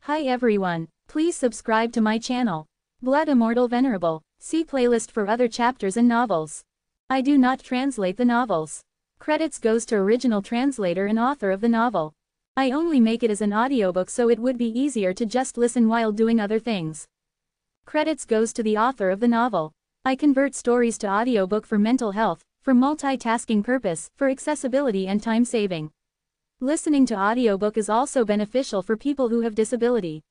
Hi everyone, please subscribe to my channel. Blood Immortal Venerable, see playlist for other chapters and novels. I do not translate the novels. Credits goes to original translator and author of the novel. I only make it as an audiobook so it would be easier to just listen while doing other things. Credits goes to the author of the novel. I convert stories to audiobook for mental health, for multitasking purpose, for accessibility and time saving. Listening to audiobook is also beneficial for people who have disability.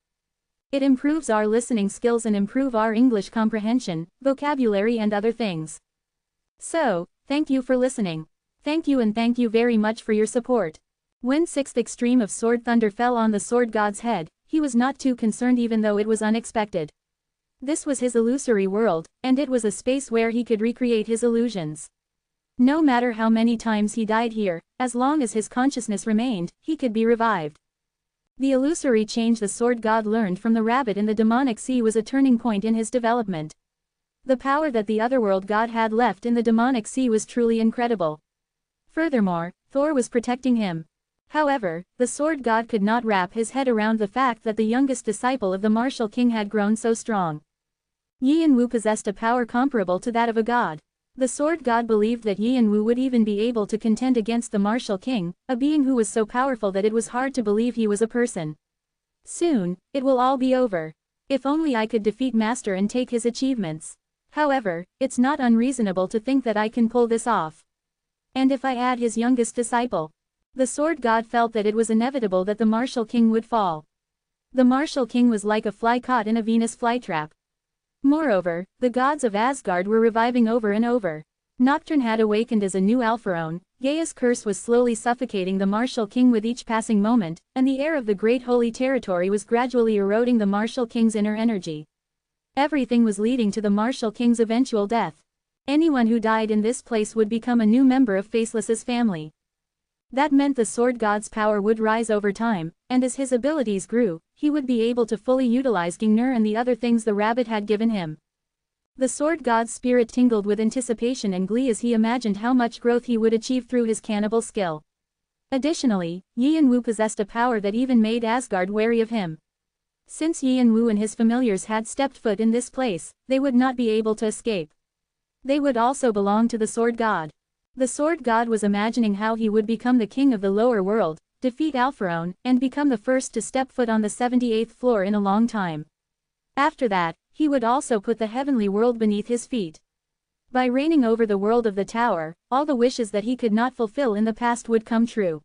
It improves our listening skills and improve our English comprehension, vocabulary and other things. So, thank you for listening. Thank you and thank you very much for your support. When sixth extreme of sword thunder fell on the sword god's head, he was not too concerned even though it was unexpected. This was his illusory world, and it was a space where he could recreate his illusions. No matter how many times he died here, as long as his consciousness remained, he could be revived. The illusory change the sword god learned from the rabbit in the demonic sea was a turning point in his development. The power that the otherworld god had left in the demonic sea was truly incredible. Furthermore, Thor was protecting him. However, the sword god could not wrap his head around the fact that the youngest disciple of the martial king had grown so strong. Yi and Wu possessed a power comparable to that of a god. The sword god believed that Yi and Wu would even be able to contend against the martial king, a being who was so powerful that it was hard to believe he was a person. Soon, it will all be over. If only I could defeat Master and take his achievements. However, it's not unreasonable to think that I can pull this off. And if I add his youngest disciple? The sword god felt that it was inevitable that the martial king would fall. The martial king was like a fly caught in a Venus flytrap. Moreover, the gods of Asgard were reviving over and over. Nocturne had awakened as a new Alpharon, Gaia's curse was slowly suffocating the martial king with each passing moment, and the air of the great holy territory was gradually eroding the martial king's inner energy. Everything was leading to the martial king's eventual death. Anyone who died in this place would become a new member of Faceless's family. That meant the sword god's power would rise over time, and as his abilities grew, he would be able to fully utilize Gingnir and the other things the rabbit had given him. The sword god's spirit tingled with anticipation and glee as he imagined how much growth he would achieve through his cannibal skill. Additionally, Yi and Wu possessed a power that even made Asgard wary of him. Since Yi and Wu and his familiars had stepped foot in this place, they would not be able to escape. They would also belong to the sword god. The sword god was imagining how he would become the king of the lower world, defeat Alpharon, and become the first to step foot on the 78th floor in a long time. After that, he would also put the heavenly world beneath his feet. By reigning over the world of the tower, all the wishes that he could not fulfill in the past would come true.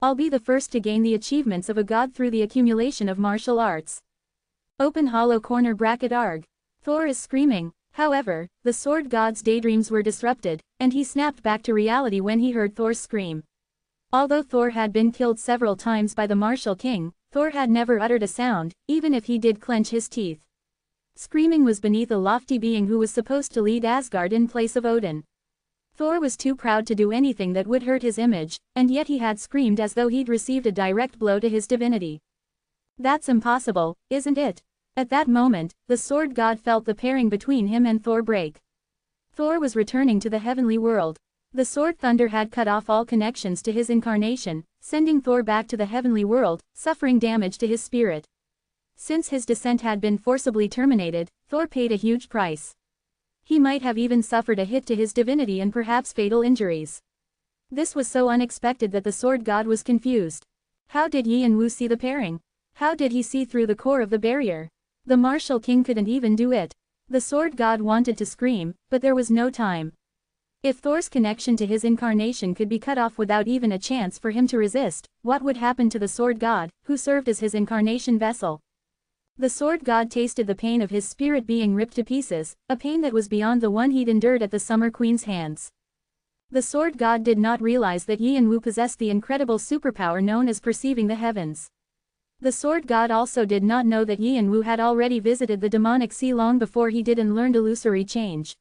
I'll be the first to gain the achievements of a god through the accumulation of martial arts. Open hollow corner bracket arg. Thor is screaming. However, the sword god's daydreams were disrupted, and he snapped back to reality when he heard Thor's scream. Although Thor had been killed several times by the martial king, Thor had never uttered a sound, even if he did clench his teeth. Screaming was beneath a lofty being who was supposed to lead Asgard in place of Odin. Thor was too proud to do anything that would hurt his image, and yet he had screamed as though he'd received a direct blow to his divinity. That's impossible, isn't it? At that moment, the sword god felt the pairing between him and Thor break. Thor was returning to the heavenly world. The sword thunder had cut off all connections to his incarnation, sending Thor back to the heavenly world, suffering damage to his spirit. Since his descent had been forcibly terminated, Thor paid a huge price. He might have even suffered a hit to his divinity and perhaps fatal injuries. This was so unexpected that the sword god was confused. How did Yi and Wu see the pairing? How did he see through the core of the barrier? The martial king couldn't even do it. The sword god wanted to scream, but there was no time. If Thor's connection to his incarnation could be cut off without even a chance for him to resist, what would happen to the sword god, who served as his incarnation vessel? The sword god tasted the pain of his spirit being ripped to pieces, a pain that was beyond the one he'd endured at the Summer Queen's hands. The sword god did not realize that Yi and Wu possessed the incredible superpower known as perceiving the heavens. The sword god also did not know that Yi and Wu had already visited the demonic sea long before he did and learned illusory change.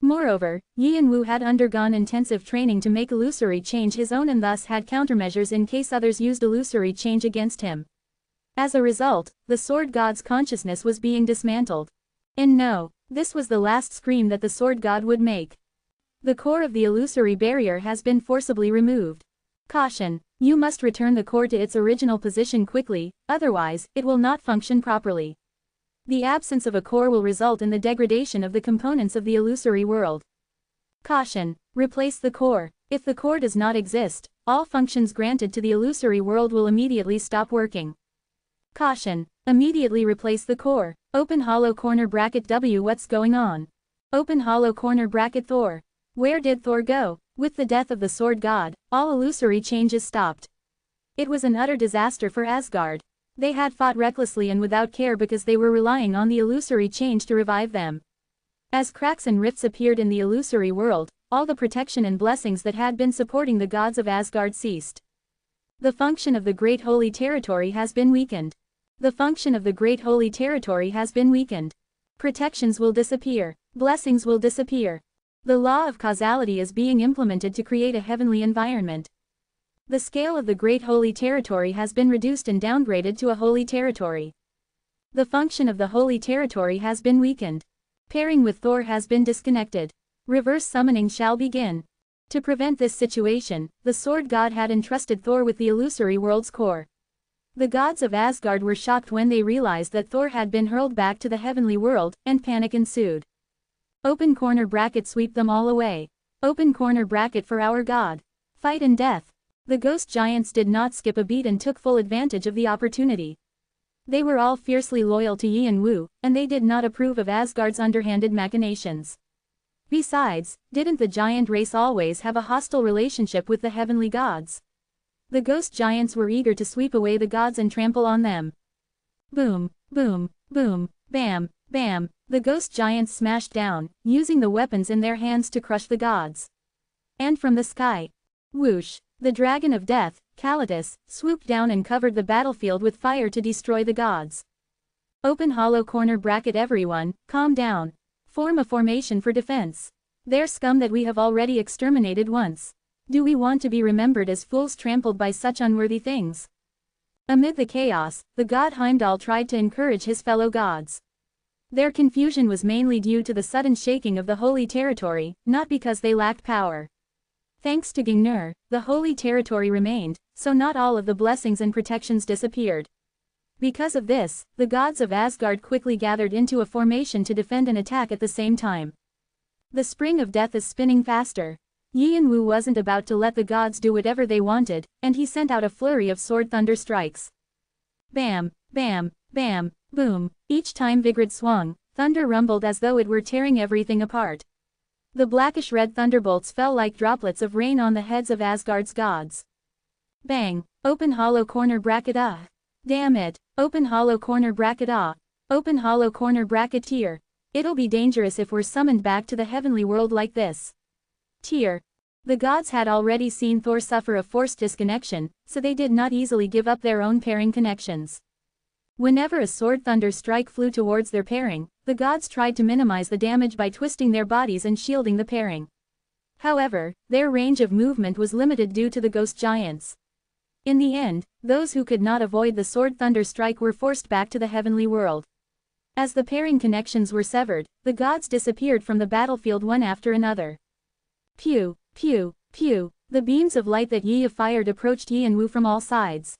Moreover, Yi and Wu had undergone intensive training to make illusory change his own and thus had countermeasures in case others used illusory change against him. As a result, the sword god's consciousness was being dismantled. And no, this was the last scream that the sword god would make. The core of the illusory barrier has been forcibly removed. Caution. You must return the core to its original position quickly, otherwise, it will not function properly. The absence of a core will result in the degradation of the components of the illusory world. Caution: replace the core. If the core does not exist, all functions granted to the illusory world will immediately stop working. Caution: immediately replace the core. Open hollow corner bracket W. What's going on? Open hollow corner bracket Thor. Where did Thor go? With the death of the sword god, all illusory changes stopped. It was an utter disaster for Asgard. They had fought recklessly and without care because they were relying on the illusory change to revive them. As cracks and rifts appeared in the illusory world, all the protection and blessings that had been supporting the gods of Asgard ceased. The function of the Great Holy Territory has been weakened. The function of the Great Holy Territory has been weakened. Protections will disappear. Blessings will disappear. The law of causality is being implemented to create a heavenly environment. The scale of the Great Holy Territory has been reduced and downgraded to a holy territory. The function of the holy territory has been weakened. Pairing with Thor has been disconnected. Reverse summoning shall begin. To prevent this situation, the sword god had entrusted Thor with the illusory world's core. The gods of Asgard were shocked when they realized that Thor had been hurled back to the heavenly world, and panic ensued. Open corner bracket. Sweep them all away. Open corner bracket for our god. Fight and death. The ghost giants did not skip a beat and took full advantage of the opportunity. They were all fiercely loyal to Yi and Wu, and they did not approve of Asgard's underhanded machinations. Besides, didn't the giant race always have a hostile relationship with the heavenly gods? The ghost giants were eager to sweep away the gods and trample on them. Boom, boom, boom, bam, bam, the ghost giants smashed down, using the weapons in their hands to crush the gods. And from the sky, whoosh, the dragon of death, Kalitus, swooped down and covered the battlefield with fire to destroy the gods. Open hollow corner bracket. Everyone, calm down. Form a formation for defense. They're scum that we have already exterminated once. Do we want to be remembered as fools trampled by such unworthy things? Amid the chaos, the god Heimdall tried to encourage his fellow gods. Their confusion was mainly due to the sudden shaking of the holy territory, not because they lacked power. Thanks to Gungnir, the holy territory remained, so not all of the blessings and protections disappeared. Because of this, the gods of Asgard quickly gathered into a formation to defend and attack at the same time. The spring of death is spinning faster. Yi and Wu wasn't about to let the gods do whatever they wanted, and he sent out a flurry of sword thunder strikes. Bam, bam, bam, boom, each time Vigrid swung, thunder rumbled as though it were tearing everything apart. The blackish-red thunderbolts fell like droplets of rain on the heads of Asgard's gods. Bang, open hollow corner bracket. Damn it, open hollow corner bracket. Open hollow corner bracket. Tier. It'll be dangerous if we're summoned back to the heavenly world like this. Tier. The gods had already seen Thor suffer a forced disconnection, so they did not easily give up their own pairing connections. Whenever a sword thunder strike flew towards their pairing, the gods tried to minimize the damage by twisting their bodies and shielding the pairing. However, their range of movement was limited due to the ghost giants. In the end, those who could not avoid the sword thunder strike were forced back to the heavenly world. As the pairing connections were severed, the gods disappeared from the battlefield one after another. Pew, pew, pew, the beams of light that Yi fired approached Yi and Wu from all sides.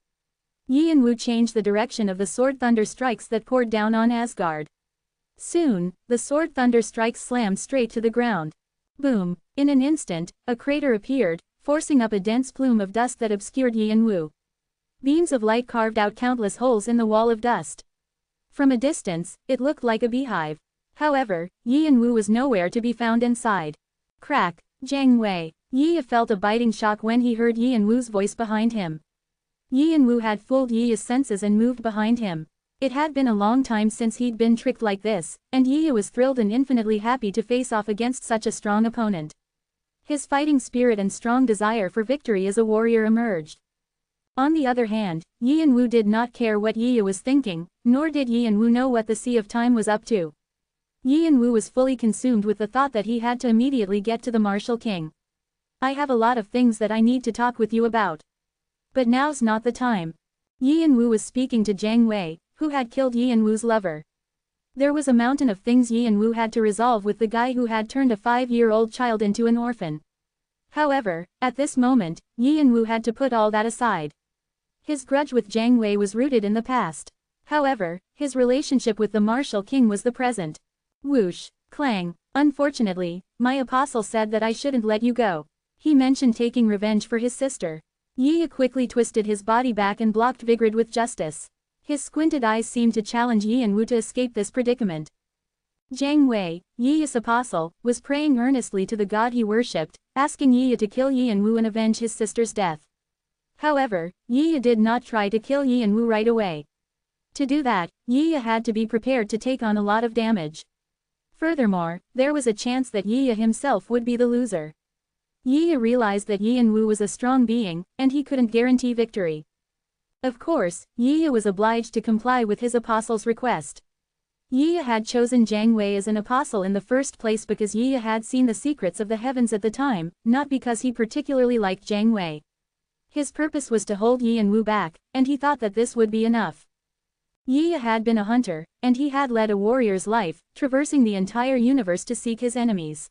Yi and Wu changed the direction of the sword thunder strikes that poured down on Asgard. Soon, the sword thunder strikes slammed straight to the ground. Boom, in an instant, a crater appeared, forcing up a dense plume of dust that obscured Yi and Wu. Beams of light carved out countless holes in the wall of dust. From a distance, it looked like a beehive. However, Yi and Wu was nowhere to be found inside. Crack, Jiang Wei. Yi felt a biting shock when he heard Yi and Wu's voice behind him. Yi and Wu had fooled Yi's senses and moved behind him. It had been a long time since he'd been tricked like this, and Yi was thrilled and infinitely happy to face off against such a strong opponent. His fighting spirit and strong desire for victory as a warrior emerged. On the other hand, Yi and Wu did not care what Yi was thinking, nor did Yi and Wu know what the Sea of Time was up to. Yi and Wu was fully consumed with the thought that he had to immediately get to the Martial King. I have a lot of things that I need to talk with you about. But now's not the time. Yi and Wu was speaking to Jiang Wei, who had killed Yi and Wu's lover. There was a mountain of things Yi and Wu had to resolve with the guy who had turned a 5-year-old child into an orphan. However, at this moment, Yi Yanwu had to put all that aside. His grudge with Jiang Wei was rooted in the past. However, his relationship with the martial king was the present. Whoosh, clang. Unfortunately, my apostle said that I shouldn't let you go. He mentioned taking revenge for his sister. Yi quickly twisted his body back and blocked Vigrid with justice. His squinted eyes seemed to challenge Yi Yanwu to escape this predicament. Jiang Wei, Yi's apostle, was praying earnestly to the god he worshipped, asking Yi to kill Yi Yanwu and avenge his sister's death. However, Yi did not try to kill Yi Yanwu right away. To do that, Yi had to be prepared to take on a lot of damage. Furthermore, there was a chance that Yi himself would be the loser. Yi realized that Yi Yanwu was a strong being, and he couldn't guarantee victory. Of course, Yi was obliged to comply with his apostle's request. Yi had chosen Jiang Wei as an apostle in the first place because Yi had seen the secrets of the heavens at the time, not because he particularly liked Jiang Wei. His purpose was to hold Yi Yanwu back, and he thought that this would be enough. Yi had been a hunter, and he had led a warrior's life, traversing the entire universe to seek his enemies.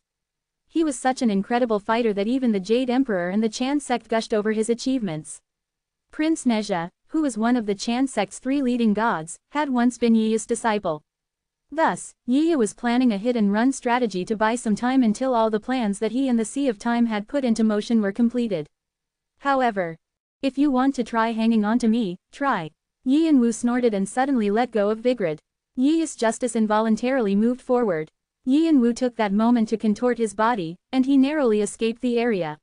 He was such an incredible fighter that even the Jade Emperor and the Chan sect gushed over his achievements. Prince Nezha, who was one of the Chan sect's 3 leading gods, had once been Yi's disciple. Thus, Yi was planning a hit-and-run strategy to buy some time until all the plans that he and the Sea of Time had put into motion were completed. However, if you want to try hanging on to me, try. Yi Yanwu snorted and suddenly let go of Vigrid. Yi's justice involuntarily moved forward. Yi Yanwu took that moment to contort his body, and he narrowly escaped the area.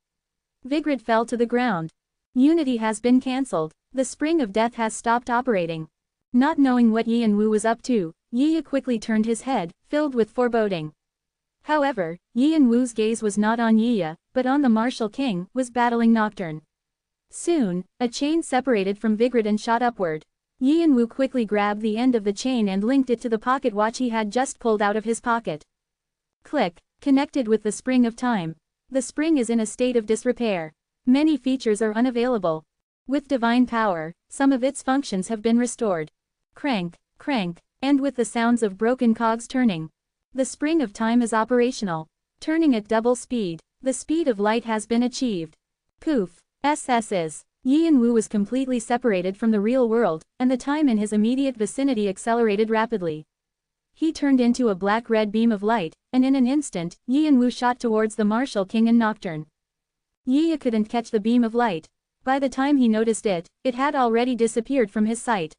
Vigrid fell to the ground. Unity has been cancelled. The spring of death has stopped operating. Not knowing what Yi Yanwu was up to, Yi quickly turned his head, filled with foreboding. However, Yi Yanwu's gaze was not on Yi, but on the martial king, was battling Nocturne. Soon, a chain separated from Vigrid and shot upward. Yi Yanwu quickly grabbed the end of the chain and linked it to the pocket watch he had just pulled out of his pocket. Click, connected with the spring of time. The spring is in a state of disrepair. Many features are unavailable. With divine power, some of its functions have been restored. Crank, crank, and with the sounds of broken cogs turning. The spring of time is operational. Turning at double speed. The speed of light has been achieved. Poof. SS's. Yi Yanwu was completely separated from the real world, and the time in his immediate vicinity accelerated rapidly. He turned into a black-red beam of light, and in an instant, Yi Yanwu shot towards the martial king and Nocturne. Yi couldn't catch the beam of light. By the time he noticed it, it had already disappeared from his sight.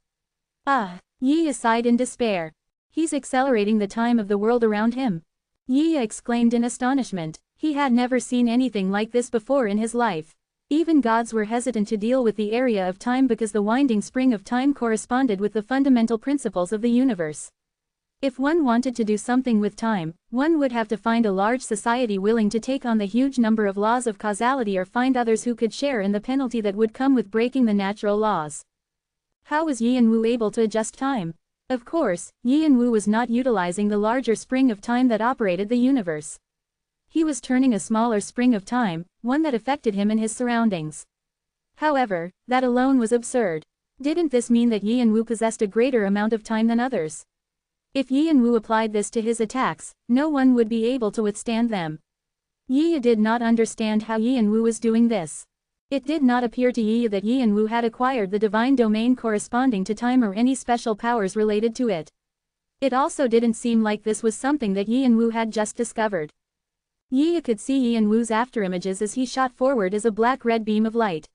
Ah! Yi sighed in despair. He's accelerating the time of the world around him. Yi exclaimed in astonishment. He had never seen anything like this before in his life. Even gods were hesitant to deal with the area of time because the winding spring of time corresponded with the fundamental principles of the universe. If one wanted to do something with time, one would have to find a large society willing to take on the huge number of laws of causality or find others who could share in the penalty that would come with breaking the natural laws. How was Yi Yanwu able to adjust time? Of course, Yi Yanwu was not utilizing the larger spring of time that operated the universe. He was turning a smaller spring of time, one that affected him and his surroundings. However, that alone was absurd. Didn't this mean that Yi Yanwu possessed a greater amount of time than others? If Yi Yanwu applied this to his attacks, no one would be able to withstand them. Yi did not understand how Yi Yanwu was doing this. It did not appear to Yi that Yi Yanwu had acquired the divine domain corresponding to time or any special powers related to it. It also didn't seem like this was something that Yi Yanwu had just discovered. Yi could see Yi Yanwu's afterimages as he shot forward as a black-red beam of light.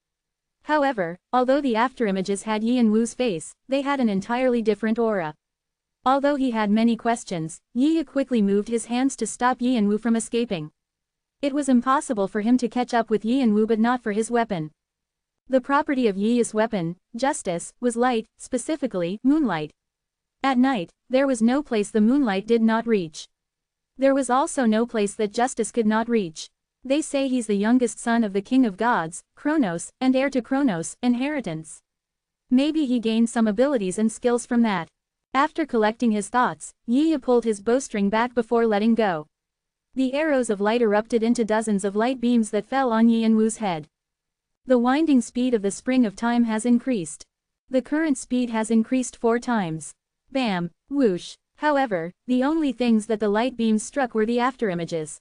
However, although the afterimages had Yi Yanwu's face, they had an entirely different aura. Although he had many questions, Yi quickly moved his hands to stop Yi Yanwu from escaping. It was impossible for him to catch up with Yi Yanwu but not for his weapon. The property of Yi's weapon, justice, was light, specifically, moonlight. At night, there was no place the moonlight did not reach. There was also no place that justice could not reach. They say he's the youngest son of the king of gods, Kronos, and heir to Kronos' inheritance. Maybe he gained some abilities and skills from that. After collecting his thoughts, Yi pulled his bowstring back before letting go. The arrows of light erupted into dozens of light beams that fell on Yi Yanwu's head. The winding speed of the spring of time has increased. The current speed has increased 4 times. Bam! Whoosh! However, the only things that the light beams struck were the afterimages.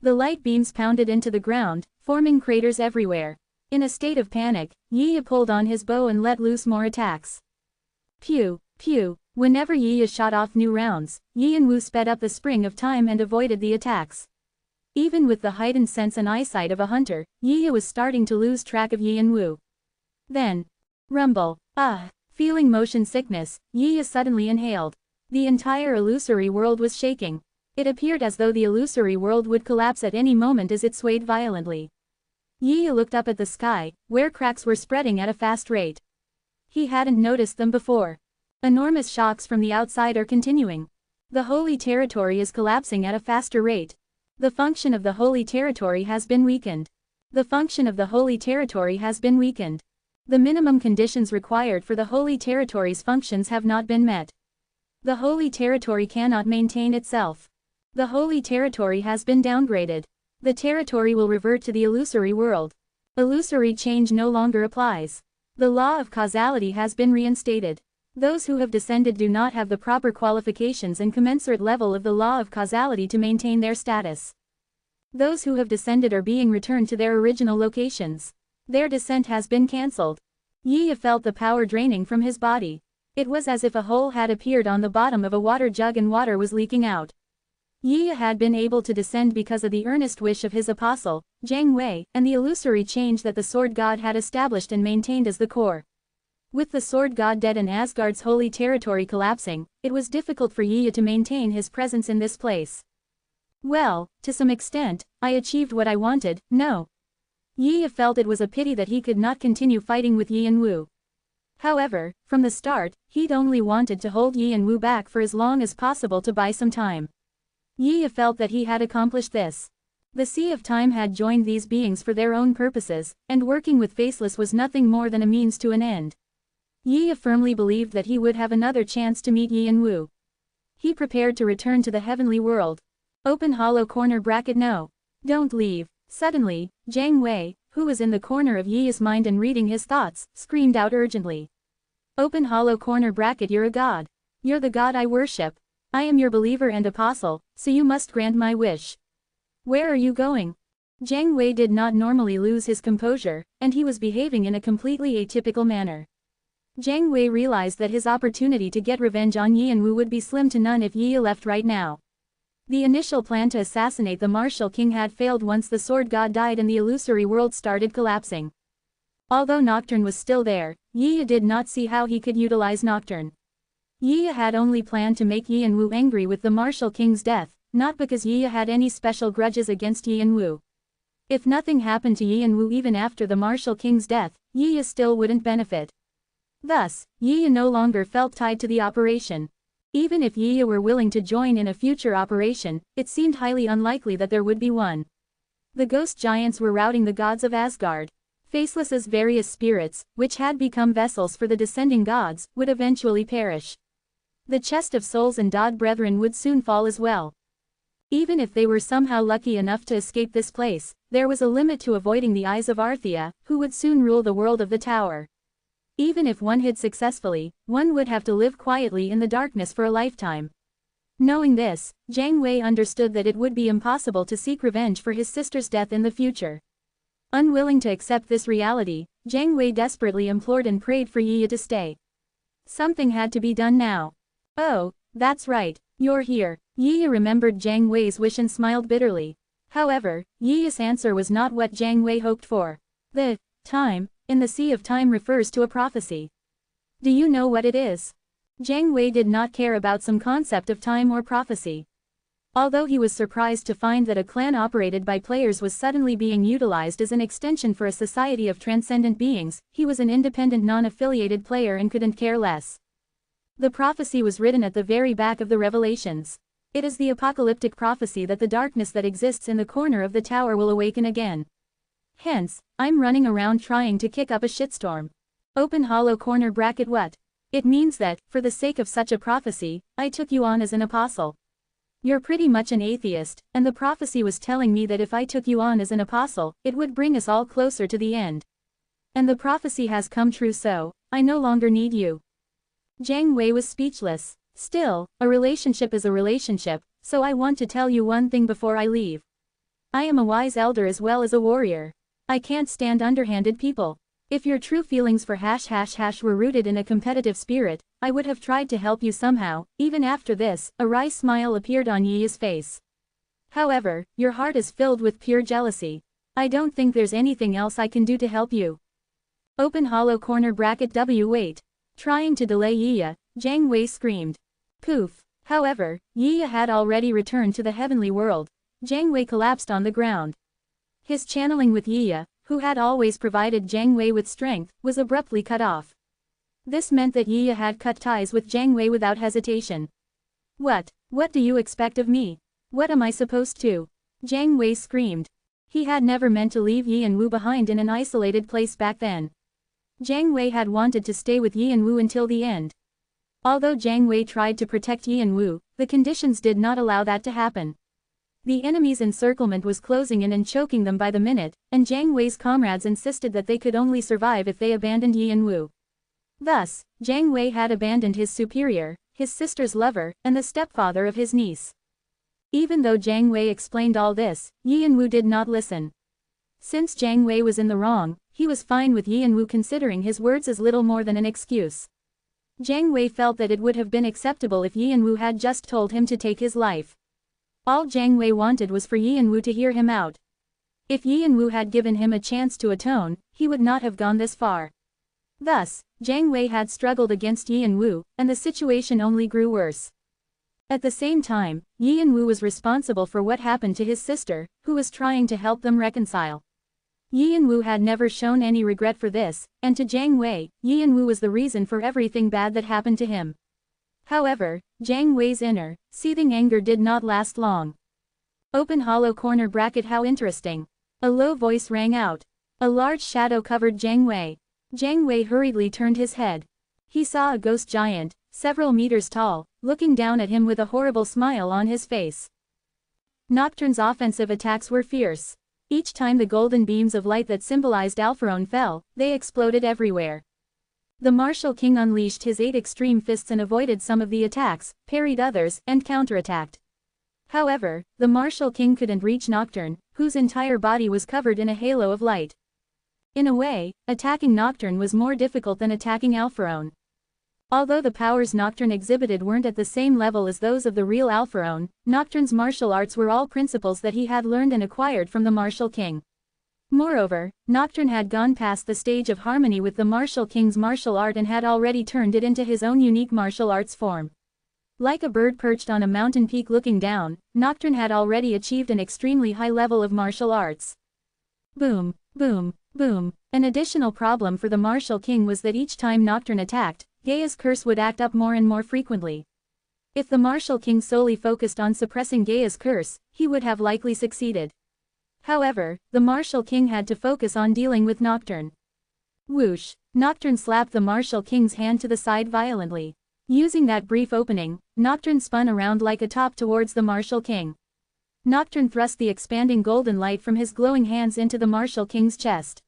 The light beams pounded into the ground, forming craters everywhere. In a state of panic, Yi pulled on his bow and let loose more attacks. Pew, pew. Whenever Yi shot off new rounds, Yi and Wu sped up the spring of time and avoided the attacks. Even with the heightened sense and eyesight of a hunter, Yi was starting to lose track of Yi and Wu. Then, rumble. Feeling motion sickness, Yi suddenly inhaled. The entire illusory world was shaking. It appeared as though the illusory world would collapse at any moment as it swayed violently. Yi looked up at the sky, where cracks were spreading at a fast rate. He hadn't noticed them before. Enormous shocks from the outside are continuing. The holy territory is collapsing at a faster rate. The function of the holy territory has been weakened. The function of the holy territory has been weakened. The minimum conditions required for the holy territory's functions have not been met. The holy territory cannot maintain itself. The holy territory has been downgraded. The territory will revert to the illusory world. Illusory change no longer applies. The law of causality has been reinstated. Those who have descended do not have the proper qualifications and commensurate level of the law of causality to maintain their status. Those who have descended are being returned to their original locations. Their descent has been cancelled. Yi felt the power draining from his body. It was as if a hole had appeared on the bottom of a water jug and water was leaking out. Yi had been able to descend because of the earnest wish of his apostle, Jiang Wei, and the illusory change that the sword god had established and maintained as the core. With the sword god dead and Asgard's holy territory collapsing, it was difficult for Yi to maintain his presence in this place. Well, to some extent, I achieved what I wanted, no. Yi felt it was a pity that he could not continue fighting with Yi and Wu. However, from the start, he'd only wanted to hold Yi and Wu back for as long as possible to buy some time. Yi felt that he had accomplished this. The Sea of Time had joined these beings for their own purposes, and working with Faceless was nothing more than a means to an end. Yi firmly believed that he would have another chance to meet Yi and Wu. He prepared to return to the heavenly world. Open hollow corner bracket no. Don't leave. Suddenly, Jiang Wei, who was in the corner of Yi's mind and reading his thoughts, screamed out urgently. Open hollow corner bracket you're a god. You're the god I worship. I am your believer and apostle, so you must grant my wish. Where are you going? Jiang Wei did not normally lose his composure, and he was behaving in a completely atypical manner. Jiang Wei realized that his opportunity to get revenge on Yi and Wu would be slim to none if Yi left right now. The initial plan to assassinate the martial king had failed once the sword god died and the illusory world started collapsing. Although Nocturne was still there, Yi did not see how he could utilize Nocturne. Yi had only planned to make Yi and Wu angry with the martial king's death, not because Yi had any special grudges against Yi and Wu. If nothing happened to Yi and Wu even after the martial king's death, Yi still wouldn't benefit. Thus, Yi no longer felt tied to the operation. Even if Yi were willing to join in a future operation, it seemed highly unlikely that there would be one. The ghost giants were routing the gods of Asgard. Faceless's various spirits, which had become vessels for the descending gods, would eventually perish. The chest of souls and Dod brethren would soon fall as well. Even if they were somehow lucky enough to escape this place, there was a limit to avoiding the eyes of Arthea, who would soon rule the world of the tower. Even if one hid successfully, one would have to live quietly in the darkness for a lifetime. Knowing this, Jiang Wei understood that it would be impossible to seek revenge for his sister's death in the future. Unwilling to accept this reality, Jiang Wei desperately implored and prayed for Yi to stay. Something had to be done now. Oh, that's right, you're here. Yi remembered Jiang Wei's wish and smiled bitterly. However, Yi's answer was not what Jiang Wei hoped for. The time in the Sea of Time refers to a prophecy. Do you know what it is? Jiang Wei did not care about some concept of time or prophecy. Although he was surprised to find that a clan operated by players was suddenly being utilized as an extension for a society of transcendent beings, he was an independent non-affiliated player and couldn't care less. The prophecy was written at the very back of the Revelations. It is the apocalyptic prophecy that the darkness that exists in the corner of the tower will awaken again. Hence, I'm running around trying to kick up a shitstorm. Open hollow corner bracket what? It means that, for the sake of such a prophecy, I took you on as an apostle. You're pretty much an atheist, and the prophecy was telling me that if I took you on as an apostle, it would bring us all closer to the end. And the prophecy has come true, so I no longer need you. Jiang Wei was speechless. Still, a relationship is a relationship, so I want to tell you one thing before I leave. I am a wise elder as well as a warrior. I can't stand underhanded people. If your true feelings for ## were rooted in a competitive spirit, I would have tried to help you somehow. Even after this, a wry smile appeared on Yiya's face. However, your heart is filled with pure jealousy. I don't think there's anything else I can do to help you. Open hollow corner bracket W. Wait. Trying to delay Yiya, Jiang Wei screamed. Poof. However, Yiya had already returned to the heavenly world. Jiang Wei collapsed on the ground. His channeling with Yiya, who had always provided Jiang Wei with strength, was abruptly cut off. This meant that Yiya had cut ties with Jiang Wei without hesitation. What do you expect of me? What am I supposed to? Jiang Wei screamed. He had never meant to leave Yi and Wu behind in an isolated place back then. Jiang Wei had wanted to stay with Yi and Wu until the end. Although Jiang Wei tried to protect Yi and Wu, the conditions did not allow that to happen. The enemy's encirclement was closing in and choking them by the minute, and Jiang Wei's comrades insisted that they could only survive if they abandoned Yi and Wu. Thus, Jiang Wei had abandoned his superior, his sister's lover, and the stepfather of his niece. Even though Jiang Wei explained all this, Yi and Wu did not listen. Since Jiang Wei was in the wrong, he was fine with Yi and Wu considering his words as little more than an excuse. Jiang Wei felt that it would have been acceptable if Yi and Wu had just told him to take his life. All Jiang Wei wanted was for Yi and Wu to hear him out. If Yi and Wu had given him a chance to atone, he would not have gone this far. Thus, Jiang Wei had struggled against Yi and Wu, and the situation only grew worse. At the same time, Yi and Wu was responsible for what happened to his sister, who was trying to help them reconcile. Yi and Wu had never shown any regret for this, and to Jiang Wei, Yi and Wu was the reason for everything bad that happened to him. However, Jiang Wei's inner, seething anger did not last long. Open hollow corner bracket. How interesting. A low voice rang out. A large shadow covered Jiang Wei. Jiang Wei hurriedly turned his head. He saw a ghost giant, several meters tall, looking down at him with a horrible smile on his face. Nocturne's offensive attacks were fierce. Each time the golden beams of light that symbolized Alpharon fell, they exploded everywhere. The Martial King unleashed his 8 extreme fists and avoided some of the attacks, parried others, and counterattacked. However, the Martial King couldn't reach Nocturne, whose entire body was covered in a halo of light. In a way, attacking Nocturne was more difficult than attacking Alpharon. Although the powers Nocturne exhibited weren't at the same level as those of the real Alpharon, Nocturne's martial arts were all principles that he had learned and acquired from the Martial King. Moreover, Nocturne had gone past the stage of harmony with the Martial King's martial art and had already turned it into his own unique martial arts form. Like a bird perched on a mountain peak looking down, Nocturne had already achieved an extremely high level of martial arts. Boom, boom, boom. An additional problem for the Martial King was that each time Nocturne attacked, Gaia's curse would act up more and more frequently. If the Martial King solely focused on suppressing Gaia's curse, he would have likely succeeded. However, the Martial King had to focus on dealing with Nocturne. Whoosh! Nocturne slapped the Martial King's hand to the side violently. Using that brief opening, Nocturne spun around like a top towards the Martial King. Nocturne thrust the expanding golden light from his glowing hands into the Martial King's chest.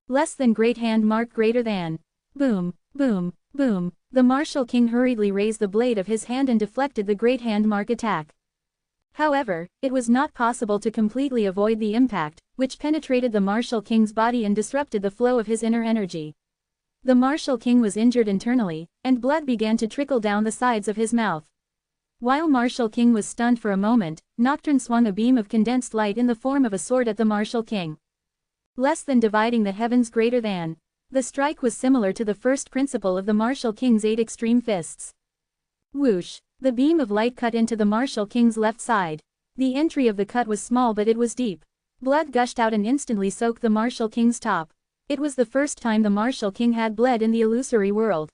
Less than great hand mark greater than. Boom, boom, boom. The Martial King hurriedly raised the blade of his hand and deflected the great hand mark attack. However, it was not possible to completely avoid the impact, which penetrated the Martial King's body and disrupted the flow of his inner energy. The Martial King was injured internally, and blood began to trickle down the sides of his mouth. While Martial King was stunned for a moment, Nocturne swung a beam of condensed light in the form of a sword at the Martial King. Less than dividing the heavens greater than. The strike was similar to the first principle of the Martial King's 8 extreme fists. Whoosh! The beam of light cut into the Martial King's left side. The entry of the cut was small but it was deep. Blood gushed out and instantly soaked the Martial King's top. It was the first time the Martial King had bled in the illusory world.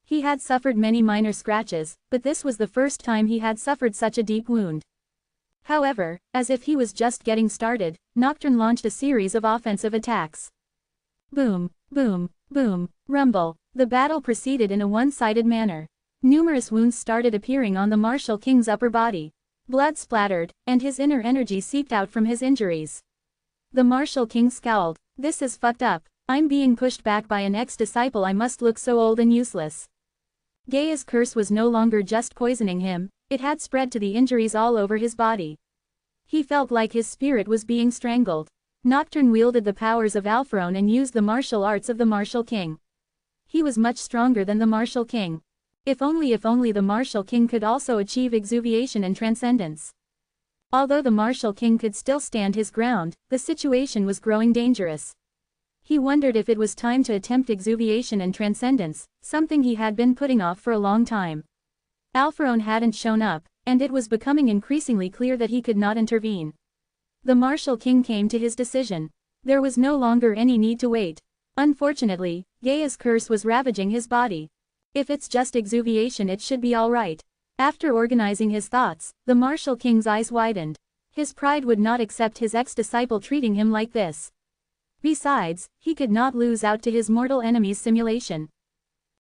He had suffered many minor scratches, but this was the first time he had suffered such a deep wound. However, as if he was just getting started, Nocturne launched a series of offensive attacks. Boom, boom, boom, rumble. The battle proceeded in a one-sided manner. Numerous wounds started appearing on the Martial King's upper body. Blood splattered, and his inner energy seeped out from his injuries. The Martial King scowled. This is fucked up. I'm being pushed back by an ex-disciple. I must look so old and useless. Gaia's curse was no longer just poisoning him, it had spread to the injuries all over his body. He felt like his spirit was being strangled. Nocturne wielded the powers of Alphron and used the martial arts of the Martial King. He was much stronger than the Martial King. If only the Martial King could also achieve exuviation and transcendence. Although the Martial King could still stand his ground, the situation was growing dangerous. He wondered if it was time to attempt exuviation and transcendence, something he had been putting off for a long time. Alphron hadn't shown up, and it was becoming increasingly clear that he could not intervene. The Martial King came to his decision. There was no longer any need to wait. Unfortunately, Gaia's curse was ravaging his body. If it's just exuviation, it should be alright. After organizing his thoughts, the Martial King's eyes widened. His pride would not accept his ex-disciple treating him like this. Besides, he could not lose out to his mortal enemy's simulation.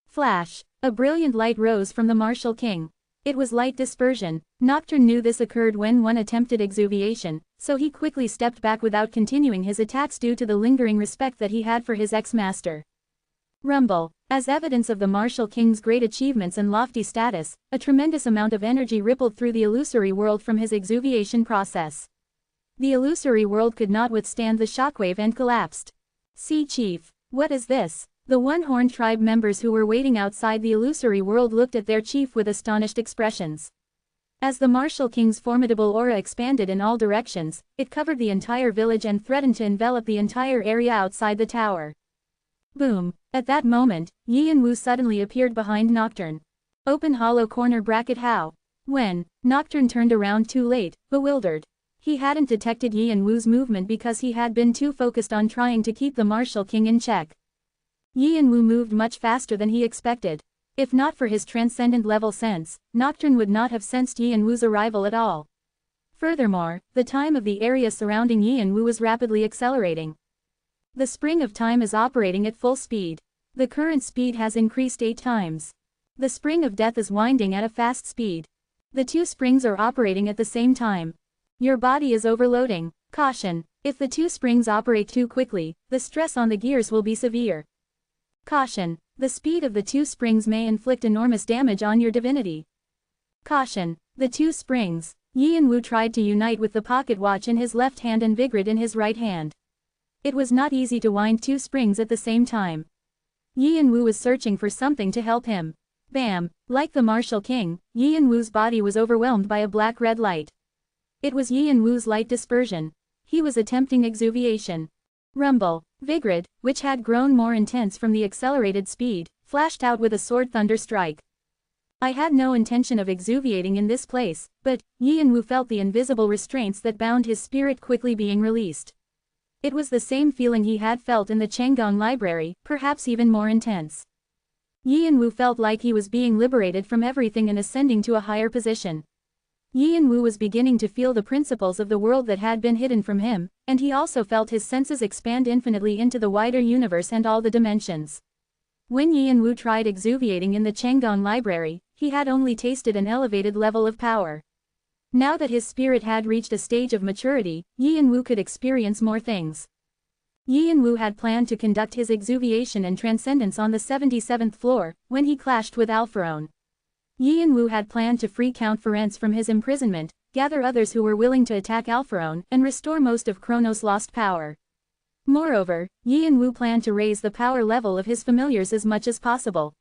Flash! A brilliant light rose from the Martial King. It was light dispersion. Nocturne knew this occurred when one attempted exuviation, so he quickly stepped back without continuing his attacks due to the lingering respect that he had for his ex-master. Rumble. As evidence of the Martial King's great achievements and lofty status, a tremendous amount of energy rippled through the illusory world from his exuviation process. The illusory world could not withstand the shockwave and collapsed. "See, Chief. What is this?" The one-horned tribe members who were waiting outside the illusory world looked at their chief with astonished expressions. As the Martial King's formidable aura expanded in all directions, it covered the entire village and threatened to envelop the entire area outside the tower. Boom! At that moment, Yi and Wu suddenly appeared behind Nocturne. Open hollow corner bracket how? When? Nocturne turned around too late, bewildered. He hadn't detected Yi and Wu's movement because he had been too focused on trying to keep the Martial King in check. Yi and Wu moved much faster than he expected. If not for his transcendent level sense, Nocturne would not have sensed Yi and Wu's arrival at all. Furthermore, the time of the area surrounding Yi and Wu was rapidly accelerating. The spring of time is operating at full speed. The current speed has increased 8 times. The spring of death is winding at a fast speed. The two springs are operating at the same time. Your body is overloading. Caution! If the two springs operate too quickly, the stress on the gears will be severe. Caution! The speed of the two springs may inflict enormous damage on your divinity. Caution! The two springs. Yi and Wu tried to unite with the pocket watch in his left hand and Vigrid in his right hand. It was not easy to wind two springs at the same time. Yi and Wu was searching for something to help him. Bam! Like the Martial King, Yi and Wu's body was overwhelmed by a black-red light. It was Yi and Wu's light dispersion. He was attempting exuviation. Rumble. Vigrid, which had grown more intense from the accelerated speed, flashed out with a sword thunder strike. I had no intention of exuviating in this place, but Yi and Wu felt the invisible restraints that bound his spirit quickly being released. It was the same feeling he had felt in the Changgong library, perhaps even more intense. Yi and Wu felt like he was being liberated from everything and ascending to a higher position. Yi and Wu was beginning to feel the principles of the world that had been hidden from him, and he also felt his senses expand infinitely into the wider universe and all the dimensions. When Yi and Wu tried exuviating in the Changgong library, he had only tasted an elevated level of power. Now that his spirit had reached a stage of maturity, Yi and Wu could experience more things. Yi and Wu had planned to conduct his exuviation and transcendence on the 77th floor, when he clashed with Alphron. Yi and Wu had planned to free Count Ferenc from his imprisonment, gather others who were willing to attack Alphron, and restore most of Chronos' lost power. Moreover, Yi and Wu planned to raise the power level of his familiars as much as possible.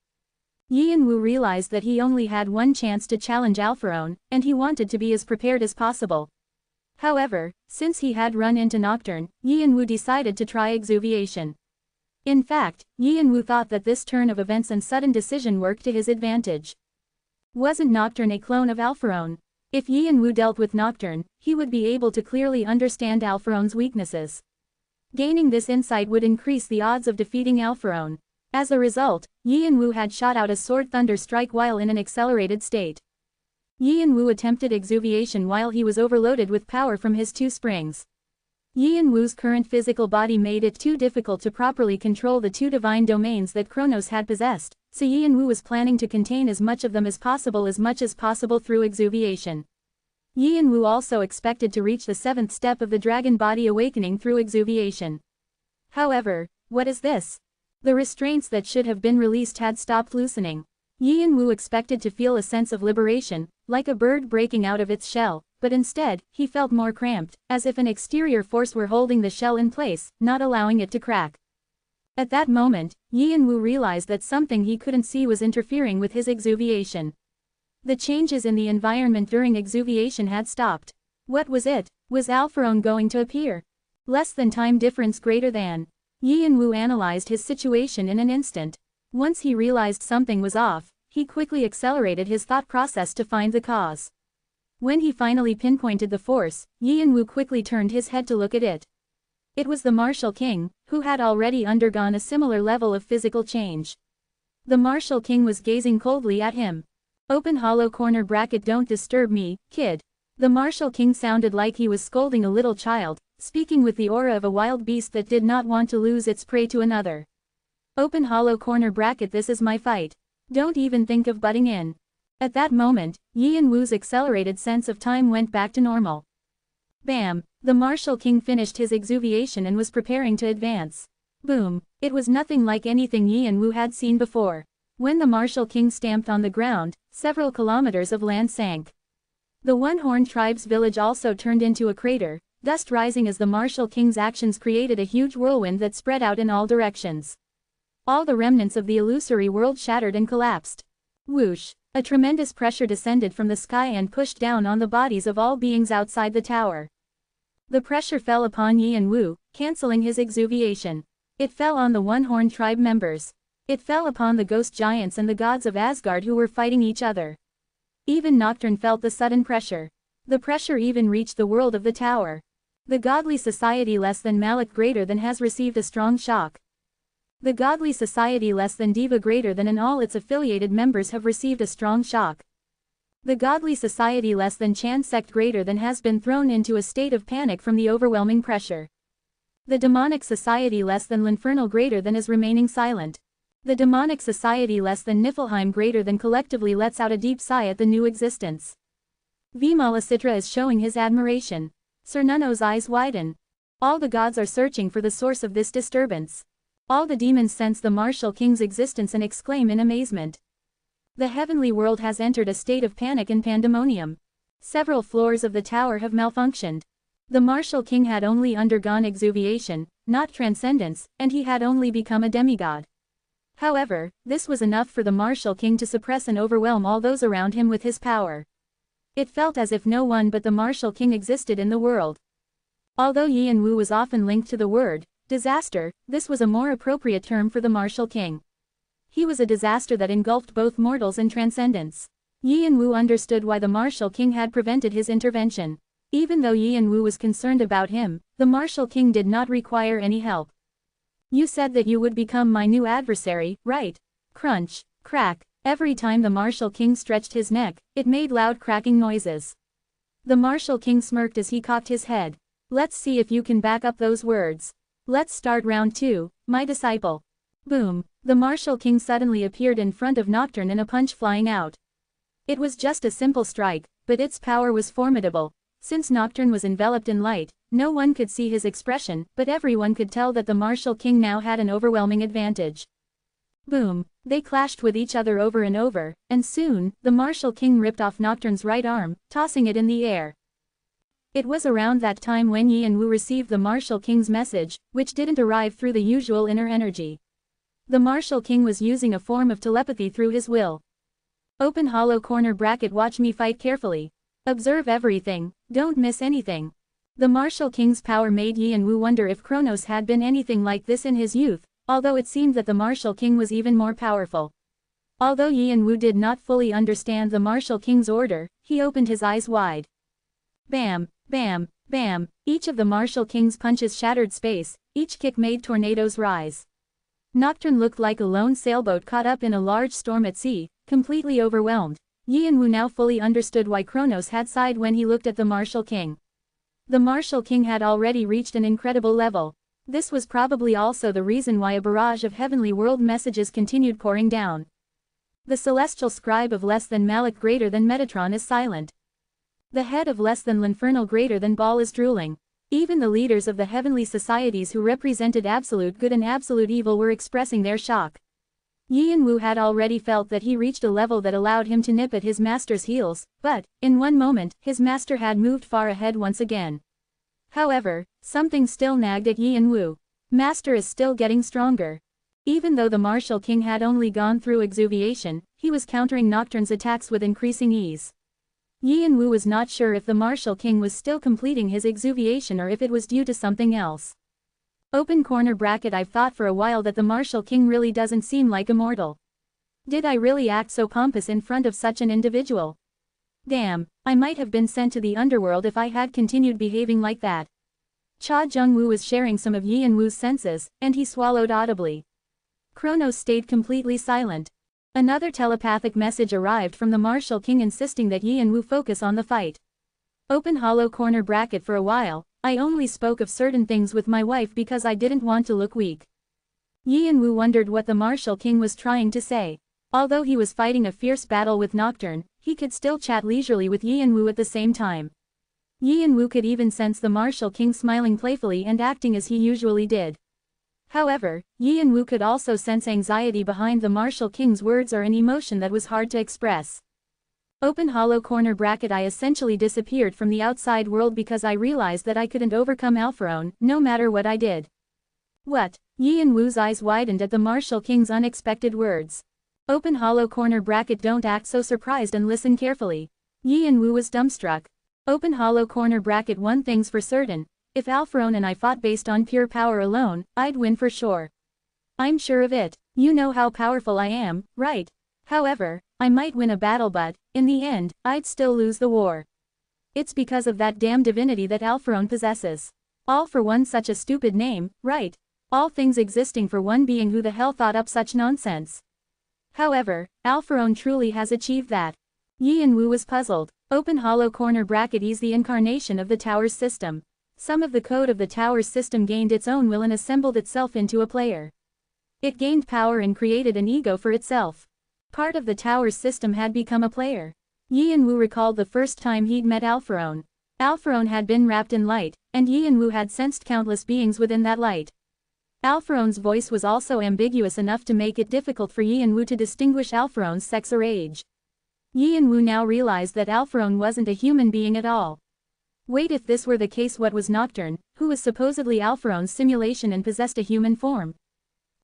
Yi and Wu realized that he only had one chance to challenge Alphron, and he wanted to be as prepared as possible. However, since he had run into Nocturne, Yi and Wu decided to try exuviation. In fact, Yi and Wu thought that this turn of events and sudden decision worked to his advantage. Wasn't Nocturne a clone of Alphron? If Yi and Wu dealt with Nocturne, he would be able to clearly understand Alphron's weaknesses. Gaining this insight would increase the odds of defeating Alphron. As a result, Yi and Wu had shot out a sword thunder strike while in an accelerated state. Yi and Wu attempted exuviation while he was overloaded with power from his two springs. Yi and Wu's current physical body made it too difficult to properly control the two divine domains that Chronos had possessed, so Yi and Wu was planning to contain as much of them as possible through exuviation. Yi and Wu also expected to reach the 7th step of the dragon body awakening through exuviation. However, what is this? The restraints that should have been released had stopped loosening. Yi and Wu expected to feel a sense of liberation, like a bird breaking out of its shell, but instead, he felt more cramped, as if an exterior force were holding the shell in place, not allowing it to crack. At that moment, Yian-Wu realized that something he couldn't see was interfering with his exuviation. The changes in the environment during exuviation had stopped. What was it? Was Alpharone going to appear? Less than time difference greater than. Yian-Wu analyzed his situation in an instant. Once he realized something was off, he quickly accelerated his thought process to find the cause. When he finally pinpointed the force, Yian-Wu quickly turned his head to look at it. It was the Martial King, who had already undergone a similar level of physical change. The Martial King was gazing coldly at him. Open hollow corner bracket, don't disturb me, kid. The Martial King sounded like he was scolding a little child, speaking with the aura of a wild beast that did not want to lose its prey to another. Open hollow corner bracket, this is my fight. Don't even think of butting in. At that moment, Yian-Wu's accelerated sense of time went back to normal. Bam! The Martial King finished his exuviation and was preparing to advance. Boom! It was nothing like anything Yian-Wu had seen before. When the Martial King stamped on the ground, several kilometers of land sank. The One-Horned Tribe's village also turned into a crater, dust rising as the Martial King's actions created a huge whirlwind that spread out in all directions. All the remnants of the illusory world shattered and collapsed. Whoosh! A tremendous pressure descended from the sky and pushed down on the bodies of all beings outside the tower. The pressure fell upon Yian-Wu, cancelling his exuviation. It fell on the One-Horned Tribe members. It fell upon the ghost giants and the gods of Asgard who were fighting each other. Even Nocturne felt the sudden pressure. The pressure even reached the world of the tower. The godly society less than Malik greater than has received a strong shock. The godly society less than Diva greater than and all its affiliated members have received a strong shock. The godly society less than Chan sect greater than has been thrown into a state of panic from the overwhelming pressure. The demonic society less than Linfernal greater than is remaining silent. The demonic society less than Niflheim greater than collectively lets out a deep sigh at the new existence. Vimalasitra is showing his admiration. Sir Nuno's eyes widen. All the gods are searching for the source of this disturbance. All the demons sense the Martial King's existence and exclaim in amazement. The heavenly world has entered a state of panic and pandemonium. Several floors of the tower have malfunctioned. The Martial King had only undergone exuviation, not transcendence, and he had only become a demigod. However, this was enough for the Martial King to suppress and overwhelm all those around him with his power. It felt as if no one but the Martial King existed in the world. Although Yian-Wu was often linked to the word disaster, this was a more appropriate term for the Martial King. He was a disaster that engulfed both mortals and transcendence. Yian-Wu understood why the Martial King had prevented his intervention. Even though Yian-Wu was concerned about him, the Martial King did not require any help. You said that you would become my new adversary, right? Crunch, crack. Every time the Martial King stretched his neck, it made loud cracking noises. The Martial King smirked as he cocked his head. Let's see if you can back up those words. Let's start round 2, my disciple. Boom. The Martial King suddenly appeared in front of Nocturne in a punch flying out. It was just a simple strike, but its power was formidable. Since Nocturne was enveloped in light, no one could see his expression, but everyone could tell that the Martial King now had an overwhelming advantage. Boom. They clashed with each other over and over, and soon, the Martial King ripped off Nocturne's right arm, tossing it in the air. It was around that time when Yian-Wu received the Martial King's message, which didn't arrive through the usual inner energy. The Martial King was using a form of telepathy through his will. Open hollow corner bracket, watch me fight carefully. Observe everything, don't miss anything. The Martial King's power made Yian-Wu wonder if Kronos had been anything like this in his youth, although it seemed that the Martial King was even more powerful. Although Yian-Wu did not fully understand the Martial King's order, he opened his eyes wide. Bam, bam, bam, each of the Martial King's punches shattered space, each kick made tornadoes rise. Nocturne looked like a lone sailboat caught up in a large storm at sea, completely overwhelmed. Yian-Wu now fully understood why Kronos had sighed when he looked at the Martial King. The Martial King had already reached an incredible level. This was probably also the reason why a barrage of heavenly world messages continued pouring down. The celestial scribe of less than Malik greater than Metatron is silent. The head of less than Linfernal greater than Baal is drooling. Even the leaders of the heavenly societies who represented absolute good and absolute evil were expressing their shock. Yi Yanwu had already felt that he reached a level that allowed him to nip at his master's heels, but, in one moment, his master had moved far ahead once again. However, something still nagged at Yi Yanwu. Master is still getting stronger. Even though the martial king had only gone through exuviation, he was countering Nocturne's attacks with increasing ease. Yi Yanwu was not sure if the martial king was still completing his exuviation or if it was due to something else. Open corner bracket. I've thought for a while that the martial king really doesn't seem like immortal. Did I really act so pompous in front of such an individual? Damn, I might have been sent to the underworld if I had continued behaving like that. Cha Jungwoo was sharing some of Yi Yanwu's senses, and he swallowed audibly. Kronos stayed completely silent. Another telepathic message arrived from the martial king insisting that Yi Yanwu focus on the fight. Open hollow corner bracket. For a while, I only spoke of certain things with my wife because I didn't want to look weak. Yi Yanwu wondered what the martial king was trying to say. Although he was fighting a fierce battle with Nocturne, he could still chat leisurely with Yi Yanwu at the same time. Yi Yanwu could even sense the martial king smiling playfully and acting as he usually did. However, Yi Yanwu could also sense anxiety behind the martial king's words or an emotion that was hard to express. Open hollow corner bracket. I essentially disappeared from the outside world because I realized that I couldn't overcome Alpharon, no matter what I did. What? Yi Yanwu's eyes widened at the martial king's unexpected words. Open hollow corner bracket. Don't act so surprised and listen carefully. Yi Yanwu was dumbstruck. Open hollow corner bracket. One thing's for certain, if Alpharon and I fought based on pure power alone, I'd win for sure. I'm sure of it. You know how powerful I am, right? However, I might win a battle but, in the end, I'd still lose the war. It's because of that damn divinity that Alpharon possesses. All for one such a stupid name, right? All things existing for one being. Who the hell thought up such nonsense? However, Alpharon truly has achieved that. Yi Yanwu was puzzled. Open hollow corner bracket. He's the incarnation of the tower's system. Some of the code of the tower's system gained its own will and assembled itself into a player. It gained power and created an ego for itself. Part of the tower's system had become a player. Yi Yanwu recalled the first time he'd met Alpharon. Alpharon had been wrapped in light, and Yi Yanwu had sensed countless beings within that light. Alpharon's voice was also ambiguous enough to make it difficult for Yi Yanwu to distinguish Alpharon's sex or age. Yi Yanwu now realized that Alpharon wasn't a human being at all. Wait, if this were the case, what was Nocturne, who was supposedly Alpharon's simulation and possessed a human form?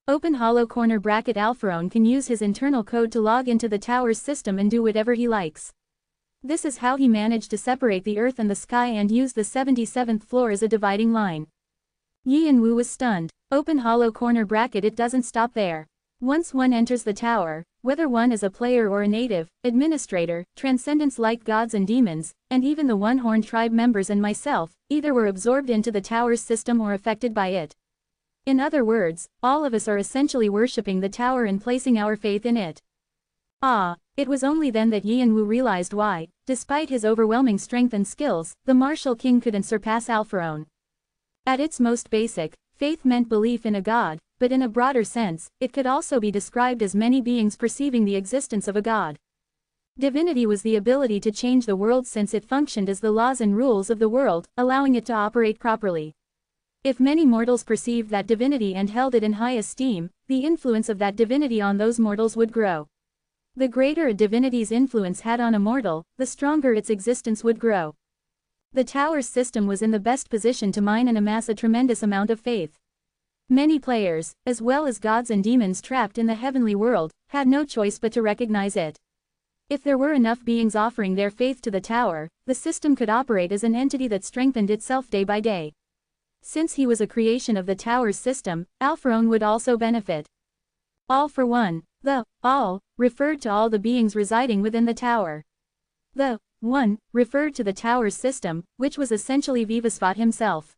Open hollow corner bracket. Alpharon can use his internal code to log into the tower's system and do whatever he likes. This is how he managed to separate the earth and the sky and use the 77th floor as a dividing line. Yi Yanwu was stunned. Open hollow corner bracket. It doesn't stop there. Once one enters the tower, whether one is a player or a native, administrator, transcendents like gods and demons, and even the one-horned tribe members and myself, either were absorbed into the tower's system or affected by it. In other words, all of us are essentially worshipping the tower and placing our faith in it. It was only then that Yi Yanwu realized why, despite his overwhelming strength and skills, the martial king couldn't surpass Alpharon. At its most basic, faith meant belief in a god, but in a broader sense, it could also be described as many beings perceiving the existence of a god. Divinity was the ability to change the world since it functioned as the laws and rules of the world, allowing it to operate properly. If many mortals perceived that divinity and held it in high esteem, the influence of that divinity on those mortals would grow. The greater a divinity's influence had on a mortal, the stronger its existence would grow. The tower's system was in the best position to mine and amass a tremendous amount of faith. Many players, as well as gods and demons trapped in the heavenly world, had no choice but to recognize it. If there were enough beings offering their faith to the tower, the system could operate as an entity that strengthened itself day by day. Since he was a creation of the tower's system, Alpharon would also benefit. All for one. The all referred to all the beings residing within the tower. The one referred to the tower's system, which was essentially Vivasvat himself.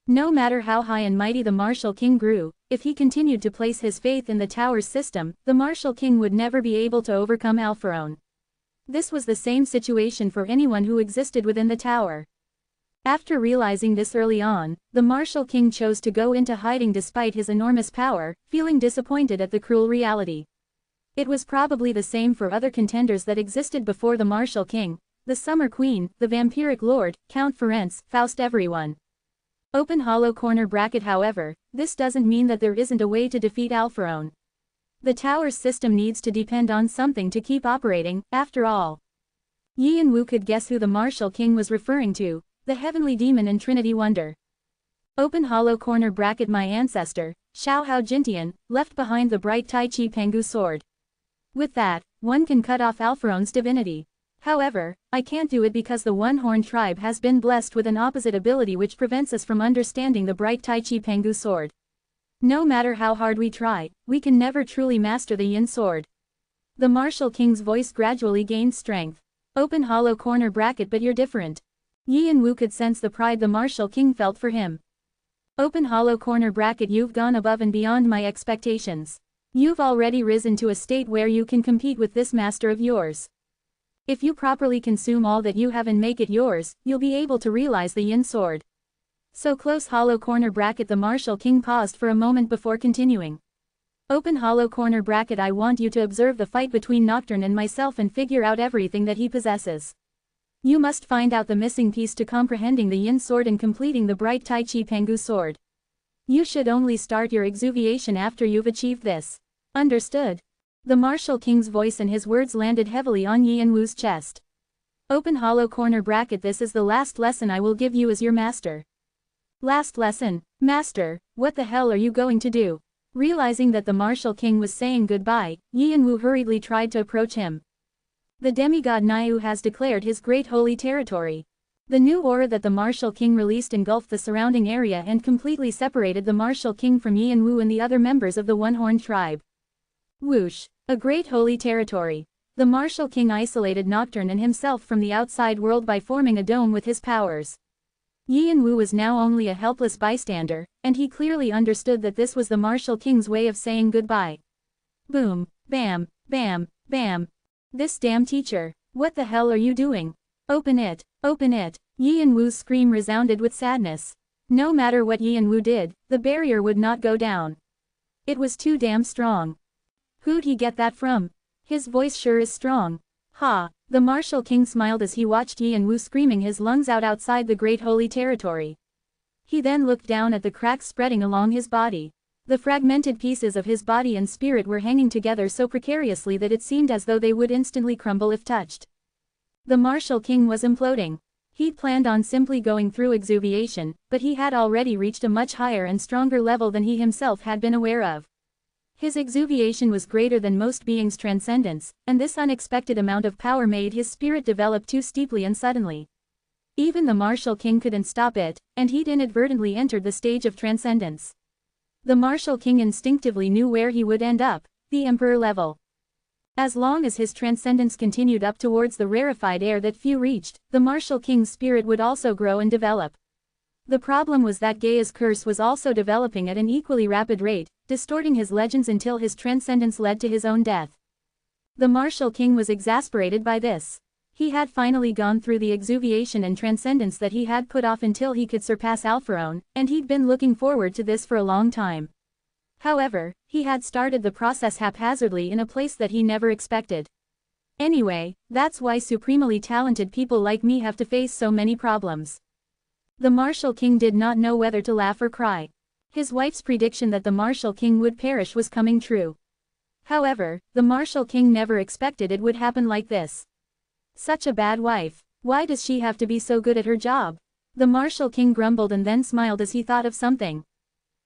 No matter how high and mighty the martial king grew, if he continued to place his faith in the tower's system, the martial king would never be able to overcome Alpharon. This was the same situation for anyone who existed within the tower. After realizing this early on, the martial king chose to go into hiding despite his enormous power, feeling disappointed at the cruel reality. It was probably the same for other contenders that existed before the martial king, the Summer Queen, the Vampiric Lord, Count Ferenc, Faust, everyone. Open hollow corner bracket. However, this doesn't mean that there isn't a way to defeat Alpharon. The tower's system needs to depend on something to keep operating, after all. Yi and Wu could guess who the Martial King was referring to, the heavenly demon and Trinity Wonder. Open hollow corner bracket my ancestor, Xiao Hao Jintian, left behind the bright Tai Chi Pengu sword. With that, one can cut off Alpharon's divinity. However, I can't do it because the one-horned tribe has been blessed with an opposite ability which prevents us from understanding the bright Tai Chi Pengu sword. No matter how hard we try, we can never truly master the Yin sword. The Martial King's voice gradually gained strength. Open hollow corner bracket but you're different. Yi and Wu could sense the pride the Martial King felt for him. Open hollow corner bracket you've gone above and beyond my expectations. You've already risen to a state where you can compete with this master of yours. If you properly consume all that you have and make it yours, you'll be able to realize the Yin sword. So close hollow corner bracket the Martial King paused for a moment before continuing. Open hollow corner bracket I want you to observe the fight between Nocturne and myself and figure out everything that he possesses. You must find out the missing piece to comprehending the Yin sword and completing the bright Tai Chi Pengu sword. You should only start your exuviation after you've achieved this. Understood? The Martial King's voice and his words landed heavily on Yi and Wu's chest. Open hollow corner bracket this is the last lesson I will give you as your master. Last lesson? Master, what the hell are you going to do? Realizing that the Martial King was saying goodbye, Yi and Wu hurriedly tried to approach him. The demigod Niu has declared his great holy territory. The new aura that the Martial King released engulfed the surrounding area and completely separated the Martial King from Yi and Wu and the other members of the one-horned tribe. Whoosh! A great holy territory. The Martial King isolated Nocturne and himself from the outside world by forming a dome with his powers. Yi and Wu was now only a helpless bystander, and he clearly understood that this was the Martial King's way of saying goodbye. Boom, bam, bam, bam. This damn teacher, what the hell are you doing? Open it, open it. Yi and Wu's scream resounded with sadness. No matter what Yi and Wu did, the barrier would not go down. It was too damn strong. Who'd he get that from? His voice sure is strong. Ha! The Martial King smiled as he watched Yi and Wu screaming his lungs out outside the great holy territory. He then looked down at the cracks spreading along his body. The fragmented pieces of his body and spirit were hanging together so precariously that it seemed as though they would instantly crumble if touched. The Martial King was imploding. He'd planned on simply going through exuviation, but he had already reached a much higher and stronger level than he himself had been aware of. His exuviation was greater than most beings' transcendence, and this unexpected amount of power made his spirit develop too steeply and suddenly. Even the Martial King couldn't stop it, and he'd inadvertently entered the stage of transcendence. The Martial King instinctively knew where he would end up, the Emperor level. As long as his transcendence continued up towards the rarefied air that few reached, the Martial King's spirit would also grow and develop. The problem was that Gaia's curse was also developing at an equally rapid rate, distorting his legends until his transcendence led to his own death. The Martial King was exasperated by this. He had finally gone through the exuviation and transcendence that he had put off until he could surpass Alpharon, and he'd been looking forward to this for a long time. However, he had started the process haphazardly in a place that he never expected. Anyway, that's why supremely talented people like me have to face so many problems. The Martial King did not know whether to laugh or cry. His wife's prediction that the Martial King would perish was coming true. However, the Martial King never expected it would happen like this. Such a bad wife. Why does she have to be so good at her job? The Martial King grumbled and then smiled as he thought of something.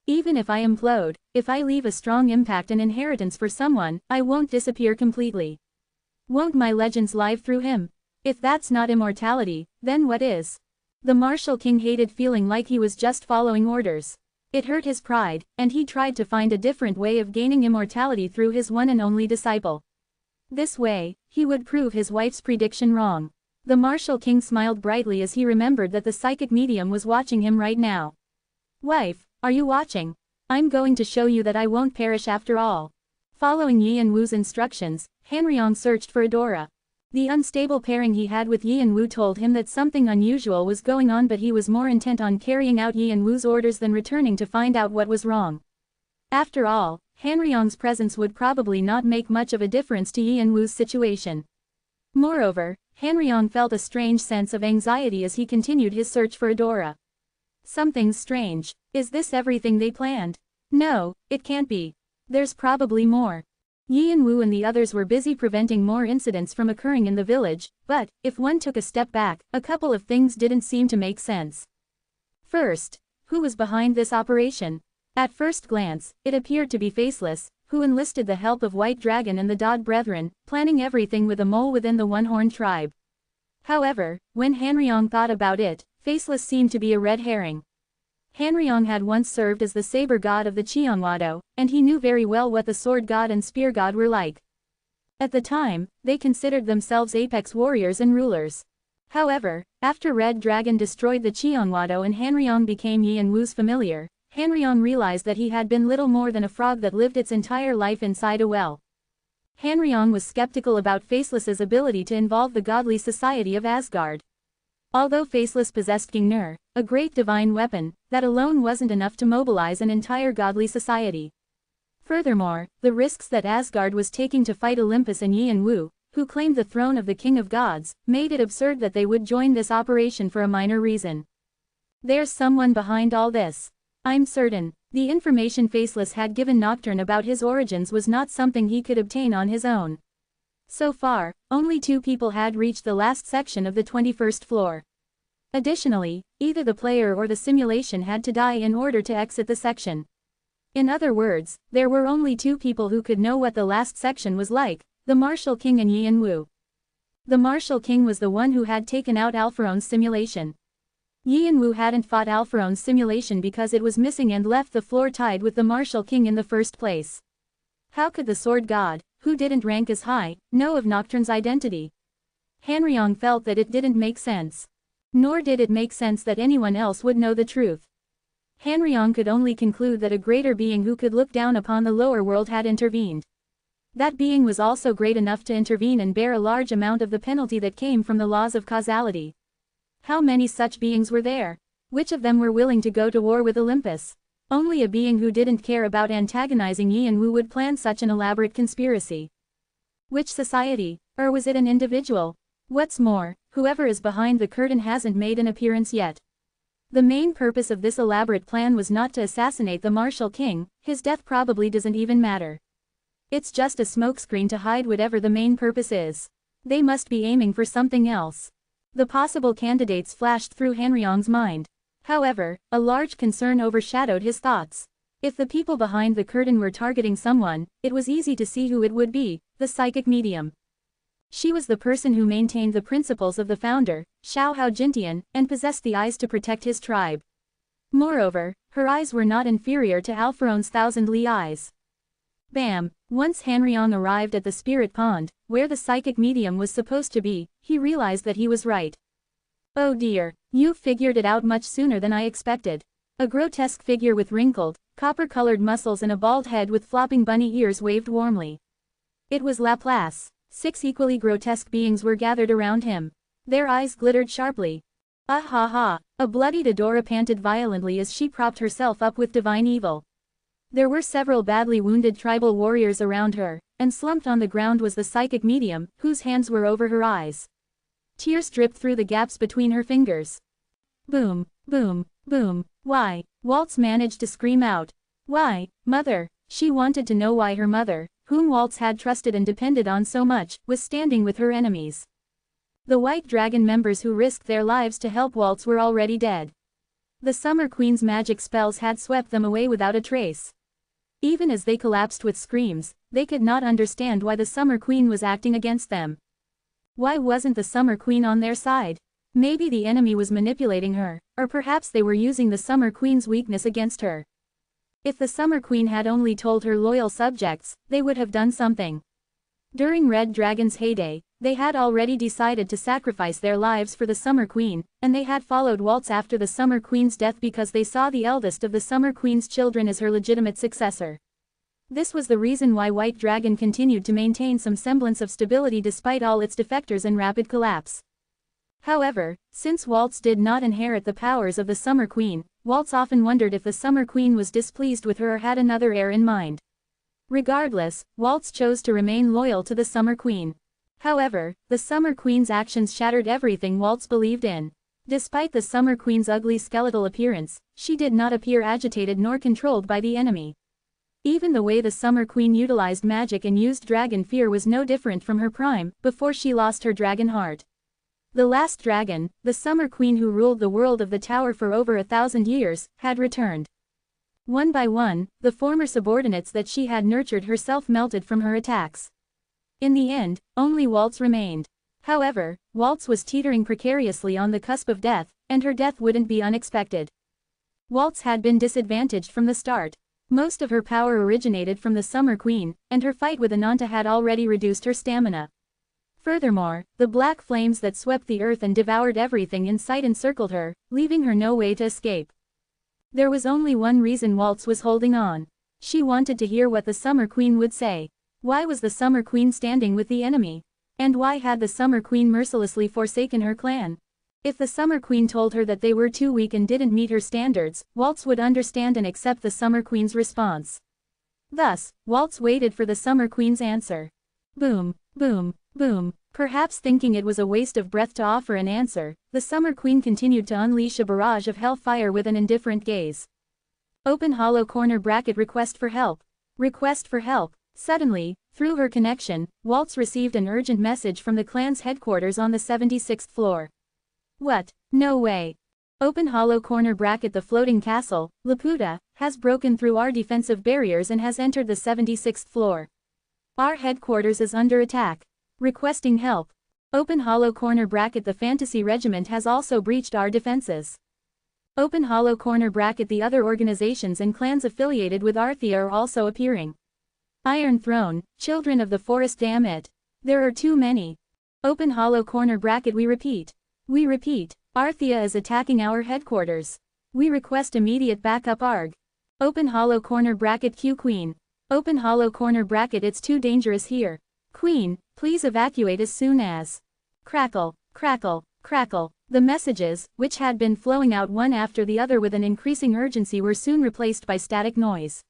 Even if I implode, if I leave a strong impact and inheritance for someone, I won't disappear completely. Won't my legends live through him? If that's not immortality, then what is? The Martial King hated feeling like he was just following orders. It hurt his pride, and he tried to find a different way of gaining immortality through his one and only disciple. This way, he would prove his wife's prediction wrong. The Martial King smiled brightly as he remembered that the psychic medium was watching him right now. Wife, are you watching? I'm going to show you that I won't perish after all. Following Yi and Wu's instructions, Hanryong searched for Adora. The unstable pairing he had with Yi and Wu told him that something unusual was going on, but he was more intent on carrying out Yi and Wu's orders than returning to find out what was wrong. After all, Hanryong's presence would probably not make much of a difference to Yi and Wu's situation. Moreover, Hanryong felt a strange sense of anxiety as he continued his search for Adora. Something's strange. Is this everything they planned? No, it can't be. There's probably more. Yi and Wu and the others were busy preventing more incidents from occurring in the village, but, if one took a step back, a couple of things didn't seem to make sense. First, who was behind this operation? At first glance, it appeared to be Faceless, who enlisted the help of White Dragon and the Dod Brethren, planning everything with a mole within the One-Horned tribe. However, when Hanryong thought about it, Faceless seemed to be a red herring. Hanryong had once served as the saber god of the Cheongwado, and he knew very well what the sword god and spear god were like. At the time, they considered themselves apex warriors and rulers. However, after Red Dragon destroyed the Cheongwado and Hanryong became Yi and Wu's familiar, Hanryong realized that he had been little more than a frog that lived its entire life inside a well. Hanryong was skeptical about Faceless's ability to involve the godly society of Asgard. Although Faceless possessed Gingnir, a great divine weapon, that alone wasn't enough to mobilize an entire godly society. Furthermore, the risks that Asgard was taking to fight Olympus and Yi and Wu, who claimed the throne of the King of Gods, made it absurd that they would join this operation for a minor reason. There's someone behind all this. I'm certain. The information Faceless had given Nocturne about his origins was not something he could obtain on his own. So far, only 2 people had reached the last section of the 21st floor. Additionally, either the player or the simulation had to die in order to exit the section. In other words, there were only 2 people who could know what the last section was like, the Martial King and Yi and Wu. The Martial King was the one who had taken out Alpharone's simulation. Yi and Wu hadn't fought Alpharone's simulation because it was missing and left the floor tied with the Martial King in the first place. How could the sword god, who didn't rank as high, know of Nocturne's identity? Hanryong felt that it didn't make sense. Nor did it make sense that anyone else would know the truth. Hanryong could only conclude that a greater being who could look down upon the lower world had intervened. That being was also great enough to intervene and bear a large amount of the penalty that came from the laws of causality. How many such beings were there? Which of them were willing to go to war with Olympus? Only a being who didn't care about antagonizing Yi and Wu would plan such an elaborate conspiracy. Which society? Or was it an individual? What's more, whoever is behind the curtain hasn't made an appearance yet. The main purpose of this elaborate plan was not to assassinate the Martial King, his death probably doesn't even matter. It's just a smokescreen to hide whatever the main purpose is. They must be aiming for something else. The possible candidates flashed through Hanryong's mind. However, a large concern overshadowed his thoughts. If the people behind the curtain were targeting someone, it was easy to see who it would be, the psychic medium. She was the person who maintained the principles of the founder, Xiao Hao Jintian, and possessed the eyes to protect his tribe. Moreover, her eyes were not inferior to Alpharone's 1,000 Li eyes. Bam! Once Hanryong arrived at the spirit pond, where the psychic medium was supposed to be, he realized that he was right. Oh dear, you figured it out much sooner than I expected. A grotesque figure with wrinkled, copper-colored muscles and a bald head with flopping bunny ears waved warmly. It was Laplace. 6 equally grotesque beings were gathered around him. Their eyes glittered sharply. Ah ha ha! A bloodied Adora panted violently as she propped herself up with divine evil. There were several badly wounded tribal warriors around her, and slumped on the ground was the psychic medium, whose hands were over her eyes. Tears dripped through the gaps between her fingers. Boom, boom, boom. Why? Waltz managed to scream out. Why, mother? She wanted to know why her mother, whom Waltz had trusted and depended on so much, was standing with her enemies. The White Dragon members who risked their lives to help Waltz were already dead. The Summer Queen's magic spells had swept them away without a trace. Even as they collapsed with screams, they could not understand why the Summer Queen was acting against them. Why wasn't the Summer Queen on their side? Maybe the enemy was manipulating her, or perhaps they were using the Summer Queen's weakness against her. If the Summer Queen had only told her loyal subjects, they would have done something. During Red Dragon's heyday, they had already decided to sacrifice their lives for the Summer Queen, and they had followed Waltz after the Summer Queen's death because they saw the eldest of the Summer Queen's children as her legitimate successor. This was the reason why White Dragon continued to maintain some semblance of stability despite all its defectors and rapid collapse. However, since Waltz did not inherit the powers of the Summer Queen, Waltz often wondered if the Summer Queen was displeased with her or had another heir in mind. Regardless, Waltz chose to remain loyal to the Summer Queen. However, the Summer Queen's actions shattered everything Waltz believed in. Despite the Summer Queen's ugly skeletal appearance, she did not appear agitated nor controlled by the enemy. Even the way the Summer Queen utilized magic and used dragon fear was no different from her prime, before she lost her dragon heart. The last dragon, the Summer Queen who ruled the world of the tower for over 1,000 years, had returned. One by one, the former subordinates that she had nurtured herself melted from her attacks. In the end, only Waltz remained. However, Waltz was teetering precariously on the cusp of death, and her death wouldn't be unexpected. Waltz had been disadvantaged from the start. Most of her power originated from the Summer Queen, and her fight with Ananta had already reduced her stamina. Furthermore, the black flames that swept the earth and devoured everything in sight encircled her, leaving her no way to escape. There was only one reason Waltz was holding on. She wanted to hear what the Summer Queen would say. Why was the Summer Queen standing with the enemy? And why had the Summer Queen mercilessly forsaken her clan? If the Summer Queen told her that they were too weak and didn't meet her standards, Waltz would understand and accept the Summer Queen's response. Thus, Waltz waited for the Summer Queen's answer. Boom, boom, boom. Perhaps thinking it was a waste of breath to offer an answer, the Summer Queen continued to unleash a barrage of hellfire with an indifferent gaze. Open hollow corner bracket request for help. Request for help. Suddenly, through her connection, Waltz received an urgent message from the clan's headquarters on the 76th floor. What? No way. Open hollow corner bracket the floating castle, Laputa, has broken through our defensive barriers and has entered the 76th floor. Our headquarters is under attack. Requesting help. Open hollow corner bracket the fantasy regiment has also breached our defenses. Open hollow corner bracket the other organizations and clans affiliated with Arthea are also appearing. Iron Throne, Children of the Forest, damn it. There are too many. Open hollow corner bracket we repeat. We repeat, Arthea is attacking our headquarters. We request immediate backup ARG. Open hollow corner bracket Q Queen. Open hollow corner bracket it's too dangerous here. Queen, please evacuate as soon as. Crackle, crackle, crackle. The messages, which had been flowing out one after the other with an increasing urgency, were soon replaced by static noise.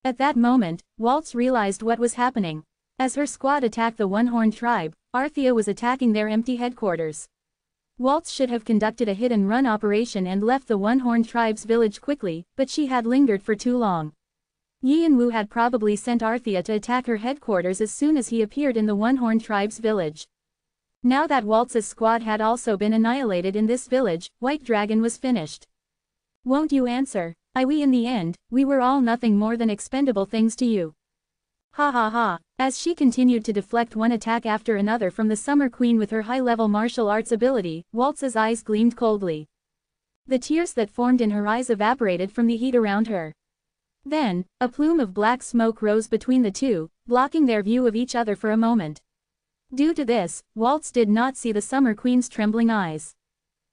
At that moment, Waltz realized what was happening. As her squad attacked the One-Horned tribe, Arthea was attacking their empty headquarters. Waltz should have conducted a hit-and-run operation and left the One-Horned tribe's village quickly, but she had lingered for too long. Yi and Wu had probably sent Arthea to attack her headquarters as soon as he appeared in the One-Horned tribe's village. Now that Waltz's squad had also been annihilated in this village, White Dragon was finished. Won't you answer? In the end, we were all nothing more than expendable things to you. Ha ha ha. As she continued to deflect one attack after another from the Summer Queen with her high-level martial arts ability, Waltz's eyes gleamed coldly. The tears that formed in her eyes evaporated from the heat around her. Then, a plume of black smoke rose between the two, blocking their view of each other for a moment. Due to this, Waltz did not see the Summer Queen's trembling eyes.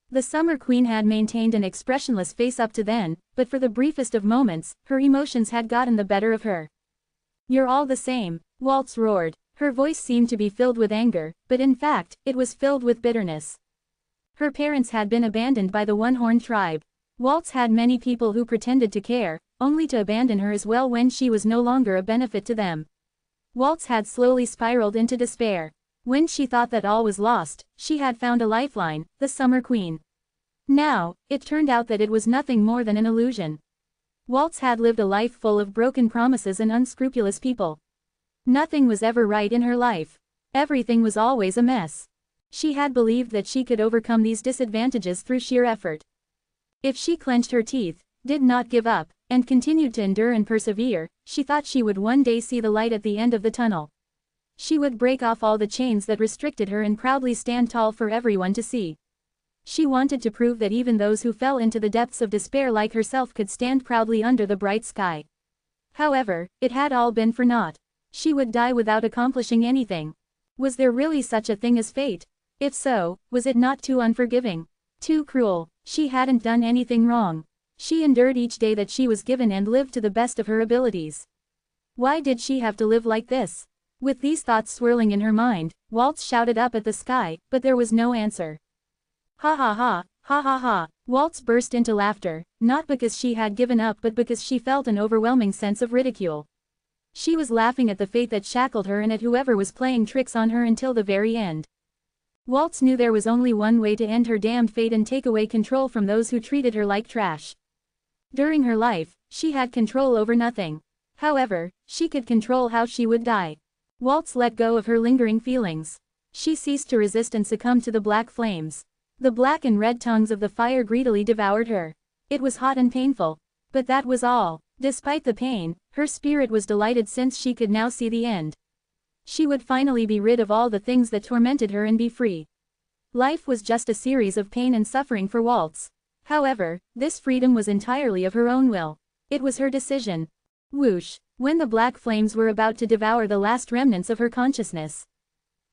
The Summer Queen had maintained an expressionless face up to then, but for the briefest of moments, her emotions had gotten the better of her. You're all the same, Waltz roared. Her voice seemed to be filled with anger, but in fact, it was filled with bitterness. Her parents had been abandoned by the One-Horned tribe. Waltz had many people who pretended to care, only to abandon her as well when she was no longer a benefit to them. Waltz had slowly spiraled into despair. When she thought that all was lost, she had found a lifeline, the Summer Queen. Now, it turned out that it was nothing more than an illusion. Waltz had lived a life full of broken promises and unscrupulous people. Nothing was ever right in her life. Everything was always a mess. She had believed that she could overcome these disadvantages through sheer effort. If she clenched her teeth, did not give up, and continued to endure and persevere, she thought she would one day see the light at the end of the tunnel. She would break off all the chains that restricted her and proudly stand tall for everyone to see. She wanted to prove that even those who fell into the depths of despair like herself could stand proudly under the bright sky. However, it had all been for naught. She would die without accomplishing anything. Was there really such a thing as fate? If so, was it not too unforgiving? Too cruel? She hadn't done anything wrong. She endured each day that she was given and lived to the best of her abilities. Why did she have to live like this? With these thoughts swirling in her mind, Waltz shouted up at the sky, but there was no answer. Ha ha ha, ha ha ha. Waltz burst into laughter, not because she had given up but because she felt an overwhelming sense of ridicule. She was laughing at the fate that shackled her and at whoever was playing tricks on her until the very end. Waltz knew there was only one way to end her damned fate and take away control from those who treated her like trash. During her life, she had control over nothing. However, she could control how she would die. Waltz let go of her lingering feelings. She ceased to resist and succumbed to the black flames. The black and red tongues of the fire greedily devoured her. It was hot and painful. But that was all. Despite the pain, her spirit was delighted since she could now see the end. She would finally be rid of all the things that tormented her and be free. Life was just a series of pain and suffering for Waltz. However, this freedom was entirely of her own will. It was her decision. Whoosh! When the black flames were about to devour the last remnants of her consciousness,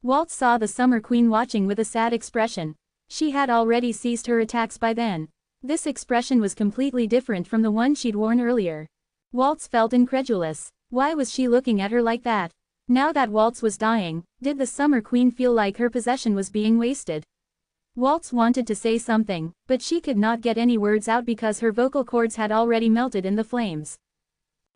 Waltz saw the Summer Queen watching with a sad expression. She had already ceased her attacks by then. This expression was completely different from the one she'd worn earlier. Waltz felt incredulous. Why was she looking at her like that? Now that Waltz was dying, did the Summer Queen feel like her possession was being wasted? Waltz wanted to say something, but she could not get any words out because her vocal cords had already melted in the flames.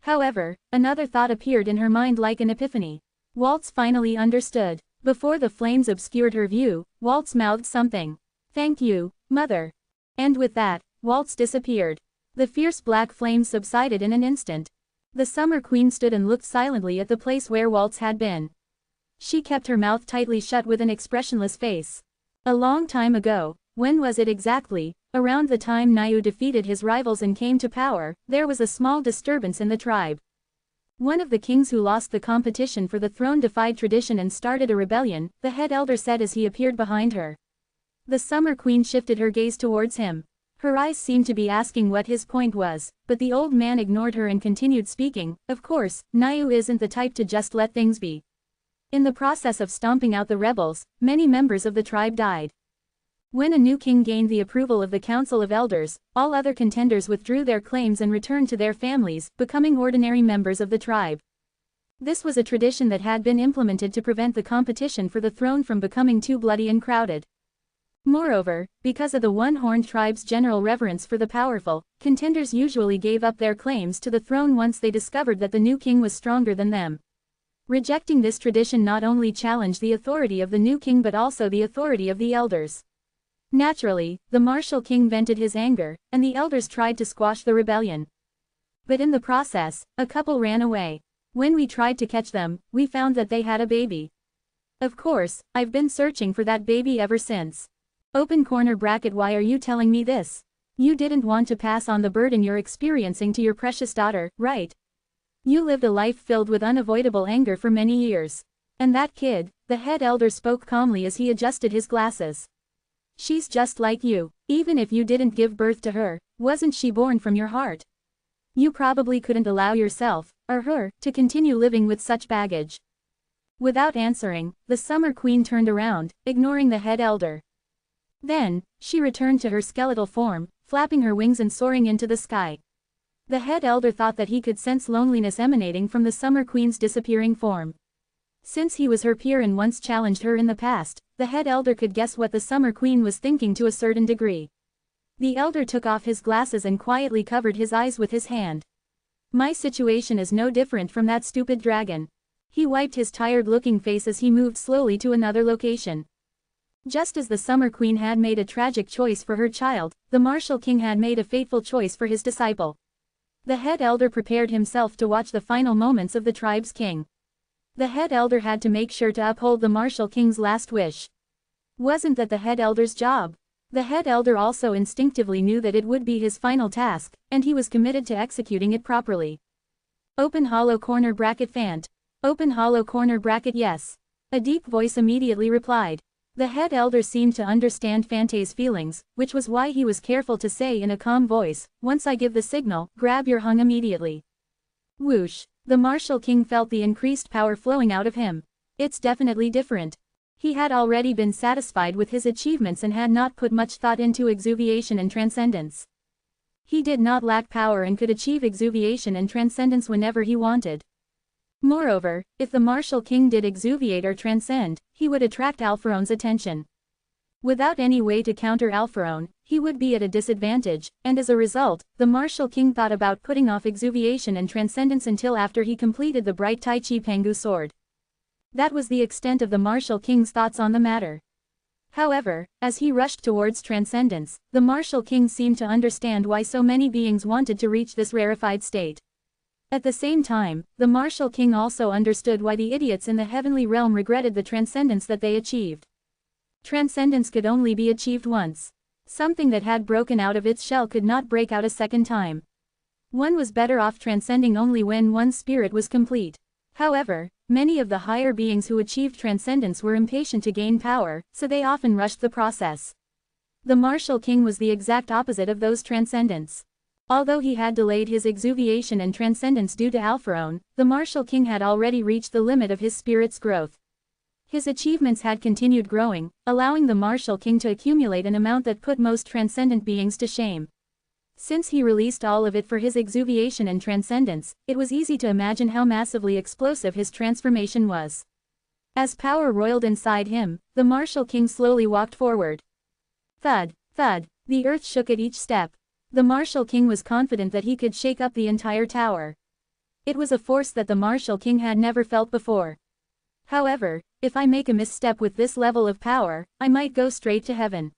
However, another thought appeared in her mind like an epiphany. Waltz finally understood. Before the flames obscured her view, Waltz mouthed something. "Thank you, Mother." And with that, Waltz disappeared. The fierce black flames subsided in an instant. The Summer Queen stood and looked silently at the place where Waltz had been. She kept her mouth tightly shut with an expressionless face. A long time ago, when was it exactly? Around the time Nayu defeated his rivals and came to power, there was a small disturbance in the tribe. One of the kings who lost the competition for the throne defied tradition and started a rebellion, the head elder said as he appeared behind her. The Summer Queen shifted her gaze towards him. Her eyes seemed to be asking what his point was, but the old man ignored her and continued speaking. Of course, Nayu isn't the type to just let things be. In the process of stomping out the rebels, many members of the tribe died. When a new king gained the approval of the Council of Elders, all other contenders withdrew their claims and returned to their families, becoming ordinary members of the tribe. This was a tradition that had been implemented to prevent the competition for the throne from becoming too bloody and crowded. Moreover, because of the one-horned tribe's general reverence for the powerful, contenders usually gave up their claims to the throne once they discovered that the new king was stronger than them. Rejecting this tradition not only challenged the authority of the new king but also the authority of the elders. Naturally, the martial king vented his anger, and the elders tried to squash the rebellion. But in the process, a couple ran away. When we tried to catch them, we found that they had a baby. Of course, I've been searching for that baby ever since. Open corner bracket. Why are you telling me this? You didn't want to pass on the burden you're experiencing to your precious daughter, right? You lived a life filled with unavoidable anger for many years. And that kid, the head elder spoke calmly as he adjusted his glasses. She's just like you. Even if you didn't give birth to her, wasn't she born from your heart? You probably couldn't allow yourself, or her, to continue living with such baggage. Without answering, the Summer Queen turned around, ignoring the head elder. Then, she returned to her skeletal form, flapping her wings and soaring into the sky. The head elder thought that he could sense loneliness emanating from the Summer Queen's disappearing form. Since he was her peer and once challenged her in the past, the head elder could guess what the Summer Queen was thinking to a certain degree. The elder took off his glasses and quietly covered his eyes with his hand. My situation is no different from that stupid dragon. He wiped his tired-looking face as he moved slowly to another location. Just as the Summer Queen had made a tragic choice for her child, the martial king had made a fateful choice for his disciple. The head elder prepared himself to watch the final moments of the tribe's king. The head elder had to make sure to uphold the martial king's last wish. Wasn't that the head elder's job? The head elder also instinctively knew that it would be his final task, and he was committed to executing it properly. Open hollow corner bracket Fant. Open hollow corner bracket yes. A deep voice immediately replied. The head elder seemed to understand Fante's feelings, which was why he was careful to say in a calm voice, once I give the signal, grab your hung immediately. Whoosh. The martial king felt the increased power flowing out of him. It's definitely different. He had already been satisfied with his achievements and had not put much thought into exuviation and transcendence. He did not lack power and could achieve exuviation and transcendence whenever he wanted. Moreover, if the martial king did exuviate or transcend, he would attract Alpharone's attention. Without any way to counter Alpharone, he would be at a disadvantage, and as a result, the martial king thought about putting off exuviation and transcendence until after he completed the bright Tai Chi Pangu sword. That was the extent of the martial king's thoughts on the matter. However, as he rushed towards transcendence, the martial king seemed to understand why so many beings wanted to reach this rarefied state. At the same time, the martial king also understood why the idiots in the heavenly realm regretted the transcendence that they achieved. Transcendence could only be achieved once. Something that had broken out of its shell could not break out a second time. One was better off transcending only when one's spirit was complete. However, many of the higher beings who achieved transcendence were impatient to gain power, so they often rushed the process. The martial king was the exact opposite of those transcendents. Although he had delayed his exuviation and transcendence due to Alpharon, the martial king had already reached the limit of his spirit's growth. His achievements had continued growing, allowing the martial king to accumulate an amount that put most transcendent beings to shame. Since he released all of it for his exuviation and transcendence, it was easy to imagine how massively explosive his transformation was. As power roiled inside him, the martial king slowly walked forward. Thud, thud, the earth shook at each step. The martial king was confident that he could shake up the entire tower. It was a force that the martial king had never felt before. However, if I make a misstep with this level of power, I might go straight to heaven.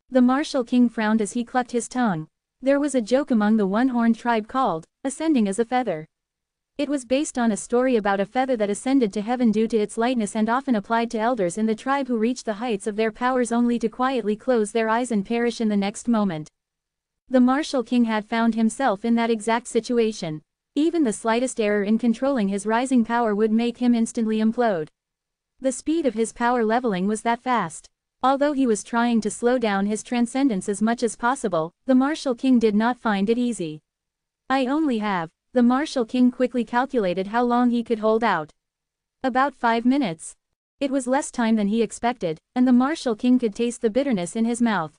The martial king frowned as he clucked his tongue. There was a joke among the one-horned tribe called, ascending as a feather. It was based on a story about a feather that ascended to heaven due to its lightness and often applied to elders in the tribe who reached the heights of their powers only to quietly close their eyes and perish in the next moment. The martial king had found himself in that exact situation. Even the slightest error in controlling his rising power would make him instantly implode. The speed of his power leveling was that fast. Although he was trying to slow down his transcendence as much as possible, the martial king did not find it easy. The martial king quickly calculated how long he could hold out. About 5 minutes. It was less time than he expected, and the martial king could taste the bitterness in his mouth.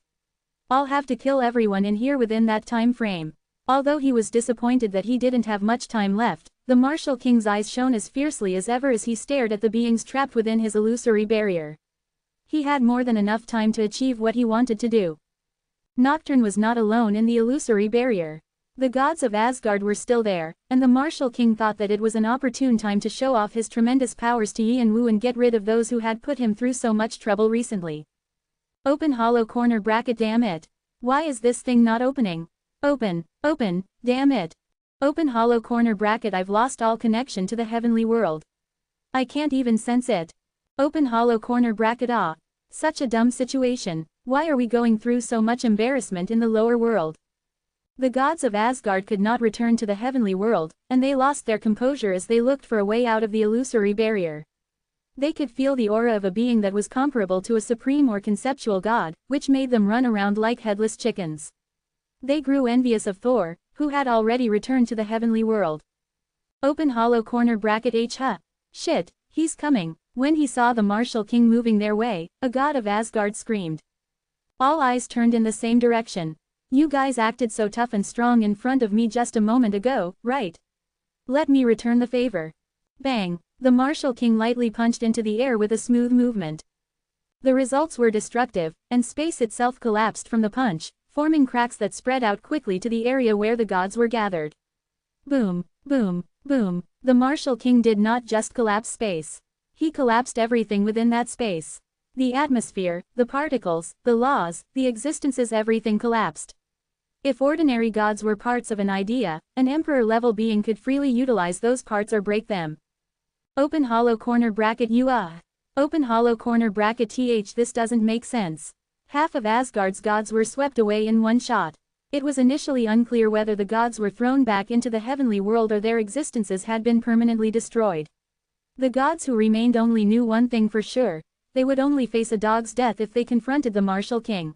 I'll have to kill everyone in here within that time frame. Although he was disappointed that he didn't have much time left, the martial king's eyes shone as fiercely as ever as he stared at the beings trapped within his illusory barrier. He had more than enough time to achieve what he wanted to do. Nocturne was not alone in the illusory barrier. The gods of Asgard were still there, and the martial king thought that it was an opportune time to show off his tremendous powers to Yi and Wu and get rid of those who had put him through so much trouble recently. Open hollow corner bracket, damn it. Why is this thing not opening? Open, damn it. Open hollow corner bracket, I've lost all connection to the heavenly world. I can't even sense it. Open hollow corner bracket, ah. Such a dumb situation. Why are we going through so much embarrassment in the lower world? The gods of Asgard could not return to the heavenly world, and they lost their composure as they looked for a way out of the illusory barrier. They could feel the aura of a being that was comparable to a supreme or conceptual god, which made them run around like headless chickens. They grew envious of Thor, who had already returned to the heavenly world. Open hollow corner bracket, shit, he's coming. When he saw the martial king moving their way, a god of Asgard screamed. All eyes turned in the same direction. You guys acted so tough and strong in front of me just a moment ago, right? Let me return the favor. Bang! The martial king lightly punched into the air with a smooth movement. The results were destructive, and space itself collapsed from the punch, forming cracks that spread out quickly to the area where the gods were gathered. Boom, boom, boom. The martial king did not just collapse space. He collapsed everything within that space. The atmosphere, the particles, the laws, the existences, everything collapsed. If ordinary gods were parts of an idea, an emperor-level being could freely utilize those parts or break them. Open hollow corner bracket, Open hollow corner bracket, this doesn't make sense. Half of Asgard's gods were swept away in one shot. It was initially unclear whether the gods were thrown back into the heavenly world or their existences had been permanently destroyed. The gods who remained only knew one thing for sure: they would only face a dog's death if they confronted the martial king.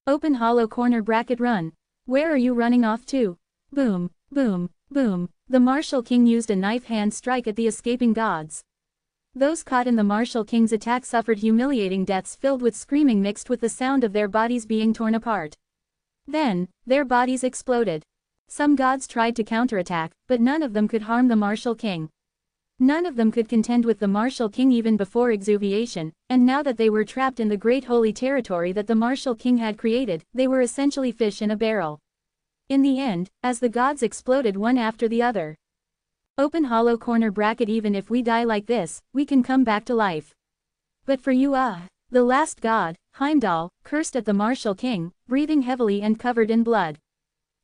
Open hollow corner bracket, run. Where are you running off to? Boom, boom, boom. The martial king used a knife hand strike at the escaping gods. Those caught in the martial king's attack suffered humiliating deaths filled with screaming mixed with the sound of their bodies being torn apart. Then, their bodies exploded. Some gods tried to counterattack, but none of them could harm the martial king. None of them could contend with the martial king even before exuviation, and now that they were trapped in the great holy territory that the martial king had created, they were essentially fish in a barrel. In the end, as the gods exploded one after the other. Open hollow corner bracket, even if we die like this, we can come back to life. But for you, the last god, Heimdall, cursed at the martial king, breathing heavily and covered in blood.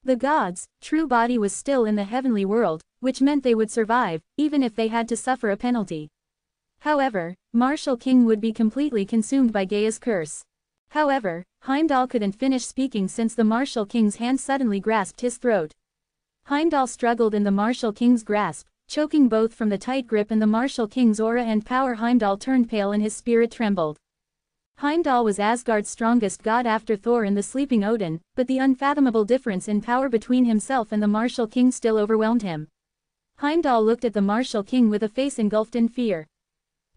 The gods' true body was still in the heavenly world, which meant they would survive, even if they had to suffer a penalty. However, Martial King would be completely consumed by Gaia's curse. However, Heimdall couldn't finish speaking since the Martial King's hand suddenly grasped his throat. Heimdall struggled in the Martial King's grasp, choking both from the tight grip and the Martial King's aura and power. Heimdall turned pale and his spirit trembled. Heimdall was Asgard's strongest god after Thor and the sleeping Odin, but the unfathomable difference in power between himself and the Martial King still overwhelmed him. Heimdall looked at the Martial King with a face engulfed in fear.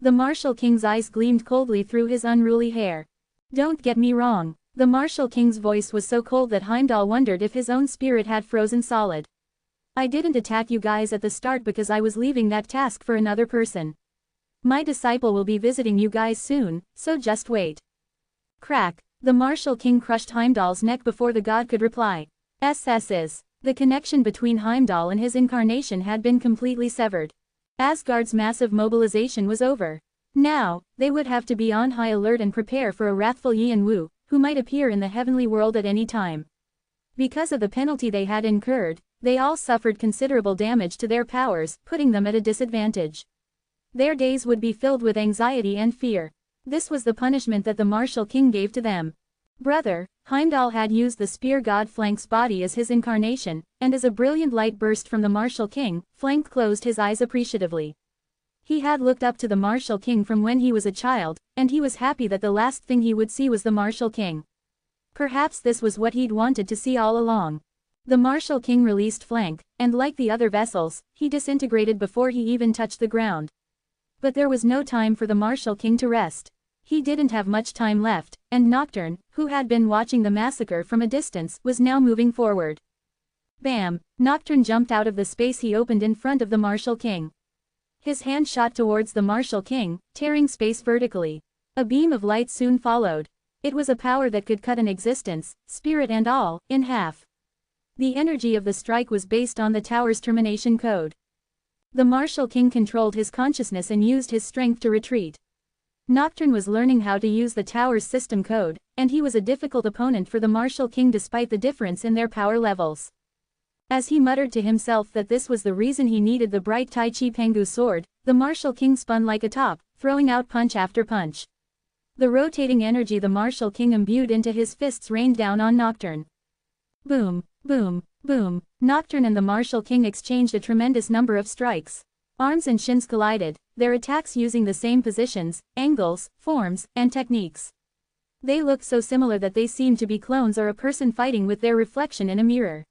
The Martial King's eyes gleamed coldly through his unruly hair. Don't get me wrong. The Martial King's voice was so cold that Heimdall wondered if his own spirit had frozen solid. I didn't attack you guys at the start because I was leaving that task for another person. My disciple will be visiting you guys soon, so just wait. Crack. The Martial King crushed Heimdall's neck before the god could reply. Is. The connection between Heimdall and his incarnation had been completely severed. Asgard's massive mobilization was over. Now, they would have to be on high alert and prepare for a wrathful Yin Wu, who might appear in the heavenly world at any time. Because of the penalty they had incurred, they all suffered considerable damage to their powers, putting them at a disadvantage. Their days would be filled with anxiety and fear. This was the punishment that the Martial King gave to them. Brother, Heimdall had used the spear god Flank's body as his incarnation, and as a brilliant light burst from the Martial King, Flank closed his eyes appreciatively. He had looked up to the Martial King from when he was a child, and he was happy that the last thing he would see was the Martial King. Perhaps this was what he'd wanted to see all along. The Martial King released Flank, and like the other vessels, he disintegrated before he even touched the ground. But there was no time for the Martial King to rest. He didn't have much time left, and Nocturne, who had been watching the massacre from a distance, was now moving forward. Bam! Nocturne jumped out of the space he opened in front of the Martial King. His hand shot towards the Martial King, tearing space vertically. A beam of light soon followed. It was a power that could cut an existence, spirit and all, in half. The energy of the strike was based on the tower's termination code. The Martial King controlled his consciousness and used his strength to retreat. Nocturne was learning how to use the tower's system code, and he was a difficult opponent for the Martial King despite the difference in their power levels. As he muttered to himself that this was the reason he needed the bright Tai Chi Pengu sword, the Martial King spun like a top, throwing out punch after punch. The rotating energy the Martial King imbued into his fists rained down on Nocturne. Boom, boom, boom. Nocturne and the Martial King exchanged a tremendous number of strikes. Arms and shins collided, their attacks using the same positions, angles, forms, and techniques. They looked so similar that they seemed to be clones or a person fighting with their reflection in a mirror.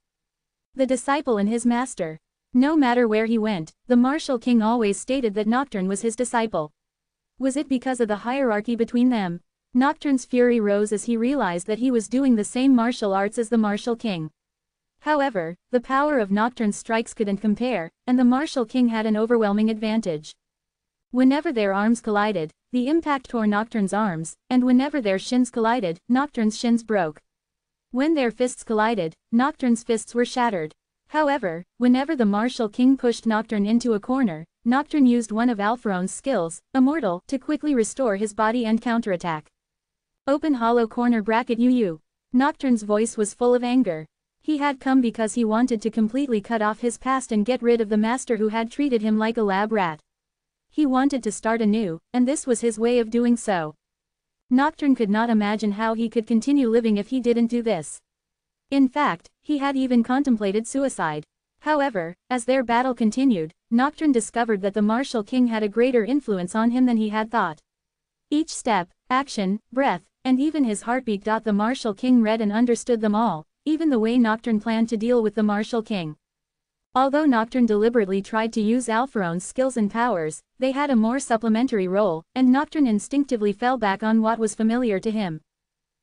The disciple and his master. No matter where he went, the Martial King always stated that Nocturne was his disciple. Was it because of the hierarchy between them? Nocturne's fury rose as he realized that he was doing the same martial arts as the Martial King. However, the power of Nocturne's strikes couldn't compare, and the Martial King had an overwhelming advantage. Whenever their arms collided, the impact tore Nocturne's arms, and whenever their shins collided, Nocturne's shins broke. When their fists collided, Nocturne's fists were shattered. However, whenever the Martial King pushed Nocturne into a corner, Nocturne used one of Alpharon's skills, Immortal, to quickly restore his body and counterattack. Open hollow corner bracket UU. Nocturne's voice was full of anger. He had come because he wanted to completely cut off his past and get rid of the master who had treated him like a lab rat. He wanted to start anew, and this was his way of doing so. Nocturne could not imagine how he could continue living if he didn't do this. In fact, he had even contemplated suicide. However, as their battle continued, Nocturne discovered that the Martial King had a greater influence on him than he had thought. Each step, action, breath, and even his heartbeat. The Martial King read and understood them all, even the way Nocturne planned to deal with the Martial King. Although Nocturne deliberately tried to use Alpharon's skills and powers, they had a more supplementary role, and Nocturne instinctively fell back on what was familiar to him.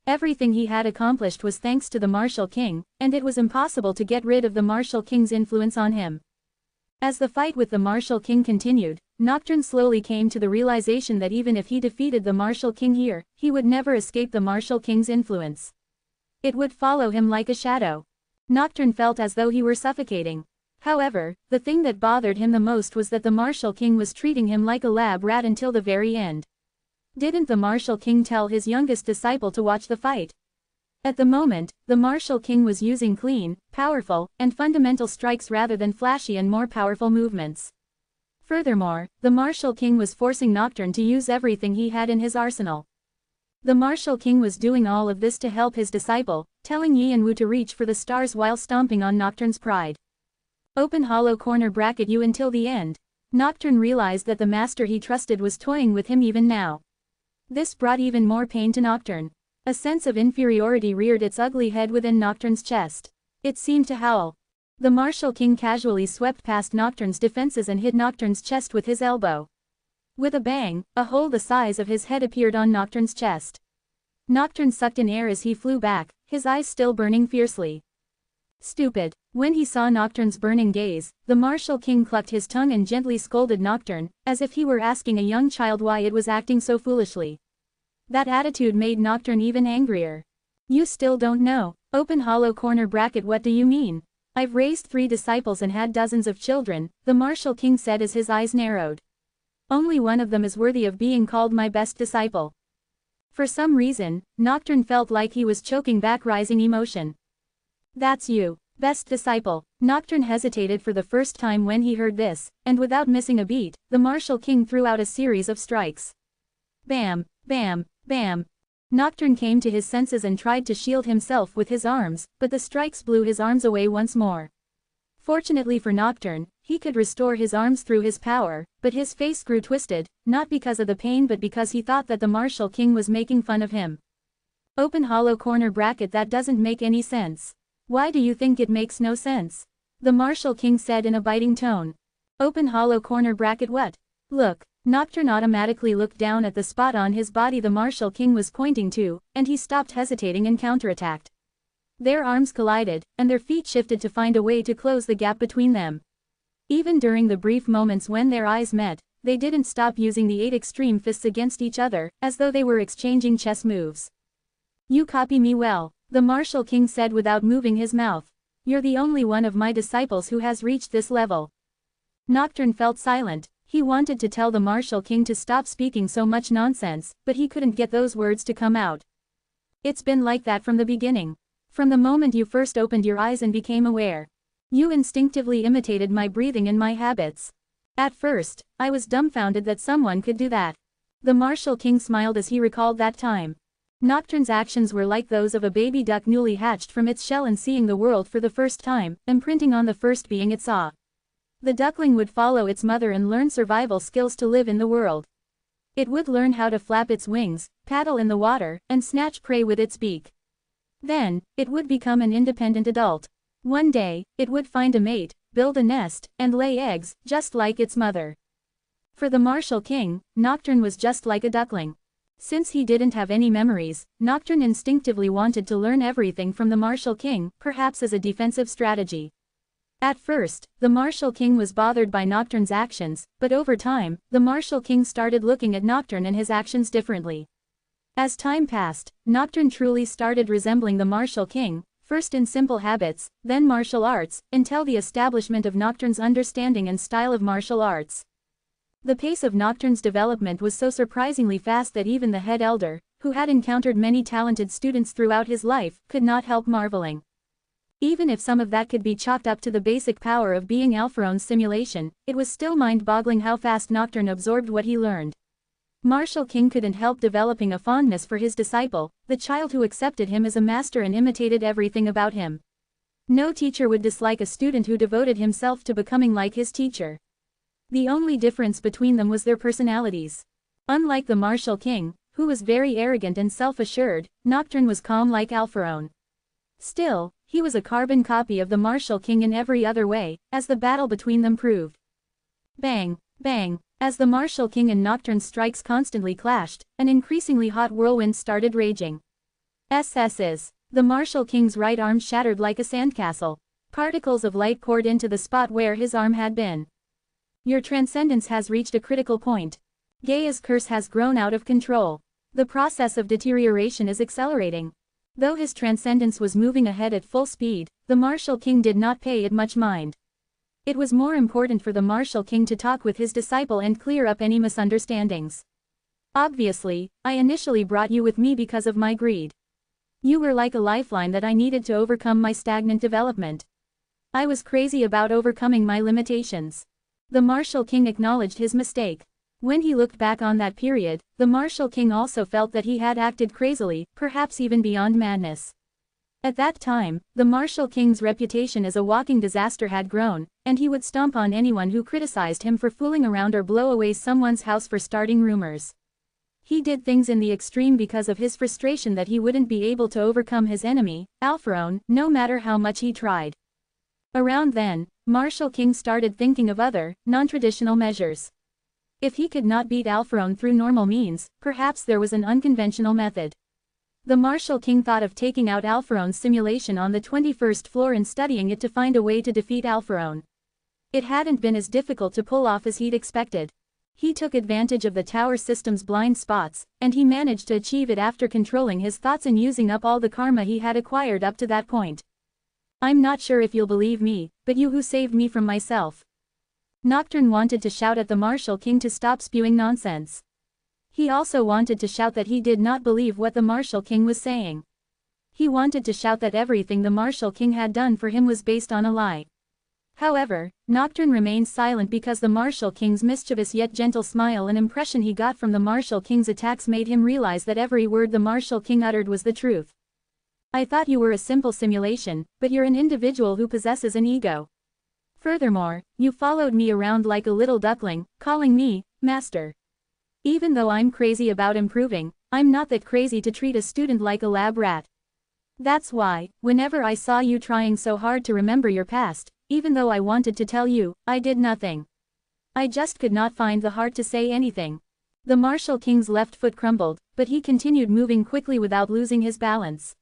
Everything he had accomplished was thanks to the Martial King, and it was impossible to get rid of the Martial King's influence on him. As the fight with the Martial King continued, Nocturne slowly came to the realization that even if he defeated the Martial King here, he would never escape the Martial King's influence. It would follow him like a shadow. Nocturne felt as though he were suffocating. However, the thing that bothered him the most was that the Martial King was treating him like a lab rat until the very end. Didn't the Martial King tell his youngest disciple to watch the fight? At the moment, the martial king was using clean, powerful, and fundamental strikes rather than flashy and more powerful movements. Furthermore, the martial king was forcing Nocturne to use everything he had in his arsenal. The martial king was doing all of this to help his disciple, telling Yi and Wu to reach for the stars while stomping on Nocturne's pride. Open hollow corner bracket U until the end. Nocturne realized that the master he trusted was toying with him even now. This brought even more pain to Nocturne. A sense of inferiority reared its ugly head within Nocturne's chest. It seemed to howl. The martial king casually swept past Nocturne's defenses and hit Nocturne's chest with his elbow. With a bang, a hole the size of his head appeared on Nocturne's chest. Nocturne sucked in air as he flew back, his eyes still burning fiercely. Stupid. When he saw Nocturne's burning gaze, the martial king clucked his tongue and gently scolded Nocturne, as if he were asking a young child why it was acting so foolishly. That attitude made Nocturne even angrier. You still don't know. Open hollow corner bracket. What do you mean? I've raised 3 disciples and had dozens of children, the martial king said as his eyes narrowed. Only one of them is worthy of being called my best disciple. For some reason, Nocturne felt like he was choking back rising emotion. That's you, best disciple. Nocturne hesitated for the first time when he heard this, and without missing a beat, the martial king threw out a series of strikes. Bam, bam, bam. Nocturne came to his senses and tried to shield himself with his arms, but the strikes blew his arms away once more. Fortunately for Nocturne, he could restore his arms through his power, but his face grew twisted, not because of the pain but because he thought that the martial king was making fun of him. Open hollow corner bracket. That doesn't make any sense. Why do you think it makes no sense? The martial king said in a biting tone. Open hollow corner bracket. What? Look. Nocturne automatically looked down at the spot on his body the martial king was pointing to, and he stopped hesitating and counterattacked. Their arms collided, and their feet shifted to find a way to close the gap between them. Even during the brief moments when their eyes met, they didn't stop using the 8 extreme fists against each other, as though they were exchanging chess moves. You copy me well, the martial king said without moving his mouth. You're the only one of my disciples who has reached this level. Nocturne felt silent. He wanted to tell the martial king to stop speaking so much nonsense, but he couldn't get those words to come out. It's been like that from the beginning. From the moment you first opened your eyes and became aware. You instinctively imitated my breathing and my habits. At first, I was dumbfounded that someone could do that. The martial king smiled as he recalled that time. Nocturne's actions were like those of a baby duck newly hatched from its shell and seeing the world for the first time, imprinting on the first being it saw. The duckling would follow its mother and learn survival skills to live in the world. It would learn how to flap its wings, paddle in the water, and snatch prey with its beak. Then, it would become an independent adult. One day, it would find a mate, build a nest, and lay eggs, just like its mother. For the martial king, Nocturne was just like a duckling. Since he didn't have any memories, Nocturne instinctively wanted to learn everything from the martial king, perhaps as a defensive strategy. At first, the martial king was bothered by Nocturne's actions, but over time, the martial king started looking at Nocturne and his actions differently. As time passed, Nocturne truly started resembling the martial king, first in simple habits, then martial arts, until the establishment of Nocturne's understanding and style of martial arts. The pace of Nocturne's development was so surprisingly fast that even the head elder, who had encountered many talented students throughout his life, could not help marveling. Even if some of that could be chalked up to the basic power of being Alpharone's simulation, it was still mind-boggling how fast Nocturne absorbed what he learned. Martial King couldn't help developing a fondness for his disciple, the child who accepted him as a master and imitated everything about him. No teacher would dislike a student who devoted himself to becoming like his teacher. The only difference between them was their personalities. Unlike the Martial King, who was very arrogant and self-assured, Nocturne was calm like Alpharone. Still, he was a carbon copy of the Martial King in every other way, as the battle between them proved. Bang, bang, as the Martial King and Nocturne's strikes constantly clashed, an increasingly hot whirlwind started raging. SS's. The Martial King's right arm shattered like a sandcastle. Particles of light poured into the spot where his arm had been. Your transcendence has reached a critical point. Gaia's curse has grown out of control. The process of deterioration is accelerating. Though his transcendence was moving ahead at full speed, the Martial King did not pay it much mind. It was more important for the Martial King to talk with his disciple and clear up any misunderstandings. Obviously, I initially brought you with me because of my greed. You were like a lifeline that I needed to overcome my stagnant development. I was crazy about overcoming my limitations. The Martial King acknowledged his mistake. When he looked back on that period, the Martial King also felt that he had acted crazily, perhaps even beyond madness. At that time, the Martial King's reputation as a walking disaster had grown, and he would stomp on anyone who criticized him for fooling around or blow away someone's house for starting rumors. He did things in the extreme because of his frustration that he wouldn't be able to overcome his enemy, Alpharaon, no matter how much he tried. Around then, Martial King started thinking of other, non-traditional measures. If he could not beat Alpharaon through normal means, perhaps there was an unconventional method. The Martial King thought of taking out Alpharaon's simulation on the 21st floor and studying it to find a way to defeat Alpharaon. It hadn't been as difficult to pull off as he'd expected. He took advantage of the tower system's blind spots, and he managed to achieve it after controlling his thoughts and using up all the karma he had acquired up to that point. I'm not sure if you'll believe me, but you who saved me from myself. Nocturne wanted to shout at the Martial King to stop spewing nonsense. He also wanted to shout that he did not believe what the Martial King was saying. He wanted to shout that everything the Martial King had done for him was based on a lie. However, Nocturne remained silent because the Martial King's mischievous yet gentle smile and impression he got from the Martial King's attacks made him realize that every word the Martial King uttered was the truth. I thought you were a simple simulation, but you're an individual who possesses an ego. Furthermore, you followed me around like a little duckling, calling me, Master. Even though I'm crazy about improving, I'm not that crazy to treat a student like a lab rat. That's why, whenever I saw you trying so hard to remember your past, even though I wanted to tell you, I did nothing. I just could not find the heart to say anything. The Martial King's left foot crumbled, but he continued moving quickly without losing his balance.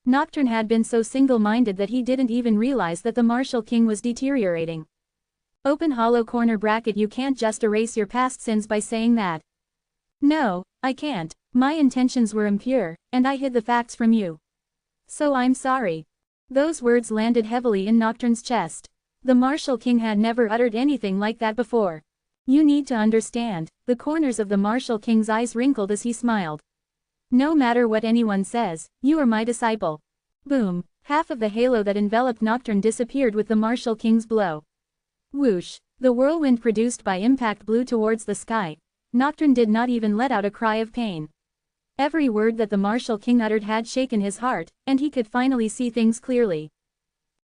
Nocturne had been so single-minded that he didn't even realize that the Martial King was deteriorating. Open hollow corner bracket. You can't just erase your past sins by saying that. No, I can't. My intentions were impure, and I hid the facts from you. So I'm sorry. Those words landed heavily in Nocturne's chest. The Martial King had never uttered anything like that before. You need to understand. The corners of the Martial King's eyes wrinkled as he smiled. No matter what anyone says, you are my disciple. Boom, half of the halo that enveloped Nocturne disappeared with the Martial King's blow. Whoosh, the whirlwind produced by impact blew towards the sky. Nocturne did not even let out a cry of pain. Every word that the Martial King uttered had shaken his heart, and he could finally see things clearly.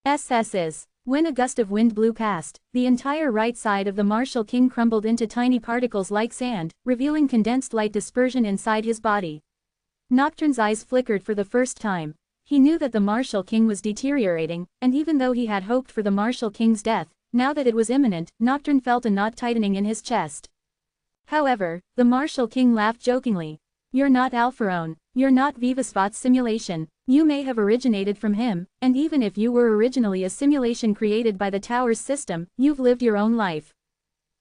SS's. When a gust of wind blew past, the entire right side of the Martial King crumbled into tiny particles like sand, revealing condensed light dispersion inside his body. Nocturne's eyes flickered for the first time. He knew that the Martial King was deteriorating, and even though he had hoped for the Martial King's death, now that it was imminent, Nocturne felt a knot tightening in his chest. However, the Martial King laughed jokingly. You're not Alpharaon. You're not Vivaspot's simulation. You may have originated from him, and even if you were originally a simulation created by the tower's system, you've lived your own life.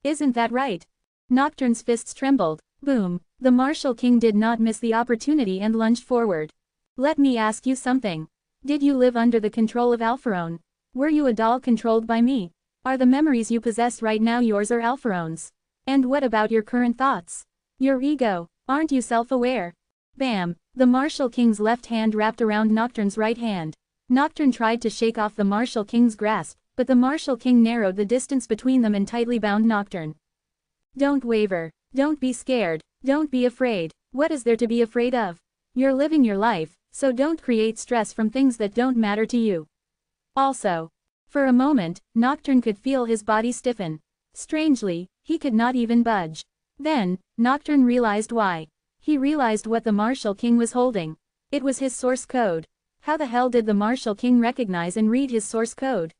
Isn't that right? Nocturne's fists trembled. Boom. The Martial King did not miss the opportunity and lunged forward. Let me ask you something. Did you live under the control of Alpharaon? Were you a doll controlled by me? Are the memories you possess right now yours or Alpharaon's? And what about your current thoughts? Your ego? Aren't you self-aware? Bam! The Martial King's left hand wrapped around Nocturne's right hand. Nocturne tried to shake off the Martial King's grasp, but the Martial King narrowed the distance between them and tightly bound Nocturne. Don't waver. Don't be scared. Don't be afraid. What is there to be afraid of? You're living your life, so don't create stress from things that don't matter to you. Also, for a moment, Nocturne could feel his body stiffen. Strangely, he could not even budge. Then, Nocturne realized why. He realized what the Martial King was holding. It was his source code. How the hell did the Martial King recognize and read his source code?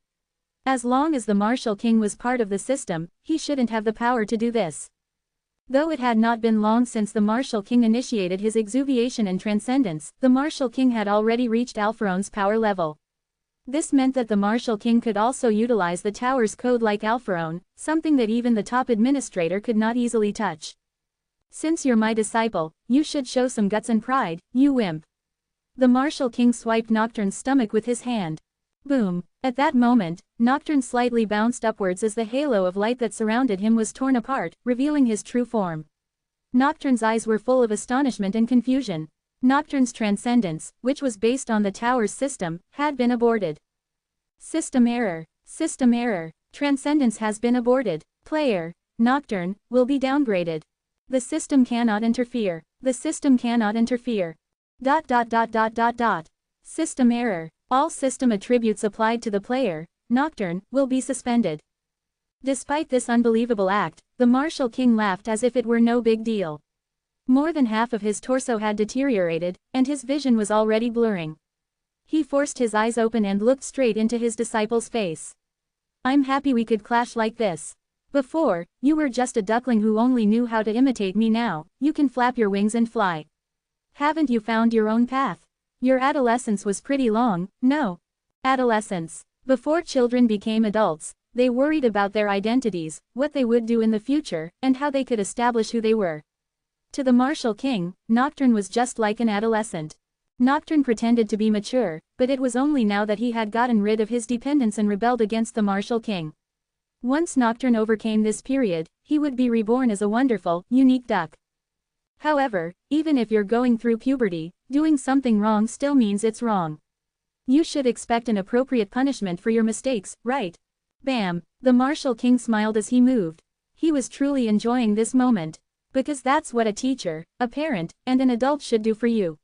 As long as the Martial King was part of the system, he shouldn't have the power to do this. Though it had not been long since the Martial King initiated his exuviation and transcendence, the Martial King had already reached Alpharaon's power level. This meant that the Martial King could also utilize the tower's code like Alpharaon, something that even the top administrator could not easily touch. Since you're my disciple, you should show some guts and pride, you wimp. The Martial King swiped Nocturne's stomach with his hand. Boom! At that moment, Nocturne slightly bounced upwards as the halo of light that surrounded him was torn apart, revealing his true form. Nocturne's eyes were full of astonishment and confusion. Nocturne's transcendence, which was based on the tower's system, had been aborted. System error. System error. Transcendence has been aborted. Player, Nocturne, will be downgraded. The system cannot interfere. The system cannot interfere. ... System error. All system attributes applied to the player, Nocturne, will be suspended. Despite this unbelievable act, the Martial King laughed as if it were no big deal. More than half of his torso had deteriorated, and his vision was already blurring. He forced his eyes open and looked straight into his disciple's face. I'm happy we could clash like this. Before, you were just a duckling who only knew how to imitate me. Now, you can flap your wings and fly. Haven't you found your own path? Your adolescence was pretty long, no? Adolescence. Before children became adults, they worried about their identities, what they would do in the future, and how they could establish who they were. To the Martial King, Nocturne was just like an adolescent. Nocturne pretended to be mature, but it was only now that he had gotten rid of his dependence and rebelled against the Martial King. Once Nocturne overcame this period, he would be reborn as a wonderful, unique duck. However, even if you're going through puberty, doing something wrong still means it's wrong. You should expect an appropriate punishment for your mistakes, right? Bam! The Martial King smiled as he moved. He was truly enjoying this moment. Because that's what a teacher, a parent, and an adult should do for you.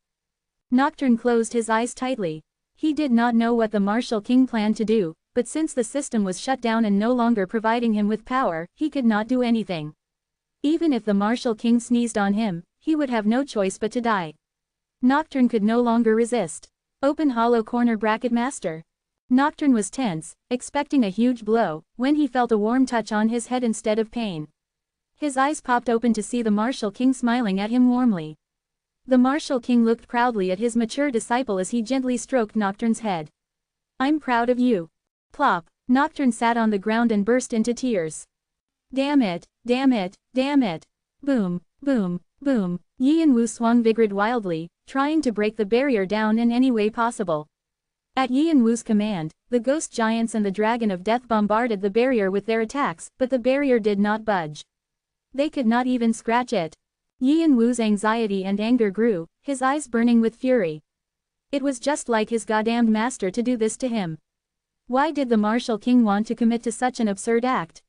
Nocturne closed his eyes tightly. He did not know what the Martial King planned to do, but since the system was shut down and no longer providing him with power, he could not do anything. Even if the Martial King sneezed on him, he would have no choice but to die. Nocturne could no longer resist. Open hollow corner bracket master. Nocturne was tense, expecting a huge blow, when he felt a warm touch on his head instead of pain. His eyes popped open to see the Martial King smiling at him warmly. The Martial King looked proudly at his mature disciple as he gently stroked Nocturne's head. I'm proud of you. Plop. Nocturne sat on the ground and burst into tears. Damn it, damn it, damn it. Boom, boom, boom. Yi and Wu swung Vigrid wildly, trying to break the barrier down in any way possible. At Yi and Wu's command, the ghost giants and the dragon of death bombarded the barrier with their attacks, but the barrier did not budge. They could not even scratch it. Yi and Wu's anxiety and anger grew, his eyes burning with fury. It was just like his goddamned master to do this to him. Why did the Martial King want to commit to such an absurd act?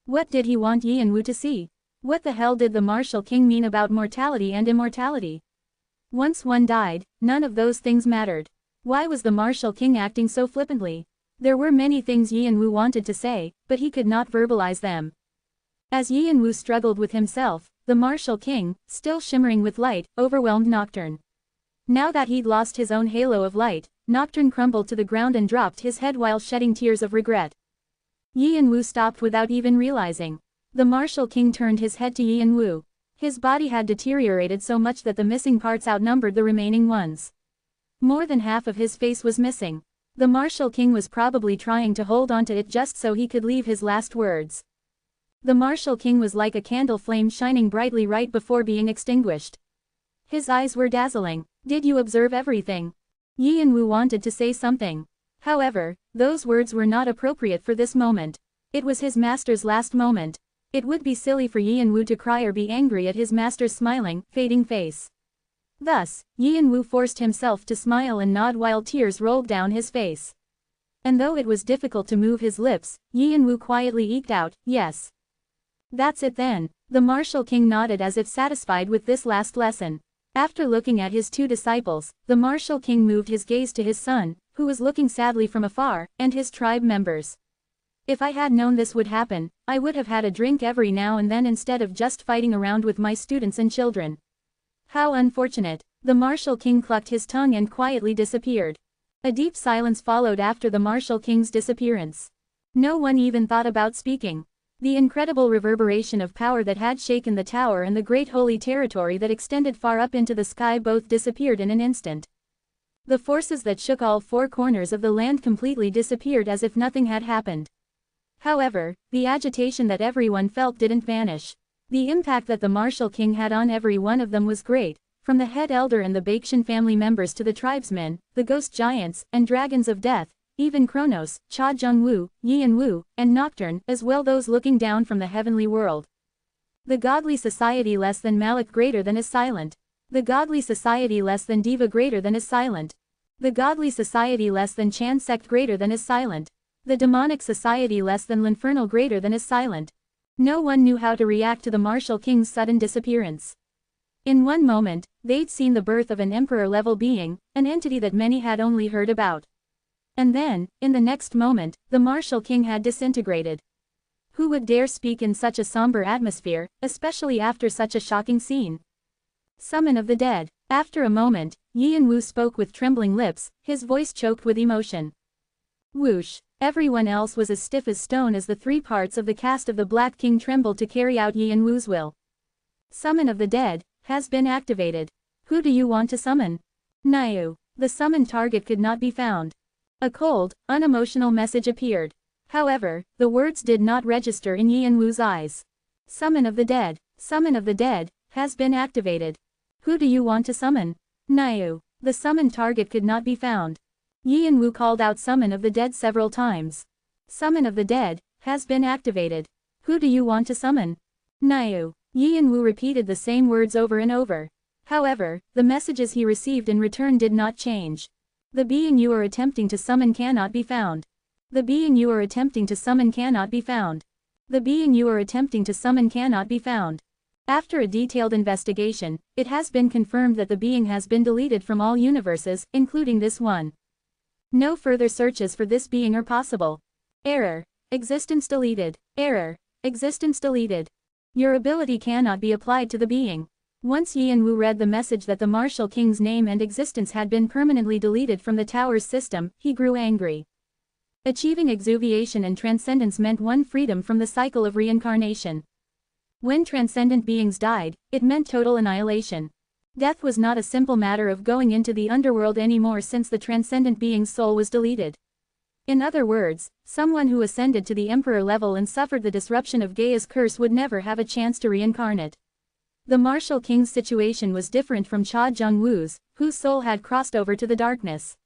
What did he want Yi and Wu to see? What the hell did the Martial King mean about mortality and immortality? Once one died, none of those things mattered. Why was the Martial King acting so flippantly? There were many things Yi and Wu wanted to say, but he could not verbalize them. As Yi and Wu struggled with himself, the Martial King, still shimmering with light, overwhelmed Nocturne. Now that he'd lost his own halo of light, Nocturne crumbled to the ground and dropped his head while shedding tears of regret. Yi and Wu stopped without even realizing. The Martial King turned his head to Yi and Wu. His body had deteriorated so much that the missing parts outnumbered the remaining ones. More than half of his face was missing. The Martial King was probably trying to hold onto it just so he could leave his last words. The Martial King was like a candle flame shining brightly right before being extinguished. His eyes were dazzling. Did you observe everything? Yi and Wu wanted to say something. However, those words were not appropriate for this moment. It was his master's last moment. It would be silly for Yi and Wu to cry or be angry at his master's smiling, fading face. Thus, Yi and Wu forced himself to smile and nod while tears rolled down his face. And though it was difficult to move his lips, Yi and Wu quietly eked out, yes. That's it then. The Martial King nodded as if satisfied with this last lesson. After looking at his two disciples, the Martial King moved his gaze to his son, who was looking sadly from afar, and his tribe members. If I had known this would happen, I would have had a drink every now and then instead of just fighting around with my students and children. How unfortunate. The Martial King clucked his tongue and quietly disappeared. A deep silence followed after the Martial King's disappearance. No one even thought about speaking. The incredible reverberation of power that had shaken the tower and the great holy territory that extended far up into the sky both disappeared in an instant. The forces that shook all four corners of the land completely disappeared as if nothing had happened. However, the agitation that everyone felt didn't vanish. The impact that the Martial King had on every one of them was great, from the head elder and the Bakshan family members to the tribesmen, the ghost giants, and dragons of death, even Kronos, Cha Jung-woo, Yi and Wu, and Nocturne, as well those looking down from the heavenly world. The godly society less than Malik greater than is silent. The godly society less than diva greater than is silent. The godly society less than Chan sect greater than is silent. The demonic society less than l'infernal greater than is silent. No one knew how to react to the martial king's sudden disappearance. In one moment, they'd seen the birth of an emperor-level being, an entity that many had only heard about. And then, in the next moment, the martial king had disintegrated. Who would dare speak in such a somber atmosphere, especially after such a shocking scene? Summon of the dead. After a moment, Yin Wu spoke with trembling lips, his voice choked with emotion. Whoosh. Everyone else was as stiff as stone as the 3 parts of the cast of the Black King trembled to carry out Yin Wu's will. Summon of the dead has been activated. Who do you want to summon? Niu. The summoned target could not be found. A cold, unemotional message appeared. However, the words did not register in Yin Wu's eyes. Summon of the dead has been activated. Who do you want to summon? Niu. The summoned target could not be found. Yin Wu called out summon of the dead several times. Summon of the dead has been activated. Who do you want to summon? Niu. Yin Wu repeated the same words over and over. However, the messages he received in return did not change. The being you are attempting to summon cannot be found. The being you are attempting to summon cannot be found. The being you are attempting to summon cannot be found. After a detailed investigation, it has been confirmed that the being has been deleted from all universes, including this one. No further searches for this being are possible. Error. Existence deleted. Error. Existence deleted. Your ability cannot be applied to the being. Once Yin Wu read the message that the martial king's name and existence had been permanently deleted from the tower's system, he grew angry. Achieving exuviation and transcendence meant one freedom from the cycle of reincarnation. When transcendent beings died, it meant total annihilation. Death was not a simple matter of going into the underworld anymore since the transcendent being's soul was deleted. In other words, someone who ascended to the emperor level and suffered the disruption of Gaia's curse would never have a chance to reincarnate. The martial king's situation was different from Cha Jung-woo's, whose soul had crossed over to the darkness.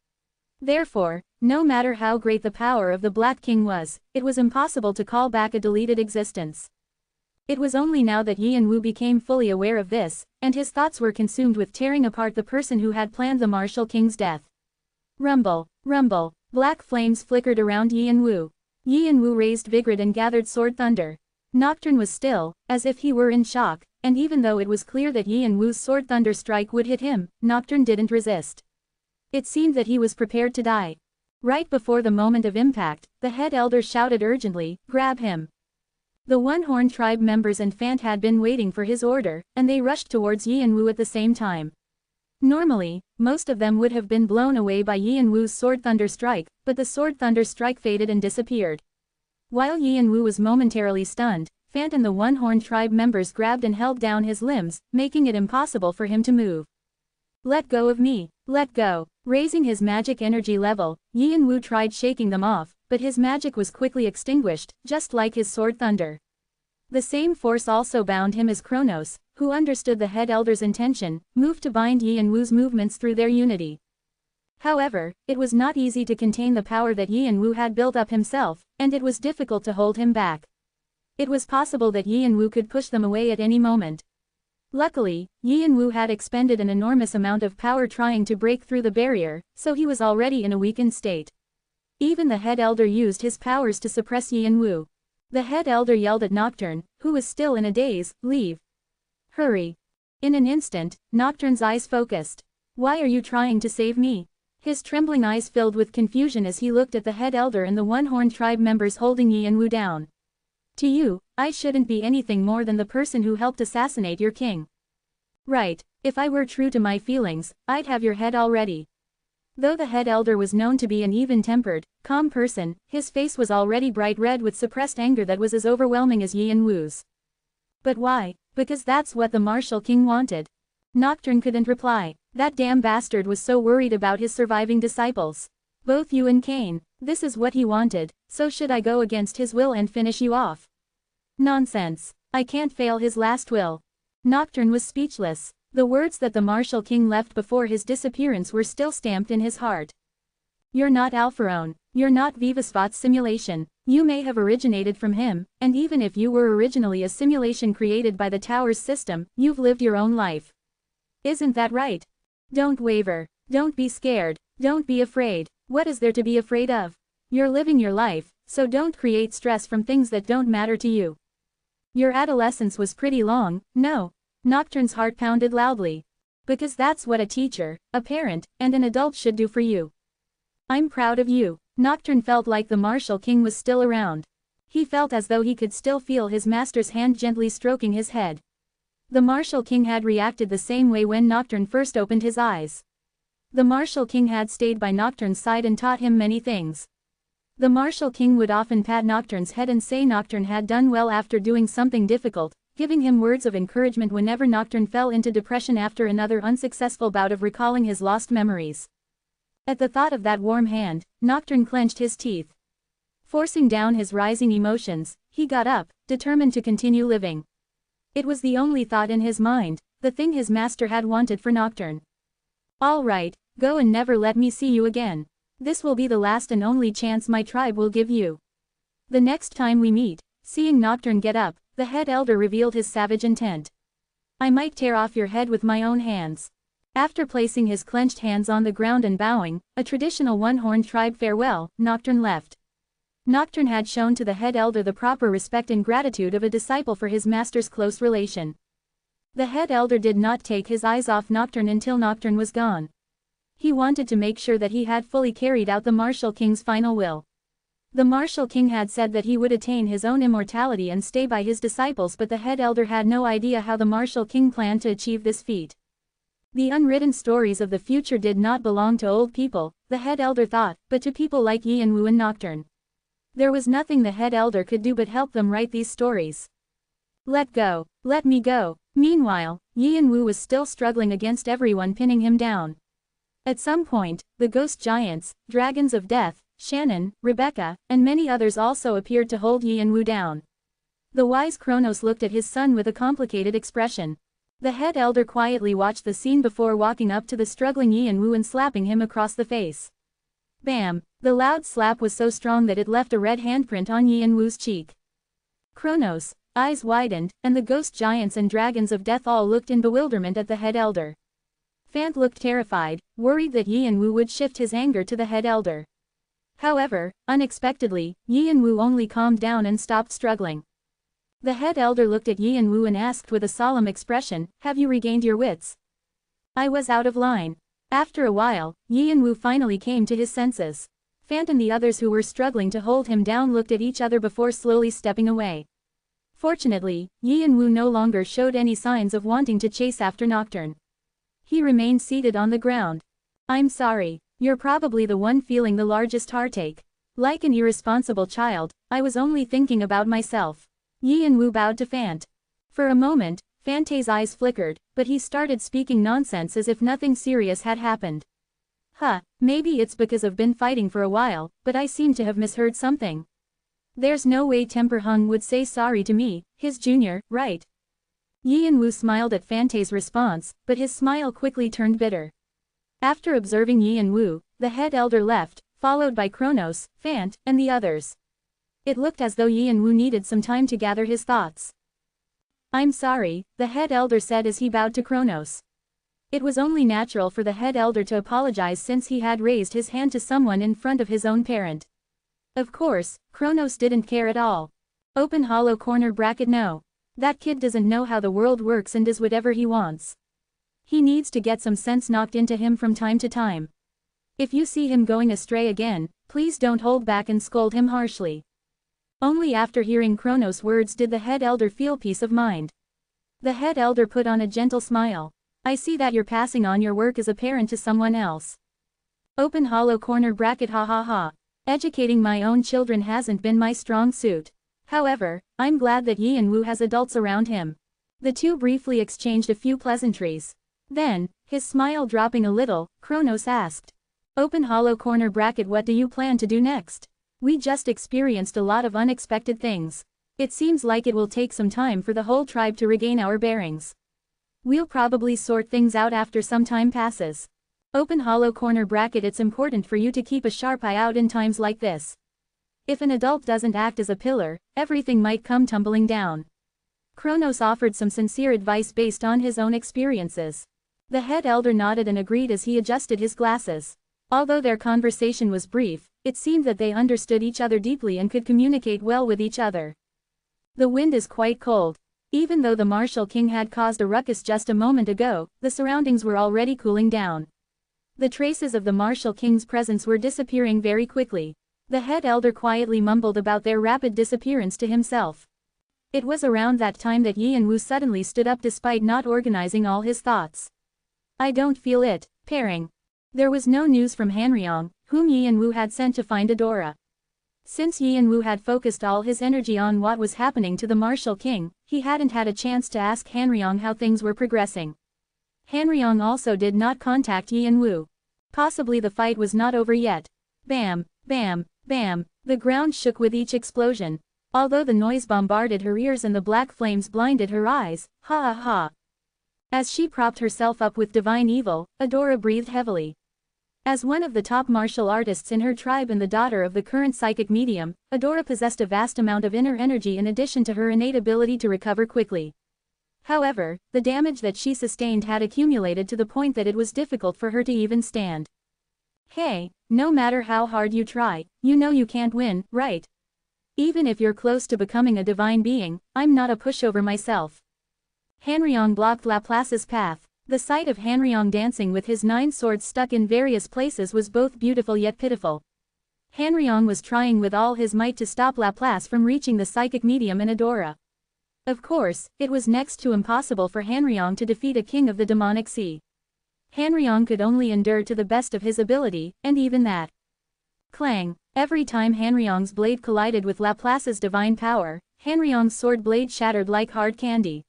Therefore, no matter how great the power of the Black King was, it was impossible to call back a deleted existence. It was only now that Yin Wu became fully aware of this, and his thoughts were consumed with tearing apart the person who had planned the martial king's death. Rumble, rumble, black flames flickered around Yin Wu. Yin Wu raised Vigrid and gathered sword thunder. Nocturne was still, as if he were in shock, and even though it was clear that Yin Wu's sword thunder strike would hit him, Nocturne didn't resist. It seemed that he was prepared to die. Right before the moment of impact, the head elder shouted urgently, "Grab him!" The One-Horn tribe members and Fant had been waiting for his order, and they rushed towards Yin Wu at the same time. Normally, most of them would have been blown away by Yin Wu's sword thunder strike, but the sword thunder strike faded and disappeared. While Yin Wu was momentarily stunned, Fant and the One-Horn tribe members grabbed and held down his limbs, making it impossible for him to move. "Let go of me, let go." Raising his magic energy level, Yin Wu tried shaking them off, but his magic was quickly extinguished, just like his sword thunder. The same force also bound him as Kronos, who understood the head elder's intention, moved to bind Yin Wu's movements through their unity. However, it was not easy to contain the power that Yin Wu had built up himself, and it was difficult to hold him back. It was possible that Yin Wu could push them away at any moment. Luckily, Yin Wu had expended an enormous amount of power trying to break through the barrier, so he was already in a weakened state. Even the head elder used his powers to suppress Yin Wu. The head elder yelled at Nocturne, who was still in a daze, "Leave! Hurry!" In an instant, Nocturne's eyes focused. "Why are you trying to save me?" His trembling eyes filled with confusion as he looked at the head elder and the One-Horn tribe members holding Yin Wu down. "To you, I shouldn't be anything more than the person who helped assassinate your king. Right, if I were true to my feelings, I'd have your head already." Though the head elder was known to be an even-tempered, calm person, his face was already bright red with suppressed anger that was as overwhelming as Yin Wu's. "But why?" "Because that's what the martial king wanted." Nocturne couldn't reply. That damn bastard was so worried about his surviving disciples. "Both you and Cain, this is what he wanted, so should I go against his will and finish you off?" "Nonsense. I can't fail his last will." Nocturne was speechless. The words that the martial king left before his disappearance were still stamped in his heart. "You're not Alpharon. You're not Vivasvat's simulation. You may have originated from him, and even if you were originally a simulation created by the tower's system, you've lived your own life. Isn't that right? Don't waver. Don't be scared. Don't be afraid. What is there to be afraid of? You're living your life, so don't create stress from things that don't matter to you. Your adolescence was pretty long, no? Nocturne's heart pounded loudly. Because that's what a teacher, a parent, and an adult should do for you. I'm proud of you. Nocturne felt like the Martial King was still around. He felt as though he could still feel his master's hand gently stroking his head. The Martial King had reacted the same way when Nocturne first opened his eyes. The Martial King had stayed by Nocturne's side and taught him many things. The Martial King would often pat Nocturne's head and say Nocturne had done well after doing something difficult, giving him words of encouragement whenever Nocturne fell into depression after another unsuccessful bout of recalling his lost memories. At the thought of that warm hand, Nocturne clenched his teeth. Forcing down his rising emotions, he got up, determined to continue living. It was the only thought in his mind, the thing his master had wanted for Nocturne. All right, go and never let me see you again. This will be the last and only chance my tribe will give you. The next time we meet, seeing Nocturne get up, the head elder revealed his savage intent. I might tear off your head with my own hands. After placing his clenched hands on the ground and bowing, a traditional one-horned tribe farewell, Nocturne left. Nocturne had shown to the head elder the proper respect and gratitude of a disciple for his master's close relation. The head elder did not take his eyes off Nocturne until Nocturne was gone. He wanted to make sure that he had fully carried out the Martial King's final will. The Martial King had said that he would attain his own immortality and stay by his disciples, but the head elder had no idea how the Martial King planned to achieve this feat. The unwritten stories of the future did not belong to old people, the head elder thought, but to people like Yianwu and Nocturne. There was nothing the head elder could do but help them write these stories. Let go, let me go. Meanwhile, Yianwu was still struggling against everyone pinning him down. At some point, the ghost giants, dragons of death, Shannon, Rebecca, and many others also appeared to hold Yianwu down. The wise Kronos looked at his son with a complicated expression. The head elder quietly watched the scene before walking up to the struggling Yianwu and slapping him across the face. Bam! The loud slap was so strong that it left a red handprint on Yianwu's cheek. Kronos' eyes widened, and the ghost giants and dragons of death all looked in bewilderment at the head elder. Fant looked terrified, worried that Yianwu would shift his anger to the head elder. However, unexpectedly, Yianwu only calmed down and stopped struggling. The head elder looked at Yianwu and asked with a solemn expression, "Have you regained your wits?" I was out of line. After a while, Yianwu finally came to his senses. Fant and the others who were struggling to hold him down looked at each other before slowly stepping away. Fortunately, Yianwu no longer showed any signs of wanting to chase after Nocturne. He remained seated on the ground. I'm sorry. You're probably the one feeling the largest heartache. Like an irresponsible child, I was only thinking about myself. Yianwu bowed to Fant. For a moment, Fante's eyes flickered, but he started speaking nonsense as if nothing serious had happened. Maybe it's because I've been fighting for a while, but I seem to have misheard something. There's no way Temper Hung would say sorry to me, his junior, right? Yianwu smiled at Fante's response, but his smile quickly turned bitter. After observing Yianwu, the head elder left, followed by Kronos, Fant, and the others. It looked as though Yianwu needed some time to gather his thoughts. I'm sorry, the head elder said as he bowed to Kronos. It was only natural for the head elder to apologize since he had raised his hand to someone in front of his own parent. Of course, Kronos didn't care at all. Open hollow corner bracket no. That kid doesn't know how the world works and does whatever he wants. He needs to get some sense knocked into him from time to time. If you see him going astray again, please don't hold back and scold him harshly. Only after hearing Kronos' words did the head elder feel peace of mind. The head elder put on a gentle smile. I see that you're passing on your work as a parent to someone else. Open hollow corner bracket ha ha ha. Educating my own children hasn't been my strong suit. However, I'm glad that Yianwu has adults around him. The two briefly exchanged a few pleasantries. Then, his smile dropping a little, Kronos asked. Open hollow corner bracket what do you plan to do next? We just experienced a lot of unexpected things. It seems like it will take some time for the whole tribe to regain our bearings. We'll probably sort things out after some time passes. Open hollow corner bracket it's important for you to keep a sharp eye out in times like this. If an adult doesn't act as a pillar, everything might come tumbling down. Kronos offered some sincere advice based on his own experiences. The head elder nodded and agreed as he adjusted his glasses. Although their conversation was brief, it seemed that they understood each other deeply and could communicate well with each other. The wind is quite cold. Even though the Martial King had caused a ruckus just a moment ago, the surroundings were already cooling down. The traces of the Martial King's presence were disappearing very quickly. The head elder quietly mumbled about their rapid disappearance to himself. It was around that time that Yi and Wu suddenly stood up despite not organizing all his thoughts. I don't feel it, pairing. There was no news from Hanryong, whom Yi and Wu had sent to find Adora. Since Yi and Wu had focused all his energy on what was happening to the Martial King, he hadn't had a chance to ask Hanryong how things were progressing. Hanryong also did not contact Yi and Wu. Possibly the fight was not over yet. Bam, bam, bam, the ground shook with each explosion. Although the noise bombarded her ears and the black flames blinded her eyes, ha ha ha. As she propped herself up with divine evil, Adora breathed heavily. As one of the top martial artists in her tribe and the daughter of the current psychic medium, Adora possessed a vast amount of inner energy in addition to her innate ability to recover quickly. However, the damage that she sustained had accumulated to the point that it was difficult for her to even stand. Hey, no matter how hard you try, you know you can't win, right? Even if you're close to becoming a divine being, I'm not a pushover myself. Hanryong blocked Laplace's path. The sight of Hanryong dancing with his 9 swords stuck in various places was both beautiful yet pitiful. Hanryong was trying with all his might to stop Laplace from reaching the psychic medium and Adora. Of course, it was next to impossible for Hanryong to defeat a king of the demonic sea. Hanryong could only endure to the best of his ability, and even that. Clang! Every time Hanryong's blade collided with Laplace's divine power, Hanryong's sword blade shattered like hard candy.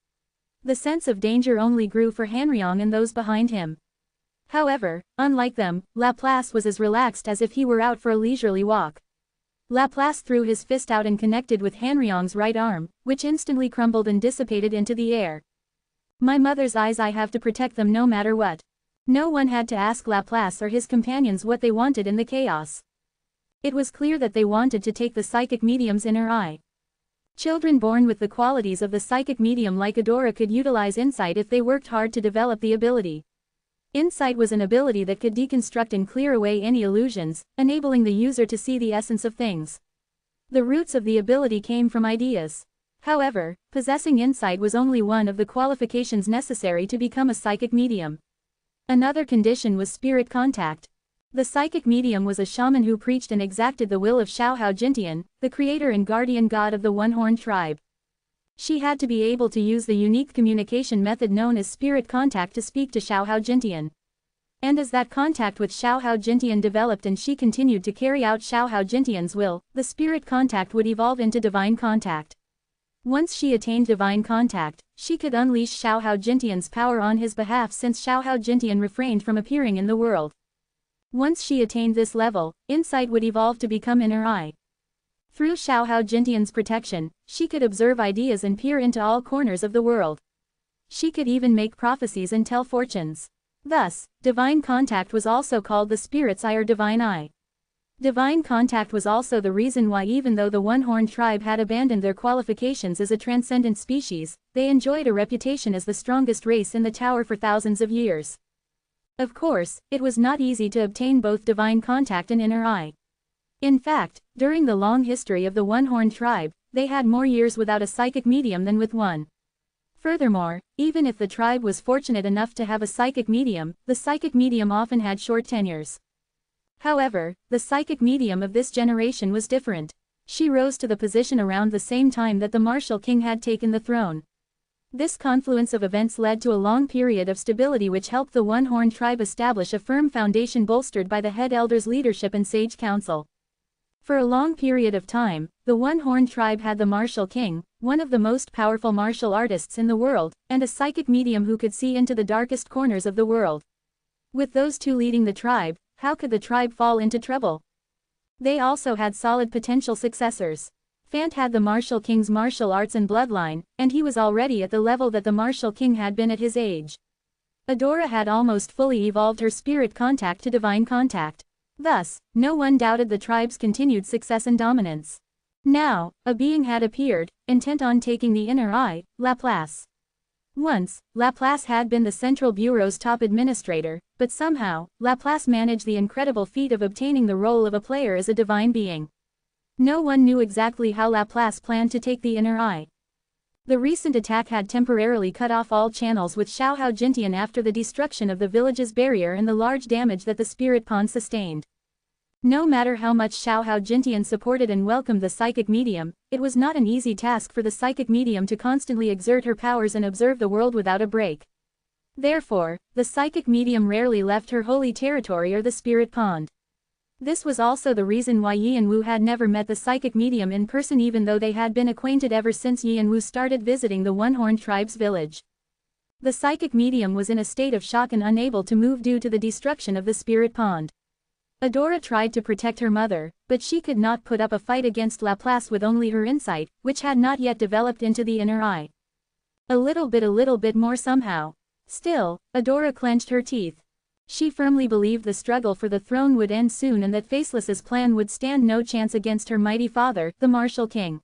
The sense of danger only grew for Hanryong and those behind him. However, unlike them, Laplace was as relaxed as if he were out for a leisurely walk. Laplace threw his fist out and connected with Hanryong's right arm, which instantly crumbled and dissipated into the air. My mother's eyes, I have to protect them no matter what. No one had to ask Laplace or his companions what they wanted in the chaos. It was clear that they wanted to take the psychic medium's inner eye. Children born with the qualities of the psychic medium like Adora could utilize insight if they worked hard to develop the ability. Insight was an ability that could deconstruct and clear away any illusions, enabling the user to see the essence of things. The roots of the ability came from ideas. However, possessing insight was only one of the qualifications necessary to become a psychic medium. Another condition was spirit contact. The psychic medium was a shaman who preached and exacted the will of Xiaohao Jintian, the creator and guardian god of the one-horned tribe. She had to be able to use the unique communication method known as spirit contact to speak to Xiaohao Jintian. And as that contact with Xiaohao Jintian developed and she continued to carry out Xiaohao Jintian's will, the spirit contact would evolve into divine contact. Once she attained divine contact, she could unleash Xiaohao Jintian's power on his behalf since Xiaohao Jintian refrained from appearing in the world. Once she attained this level, insight would evolve to become inner eye. Through Xiaohao Jintian's protection, she could observe ideas and peer into all corners of the world. She could even make prophecies and tell fortunes. Thus, divine contact was also called the spirit's eye or divine eye. Divine contact was also the reason why even though the one-horned tribe had abandoned their qualifications as a transcendent species, they enjoyed a reputation as the strongest race in the tower for thousands of years. Of course, it was not easy to obtain both divine contact and inner eye. In fact, during the long history of the one-horned tribe, they had more years without a psychic medium than with one. Furthermore, even if the tribe was fortunate enough to have a psychic medium, the psychic medium often had short tenures. However, the psychic medium of this generation was different. She rose to the position around the same time that the Martial King had taken the throne. This confluence of events led to a long period of stability which helped the one-horned tribe establish a firm foundation bolstered by the head elder's leadership and sage counsel. For a long period of time, the one-horned tribe had the Martial King, one of the most powerful martial artists in the world, and a psychic medium who could see into the darkest corners of the world. With those two leading the tribe, how could the tribe fall into trouble? They also had solid potential successors. Fant had the Martial King's martial arts and bloodline, and he was already at the level that the Martial King had been at his age. Adora had almost fully evolved her spirit contact to divine contact. Thus, no one doubted the tribe's continued success and dominance. Now, a being had appeared, intent on taking the inner eye, Laplace. Once, Laplace had been the Central Bureau's top administrator, but somehow, Laplace managed the incredible feat of obtaining the role of a player as a divine being. No one knew exactly how Laplace planned to take the inner eye. The recent attack had temporarily cut off all channels with Xiaohao Jintian after the destruction of the village's barrier and the large damage that the spirit pond sustained. No matter how much Xiaohao Jintian supported and welcomed the psychic medium, it was not an easy task for the psychic medium to constantly exert her powers and observe the world without a break. Therefore, the psychic medium rarely left her holy territory or the spirit pond. This was also the reason why Yi and Wu had never met the psychic medium in person even though they had been acquainted ever since Yi and Wu started visiting the One-Horned Tribe's village. The psychic medium was in a state of shock and unable to move due to the destruction of the spirit pond. Adora tried to protect her mother, but she could not put up a fight against Laplace with only her insight, which had not yet developed into the inner eye. A little bit more somehow. Still, Adora clenched her teeth. She firmly believed the struggle for the throne would end soon and that Faceless's plan would stand no chance against her mighty father, the Martial King.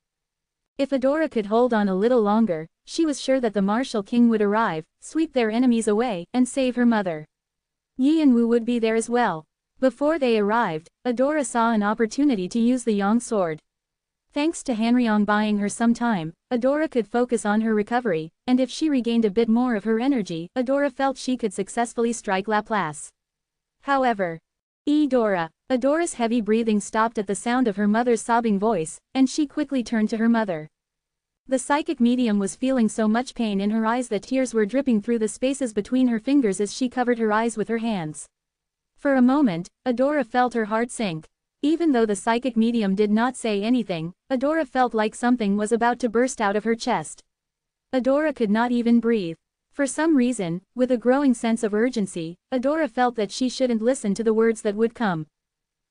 If Adora could hold on a little longer, she was sure that the Martial King would arrive, sweep their enemies away, and save her mother. Yi and Wu would be there as well. Before they arrived, Adora saw an opportunity to use the Yang sword. Thanks to Hanryong buying her some time, Adora could focus on her recovery, and if she regained a bit more of her energy, Adora felt she could successfully strike Laplace. However, Adora's heavy breathing stopped at the sound of her mother's sobbing voice, and she quickly turned to her mother. The psychic medium was feeling so much pain in her eyes that tears were dripping through the spaces between her fingers as she covered her eyes with her hands. For a moment, Adora felt her heart sink. Even though the psychic medium did not say anything, Adora felt like something was about to burst out of her chest. Adora could not even breathe. For some reason, with a growing sense of urgency, Adora felt that she shouldn't listen to the words that would come.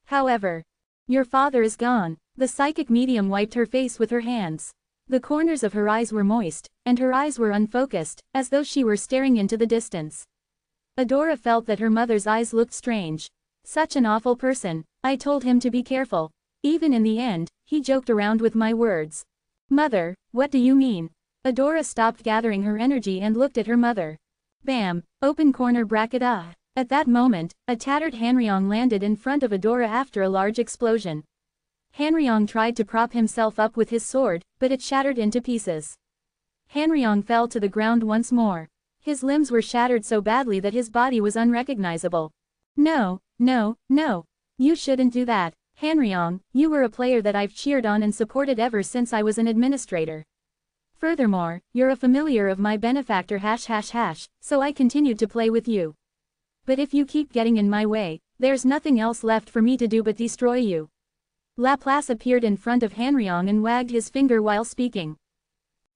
However, "Your father is gone." The psychic medium wiped her face with her hands. The corners of her eyes were moist, and her eyes were unfocused, as though she were staring into the distance. Adora felt that her mother's eyes looked strange. Such an awful person. I told him to be careful. Even in the end, he joked around with my words. Mother, what do you mean? Adora stopped gathering her energy and looked at her mother. Bam! Open corner bracket ah. At that moment, a tattered Hanryong landed in front of Adora after a large explosion. Hanryong tried to prop himself up with his sword, but it shattered into pieces. Hanryong fell to the ground once more. His limbs were shattered so badly that his body was unrecognizable. No, no, no. You shouldn't do that. Hanryong, you were a player that I've cheered on and supported ever since I was an administrator. Furthermore, you're a familiar of my benefactor so I continued to play with you. But if you keep getting in my way, there's nothing else left for me to do but destroy you. Laplace appeared in front of Hanryong and wagged his finger while speaking.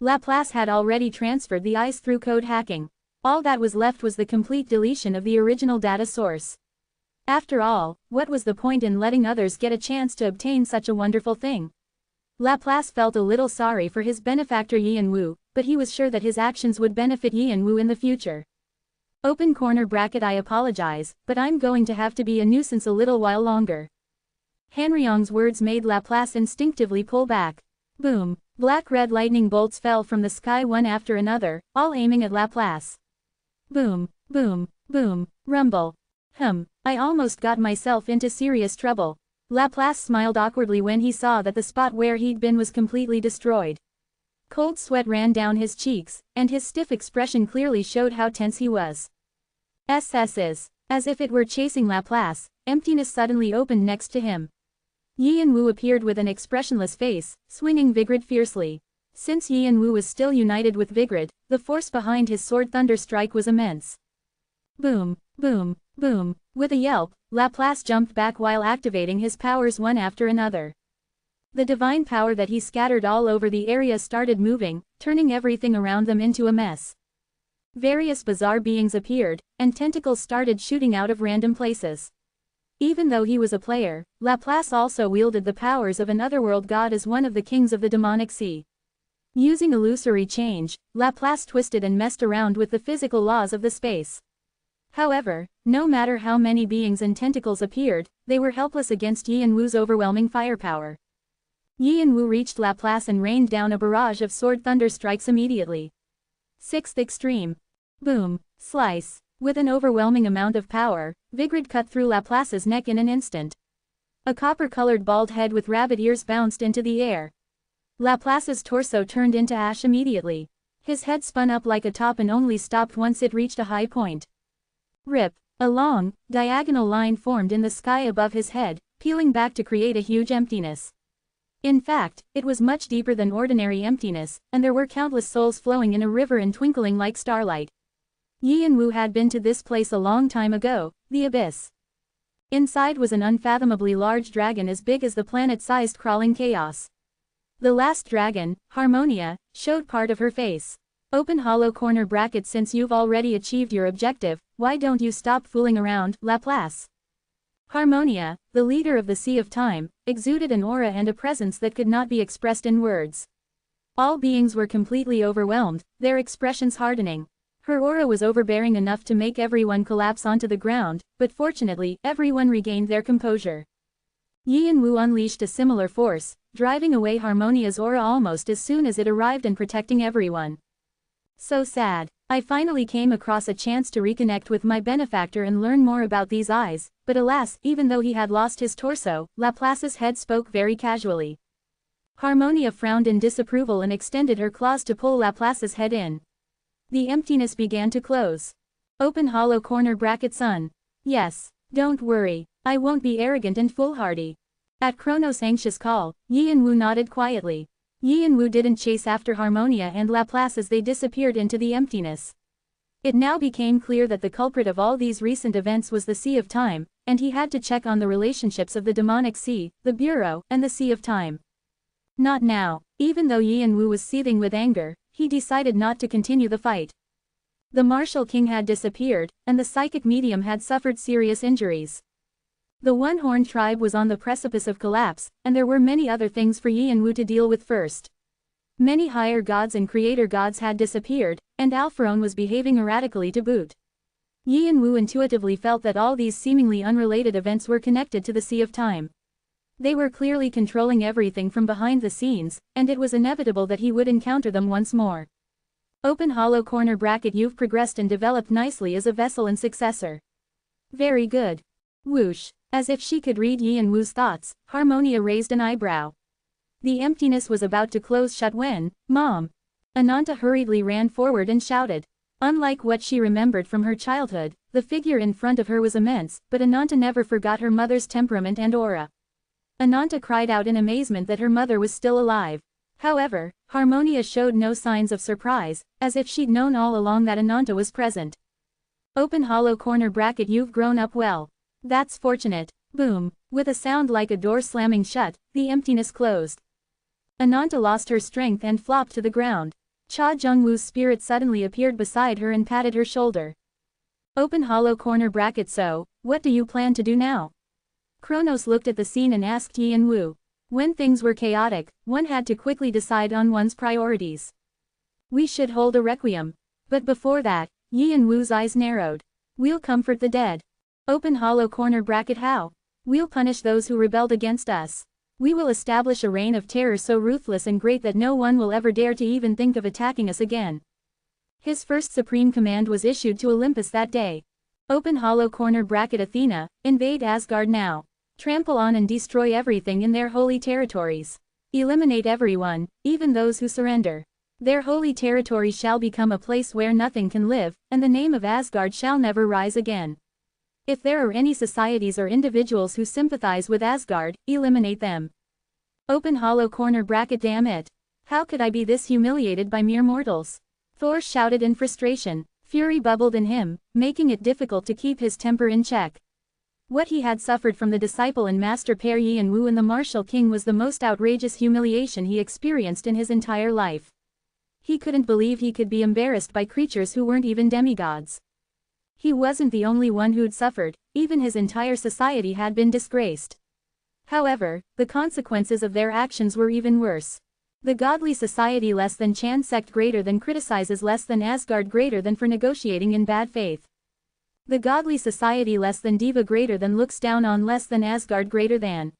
Laplace had already transferred the eyes through code hacking. All that was left was the complete deletion of the original data source. After all, what was the point in letting others get a chance to obtain such a wonderful thing? Laplace felt a little sorry for his benefactor Yi and Wu, but he was sure that his actions would benefit Yi and Wu in the future. Open corner bracket I apologize, but I'm going to have to be a nuisance a little while longer. Hanryong's words made Laplace instinctively pull back. Boom! Black-red lightning bolts fell from the sky one after another, all aiming at Laplace. Boom! Boom! Boom! Rumble! I almost got myself into serious trouble. Laplace smiled awkwardly when he saw that the spot where he'd been was completely destroyed. Cold sweat ran down his cheeks, and his stiff expression clearly showed how tense he was. As if it were chasing Laplace, emptiness suddenly opened next to him. Yi and Wu appeared with an expressionless face, swinging Vigrid fiercely. Since Yi and Wu was still united with Vigrid, the force behind his sword thunder strike was immense. Boom! Boom! Boom! With a yelp, Laplace jumped back while activating his powers one after another. The divine power that he scattered all over the area started moving, turning everything around them into a mess. Various bizarre beings appeared, and tentacles started shooting out of random places. Even though he was a player, Laplace also wielded the powers of an otherworld god as one of the kings of the demonic sea. Using illusory change, Laplace twisted and messed around with the physical laws of the space. However, no matter how many beings and tentacles appeared, they were helpless against Yi and Wu's overwhelming firepower. Yi and Wu reached Laplace and rained down a barrage of sword thunder strikes immediately. Sixth extreme. Boom. Slice. With an overwhelming amount of power, Vigrid cut through Laplace's neck in an instant. A copper-colored bald head with rabbit ears bounced into the air. Laplace's torso turned into ash immediately. His head spun up like a top and only stopped once it reached a high point. Rip. A long, diagonal line formed in the sky above his head, peeling back to create a huge emptiness. In fact, it was much deeper than ordinary emptiness, and there were countless souls flowing in a river and twinkling like starlight. Yi and Wu had been to this place a long time ago, the abyss. Inside was an unfathomably large dragon as big as the planet-sized crawling chaos. The last dragon, Harmonia, showed part of her face. Open hollow corner bracket. Since you've already achieved your objective, why don't you stop fooling around, Laplace? Harmonia, the leader of the Sea of Time, exuded an aura and a presence that could not be expressed in words. All beings were completely overwhelmed, their expressions hardening. Her aura was overbearing enough to make everyone collapse onto the ground, but fortunately, everyone regained their composure. Yi and Wu unleashed a similar force, driving away Harmonia's aura almost as soon as it arrived and protecting everyone. So sad. I finally came across a chance to reconnect with my benefactor and learn more about these eyes, but alas, even though he had lost his torso, Laplace's head spoke very casually. Harmonia frowned in disapproval and extended her claws to pull Laplace's head in. The emptiness began to close. Open hollow corner bracket. Son. Yes. Don't worry. I won't be arrogant and foolhardy. At Kronos' anxious call, Yi and Wu nodded quietly. Yi and Wu didn't chase after Harmonia and Laplace as they disappeared into the emptiness. It now became clear that the culprit of all these recent events was the Sea of Time, and he had to check on the relationships of the demonic sea, the Bureau, and the Sea of Time. Not now. Even though Yi and Wu was seething with anger, he decided not to continue the fight. The Martial King had disappeared, and the psychic medium had suffered serious injuries. The One-Horned tribe was on the precipice of collapse, and there were many other things for Yi and Wu to deal with first. Many higher gods and creator gods had disappeared, and Alpharon was behaving erratically to boot. Yi and Wu intuitively felt that all these seemingly unrelated events were connected to the Sea of Time. They were clearly controlling everything from behind the scenes, and it was inevitable that he would encounter them once more. Open hollow corner bracket. You've progressed and developed nicely as a vessel and successor. Very good. Whoosh. As if she could read Yi and Wu's thoughts, Harmonia raised an eyebrow. The emptiness was about to close shut when, Mom! Ananta hurriedly ran forward and shouted. Unlike what she remembered from her childhood, the figure in front of her was immense, but Ananta never forgot her mother's temperament and aura. Ananta cried out in amazement that her mother was still alive. However, Harmonia showed no signs of surprise, as if she'd known all along that Ananta was present. Open hollow corner bracket. You've grown up well. That's fortunate. Boom. With a sound like a door slamming shut, the emptiness closed. Ananta lost her strength and flopped to the ground. Cha Jung-woo's spirit suddenly appeared beside her and patted her shoulder. Open hollow corner bracket. So, what do you plan to do now? Kronos looked at the scene and asked Yi and Wu. When things were chaotic, one had to quickly decide on one's priorities. We should hold a requiem. But before that, Yi and Wu's eyes narrowed. We'll comfort the dead. Open hollow corner bracket. How? We'll punish those who rebelled against us. We will establish a reign of terror so ruthless and great that no one will ever dare to even think of attacking us again. His first supreme command was issued to Olympus that day. Open hollow corner bracket. Athena, invade Asgard now. Trample on and destroy everything in their holy territories. Eliminate everyone, even those who surrender. Their holy territory shall become a place where nothing can live, and the name of Asgard shall never rise again. If there are any societies or individuals who sympathize with Asgard, eliminate them. Open hollow corner bracket. Damn it. How could I be this humiliated by mere mortals? Thor shouted in frustration. Fury bubbled in him, making it difficult to keep his temper in check. What he had suffered from the disciple and master pair Yi and Wu and the Martial King was the most outrageous humiliation he experienced in his entire life. He couldn't believe he could be embarrassed by creatures who weren't even demigods. He wasn't the only one who'd suffered, even his entire society had been disgraced. However, the consequences of their actions were even worse. The godly society less than Chan sect greater than criticizes less than Asgard greater than for negotiating in bad faith. The godly society less than Diva greater than looks down on less than Asgard greater than.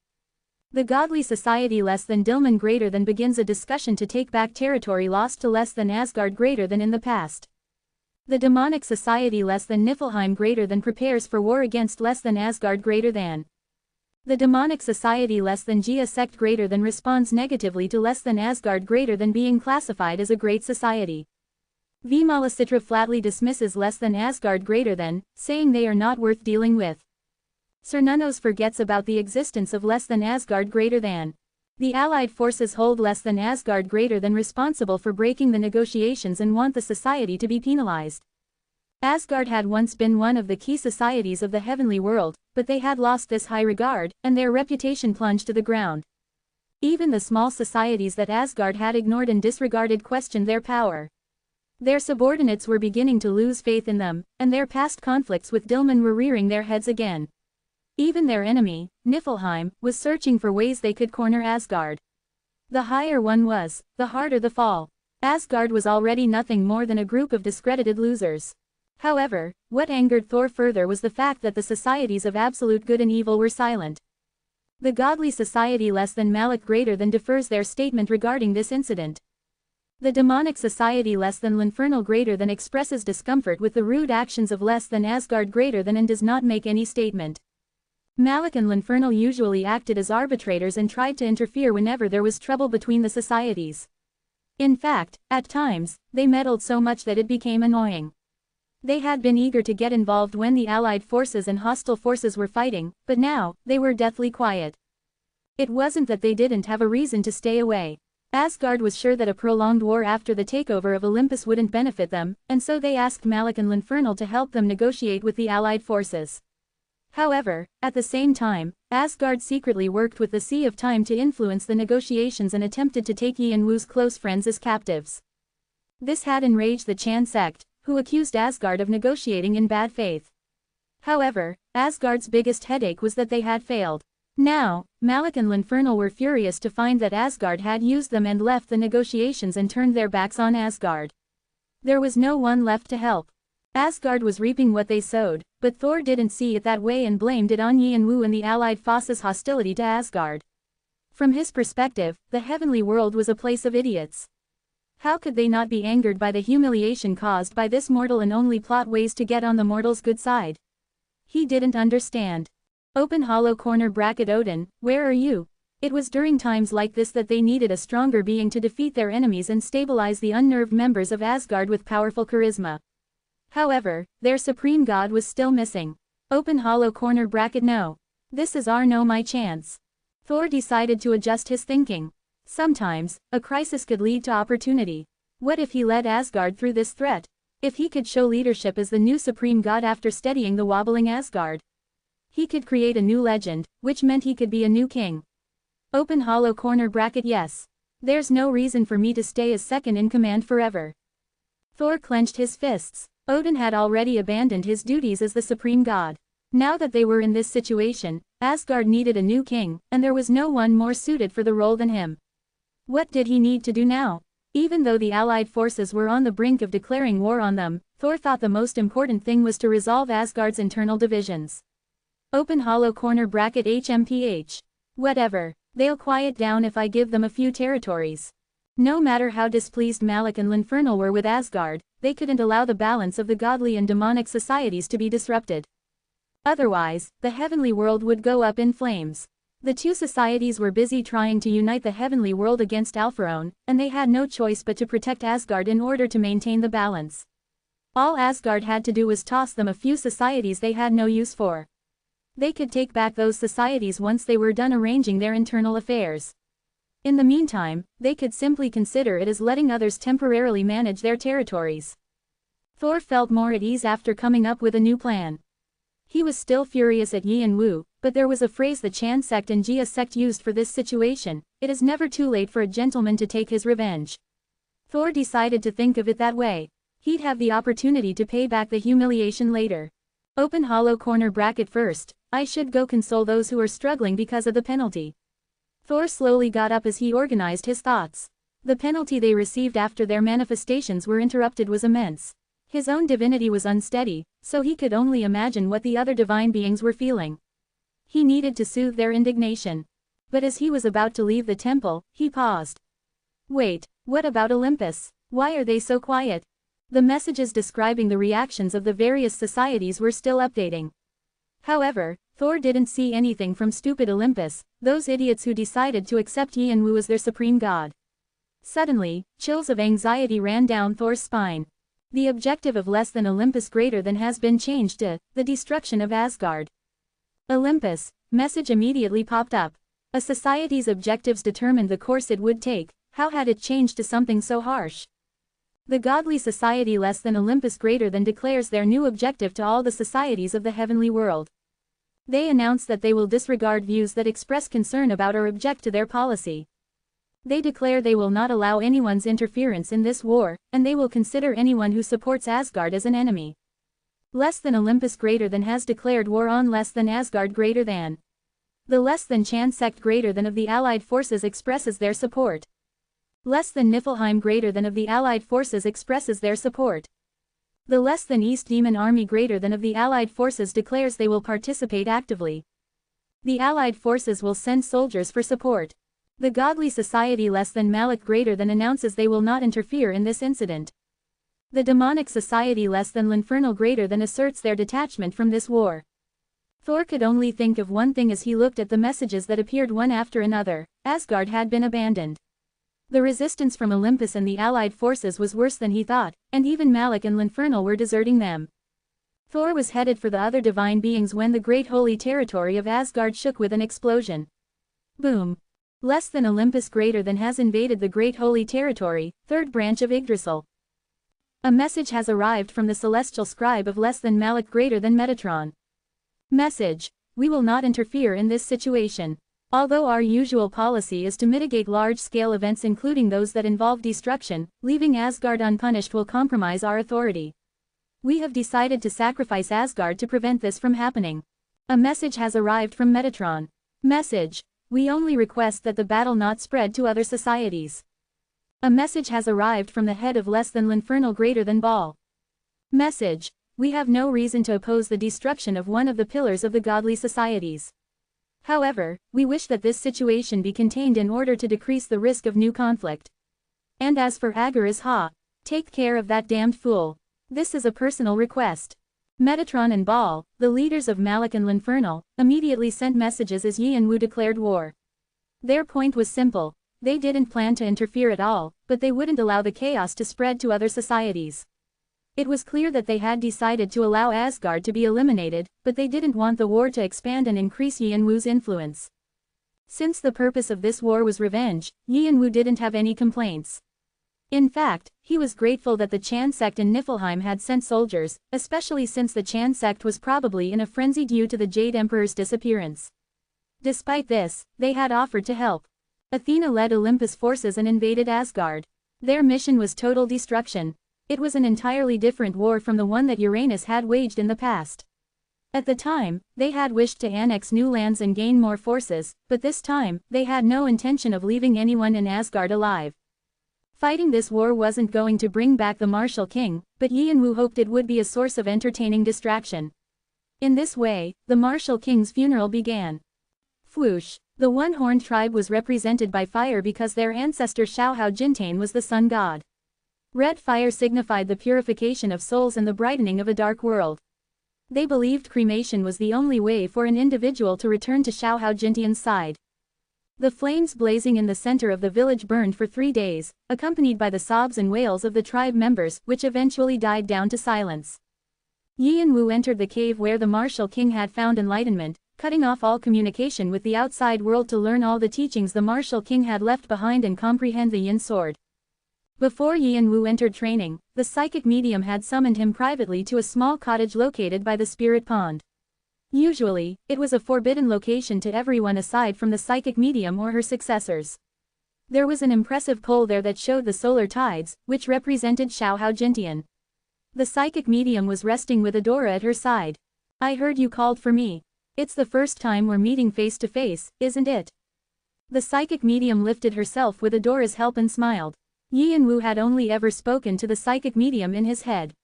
The godly society less than Dilmun greater than begins a discussion to take back territory lost to less than Asgard greater than in the past. The demonic society less than Niflheim greater than prepares for war against less than Asgard greater than. The demonic society less than Gia sect greater than responds negatively to less than Asgard greater than being classified as a great society. Vimalasitra flatly dismisses less than Asgard greater than, saying they are not worth dealing with. Cernunnos forgets about the existence of less than Asgard greater than. The Allied forces hold less than Asgard greater than responsible for breaking the negotiations and want the society to be penalized. Asgard had once been one of the key societies of the heavenly world, but they had lost this high regard, and their reputation plunged to the ground. Even the small societies that Asgard had ignored and disregarded questioned their power. Their subordinates were beginning to lose faith in them, and their past conflicts with Dilmun were rearing their heads again. Even their enemy, Niflheim, was searching for ways they could corner Asgard. The higher one was, the harder the fall. Asgard was already nothing more than a group of discredited losers. However, what angered Thor further was the fact that the societies of absolute good and evil were silent. The godly society less than Malak greater than defers their statement regarding this incident. The demonic society less than L'infernal greater than expresses discomfort with the rude actions of less than Asgard greater than and does not make any statement. Malak and L'Infernal usually acted as arbitrators and tried to interfere whenever there was trouble between the societies. In fact, at times, they meddled so much that it became annoying. They had been eager to get involved when the Allied forces and hostile forces were fighting, but now, they were deathly quiet. It wasn't that they didn't have a reason to stay away. Asgard was sure that a prolonged war after the takeover of Olympus wouldn't benefit them, and so they asked Malak and L'Infernal to help them negotiate with the Allied forces. However, at the same time, Asgard secretly worked with the Sea of Time to influence the negotiations and attempted to take Yi and Wu's close friends as captives. This had enraged the Chan sect, who accused Asgard of negotiating in bad faith. However, Asgard's biggest headache was that they had failed. Now, Malak and L'Infernal were furious to find that Asgard had used them and left the negotiations and turned their backs on Asgard. There was no one left to help. Asgard was reaping what they sowed, but Thor didn't see it that way and blamed it on Yi and Wu and the Allied forces' hostility to Asgard. From his perspective, the heavenly world was a place of idiots. How could they not be angered by the humiliation caused by this mortal and only plot ways to get on the mortal's good side? He didn't understand. Open hollow corner bracket Odin, where are you? It was during times like this that they needed a stronger being to defeat their enemies and stabilize the unnerved members of Asgard with powerful charisma. However, their supreme god was still missing. Open hollow corner bracket no. This is my chance. Thor decided to adjust his thinking. Sometimes, a crisis could lead to opportunity. What if he led Asgard through this threat? If he could show leadership as the new supreme god after steadying the wobbling Asgard? He could create a new legend, which meant he could be a new king. Open hollow corner bracket yes. There's no reason for me to stay as second in command forever. Thor clenched his fists. Odin had already abandoned his duties as the supreme god. Now that they were in this situation, Asgard needed a new king, and there was no one more suited for the role than him. What did he need to do now? Even though the Allied forces were on the brink of declaring war on them, Thor thought the most important thing was to resolve Asgard's internal divisions. Open hollow corner bracket HMPH. Whatever. They'll quiet down if I give them a few territories. No matter how displeased Malak and L'Infernal were with Asgard, they couldn't allow the balance of the godly and demonic societies to be disrupted. Otherwise, the heavenly world would go up in flames. The two societies were busy trying to unite the heavenly world against Alpharon, and they had no choice but to protect Asgard in order to maintain the balance. All Asgard had to do was toss them a few societies they had no use for. They could take back those societies once they were done arranging their internal affairs. In the meantime, they could simply consider it as letting others temporarily manage their territories. Thor felt more at ease after coming up with a new plan. He was still furious at Yi and Wu, but there was a phrase the Chan sect and Jia sect used for this situation: it is never too late for a gentleman to take his revenge. Thor decided to think of it that way. He'd have the opportunity to pay back the humiliation later. Open hollow corner bracket first, I should go console those who are struggling because of the penalty. Thor slowly got up as he organized his thoughts. The penalty they received after their manifestations were interrupted was immense. His own divinity was unsteady, so he could only imagine what the other divine beings were feeling. He needed to soothe their indignation. But as he was about to leave the temple, he paused. Wait, what about Olympus? Why are they so quiet? The messages describing the reactions of the various societies were still updating. However, Thor didn't see anything from stupid Olympus, those idiots who decided to accept Yenwu as their supreme god. Suddenly, chills of anxiety ran down Thor's spine. The objective of less than Olympus greater than has been changed to the destruction of Asgard. Olympus, message immediately popped up. A society's objectives determined the course it would take. How had it changed to something so harsh? The godly society less than Olympus greater than declares their new objective to all the societies of the heavenly world. They announce that they will disregard views that express concern about or object to their policy. They declare they will not allow anyone's interference in this war, and they will consider anyone who supports Asgard as an enemy. Less than Olympus greater than has declared war on less than Asgard greater than. The less than Chan sect greater than of the Allied forces expresses their support. Less than Niflheim greater than of the Allied forces expresses their support. The less than East Demon Army greater than of the Allied forces declares they will participate actively. The Allied forces will send soldiers for support. The godly society less than Malik greater than announces they will not interfere in this incident. The demonic society less than L'Infernal greater than asserts their detachment from this war. Thor could only think of one thing as he looked at the messages that appeared one after another. Asgard had been abandoned. The resistance from Olympus and the Allied forces was worse than he thought, and even Malik and L'Infernal were deserting them. Thor was headed for the other divine beings when the great holy territory of Asgard shook with an explosion. Boom. Less than Olympus greater than has invaded the great holy territory, third branch of Yggdrasil. A message has arrived from the celestial scribe of less than Malik greater than Metatron. Message: we will not interfere in this situation. Although our usual policy is to mitigate large-scale events including those that involve destruction, leaving Asgard unpunished will compromise our authority. We have decided to sacrifice Asgard to prevent this from happening. A message has arrived from Metatron. Message: we only request that the battle not spread to other societies. A message has arrived from the head of less than L'Infernal greater than Baal. Message: we have no reason to oppose the destruction of one of the pillars of the godly societies. However, we wish that this situation be contained in order to decrease the risk of new conflict. And as for Agaris Ha, take care of that damned fool. This is a personal request. Metatron and Baal, the leaders of Malik and L'Infernal, immediately sent messages as Yenwu declared war. Their point was simple: they didn't plan to interfere at all, but they wouldn't allow the chaos to spread to other societies. It was clear that they had decided to allow Asgard to be eliminated, but they didn't want the war to expand and increase Yenwu's influence. Since the purpose of this war was revenge, Yenwu didn't have any complaints. In fact, he was grateful that the Chan sect in Niflheim had sent soldiers, especially since the Chan sect was probably in a frenzy due to the Jade Emperor's disappearance. Despite this, they had offered to help. Athena led Olympus forces and invaded Asgard. Their mission was total destruction. It was an entirely different war from the one that Uranus had waged in the past. At the time, they had wished to annex new lands and gain more forces, but this time, they had no intention of leaving anyone in Asgard alive. Fighting this war wasn't going to bring back the martial king, but Yenwu hoped it would be a source of entertaining distraction. In this way, the martial king's funeral began. Fwoosh. The one-horned tribe was represented by fire because their ancestor Xiaohao Jintain was the sun god. Red fire signified the purification of souls and the brightening of a dark world. They believed cremation was the only way for an individual to return to Xiaohao Jintian's side. The flames blazing in the center of the village burned for 3 days, accompanied by the sobs and wails of the tribe members, which eventually died down to silence. Yenwu entered the cave where the martial king had found enlightenment, cutting off all communication with the outside world to learn all the teachings the martial king had left behind and comprehend the yin sword. Before Yenwu entered training, the psychic medium had summoned him privately to a small cottage located by the spirit pond. Usually, it was a forbidden location to everyone aside from the psychic medium or her successors. There was an impressive pole there that showed the solar tides, which represented Xiaohao Jintian. The psychic medium was resting with Adora at her side. "I heard you called for me. It's the first time we're meeting face to face, isn't it?" The psychic medium lifted herself with Adora's help and smiled. Yenwu had only ever spoken to the psychic medium in his head.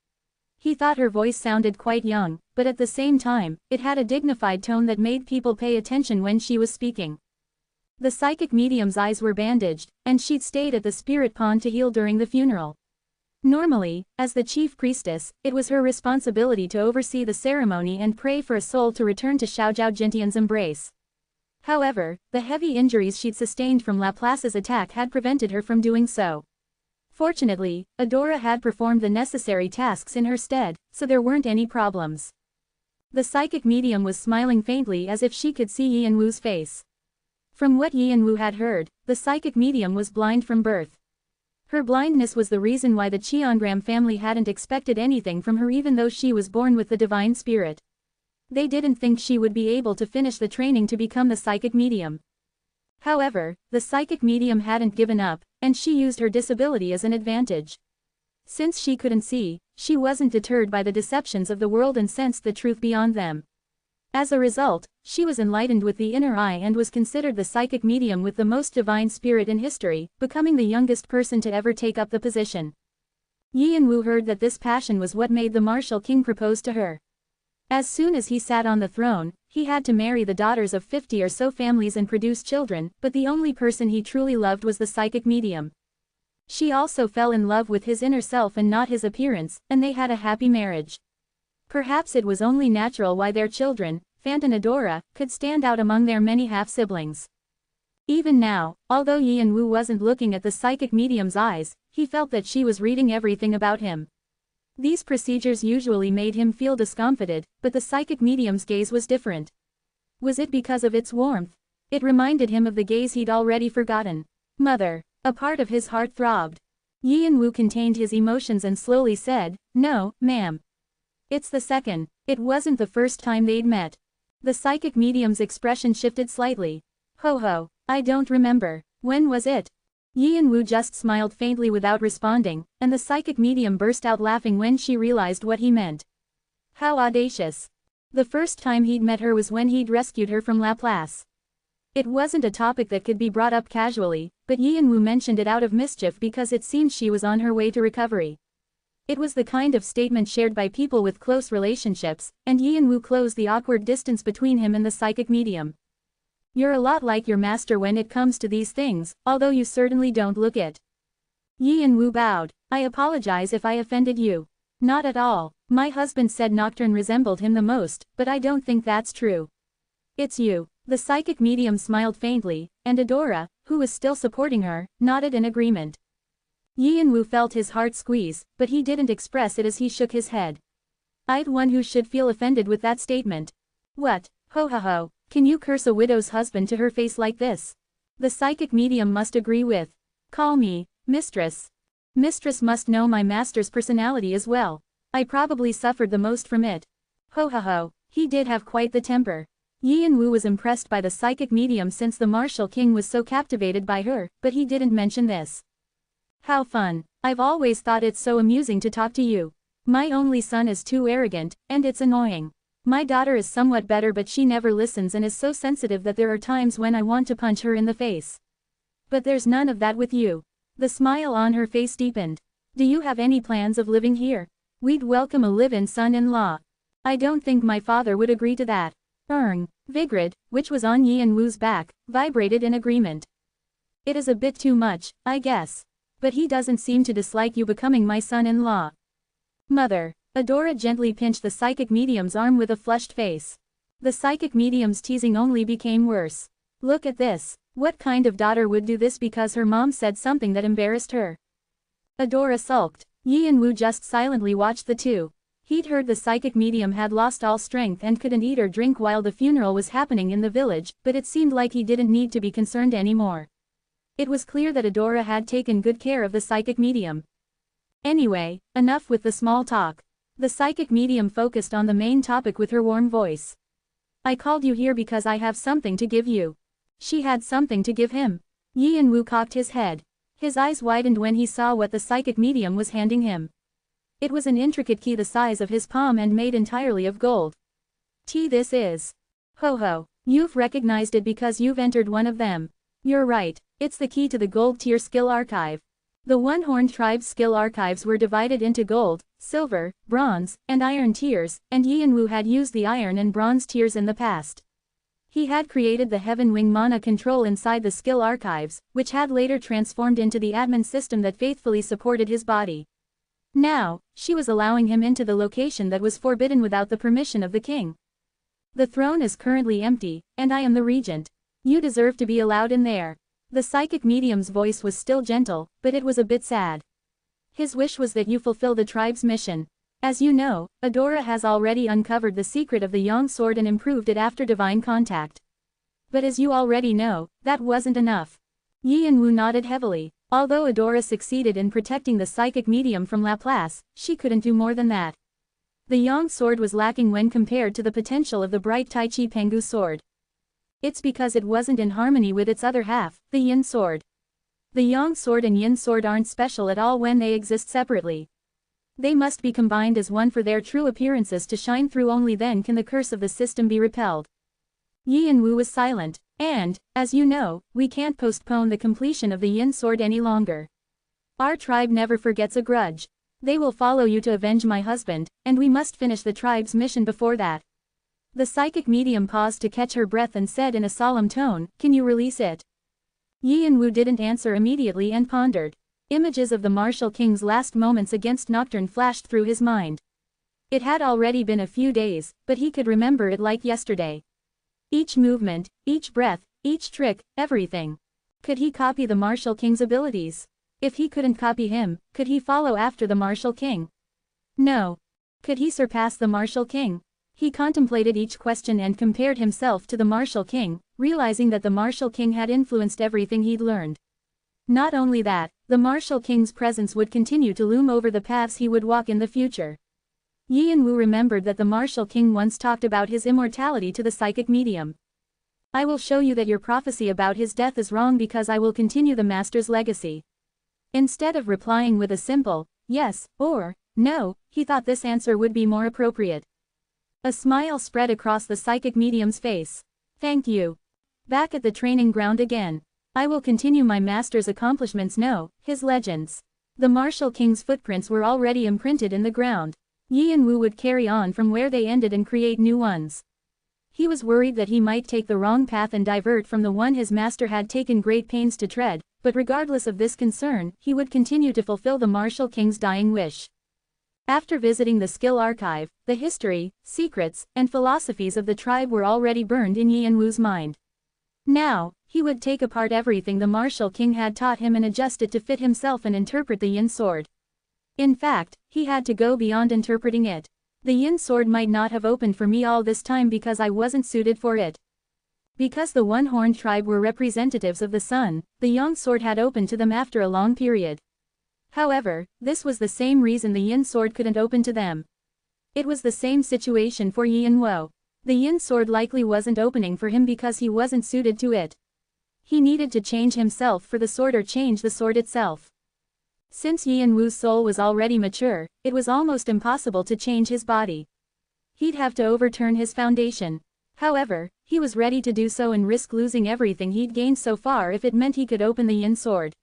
He thought her voice sounded quite young, but at the same time, it had a dignified tone that made people pay attention when she was speaking. The psychic medium's eyes were bandaged, and she'd stayed at the spirit pond to heal during the funeral. Normally, as the chief priestess, it was her responsibility to oversee the ceremony and pray for a soul to return to Xiaojiao Jintian's embrace. However, the heavy injuries she'd sustained from Laplace's attack had prevented her from doing so. Fortunately, Adora had performed the necessary tasks in her stead, so there weren't any problems. The psychic medium was smiling faintly as if she could see Yi Wu's face. From what Yi Wu had heard, the psychic medium was blind from birth. Her blindness was the reason why the Cheongram family hadn't expected anything from her even though she was born with the divine spirit. They didn't think she would be able to finish the training to become the psychic medium. However, the psychic medium hadn't given up, and she used her disability as an advantage. Since she couldn't see, she wasn't deterred by the deceptions of the world and sensed the truth beyond them. As a result, she was enlightened with the inner eye and was considered the psychic medium with the most divine spirit in history, becoming the youngest person to ever take up the position. Yi Wu heard that this passion was what made the martial king propose to her. As soon as he sat on the throne, he had to marry the daughters of 50 or so families and produce children, but the only person he truly loved was the psychic medium. She also fell in love with his inner self and not his appearance, and they had a happy marriage. Perhaps it was only natural why their children, Fant and Adora, could stand out among their many half-siblings. Even now, although Yi Wu wasn't looking at the psychic medium's eyes, he felt that she was reading everything about him. These procedures usually made him feel discomfited, but the psychic medium's gaze was different. Was it because of its warmth? It reminded him of the gaze he'd already forgotten. Mother. A part of his heart throbbed. Yi Wu contained his emotions and slowly said, "No, ma'am. It's the second. It wasn't the first time they'd met." The psychic medium's expression shifted slightly. "Ho ho, I don't remember. When was it?" Yi Wu just smiled faintly without responding, and the psychic medium burst out laughing when she realized what he meant. How audacious. The first time he'd met her was when he'd rescued her from Laplace. It wasn't a topic that could be brought up casually, but Yi Wu mentioned it out of mischief because it seemed she was on her way to recovery. It was the kind of statement shared by people with close relationships, and Yi Wu closed the awkward distance between him and the psychic medium. "You're a lot like your master when it comes to these things, although you certainly don't look it." Yi Wu bowed. "I apologize if I offended you." "Not at all. My husband said Nocturne resembled him the most, but I don't think that's true." "It's you." The psychic medium smiled faintly, and Adora, who was still supporting her, nodded in agreement. Yi Wu felt his heart squeeze, but he didn't express it as he shook his head. "I'd one who should feel offended with that statement." "What? Ho ho ho. Can you curse a widow's husband to her face like this?" The psychic medium must agree with. "Call me mistress. Mistress must know my master's personality as well. I probably suffered the most from it." Ho ho ho, he did have quite the temper. Yi Wu was impressed by the psychic medium since the martial king was so captivated by her, but he didn't mention this. "How fun. I've always thought it's so amusing to talk to you. My only son is too arrogant, and it's annoying. My daughter is somewhat better but she never listens and is so sensitive that there are times when I want to punch her in the face. But there's none of that with you." The smile on her face deepened. "Do you have any plans of living here? We'd welcome a live-in son-in-law." "I don't think my father would agree to that." Vigrid, which was on Yi Wu's back, vibrated in agreement. "It is a bit too much, I guess. But he doesn't seem to dislike you becoming my son-in-law." "Mother." Adora gently pinched the psychic medium's arm with a flushed face. The psychic medium's teasing only became worse. "Look at this. What kind of daughter would do this because her mom said something that embarrassed her?" Adora sulked. Yi Wu just silently watched the two. He'd heard the psychic medium had lost all strength and couldn't eat or drink while the funeral was happening in the village, but it seemed like he didn't need to be concerned anymore. It was clear that Adora had taken good care of the psychic medium. Anyway, enough with the small talk. The psychic medium focused on the main topic with her warm voice. "I called you here because I have something to give you." She had something to give him. Yi Wu cocked his head. His eyes widened when he saw what the psychic medium was handing him. It was an intricate key the size of his palm and made entirely of gold. This is. Ho ho, you've recognized it because you've entered one of them. You're right, it's the key to the gold tier skill archive. The One-Horned Tribe's skill archives were divided into gold, silver, bronze, and iron tiers, and Yi Wu had used the iron and bronze tiers in the past. He had created the Heaven Wing mana control inside the skill archives, which had later transformed into the admin system that faithfully supported his body. Now, she was allowing him into the location that was forbidden without the permission of the king. The throne is currently empty, and I am the regent. You deserve to be allowed in there. The psychic medium's voice was still gentle, but it was a bit sad. His wish was that you fulfill the tribe's mission. As you know, Adora has already uncovered the secret of the Yang sword and improved it after divine contact. But as you already know, that wasn't enough. Yi and Wu nodded heavily. Although Adora succeeded in protecting the psychic medium from Laplace, she couldn't do more than that. The Yang sword was lacking when compared to the potential of the bright Tai Chi Pengu sword. It's because it wasn't in harmony with its other half, the Yin sword. The Yang sword and Yin sword aren't special at all when they exist separately. They must be combined as one for their true appearances to shine through. Only then can the curse of the system be repelled. Yi and Wu was silent, and, as you know, we can't postpone the completion of the Yin sword any longer. Our tribe never forgets a grudge. They will follow you to avenge my husband, and we must finish the tribe's mission before that. The psychic medium paused to catch her breath and said in a solemn tone, "Can you release it?" Yi and Wu didn't answer immediately and pondered. Images of the martial king's last moments against Nocturne flashed through his mind. It had already been a few days, but he could remember it like yesterday. Each movement, each breath, each trick, everything. Could he copy the martial king's abilities? If he couldn't copy him, could he follow after the martial king? No. Could he surpass the martial king? He contemplated each question and compared himself to the martial king, realizing that the martial king had influenced everything he'd learned. Not only that, the martial king's presence would continue to loom over the paths he would walk in the future. Yi and Wu remembered that the martial king once talked about his immortality to the psychic medium. "I will show you that your prophecy about his death is wrong because I will continue the master's legacy." Instead of replying with a simple, yes, or, no, he thought this answer would be more appropriate. A smile spread across the psychic medium's face. "Thank you." Back at the training ground again. "I will continue my master's accomplishments. No, his legends." The martial king's footprints were already imprinted in the ground. Yi and Wu would carry on from where they ended and create new ones. He was worried that he might take the wrong path and divert from the one his master had taken great pains to tread, but regardless of this concern, he would continue to fulfill the martial king's dying wish. After visiting the skill archive, the history, secrets, and philosophies of the tribe were already burned in Yi and Wu's mind. Now, he would take apart everything the martial king had taught him and adjust it to fit himself and interpret the Yin sword. In fact, he had to go beyond interpreting it. The Yin sword might not have opened for me all this time because I wasn't suited for it. Because the one-horned tribe were representatives of the sun, the Yang sword had opened to them after a long period. However, this was the same reason the Yin sword couldn't open to them. It was the same situation for Yi and Wu. The Yin sword likely wasn't opening for him because he wasn't suited to it. He needed to change himself for the sword or change the sword itself. Since Yi and Wu's soul was already mature, it was almost impossible to change his body. He'd have to overturn his foundation. However, he was ready to do so and risk losing everything he'd gained so far if it meant he could open the Yin sword.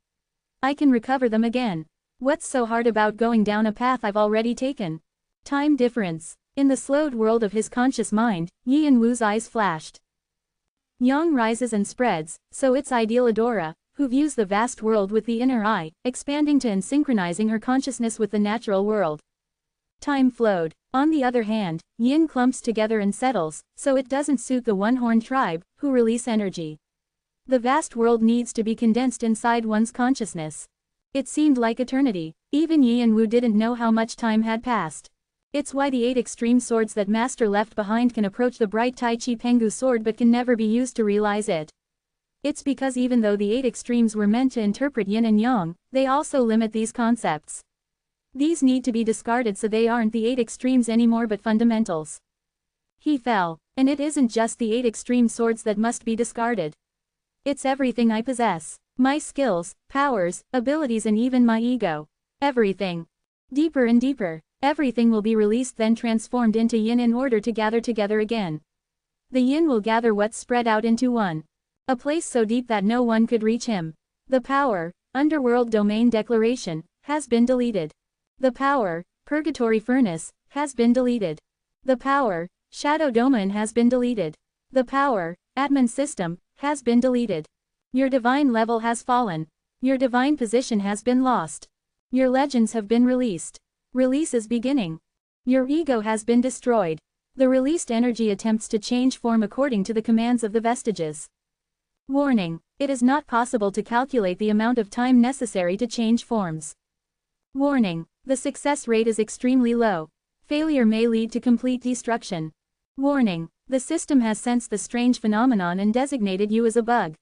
"I can recover them again. What's so hard about going down a path I've already taken?" Time difference. In the slowed world of his conscious mind, Yi and Wu's eyes flashed. Yang rises and spreads, so it's ideal Adora, who views the vast world with the inner eye, expanding to and synchronizing her consciousness with the natural world. Time flowed. On the other hand, Yin clumps together and settles, so it doesn't suit the one-horned tribe, who release energy. The vast world needs to be condensed inside one's consciousness. It seemed like eternity. Even Yi and Wu didn't know how much time had passed. It's why the 8 extreme swords that Master left behind can approach the bright Tai Chi Pengu sword but can never be used to realize it. It's because even though the 8 extremes were meant to interpret yin and yang, they also limit these concepts. These need to be discarded so they aren't the 8 extremes anymore but fundamentals. He fell, and it isn't just the 8 extreme swords that must be discarded. It's everything I possess. My skills, powers, abilities and even my ego. Everything. Deeper and deeper. Everything will be released then transformed into yin in order to gather together again. The yin will gather what's spread out into one. A place so deep that no one could reach him. The power, underworld domain declaration, has been deleted. The power, purgatory furnace, has been deleted. The power, shadow domain has been deleted. The power, admin system, has been deleted. Your divine level has fallen. Your divine position has been lost. Your legends have been released. Release is beginning. Your ego has been destroyed. The released energy attempts to change form according to the commands of the vestiges. Warning: it is not possible to calculate the amount of time necessary to change forms. Warning: the success rate is extremely low. Failure may lead to complete destruction. Warning: the system has sensed the strange phenomenon and designated you as a bug.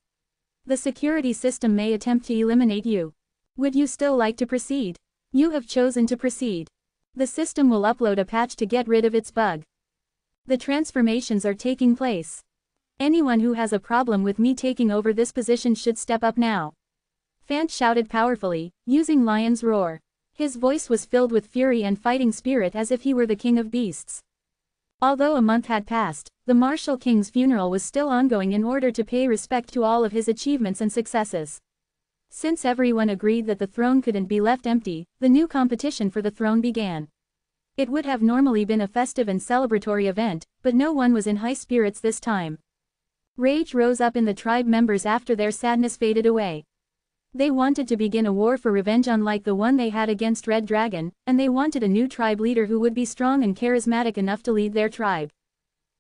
The security system may attempt to eliminate you. Would you still like to proceed? You have chosen to proceed. The system will upload a patch to get rid of its bug. The transformations are taking place. Anyone who has a problem with me taking over this position should step up now. Fant shouted powerfully, using lion's roar. His voice was filled with fury and fighting spirit as if he were the king of beasts. Although a month had passed, the martial king's funeral was still ongoing in order to pay respect to all of his achievements and successes. Since everyone agreed that the throne couldn't be left empty, the new competition for the throne began. It would have normally been a festive and celebratory event, but no one was in high spirits this time. Rage rose up in the tribe members after their sadness faded away. They wanted to begin a war for revenge unlike the one they had against Red Dragon, and they wanted a new tribe leader who would be strong and charismatic enough to lead their tribe.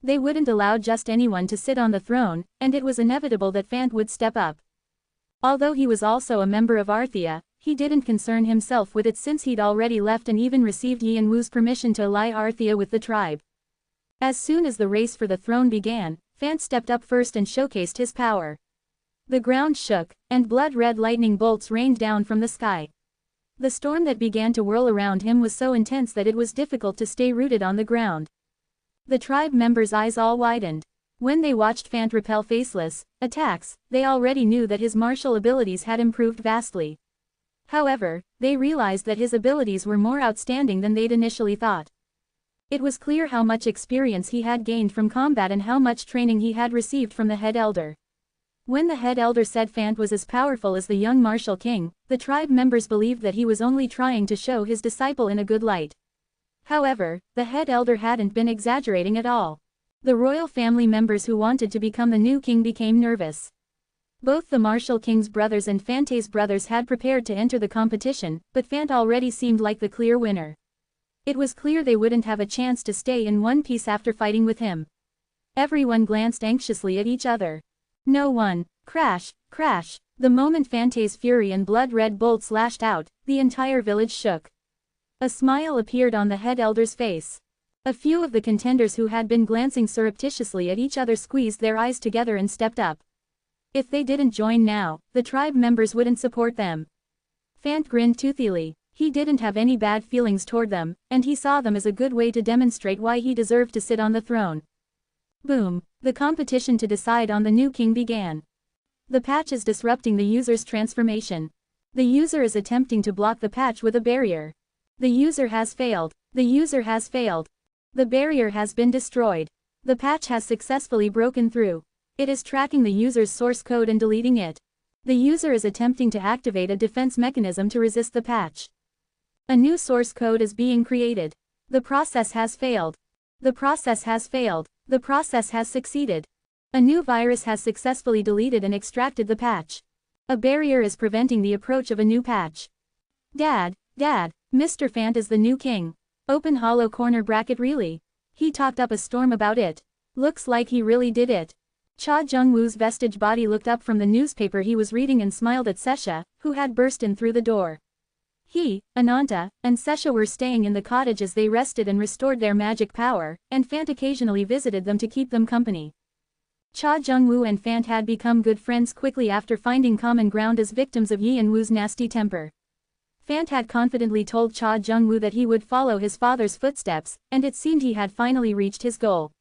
They wouldn't allow just anyone to sit on the throne, and it was inevitable that Fant would step up. Although he was also a member of Arthea, he didn't concern himself with it since he'd already left and even received Yin Wu's permission to ally Arthea with the tribe. As soon as the race for the throne began, Fant stepped up first and showcased his power. The ground shook, and blood-red lightning bolts rained down from the sky. The storm that began to whirl around him was so intense that it was difficult to stay rooted on the ground. The tribe members' eyes all widened. When they watched Fant repel faceless attacks, they already knew that his martial abilities had improved vastly. However, they realized that his abilities were more outstanding than they'd initially thought. It was clear how much experience he had gained from combat and how much training he had received from the head elder. When the head elder said Fant was as powerful as the young martial king, the tribe members believed that he was only trying to show his disciple in a good light. However, the head elder hadn't been exaggerating at all. The royal family members who wanted to become the new king became nervous. Both the martial king's brothers and Fante's brothers had prepared to enter the competition, but Fant already seemed like the clear winner. It was clear they wouldn't have a chance to stay in one piece after fighting with him. Everyone glanced anxiously at each other. No one. Crash, crash. The moment Fante's fury and blood-red bolts lashed out, the entire village shook. A smile appeared on the head elder's face. A few of the contenders who had been glancing surreptitiously at each other squeezed their eyes together and stepped up. If they didn't join now, the tribe members wouldn't support them. Fant grinned toothily. He didn't have any bad feelings toward them, and he saw them as a good way to demonstrate why he deserved to sit on the throne. Boom. The competition to decide on the new king began. The patch is disrupting the user's transformation. The user is attempting to block the patch with a barrier. The user has failed. The user has failed. The barrier has been destroyed. The patch has successfully broken through. It is tracking the user's source code and deleting it. The user is attempting to activate a defense mechanism to resist the patch. A new source code is being created. The process has failed. The process has failed. The process has succeeded. A new virus has successfully deleted and extracted the patch. A barrier is preventing the approach of a new patch. Dad, Mr. Fant is the new king. Open hollow corner bracket really? He talked up a storm about it. Looks like he really did it. Cha Jung-woo's vestige body looked up from the newspaper he was reading and smiled at Sesha, who had burst in through the door. He, Ananta, and Sesha were staying in the cottage as they rested and restored their magic power, and Fant occasionally visited them to keep them company. Cha Jung-woo and Fant had become good friends quickly after finding common ground as victims of Yi and Wu's nasty temper. Fant had confidently told Cha Jung-woo that he would follow his father's footsteps, and it seemed he had finally reached his goal.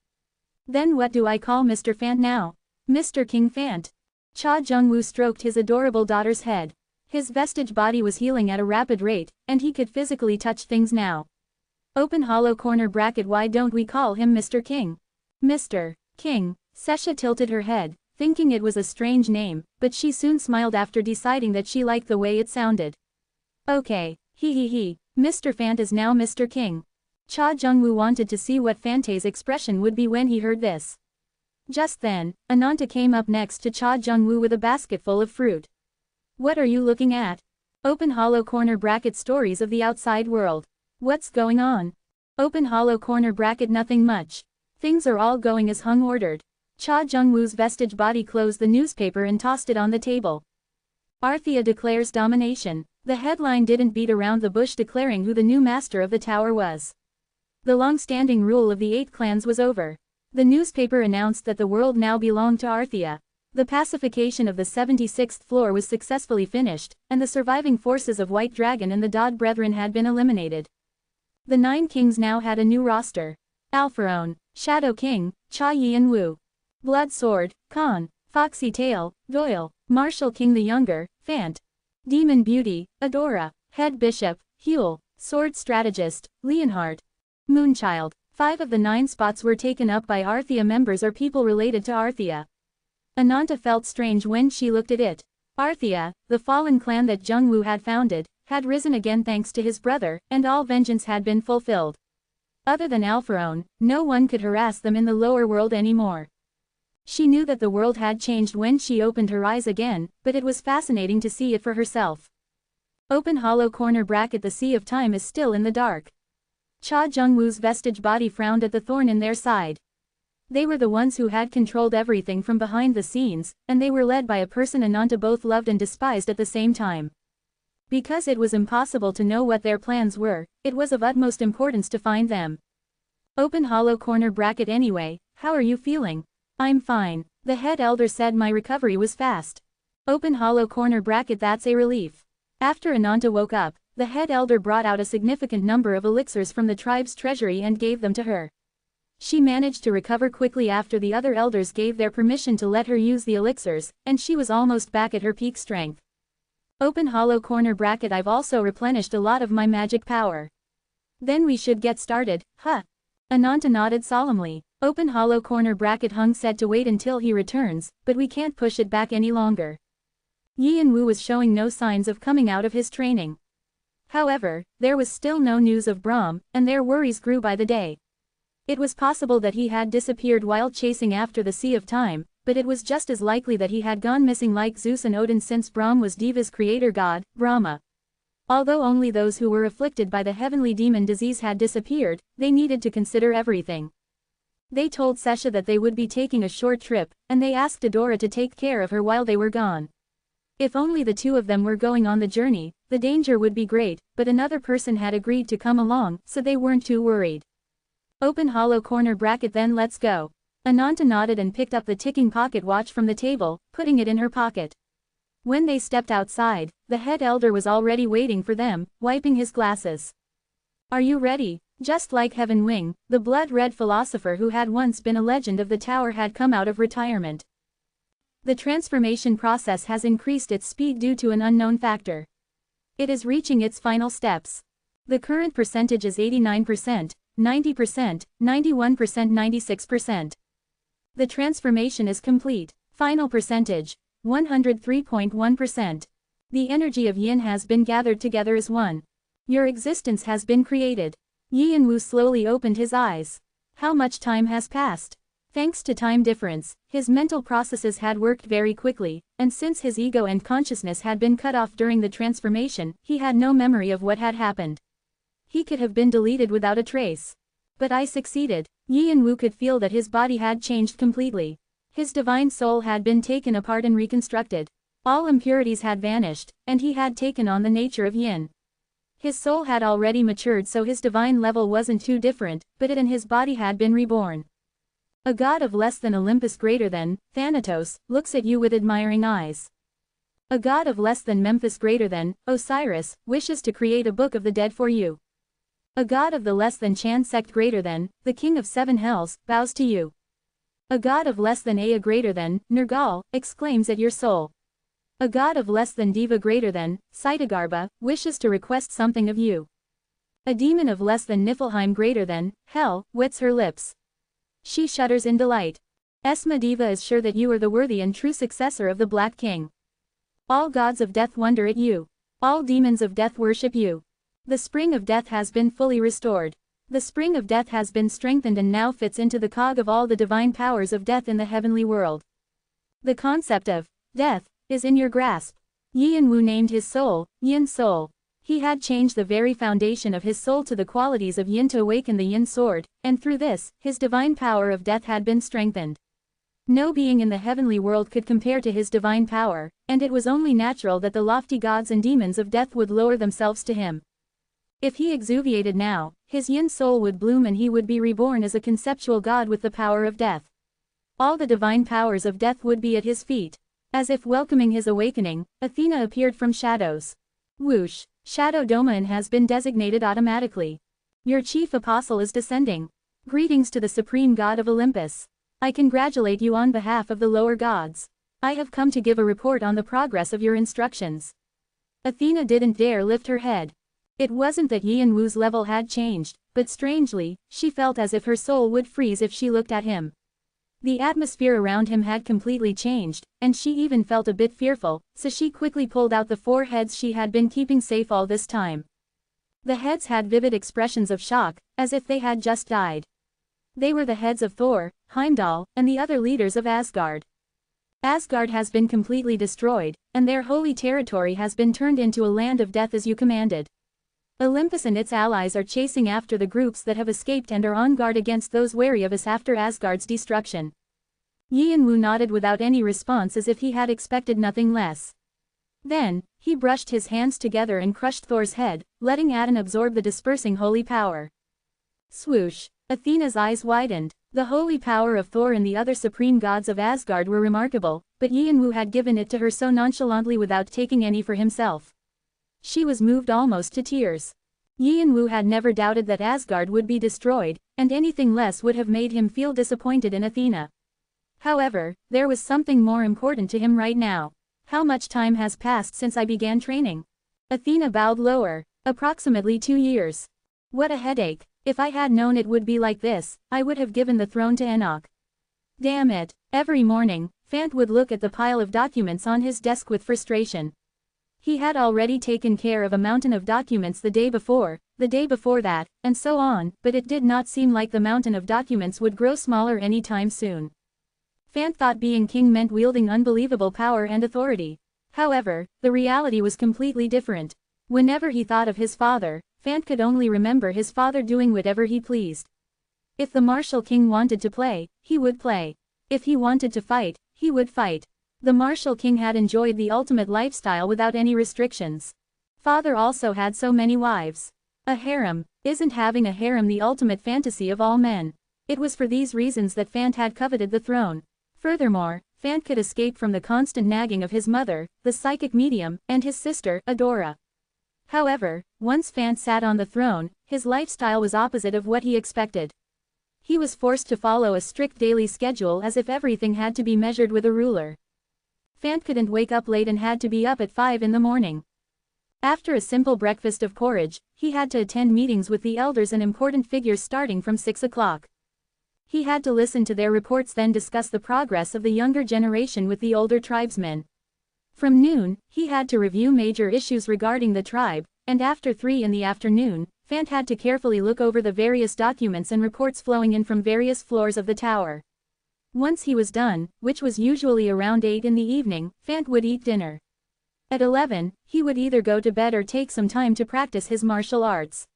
Then what do I call Mr. Fant now? Mr. King Fant. Cha Jung-woo stroked his adorable daughter's head. His vestige body was healing at a rapid rate, and he could physically touch things now. Open hollow corner bracket. Why don't we call him Mr. King? Mr. King. Sesha tilted her head, thinking it was a strange name, but she soon smiled after deciding that she liked the way it sounded. Okay, Mr. Fant is now Mr. King. Cha Jung-woo wanted to see what Fante's expression would be when he heard this. Just then, Ananta came up next to Cha Jung-woo with a basket full of fruit. What are you looking at? Open hollow corner bracket stories of the outside world. What's going on? Open hollow corner bracket nothing much. Things are all going as hung ordered. Cha Jung-woo's vestige body closed the newspaper and tossed it on the table. Arthea declares domination. The headline didn't beat around the bush declaring who the new master of the tower was. The long-standing rule of the 8 clans was over. The newspaper announced that the world now belonged to Arthea. The pacification of the 76th floor was successfully finished, and the surviving forces of White Dragon and the Dod Brethren had been eliminated. The 9 kings now had a new roster. Alpharaon, Shadow King, Cha Yin-woo. Blood Sword, Khan, Foxy Tail, Doyle, Martial King the Younger, Fant. Demon Beauty, Adora, Head Bishop, Huel, Sword Strategist, Leonhardt. Moonchild. 5 of the 9 spots were taken up by Arthea members or people related to Arthea. Ananta felt strange when she looked at it. Arthea, the fallen clan that Jung-woo had founded, had risen again thanks to his brother, and all vengeance had been fulfilled. Other than Alpharaon, no one could harass them in the lower world anymore. She knew that the world had changed when she opened her eyes again, but it was fascinating to see it for herself. Open hollow corner bracket the Sea of Time is still in the dark. Cha Jung-woo's vestige body frowned at the thorn in their side. They were the ones who had controlled everything from behind the scenes, and they were led by a person Ananta both loved and despised at the same time. Because it was impossible to know what their plans were, it was of utmost importance to find them. Open hollow corner bracket anyway, how are you feeling? I'm fine. The head elder said my recovery was fast. Open hollow corner bracket that's a relief. After Ananta woke up, the head elder brought out a significant number of elixirs from the tribe's treasury and gave them to her. She managed to recover quickly after the other elders gave their permission to let her use the elixirs, and she was almost back at her peak strength. Open hollow corner bracket I've also replenished a lot of my magic power. Then we should get started, huh? Ananta nodded solemnly. Open hollow corner bracket Hung said to wait until he returns, but we can't push it back any longer. Yin-woo was showing no signs of coming out of his training. However, there was still no news of Brahm, and their worries grew by the day. It was possible that he had disappeared while chasing after the Sea of Time, but it was just as likely that he had gone missing like Zeus and Odin since Brahm was Deva's creator god, Brahma. Although only those who were afflicted by the heavenly demon disease had disappeared, they needed to consider everything. They told Sesha that they would be taking a short trip, and they asked Adora to take care of her while they were gone. If only the 2 of them were going on the journey, the danger would be great, but another person had agreed to come along, so they weren't too worried. Open hollow corner bracket then let's go. Ananta nodded and picked up the ticking pocket watch from the table, putting it in her pocket. When they stepped outside, the head elder was already waiting for them, wiping his glasses. Are you ready? Just like Heaven Wing, the blood-red philosopher who had once been a legend of the tower had come out of retirement. The transformation process has increased its speed due to an unknown factor. It is reaching its final steps. The current percentage is 89%, 90%, 91%, 96%. The transformation is complete. Final percentage, 103.1%. The energy of Yin has been gathered together as one. Your existence has been created. Yin-woo slowly opened his eyes. How much time has passed? Thanks to time difference, his mental processes had worked very quickly, and since his ego and consciousness had been cut off during the transformation, he had no memory of what had happened. He could have been deleted without a trace. But I succeeded. Yin-woo could feel that his body had changed completely. His divine soul had been taken apart and reconstructed. All impurities had vanished, and he had taken on the nature of Yin. His soul had already matured so his divine level wasn't too different, but it and his body had been reborn. A god of less than Olympus greater than, Thanatos, looks at you with admiring eyes. A god of less than Memphis greater than, Osiris, wishes to create a book of the dead for you. A god of the less than Chan sect greater than, the king of 7 hells, bows to you. A god of less than Ea greater than, Nergal, exclaims at your soul. A god of less than Diva greater than, Saitagarbha, wishes to request something of you. A demon of less than Niflheim greater than, Hell, wets her lips. She shudders in delight. Esma Diva is sure that you are the worthy and true successor of the Black King. All gods of death wonder at you. All demons of death worship you. The spring of death has been fully restored. The spring of death has been strengthened and now fits into the cog of all the divine powers of death in the heavenly world. The concept of death is in your grasp. Yin Wu named his soul, Yin Soul. He had changed the very foundation of his soul to the qualities of Yin to awaken the Yin sword, and through this, his divine power of death had been strengthened. No being in the heavenly world could compare to his divine power, and it was only natural that the lofty gods and demons of death would lower themselves to him. If he exuviated now, his Yin soul would bloom and he would be reborn as a conceptual god with the power of death. All the divine powers of death would be at his feet. As if welcoming his awakening, Athena appeared from shadows. Whoosh! Shadow Domain has been designated automatically. Your chief apostle is descending. Greetings to the supreme god of Olympus. I congratulate you on behalf of the lower gods. I have come to give a report on the progress of your instructions. Athena didn't dare lift her head. It wasn't that Yin Wu's level had changed, but strangely, she felt as if her soul would freeze if she looked at him. The atmosphere around him had completely changed, and she even felt a bit fearful, so she quickly pulled out the 4 heads she had been keeping safe all this time. The heads had vivid expressions of shock, as if they had just died. They were the heads of Thor, Heimdall, and the other leaders of Asgard. Asgard has been completely destroyed, and their holy territory has been turned into a land of death as you commanded. Olympus and its allies are chasing after the groups that have escaped and are on guard against those wary of us after Asgard's destruction. Yin Wu nodded without any response as if he had expected nothing less. Then, he brushed his hands together and crushed Thor's head, letting Aten absorb the dispersing holy power. Swoosh! Athena's eyes widened. The holy power of Thor and the other supreme gods of Asgard were remarkable, but Yin Wu had given it to her so nonchalantly without taking any for himself. She was moved almost to tears. Yin Wu had never doubted that Asgard would be destroyed, and anything less would have made him feel disappointed in Athena. However, there was something more important to him right now. How much time has passed since I began training? Athena bowed lower. Approximately 2 years. What a headache. If I had known it would be like this, I would have given the throne to Enoch. Damn it. Every morning, Fant would look at the pile of documents on his desk with frustration. He had already taken care of a mountain of documents the day before that, and so on, but it did not seem like the mountain of documents would grow smaller any time soon. Fant thought being king meant wielding unbelievable power and authority. However, the reality was completely different. Whenever he thought of his father, Fant could only remember his father doing whatever he pleased. If the martial king wanted to play, he would play. If he wanted to fight, he would fight. The martial king had enjoyed the ultimate lifestyle without any restrictions. Father also had so many wives. A harem. Isn't having a harem the ultimate fantasy of all men? It was for these reasons that Fant had coveted the throne. Furthermore, Fant could escape from the constant nagging of his mother, the psychic medium, and his sister, Adora. However, once Fant sat on the throne, his lifestyle was opposite of what he expected. He was forced to follow a strict daily schedule as if everything had to be measured with a ruler. Fant couldn't wake up late and had to be up at 5 in the morning. After a simple breakfast of porridge, he had to attend meetings with the elders and important figures starting from 6 o'clock. He had to listen to their reports, then discuss the progress of the younger generation with the older tribesmen. From noon, he had to review major issues regarding the tribe, and after 3 in the afternoon, Fant had to carefully look over the various documents and reports flowing in from various floors of the tower. Once he was done, which was usually around 8 in the evening, Fant would eat dinner. At 11, he would either go to bed or take some time to practice his martial arts.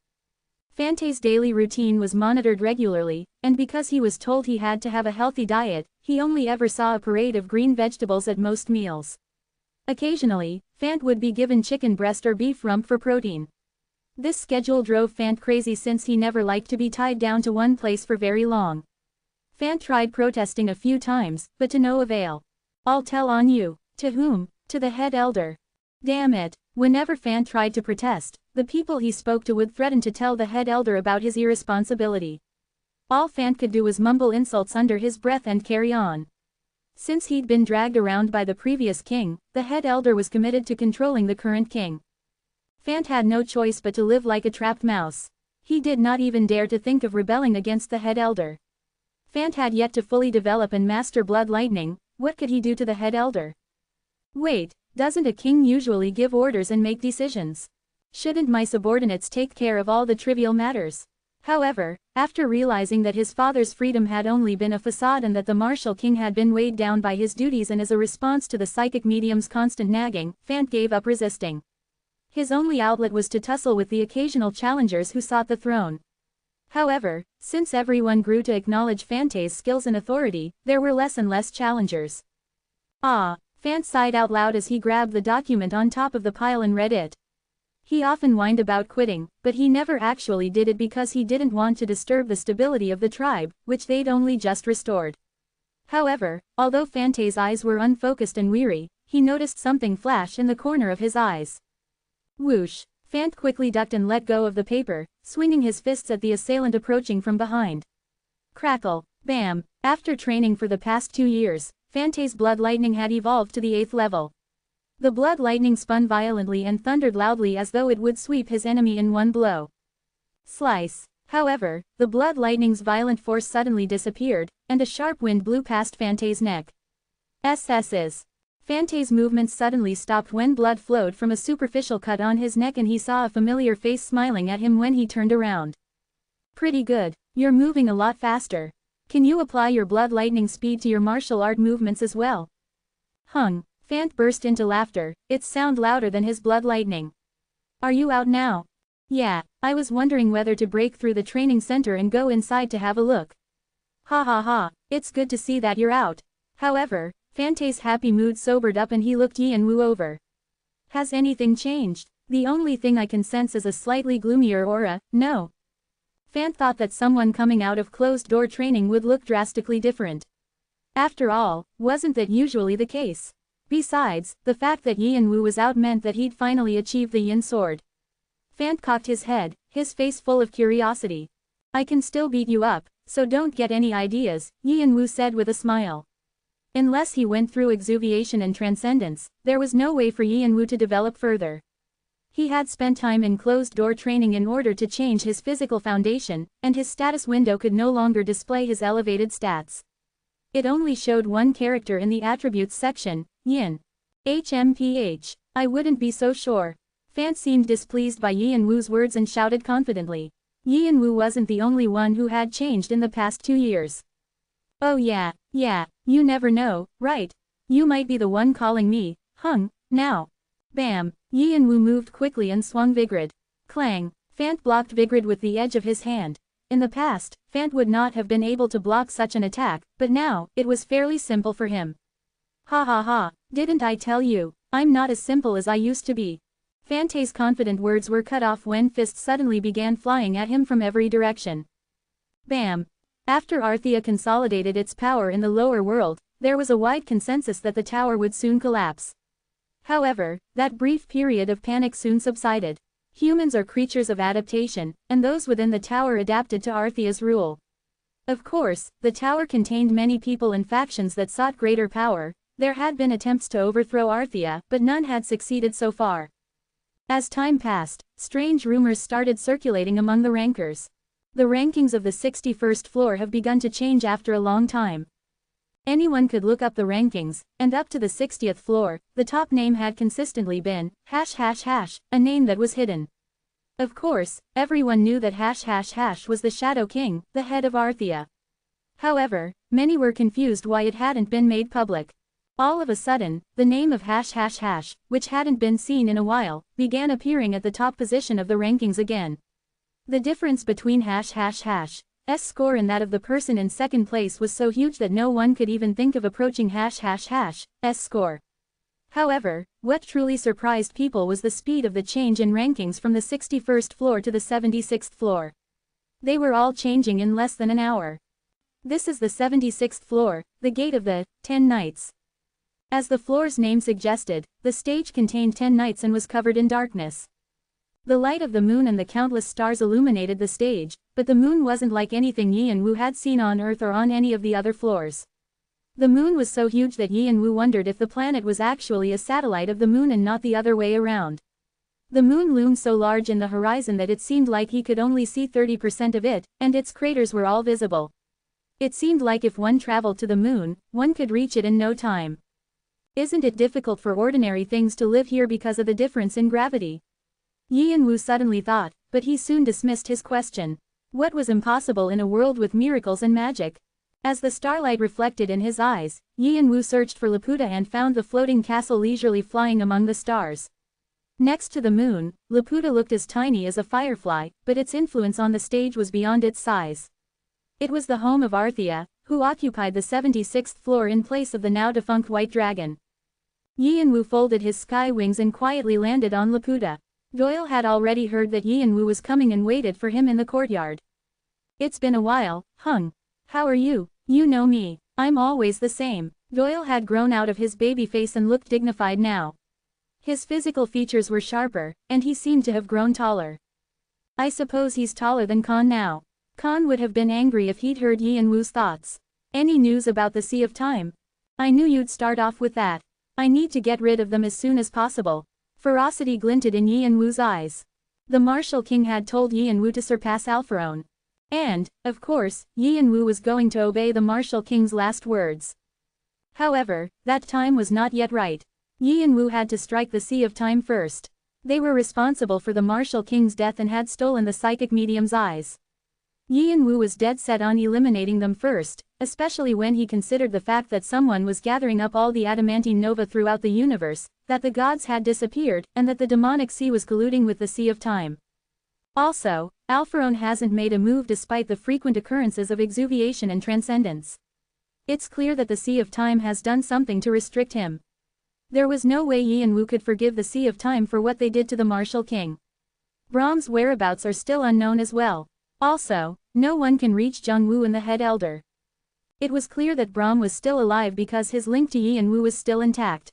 Fante's daily routine was monitored regularly, and because he was told he had to have a healthy diet, he only ever saw a parade of green vegetables at most meals. Occasionally, Fant would be given chicken breast or beef rump for protein. This schedule drove Fant crazy since he never liked to be tied down to one place for very long. Fant tried protesting a few times, but to no avail. I'll tell on you. To whom? To the head elder. Damn it. Whenever Fant tried to protest, the people he spoke to would threaten to tell the head elder about his irresponsibility. All Fant could do was mumble insults under his breath and carry on. Since he'd been dragged around by the previous king, the head elder was committed to controlling the current king. Fant had no choice but to live like a trapped mouse. He did not even dare to think of rebelling against the head elder. Fant had yet to fully develop and master blood lightning. What could he do to the head elder? Wait, doesn't a king usually give orders and make decisions? Shouldn't my subordinates take care of all the trivial matters? However, after realizing that his father's freedom had only been a facade and that the martial king had been weighed down by his duties, and as a response to the psychic medium's constant nagging, Fant gave up resisting. His only outlet was to tussle with the occasional challengers who sought the throne. However, since everyone grew to acknowledge Fante's skills and authority, there were less and less challengers. Ah, Fant sighed out loud as he grabbed the document on top of the pile and read it. He often whined about quitting, but he never actually did it because he didn't want to disturb the stability of the tribe, which they'd only just restored. However, although Fante's eyes were unfocused and weary, he noticed something flash in the corner of his eyes. Whoosh! Fant quickly ducked and let go of the paper, swinging his fists at the assailant approaching from behind. Crackle! Bam! After training for the past 2 years, Fante's blood lightning had evolved to the 8th level. The blood lightning spun violently and thundered loudly as though it would sweep his enemy in one blow. Slice! However, the blood lightning's violent force suddenly disappeared, and a sharp wind blew past Fante's neck. SS's. Fante's movements suddenly stopped when blood flowed from a superficial cut on his neck and he saw a familiar face smiling at him when he turned around. Pretty good. You're moving a lot faster. Can you apply your blood lightning speed to your martial art movements as well? Hung. Fant burst into laughter, its sound louder than his blood lightning. Are you out now? Yeah, I was wondering whether to break through the training center and go inside to have a look. Ha ha ha, it's good to see that you're out. However, Fante's happy mood sobered up and he looked Yanwu over. Has anything changed? The only thing I can sense is a slightly gloomier aura, no. Fant thought that someone coming out of closed-door training would look drastically different. After all, wasn't that usually the case? Besides, the fact that Yanwu was out meant that he'd finally achieved the Yin sword. Fant cocked his head, his face full of curiosity. I can still beat you up, so don't get any ideas, Yanwu said with a smile. Unless he went through exuviation and transcendence, there was no way for Yanwu to develop further. He had spent time in closed-door training in order to change his physical foundation, and his status window could no longer display his elevated stats. It only showed one character in the attributes section, Yin. HMPH. I wouldn't be so sure. Fant seemed displeased by Yanwu's words and shouted confidently. Yanwu wasn't the only one who had changed in the past 2 years. Oh yeah, you never know, right? You might be the one calling me, Hung, now. Bam! Yanwu moved quickly and swung Vigrid. Clang! Fant blocked Vigrid with the edge of his hand. In the past, Fant would not have been able to block such an attack, but now, it was fairly simple for him. Ha ha ha, didn't I tell you, I'm not as simple as I used to be. Fante's confident words were cut off when fists suddenly began flying at him from every direction. Bam! After Arthea consolidated its power in the lower world, there was a wide consensus that the tower would soon collapse. However, that brief period of panic soon subsided. Humans are creatures of adaptation, and those within the tower adapted to Arthea's rule. Of course, the tower contained many people and factions that sought greater power. There had been attempts to overthrow Arthea, but none had succeeded so far. As time passed, strange rumors started circulating among the rankers. The rankings of the 61st floor have begun to change after a long time. Anyone could look up the rankings, and up to the 60th floor, the top name had consistently been, ###, a name that was hidden. Of course, everyone knew that ### was the Shadow King, the head of Arthea. However, many were confused why it hadn't been made public. All of a sudden, the name of ###, which hadn't been seen in a while, began appearing at the top position of the rankings again. The difference between ###'s score and that of the person in second place was so huge that no one could even think of approaching ###'s score. However, what truly surprised people was the speed of the change in rankings from the 61st floor to the 76th floor. They were all changing in less than an hour. This is the 76th floor, the gate of the 10 Knights. As the floor's name suggested, the stage contained 10 knights and was covered in darkness. The light of the moon and the countless stars illuminated the stage, but the moon wasn't like anything Yanwu had seen on Earth or on any of the other floors. The moon was so huge that Yanwu wondered if the planet was actually a satellite of the moon and not the other way around. The moon loomed so large in the horizon that it seemed like he could only see 30% of it, and its craters were all visible. It seemed like if one traveled to the moon, one could reach it in no time. Isn't it difficult for ordinary things to live here because of the difference in gravity? Yanwu suddenly thought, but he soon dismissed his question. What was impossible in a world with miracles and magic? As the starlight reflected in his eyes, Yin Wu searched for Laputa and found the floating castle leisurely flying among the stars. Next to the moon, Laputa looked as tiny as a firefly, but its influence on the stage was beyond its size. It was the home of Arthea, who occupied the 76th floor in place of the now-defunct White Dragon. Yin Wu folded his sky wings and quietly landed on Laputa. Doyle had already heard that Yin Wu was coming and waited for him in the courtyard. "It's been a while, Hung. How are you? You know me. I'm always the same." Doyle had grown out of his baby face and looked dignified now. His physical features were sharper, and he seemed to have grown taller. "I suppose he's taller than Khan now." Khan would have been angry if he'd heard Yin Wu's thoughts. "Any news about the Sea of Time?" "I knew you'd start off with that. I need to get rid of them as soon as possible." Ferocity glinted in Yin Wu's eyes. The Martial King had told Yin Wu to surpass Alpharon. And, of course, Yin Wu was going to obey the Martial King's last words. However, that time was not yet right. Yin Wu had to strike the Sea of Time first. They were responsible for the Martial King's death and had stolen the psychic medium's eyes. Yin Wu was dead set on eliminating them first, especially when he considered the fact that someone was gathering up all the adamantine nova throughout the universe, that the gods had disappeared, and that the demonic sea was colluding with the Sea of Time. Also, Alpharon hasn't made a move despite the frequent occurrences of exuviation and transcendence. It's clear that the Sea of Time has done something to restrict him. There was no way Yin Wu could forgive the Sea of Time for what they did to the Martial King. Brahm's whereabouts are still unknown as well. Also, no one can reach Zheng Wu and the head elder. It was clear that Brahm was still alive because his link to Yin Wu was still intact.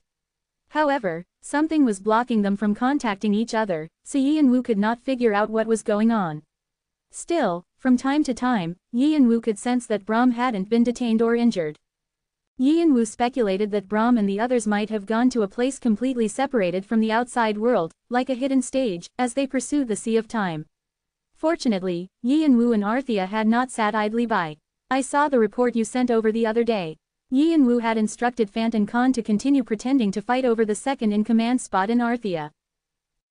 However, something was blocking them from contacting each other, so Yin Wu could not figure out what was going on. Still, from time to time, Yin Wu could sense that Brahm hadn't been detained or injured. Yin Wu speculated that Brahm and the others might have gone to a place completely separated from the outside world, like a hidden stage, as they pursued the Sea of Time. Fortunately, Yin Wu and Arthea had not sat idly by. "I saw the report you sent over the other day." Yin Wu had instructed Fant and Khan to continue pretending to fight over the second-in-command spot in Arthea.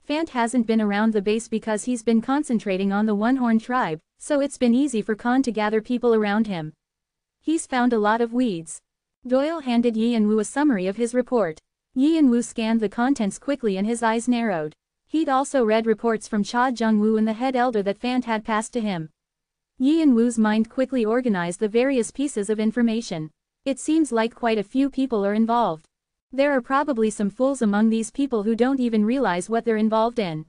Fant hasn't been around the base because he's been concentrating on the One-Horn tribe, so it's been easy for Khan to gather people around him. He's found a lot of weeds. Doyle handed Yin Wu a summary of his report. Yin Wu scanned the contents quickly and his eyes narrowed. He'd also read reports from Cha Zheng Wu and the head elder that Fant had passed to him. Yin Wu's mind quickly organized the various pieces of information. It seems like quite a few people are involved. There are probably some fools among these people who don't even realize what they're involved in.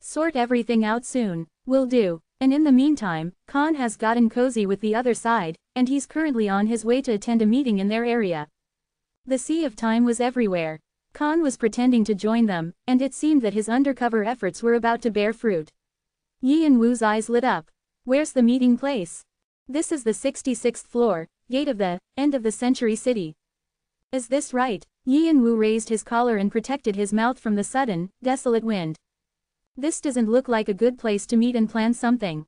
Sort everything out soon. Will do. And in the meantime, Khan has gotten cozy with the other side, and he's currently on his way to attend a meeting in their area. The Sea of Time was everywhere. Khan was pretending to join them, and it seemed that his undercover efforts were about to bear fruit. Yin Wu's eyes lit up. "Where's the meeting place?" "This is the 66th floor, gate of the end of the century city." "Is this right?" Yin Wu raised his collar and protected his mouth from the sudden, desolate wind. "This doesn't look like a good place to meet and plan something."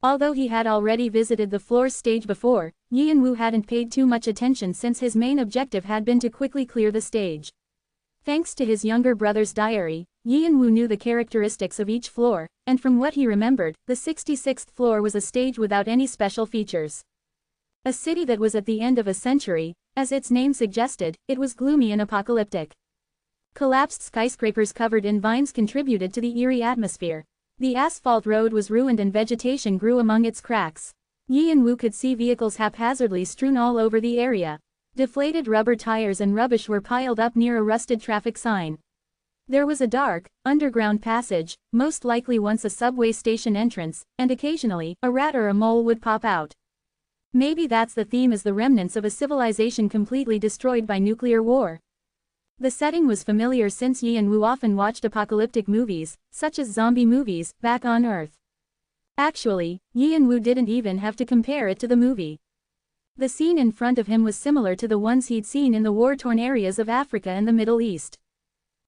Although he had already visited the floor's stage before, Yin Wu hadn't paid too much attention since his main objective had been to quickly clear the stage. Thanks to his younger brother's diary, Yin Wu knew the characteristics of each floor, and from what he remembered, the 66th floor was a stage without any special features. A city that was at the end of a century, as its name suggested, it was gloomy and apocalyptic. Collapsed skyscrapers covered in vines contributed to the eerie atmosphere. The asphalt road was ruined and vegetation grew among its cracks. Yin Wu could see vehicles haphazardly strewn all over the area. Deflated rubber tires and rubbish were piled up near a rusted traffic sign. There was a dark, underground passage, most likely once a subway station entrance, and occasionally, a rat or a mole would pop out. Maybe that's the theme, as the remnants of a civilization completely destroyed by nuclear war. The setting was familiar since Yin Wu often watched apocalyptic movies, such as zombie movies, back on Earth. Actually, Yin Wu didn't even have to compare it to the movie. The scene in front of him was similar to the ones he'd seen in the war-torn areas of Africa and the Middle East.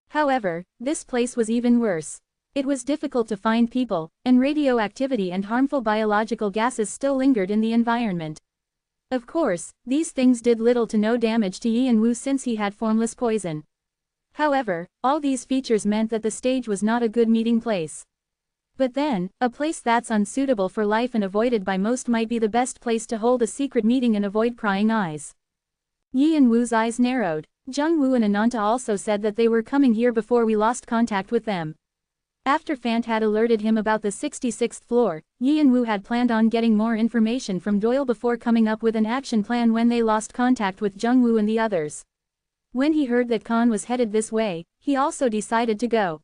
However, this place was even worse. It was difficult to find people, and radioactivity and harmful biological gases still lingered in the environment. Of course, these things did little to no damage to Yin Wu since he had formless poison. However, all these features meant that the stage was not a good meeting place. But then, a place that's unsuitable for life and avoided by most might be the best place to hold a secret meeting and avoid prying eyes. Yi and Wu's eyes narrowed. Jung Woo and Ananta also said that they were coming here before we lost contact with them. After Fant had alerted him about the 66th floor, Yi and Wu had planned on getting more information from Doyle before coming up with an action plan when they lost contact with Jung Woo and the others. When he heard that Khan was headed this way, he also decided to go.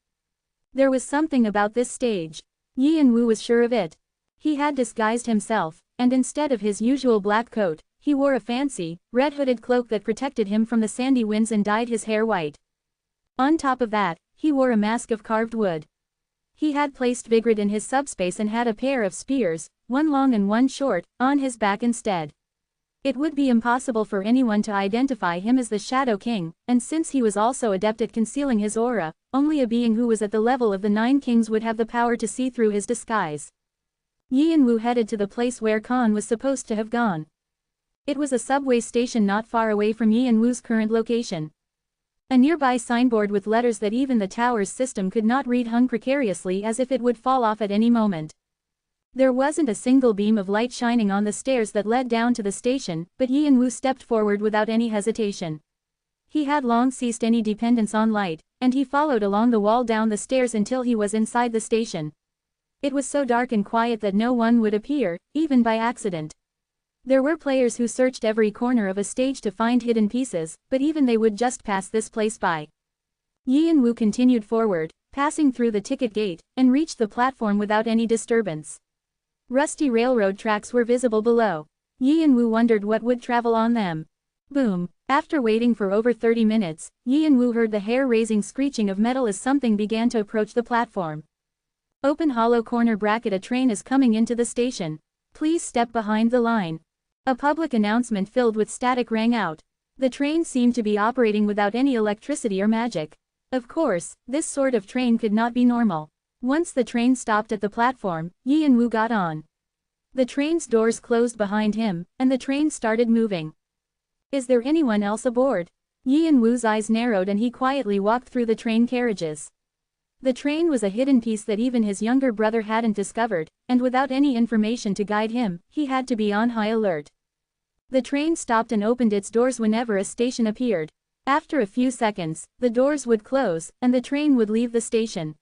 There was something about this stage. Yi and Wu was sure of it. He had disguised himself, and instead of his usual black coat, he wore a fancy, red-hooded cloak that protected him from the sandy winds and dyed his hair white. On top of that, he wore a mask of carved wood. He had placed Vigrid in his subspace and had a pair of spears, one long and one short, on his back instead. It would be impossible for anyone to identify him as the Shadow King, and since he was also adept at concealing his aura, only a being who was at the level of the Nine Kings would have the power to see through his disguise. Yi and Wu headed to the place where Khan was supposed to have gone. It was a subway station not far away from Yi and Wu's current location. A nearby signboard with letters that even the tower's system could not read hung precariously as if it would fall off at any moment. There wasn't a single beam of light shining on the stairs that led down to the station, but Yi and Wu stepped forward without any hesitation. He had long ceased any dependence on light, and he followed along the wall down the stairs until he was inside the station. It was so dark and quiet that no one would appear, even by accident. There were players who searched every corner of a stage to find hidden pieces, but even they would just pass this place by. Yi and Wu continued forward, passing through the ticket gate, and reached the platform without any disturbance. Rusty railroad tracks were visible below. Yi and Wu wondered what would travel on them. Boom! After waiting for over 30 minutes, Yi and Wu heard the hair-raising screeching of metal as something began to approach the platform. Open hollow corner bracket, a train is coming into the station. Please step behind the line. A public announcement filled with static rang out. The train seemed to be operating without any electricity or magic. Of course, this sort of train could not be normal. Once the train stopped at the platform, Yi and Wu got on. The train's doors closed behind him, and the train started moving. Is there anyone else aboard? Yi and Wu's eyes narrowed and he quietly walked through the train carriages. The train was a hidden piece that even his younger brother hadn't discovered, and without any information to guide him, he had to be on high alert. The train stopped and opened its doors whenever a station appeared. After a few seconds, the doors would close, and the train would leave the station.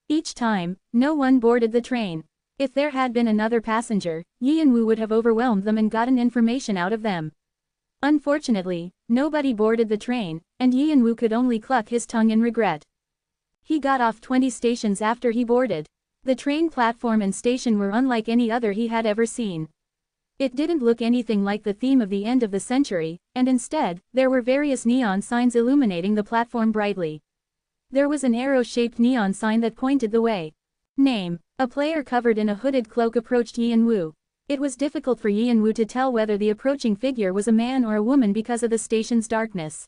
Each time, no one boarded the train. If there had been another passenger, Yi and Wu would have overwhelmed them and gotten information out of them. Unfortunately, nobody boarded the train, and Yi and Wu could only cluck his tongue in regret. He got off 20 stations after he boarded. The train platform and station were unlike any other he had ever seen. It didn't look anything like the theme of the end of the century, and instead, there were various neon signs illuminating the platform brightly. There was an arrow-shaped neon sign that pointed the way. Name. A player covered in a hooded cloak approached Yi and Wu. It was difficult for Yi and Wu to tell whether the approaching figure was a man or a woman because of the station's darkness.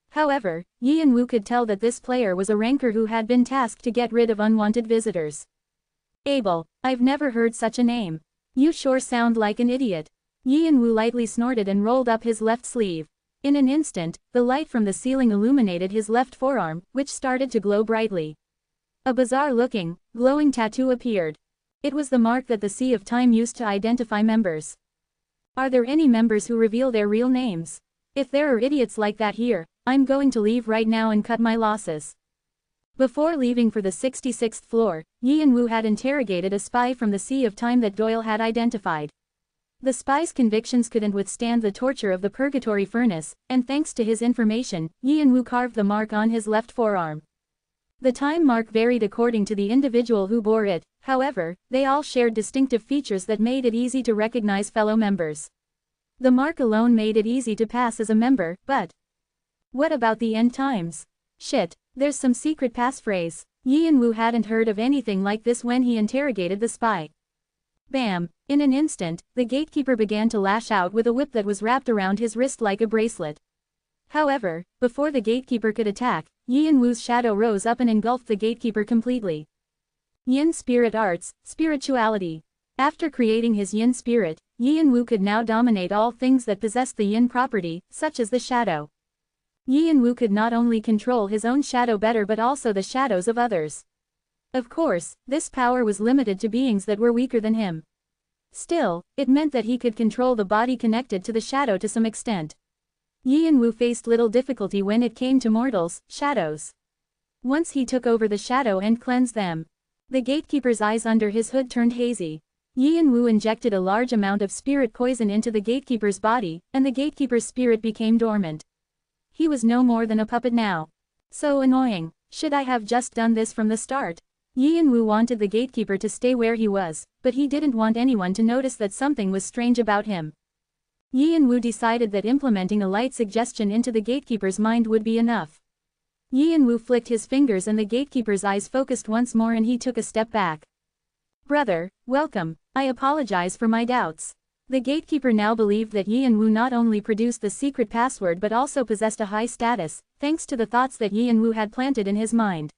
However, Yi and Wu could tell that this player was a ranker who had been tasked to get rid of unwanted visitors. Abel. I've never heard such a name. You sure sound like an idiot. Yi and Wu lightly snorted and rolled up his left sleeve. In an instant, the light from the ceiling illuminated his left forearm, which started to glow brightly. A bizarre-looking, glowing tattoo appeared. It was the mark that the Sea of Time used to identify members. Are there any members who reveal their real names? If there are idiots like that here, I'm going to leave right now and cut my losses. Before leaving for the 66th floor, Yi and Wu had interrogated a spy from the Sea of Time that Doyle had identified. The spy's convictions couldn't withstand the torture of the purgatory furnace, and thanks to his information, Yi and Wu carved the mark on his left forearm. The time mark varied according to the individual who bore it, however, they all shared distinctive features that made it easy to recognize fellow members. The mark alone made it easy to pass as a member, but what about the end times? Shit, there's some secret passphrase. Yi and Wu hadn't heard of anything like this when he interrogated the spy. Bam! In an instant, the gatekeeper began to lash out with a whip that was wrapped around his wrist like a bracelet. However, before the gatekeeper could attack, Yi and Wu's shadow rose up and engulfed the gatekeeper completely. Yin Spirit Arts, Spirituality. After creating his Yin spirit, Yi and Wu could now dominate all things that possessed the Yin property, such as the shadow. Yi and Wu could not only control his own shadow better but also the shadows of others. Of course, this power was limited to beings that were weaker than him. Still, it meant that he could control the body connected to the shadow to some extent. Yin Wu faced little difficulty when it came to mortals, shadows. Once he took over the shadow and cleansed them. The gatekeeper's eyes under his hood turned hazy. Yin Wu injected a large amount of spirit poison into the gatekeeper's body, and the gatekeeper's spirit became dormant. He was no more than a puppet now. So annoying. Should I have just done this from the start? Yin Wu wanted the gatekeeper to stay where he was, but he didn't want anyone to notice that something was strange about him. Yin Wu decided that implementing a light suggestion into the gatekeeper's mind would be enough. Yin Wu flicked his fingers and the gatekeeper's eyes focused once more and he took a step back. Brother, welcome. I apologize for my doubts. The gatekeeper now believed that Yin Wu not only produced the secret password but also possessed a high status, thanks to the thoughts that Yin Wu had planted in his mind.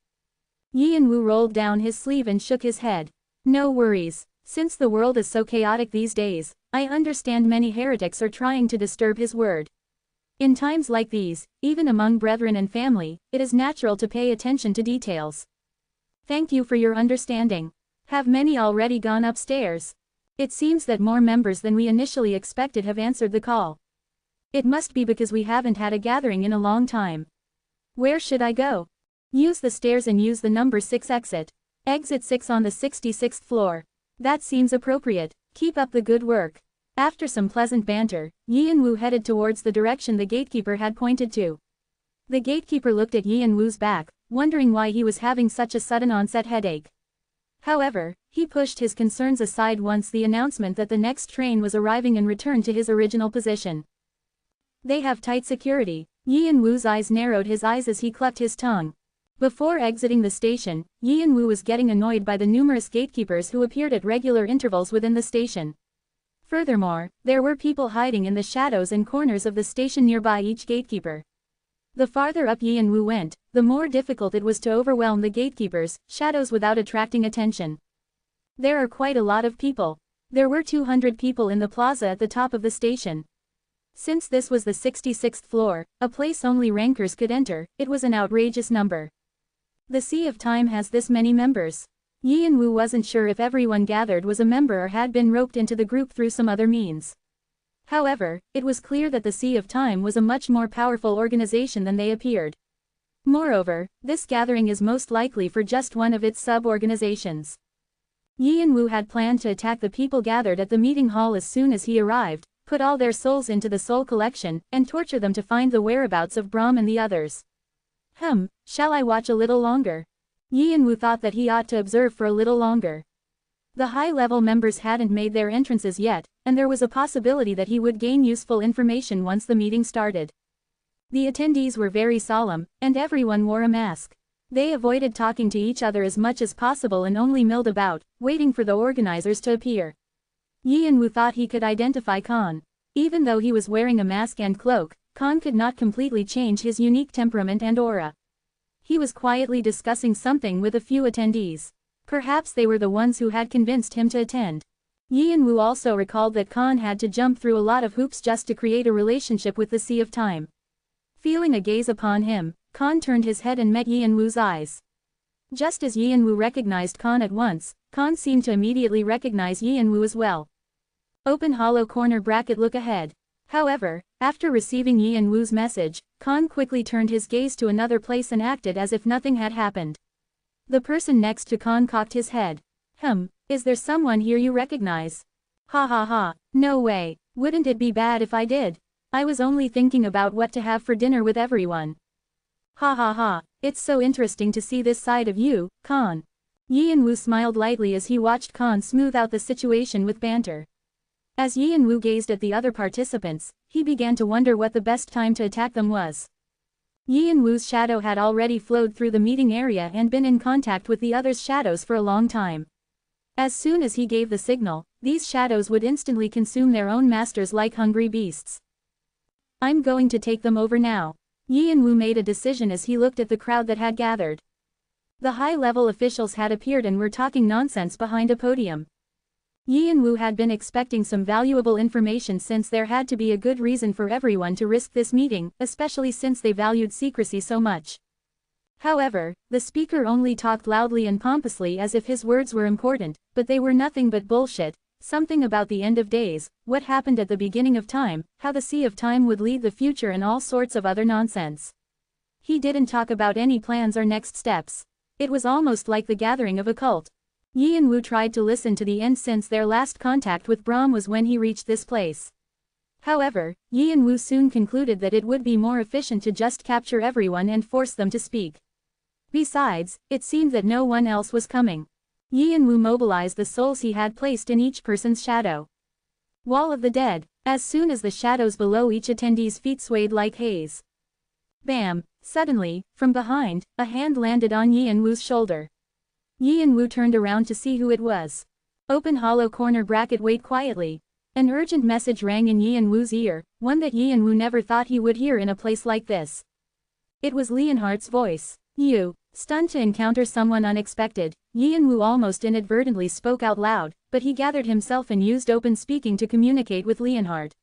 Yin Wu rolled down his sleeve and shook his head. No worries. Since the world is so chaotic these days, I understand many heretics are trying to disturb his word. In times like these, even among brethren and family, it is natural to pay attention to details. Thank you for your understanding. Have many already gone upstairs? It seems that more members than we initially expected have answered the call. It must be because we haven't had a gathering in a long time. Where should I go? Use the stairs and use the number 6 exit. Exit 6 on the 66th floor. That seems appropriate. Keep up the good work. After some pleasant banter, Yin Wu headed towards the direction the gatekeeper had pointed to. The gatekeeper looked at Yin Wu's back, wondering why he was having such a sudden onset headache. However, he pushed his concerns aside once the announcement that the next train was arriving and returned to his original position. They have tight security. Yin Wu's eyes narrowed his eyes as he clucked his tongue. Before exiting the station, Yin Wu was getting annoyed by the numerous gatekeepers who appeared at regular intervals within the station. Furthermore, there were people hiding in the shadows and corners of the station nearby each gatekeeper. The farther up Yin Wu went, the more difficult it was to overwhelm the gatekeepers' shadows without attracting attention. There are quite a lot of people. There were 200 people in the plaza at the top of the station. Since this was the 66th floor, a place only rankers could enter, it was an outrageous number. The Sea of Time has this many members. Yin Wu wasn't sure if everyone gathered was a member or had been roped into the group through some other means. However, it was clear that the Sea of Time was a much more powerful organization than they appeared. Moreover, this gathering is most likely for just one of its sub-organizations. Yin Wu had planned to attack the people gathered at the meeting hall as soon as he arrived, put all their souls into the soul collection, and torture them to find the whereabouts of Brahm and the others. Shall I watch a little longer? Yin Wu thought that he ought to observe for a little longer. The high-level members hadn't made their entrances yet, and there was a possibility that he would gain useful information once the meeting started. The attendees were very solemn, and everyone wore a mask. They avoided talking to each other as much as possible and only milled about, waiting for the organizers to appear. Yin Wu thought he could identify Khan. Even though he was wearing a mask and cloak, Khan could not completely change his unique temperament and aura. He was quietly discussing something with a few attendees. Perhaps they were the ones who had convinced him to attend. Yin Wu also recalled that Khan had to jump through a lot of hoops just to create a relationship with the Sea of Time. Feeling a gaze upon him, Khan turned his head and met Yin Wu's eyes. Just as Yin Wu recognized Khan at once, Khan seemed to immediately recognize Yin Wu as well. Open hollow corner bracket look ahead. However, after receiving Yin Wu's message, Khan quickly turned his gaze to another place and acted as if nothing had happened. The person next to Khan cocked his head. Is there someone here you recognize? Ha ha ha, no way, wouldn't it be bad if I did? I was only thinking about what to have for dinner with everyone. Ha ha ha, it's so interesting to see this side of you, Khan. Yin Wu smiled lightly as he watched Khan smooth out the situation with banter. As Yin Wu gazed at the other participants, he began to wonder what the best time to attack them was. Yin Wu's shadow had already flowed through the meeting area and been in contact with the others' shadows for a long time. As soon as he gave the signal, these shadows would instantly consume their own masters like hungry beasts. I'm going to take them over now. Yin Wu made a decision as he looked at the crowd that had gathered. The high-level officials had appeared and were talking nonsense behind a podium. Yin Wu had been expecting some valuable information since there had to be a good reason for everyone to risk this meeting, especially since they valued secrecy so much. However, the speaker only talked loudly and pompously as if his words were important, but they were nothing but bullshit. Something about the end of days, what happened at the beginning of time, how the sea of time would lead the future and all sorts of other nonsense. He didn't talk about any plans or next steps. It was almost like the gathering of a cult. Yi and Wu tried to listen to the end since their last contact with Brahm was when he reached this place. However, Yi and Wu soon concluded that it would be more efficient to just capture everyone and force them to speak. Besides, it seemed that no one else was coming. Yi and Wu mobilized the souls he had placed in each person's shadow. Wall of the Dead. As soon as the shadows below each attendee's feet swayed like haze. Bam! Suddenly, from behind, a hand landed on Yi and Wu's shoulder. Yi and Wu turned around to see who it was. Open hollow corner bracket wait quietly. An urgent message rang in Yi and Wu's ear, one that Yi and Wu never thought he would hear in a place like this. It was Leonhardt's voice. You. Stunned to encounter someone unexpected, Yi and Wu almost inadvertently spoke out loud, but he gathered himself and used open speaking to communicate with Leonhardt.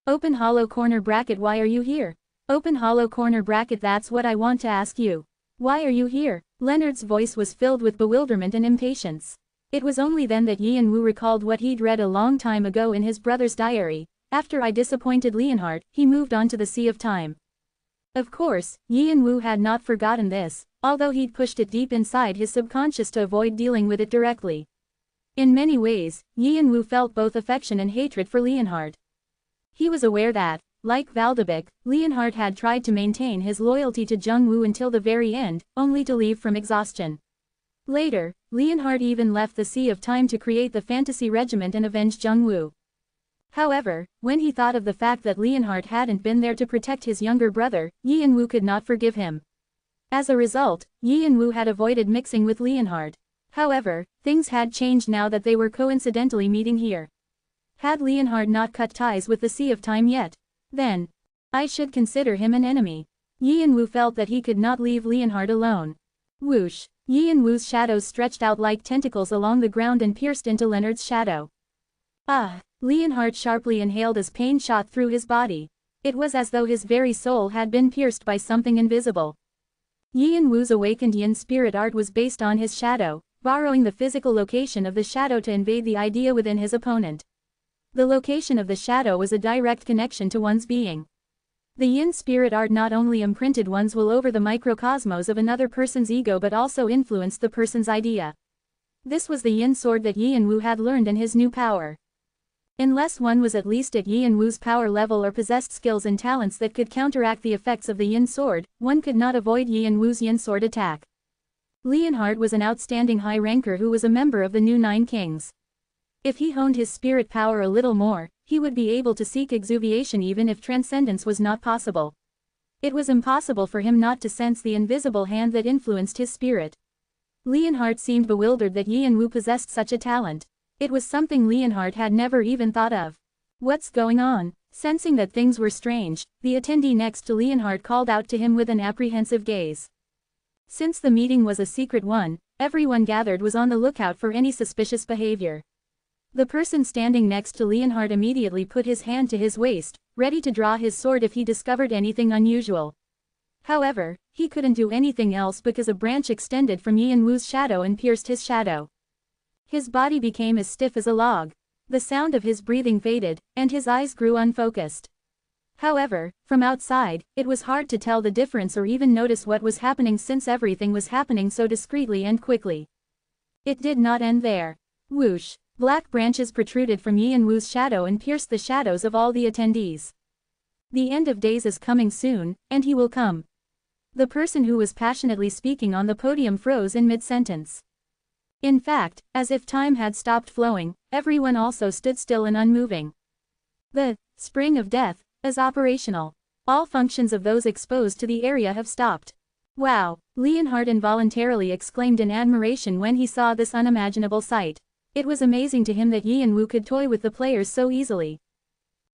Open hollow corner bracket why are you here? Open hollow corner bracket that's what I want to ask you. Why are you here? Leonard's voice was filled with bewilderment and impatience. It was only then that Yi and Wu recalled what he'd read a long time ago in his brother's diary. After I disappointed Leonhardt, he moved on to the Sea of Time. Of course, Yi and Wu had not forgotten this, although he'd pushed it deep inside his subconscious to avoid dealing with it directly. In many ways, Yi and Wu felt both affection and hatred for Leonhardt. He was aware that, like Valdebek, Leonhardt had tried to maintain his loyalty to Jung Wu until the very end, only to leave from exhaustion. Later, Leonhardt even left the Sea of Time to create the Fantasy Regiment and avenge Jung Wu. However, when he thought of the fact that Leonhardt hadn't been there to protect his younger brother, Yi and Wu could not forgive him. As a result, Yi and Wu had avoided mixing with Leonhardt. However, things had changed now that they were coincidentally meeting here. Had Leonhardt not cut ties with the Sea of Time yet? Then, I should consider him an enemy. Yi and Wu felt that he could not leave Leonhardt alone. Whoosh! Yi and Wu's shadows stretched out like tentacles along the ground and pierced into Leonard's shadow. Ah! Leonhardt sharply inhaled as pain shot through his body. It was as though his very soul had been pierced by something invisible. Yi and Wu's awakened yin spirit art was based on his shadow, borrowing the physical location of the shadow to invade the idea within his opponent. The location of the shadow was a direct connection to one's being. The yin spirit art not only imprinted one's will over the microcosmos of another person's ego but also influenced the person's idea. This was the yin sword that Yi and Wu had learned in his new power. Unless one was at least at Yi and Wu's power level or possessed skills and talents that could counteract the effects of the yin sword, one could not avoid Yi and Wu's yin sword attack. Leonhardt was an outstanding high ranker who was a member of the new Nine Kings. If he honed his spirit power a little more, he would be able to seek exuviation even if transcendence was not possible. It was impossible for him not to sense the invisible hand that influenced his spirit. Leonhardt seemed bewildered that Yi and Wu possessed such a talent. It was something Leonhardt had never even thought of. What's going on? Sensing that things were strange, the attendee next to Leonhardt called out to him with an apprehensive gaze. Since the meeting was a secret one, everyone gathered was on the lookout for any suspicious behavior. The person standing next to Leonhardt immediately put his hand to his waist, ready to draw his sword if he discovered anything unusual. However, he couldn't do anything else because a branch extended from Yi and Wu's shadow and pierced his shadow. His body became as stiff as a log. The sound of his breathing faded, and his eyes grew unfocused. However, from outside, it was hard to tell the difference or even notice what was happening since everything was happening so discreetly and quickly. It did not end there. Whoosh! Black branches protruded from Yi and Wu's shadow and pierced the shadows of all the attendees. The end of days is coming soon, and he will come. The person who was passionately speaking on the podium froze in mid-sentence. In fact, as if time had stopped flowing, everyone also stood still and unmoving. The spring of death is operational. All functions of those exposed to the area have stopped. Wow! Leonhardt involuntarily exclaimed in admiration when he saw this unimaginable sight. It was amazing to him that Yi and Wu could toy with the players so easily.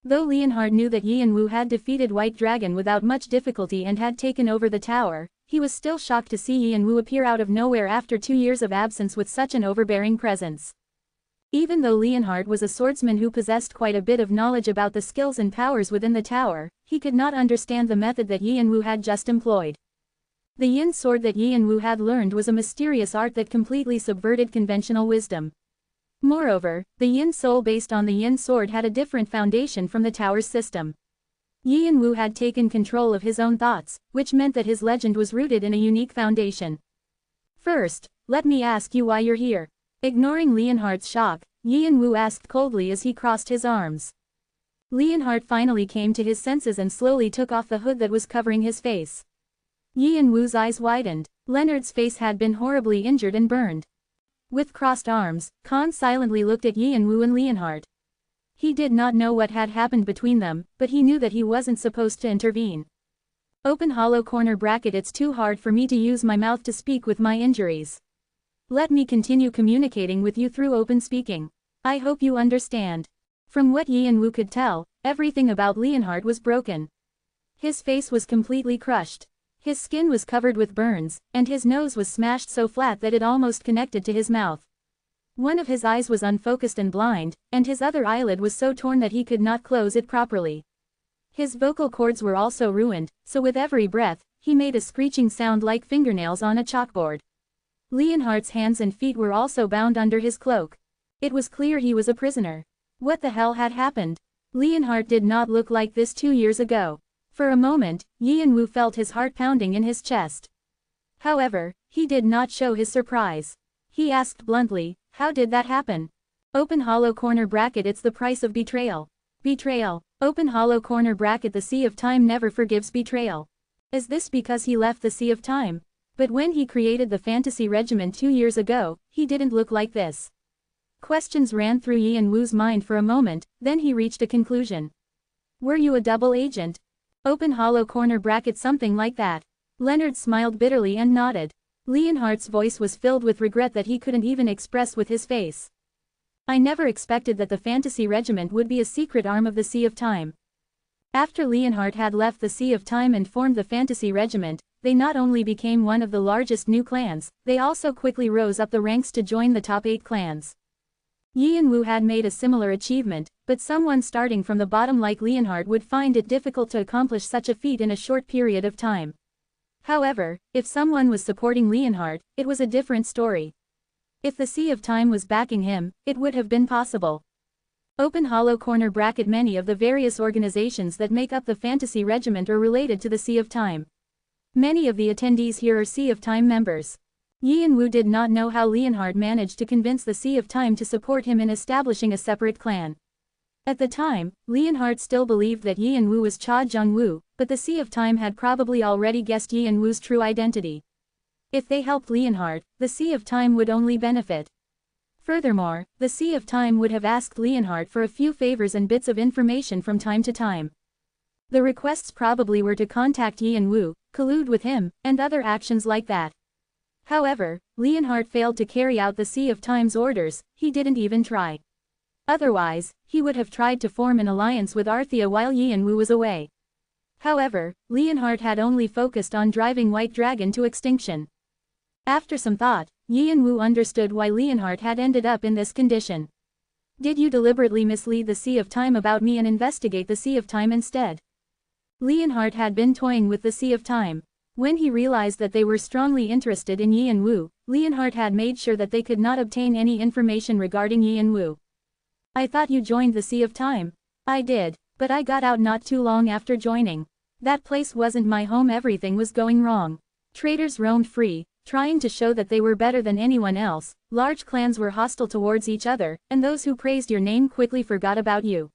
Though Leonhardt knew that Yi and Wu had defeated White Dragon without much difficulty and had taken over the tower, he was still shocked to see Yi and Wu appear out of nowhere after 2 years of absence with such an overbearing presence. Even though Leonhardt was a swordsman who possessed quite a bit of knowledge about the skills and powers within the tower, he could not understand the method that Yi and Wu had just employed. The yin sword that Yin Wu had learned was a mysterious art that completely subverted conventional wisdom. Moreover, the yin soul based on the yin sword had a different foundation from the tower's system. Yin Wu had taken control of his own thoughts, which meant that his legend was rooted in a unique foundation. First, let me ask you why you're here. Ignoring Leonhardt's shock, Yin Wu asked coldly as he crossed his arms. Leonhardt finally came to his senses and slowly took off the hood that was covering his face. Yin Wu's eyes widened. Leonard's face had been horribly injured and burned. With crossed arms, Khan silently looked at Yin Wu and Leonhardt. He did not know what had happened between them, but he knew that he wasn't supposed to intervene. Open hollow corner bracket. It's too hard for me to use my mouth to speak with my injuries. Let me continue communicating with you through open speaking. I hope you understand. From what Yin Wu could tell, everything about Leonhardt was broken. His face was completely crushed. His skin was covered with burns, and his nose was smashed so flat that it almost connected to his mouth. One of his eyes was unfocused and blind, and his other eyelid was so torn that he could not close it properly. His vocal cords were also ruined, so with every breath, he made a screeching sound like fingernails on a chalkboard. Leonhardt's hands and feet were also bound under his cloak. It was clear he was a prisoner. What the hell had happened? Leonhardt did not look like this 2 years ago. For a moment, Yin Wu felt his heart pounding in his chest. However, he did not show his surprise. He asked bluntly, how did that happen? Open hollow corner bracket. It's the price of betrayal. Betrayal. Open hollow corner bracket. The Sea of Time never forgives betrayal. Is this because he left the Sea of Time? But when he created the fantasy regiment 2 years ago, he didn't look like this. Questions ran through Yin Wu's mind for a moment, then he reached a conclusion. Were you a double agent? Open hollow corner bracket. Something like that. Leonard smiled bitterly and nodded. Leonhardt's voice was filled with regret that he couldn't even express with his face. I never expected that the fantasy regiment would be a secret arm of the Sea of Time. After Leonhardt had left the Sea of Time and formed the fantasy regiment, they not only became one of the largest new clans, they also quickly rose up the ranks to join the top 8 clans. Yin Wu had made a similar achievement, but someone starting from the bottom like Leonhardt would find it difficult to accomplish such a feat in a short period of time. However, if someone was supporting Leonhardt, it was a different story. If the Sea of Time was backing him, it would have been possible. Open hollow corner bracket. Many of the various organizations that make up the fantasy regiment are related to the Sea of Time. Many of the attendees here are Sea of Time members. Yin Wu did not know how Leonhardt managed to convince the Sea of Time to support him in establishing a separate clan. At the time, Leonhardt still believed that Yin Wu was Cha Jung-woo, but the Sea of Time had probably already guessed Yin Wu's true identity. If they helped Leonhardt, the Sea of Time would only benefit. Furthermore, the Sea of Time would have asked Leonhardt for a few favors and bits of information from time to time. The requests probably were to contact Yin Wu, collude with him, and other actions like that. However, Leonhardt failed to carry out the Sea of Time's orders. He didn't even try. Otherwise, he would have tried to form an alliance with Arthea while Yin Wu was away. However, Leonhardt had only focused on driving White Dragon to extinction. After some thought, Yin Wu understood why Leonhardt had ended up in this condition. Did you deliberately mislead the Sea of Time about me and investigate the Sea of Time instead? Leonhardt had been toying with the Sea of Time. When he realized that they were strongly interested in Yin Wu, Leonhardt had made sure that they could not obtain any information regarding Yin Wu. I thought you joined the Sea of Time. I did, but I got out not too long after joining. That place wasn't my home. Everything was going wrong. Traitors roamed free, trying to show that they were better than anyone else. Large clans were hostile towards each other, and those who praised your name quickly forgot about you.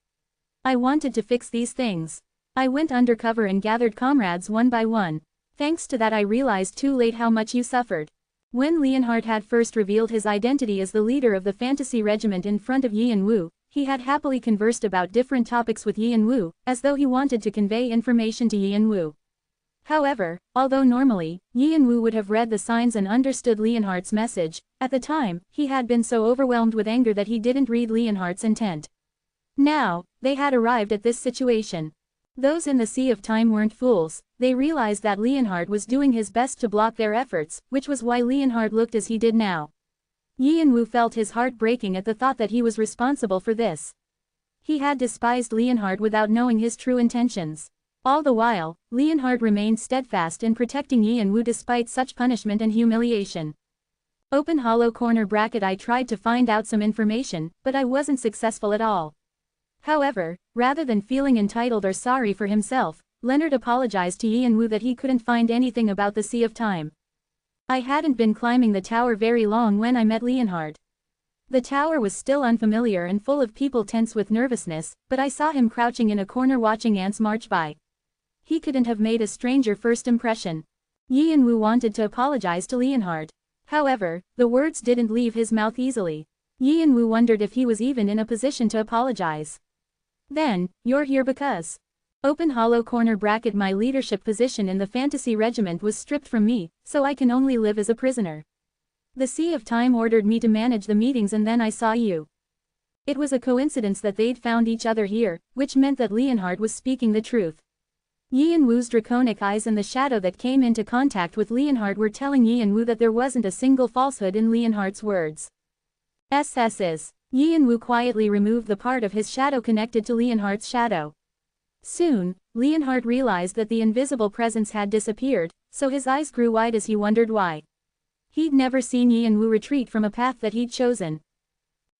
I wanted to fix these things. I went undercover and gathered comrades one by one. Thanks to that I realized too late how much you suffered. When Leonhardt had first revealed his identity as the leader of the fantasy regiment in front of Yin Wu, he had happily conversed about different topics with Yin Wu, as though he wanted to convey information to Yin Wu. However, although normally, Yin Wu would have read the signs and understood Leonhardt's message, at the time, he had been so overwhelmed with anger that he didn't read Leonhardt's intent. Now, they had arrived at this situation. Those in the Sea of Time weren't fools. They realized that Leonhardt was doing his best to block their efforts, which was why Leonhardt looked as he did now. Yin Wu felt his heart breaking at the thought that he was responsible for this. He had despised Leonhardt without knowing his true intentions. All the while, Leonhard remained steadfast in protecting Yi and Wu despite such punishment and humiliation. Open hollow corner bracket. I tried to find out some information, but I wasn't successful at all. However, rather than feeling entitled or sorry for himself, Leonard apologized to Yi and Wu that he couldn't find anything about the Sea of Time. I hadn't been climbing the tower very long when I met Leonhard. The tower was still unfamiliar and full of people tense with nervousness, but I saw him crouching in a corner watching ants march by. He couldn't have made a stranger first impression. Yi and Wu wanted to apologize to Leonhard. However, the words didn't leave his mouth easily. Yi and Wu wondered if he was even in a position to apologize. Then, you're here because. Open hollow corner bracket. My leadership position in the fantasy regiment was stripped from me, so I can only live as a prisoner. The Sea of Time ordered me to manage the meetings and then I saw you. It was a coincidence that they'd found each other here, which meant that Leonhard was speaking the truth. Yi and Wu's draconic eyes and the shadow that came into contact with Leonhard were telling Yi and Wu that there wasn't a single falsehood in Leonhard's words. Is. Yi and Wu quietly removed the part of his shadow connected to Leonhard's shadow. Soon, Leonhard realized that the invisible presence had disappeared, so his eyes grew wide as he wondered why. He'd never seen Yi and Wu retreat from a path that he'd chosen.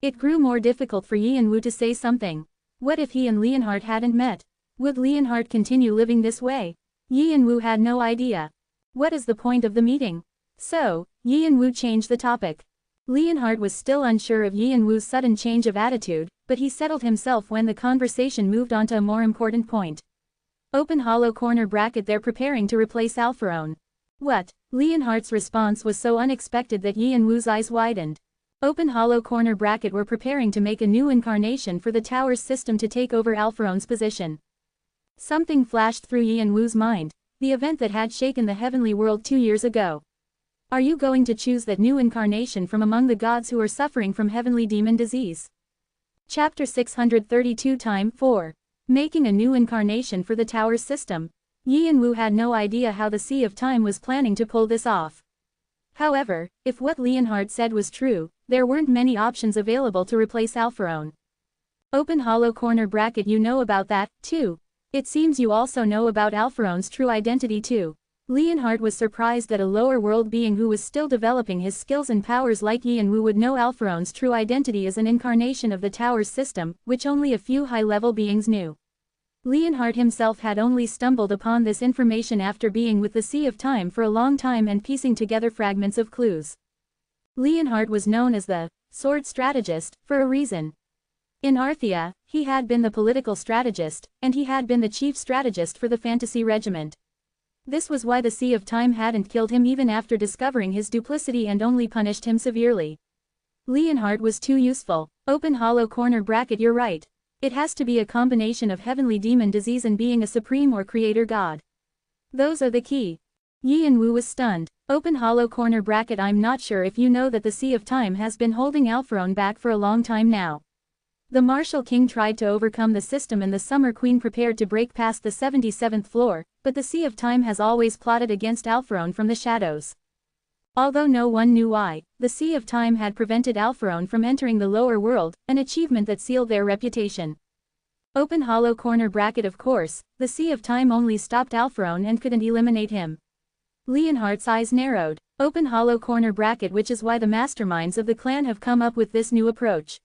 It grew more difficult for Yi and Wu to say something. What if he and Leonhard hadn't met? Would Leonhard continue living this way? Yi and Wu had no idea. What is the point of the meeting? So, Yi and Wu changed the topic. Leonhard was still unsure of Yi and Wu's sudden change of attitude, but he settled himself when the conversation moved on to a more important point. Open hollow corner bracket. They're preparing to replace Alpharon. What? Leonhard's response was so unexpected that Yi and Wu's eyes widened. Open hollow corner bracket. We're preparing to make a new incarnation for the tower's system to take over Alpharon's position. Something flashed through Yi and Wu's mind, the event that had shaken the heavenly world 2 years ago. Are you going to choose that new incarnation from among the gods who are suffering from heavenly demon disease? Chapter 632 Time 4. Making a new incarnation for the tower's system. Yi and Wu had no idea how the Sea of Time was planning to pull this off. However, if what Leonhard said was true, there weren't many options available to replace Alpharon. Open hollow corner bracket. You know about that, too. It seems you also know about Alpharon's true identity too. Leonhard was surprised that a lower world being who was still developing his skills and powers like Yi and Wu would know Alpharon's true identity as an incarnation of the tower's system, which only a few high-level beings knew. Leonhard himself had only stumbled upon this information after being with the Sea of Time for a long time and piecing together fragments of clues. Leonhard was known as the sword strategist for a reason. In Arthea, he had been the political strategist, and he had been the chief strategist for the fantasy regiment. This was why the Sea of Time hadn't killed him even after discovering his duplicity and only punished him severely. Leonhard was too useful. Open hollow corner bracket. You're right. It has to be a combination of heavenly demon disease and being a supreme or creator god. Those are the key. Yi and Wu was stunned. Open hollow corner bracket. I'm not sure if you know that the Sea of Time has been holding Alpharon back for a long time now. The Martial King tried to overcome the system and the Summer Queen prepared to break past the 77th floor, but the Sea of Time has always plotted against Alpharon from the shadows. Although no one knew why, the Sea of Time had prevented Alpharon from entering the lower world, an achievement that sealed their reputation. Open hollow corner bracket. Of course, the Sea of Time only stopped Alpharon and couldn't eliminate him. Leonhard's eyes narrowed. Open hollow corner bracket. Which is why the masterminds of the clan have come up with this new approach.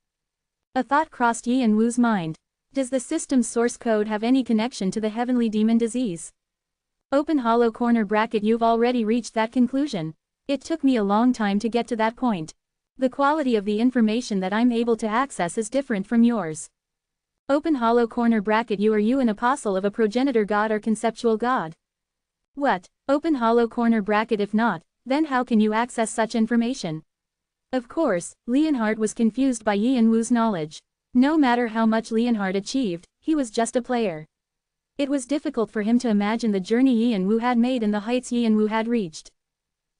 A thought crossed Yi and Wu's mind. Does the system's source code have any connection to the heavenly demon disease? Open hollow corner bracket. You've already reached that conclusion. It took me a long time to get to that point. The quality of the information that I'm able to access is different from yours. Open hollow corner bracket. Are you an apostle of a progenitor god or conceptual god? What? Open hollow corner bracket. If not, then how can you access such information? Of course, Leonhard was confused by Yi and Wu's knowledge. No matter how much Leonhard achieved, he was just a player. It was difficult for him to imagine the journey Yi and Wu had made and the heights Yi and Wu had reached.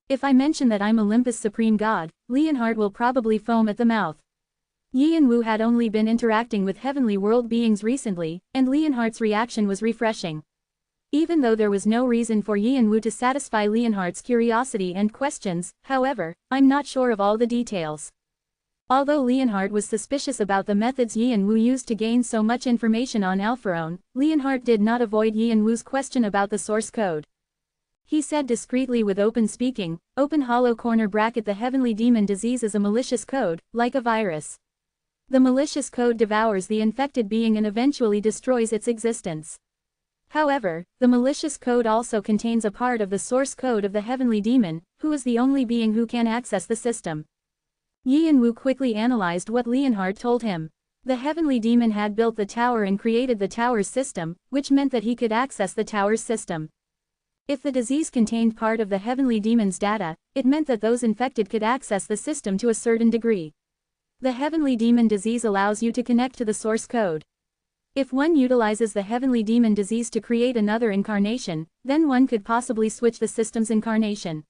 If I mention that I'm Olympus' supreme god, Leonhard will probably foam at the mouth. Yi and Wu had only been interacting with heavenly world beings recently, and Leonhard's reaction was refreshing. Even though there was no reason for Yi and Wu to satisfy Leonhard's curiosity and questions, however, I'm not sure of all the details. Although Leonhardt was suspicious about the methods Yi and Wu used to gain so much information on Alpharon, Leonhardt did not avoid Yi and Wu's question about the source code. He said discreetly with open speaking, open hollow corner bracket, the heavenly demon disease is a malicious code, like a virus. The malicious code devours the infected being and eventually destroys its existence. However, the malicious code also contains a part of the source code of the heavenly demon, who is the only being who can access the system. Yi and Wu quickly analyzed what Leonhardt told him. The heavenly demon had built the tower and created the tower's system, which meant that he could access the tower's system. If the disease contained part of the heavenly demon's data, it meant that those infected could access the system to a certain degree. The heavenly demon disease allows you to connect to the source code. If one utilizes the heavenly demon disease to create another incarnation, then one could possibly switch the system's incarnation.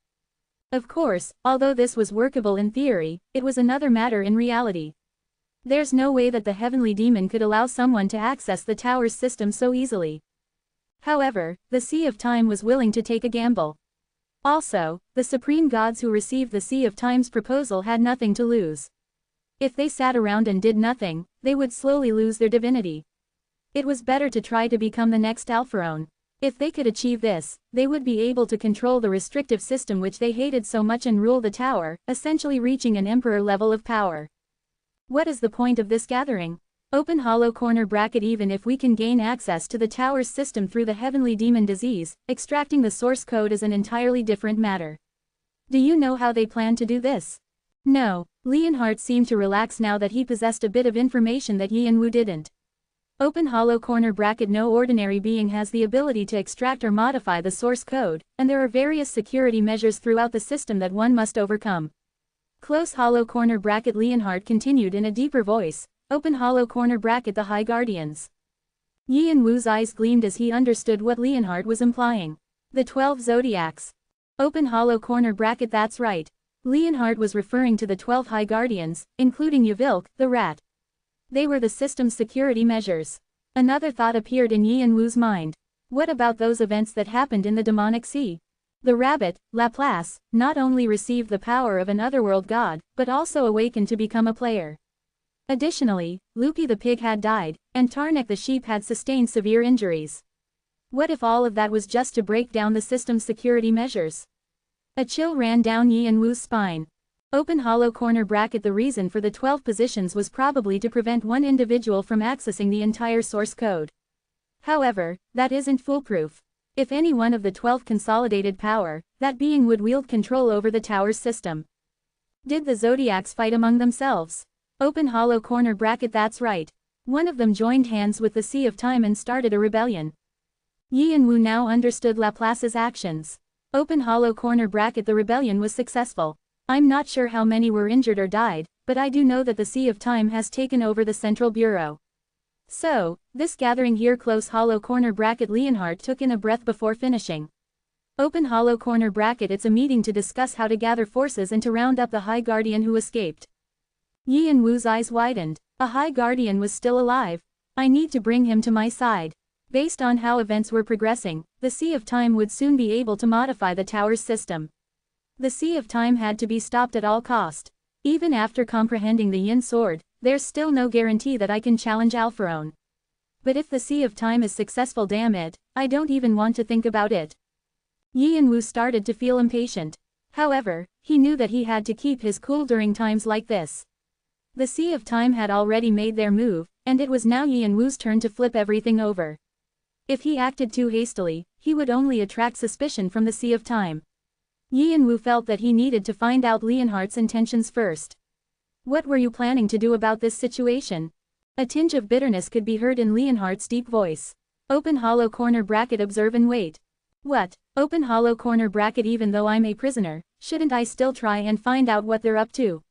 Of course, although this was workable in theory, it was another matter in reality. There's no way that the heavenly demon could allow someone to access the tower's system so easily. However, the Sea of Time was willing to take a gamble. Also, the supreme gods who received the Sea of Time's proposal had nothing to lose. If they sat around and did nothing, they would slowly lose their divinity. It was better to try to become the next Alpharon. If they could achieve this, they would be able to control the restrictive system which they hated so much and rule the tower, essentially reaching an emperor level of power. What is the point of this gathering? Open hollow corner bracket, even if we can gain access to the tower's system through the heavenly demon disease, extracting the source code is an entirely different matter. Do you know how they plan to do this? No, Leonhardt seemed to relax now that he possessed a bit of information that Yi and Wu didn't. Open hollow corner bracket, no ordinary being has the ability to extract or modify the source code, and there are various security measures throughout the system that one must overcome. Close hollow corner bracket, Leonhardt continued in a deeper voice. Open hollow corner bracket, the High Guardians. Yi and Wu's eyes gleamed as he understood what Leonhardt was implying. The 12 Zodiacs. Open hollow corner bracket, that's right. Leonhardt was referring to the 12 High Guardians, including Yvilk, the rat. They were the system's security measures. Another thought appeared in Yi and Wu's mind. What about those events that happened in the demonic sea? The rabbit, Laplace, not only received the power of an otherworld god, but also awakened to become a player. Additionally, Lupi the pig had died, and Tarnek the sheep had sustained severe injuries. What if all of that was just to break down the system's security measures? A chill ran down Yi and Wu's spine. Open hollow corner bracket, the reason for the 12 positions was probably to prevent one individual from accessing the entire source code. However, that isn't foolproof. If any one of the 12 consolidated power, that being would wield control over the tower's system. Did the Zodiacs fight among themselves? Open hollow corner bracket, that's right. One of them joined hands with the Sea of Time and started a rebellion. Yi and Wu now understood Laplace's actions. Open hollow corner bracket, the rebellion was successful. I'm not sure how many were injured or died, but I do know that the Sea of Time has taken over the Central Bureau. So, this gathering here, close hollow corner bracket, Leonhardt took in a breath before finishing. Open hollow corner bracket, it's a meeting to discuss how to gather forces and to round up the High Guardian who escaped. Yi and Wu's eyes widened. A High Guardian was still alive. I need to bring him to my side. Based on how events were progressing, the Sea of Time would soon be able to modify the tower's system. The Sea of Time had to be stopped at all cost. Even after comprehending the Yin Sword, there's still no guarantee that I can challenge Alpharon. But if the Sea of Time is successful, damn it, I don't even want to think about it. Yi and Wu started to feel impatient. However, he knew that he had to keep his cool during times like this. The Sea of Time had already made their move, and it was now Yi and Wu's turn to flip everything over. If he acted too hastily, he would only attract suspicion from the Sea of Time. Yi and Wu felt that he needed to find out Leonhardt's intentions first. What were you planning to do about this situation? A tinge of bitterness could be heard in Leonhardt's deep voice. Open hollow corner bracket, observe and wait. What? Open hollow corner bracket, even though I'm a prisoner, shouldn't I still try and find out what they're up to?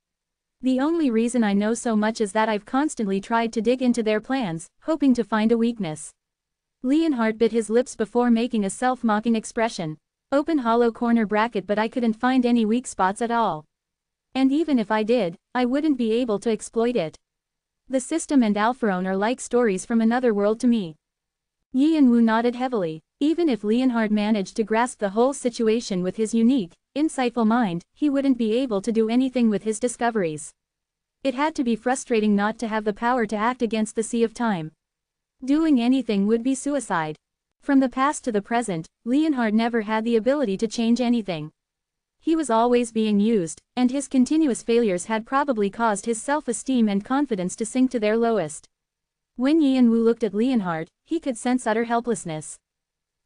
The only reason I know so much is that I've constantly tried to dig into their plans, hoping to find a weakness. Leonhardt bit his lips before making a self-mocking expression. Open hollow corner bracket, but I couldn't find any weak spots at all. And even if I did, I wouldn't be able to exploit it. The system and Alpharon are like stories from another world to me. Yi and Wu nodded heavily. Even if Leonhardt managed to grasp the whole situation with his unique, insightful mind, he wouldn't be able to do anything with his discoveries. It had to be frustrating not to have the power to act against the sea of time. Doing anything would be suicide. From the past to the present, Leonhard never had the ability to change anything. He was always being used, and his continuous failures had probably caused his self-esteem and confidence to sink to their lowest. When Yian-Wu looked at Leonhard, he could sense utter helplessness.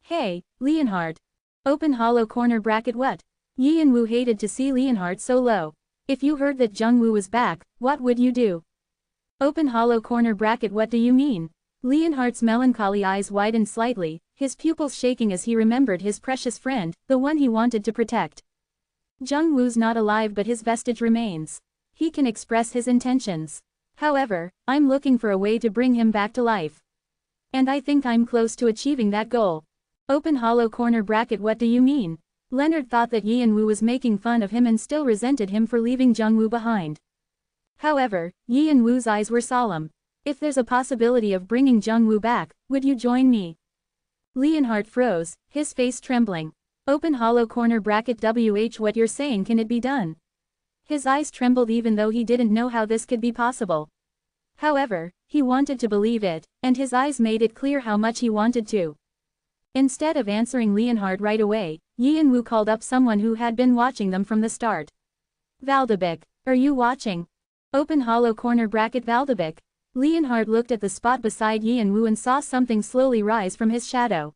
Hey, Leonhard. Open hollow corner bracket what? Yian-Wu hated to see Leonhard so low. If you heard that Jung-Woo was back, what would you do? Open hollow corner bracket what do you mean? Leonhard's melancholy eyes widened slightly, his pupils shaking as he remembered his precious friend, the one he wanted to protect. Jung-Woo's not alive but his vestige remains. He can express his intentions. However, I'm looking for a way to bring him back to life. And I think I'm close to achieving that goal. Open hollow corner bracket what do you mean? Leonard thought that Yian-Wu was making fun of him and still resented him for leaving Jung-Woo behind. However, Yian-Wu's eyes were solemn. If there's a possibility of bringing Jung-Woo back, would you join me? Leonhard froze, his face trembling. Open hollow corner bracket what you're saying, can it be done? His eyes trembled even though he didn't know how this could be possible. However, he wanted to believe it, and his eyes made it clear how much he wanted to. Instead of answering Leonhard right away, Yian-Wu called up someone who had been watching them from the start. Valdebek, are you watching? Open hollow corner bracket Valdebek. Leonhard looked at the spot beside Yian-Wu and saw something slowly rise from his shadow.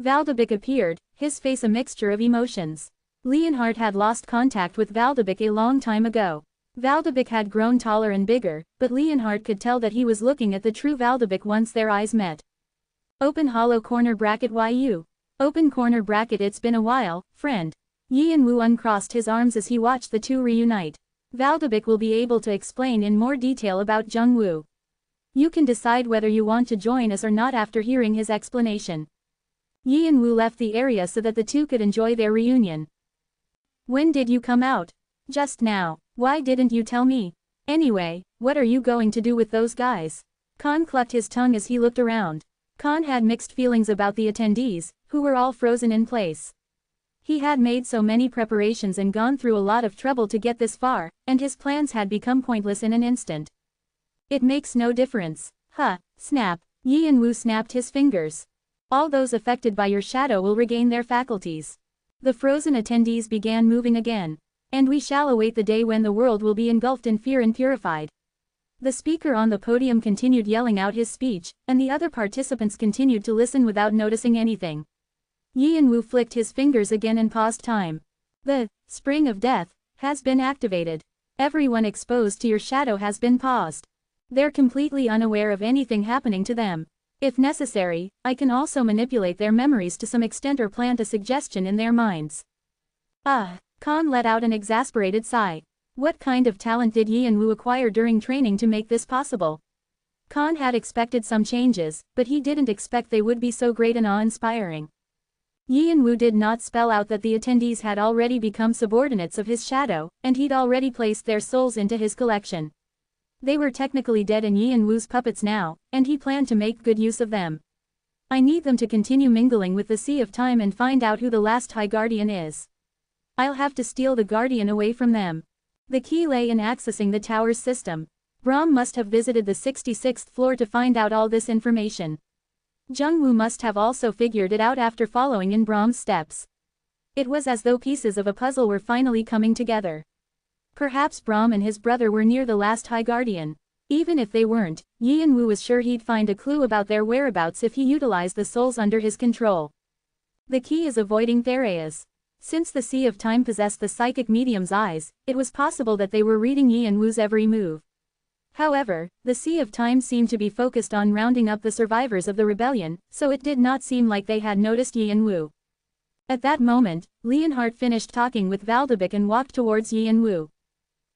Valdebek appeared, his face a mixture of emotions. Leonhard had lost contact with Valdebek a long time ago. Valdebek had grown taller and bigger, but Leonhard could tell that he was looking at the true Valdebek once their eyes met. Open hollow corner bracket YU. Open corner bracket it's been a while, friend. Yian-Wu uncrossed his arms as he watched the two reunite. Valdebek will be able to explain in more detail about Jung-Woo. You can decide whether you want to join us or not after hearing his explanation. Yian-Wu left the area so that the two could enjoy their reunion. When did you come out? Just now. Why didn't you tell me? Anyway, what are you going to do with those guys? Khan clucked his tongue as he looked around. Khan had mixed feelings about the attendees, who were all frozen in place. He had made so many preparations and gone through a lot of trouble to get this far, and his plans had become pointless in an instant. It makes no difference. Huh, snap. Yian-Wu snapped his fingers. All those affected by your shadow will regain their faculties. The frozen attendees began moving again. And we shall await the day when the world will be engulfed in fear and purified. The speaker on the podium continued yelling out his speech, and the other participants continued to listen without noticing anything. Yian-Wu flicked his fingers again and paused time. The spring of death has been activated. Everyone exposed to your shadow has been paused. They're completely unaware of anything happening to them. If necessary, I can also manipulate their memories to some extent or plant a suggestion in their minds. Khan let out an exasperated sigh. What kind of talent did Yian-Wu acquire during training to make this possible? Khan had expected some changes, but he didn't expect they would be so great and awe-inspiring. Yian-Wu did not spell out that the attendees had already become subordinates of his shadow, and he'd already placed their souls into his collection. They were technically dead and Yian-Wu's puppets now, and he planned to make good use of them. I need them to continue mingling with the Sea of Time and find out who the last High Guardian is. I'll have to steal the Guardian away from them. The key lay in accessing the tower's system. Brahm must have visited the 66th floor to find out all this information. Jung-Woo must have also figured it out after following in Brahm's steps. It was as though pieces of a puzzle were finally coming together. Perhaps Brahm and his brother were near the last High Guardian. Even if they weren't, Yian-Wu was sure he'd find a clue about their whereabouts if he utilized the souls under his control. The key is avoiding Theraeus. Since the Sea of Time possessed the psychic medium's eyes, it was possible that they were reading Yian-Wu's every move. However, the Sea of Time seemed to be focused on rounding up the survivors of the rebellion, so it did not seem like they had noticed Yian-Wu. At that moment, Leonhard finished talking with Valdebek and walked towards Yian-Wu.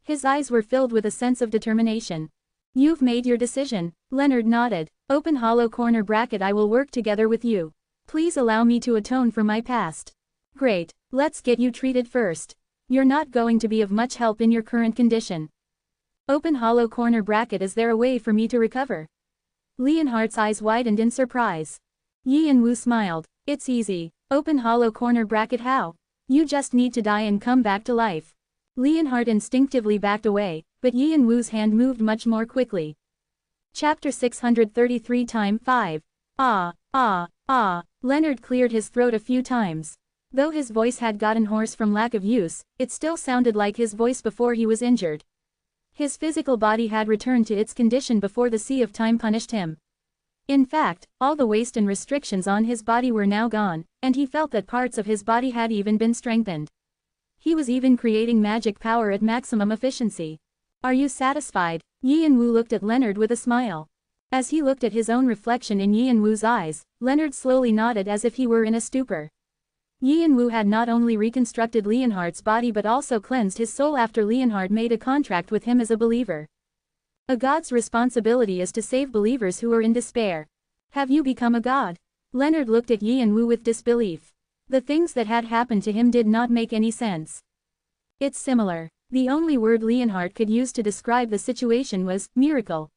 His eyes were filled with a sense of determination. You've made your decision, Leonard nodded. Open hollow corner bracket I will work together with you. Please allow me to atone for my past. Great, let's get you treated first. You're not going to be of much help in your current condition. Open hollow corner bracket is there a way for me to recover? Leonhard's eyes widened in surprise. Yian-Wu smiled. It's easy. Open hollow corner bracket how? You just need to die and come back to life. Leonhard instinctively backed away, but Yi and Wu's hand moved much more quickly. Chapter 633 Time 5. Leonard cleared his throat a few times. Though his voice had gotten hoarse from lack of use, it still sounded like his voice before he was injured. His physical body had returned to its condition before the Sea of Time punished him. In fact, all the waste and restrictions on his body were now gone, and he felt that parts of his body had even been strengthened. He was even creating magic power at maximum efficiency. Are you satisfied? Yi and Wu looked at Leonard with a smile. As he looked at his own reflection in Yi and Wu's eyes, Leonard slowly nodded as if he were in a stupor. Yi and Wu had not only reconstructed Leonhardt's body but also cleansed his soul after Leonhardt made a contract with him as a believer. A god's responsibility is to save believers who are in despair. Have you become a god? Leonard looked at Yi and Wu with disbelief. The things that had happened to him did not make any sense. It's similar. The only word Leonhardt could use to describe the situation was miracle.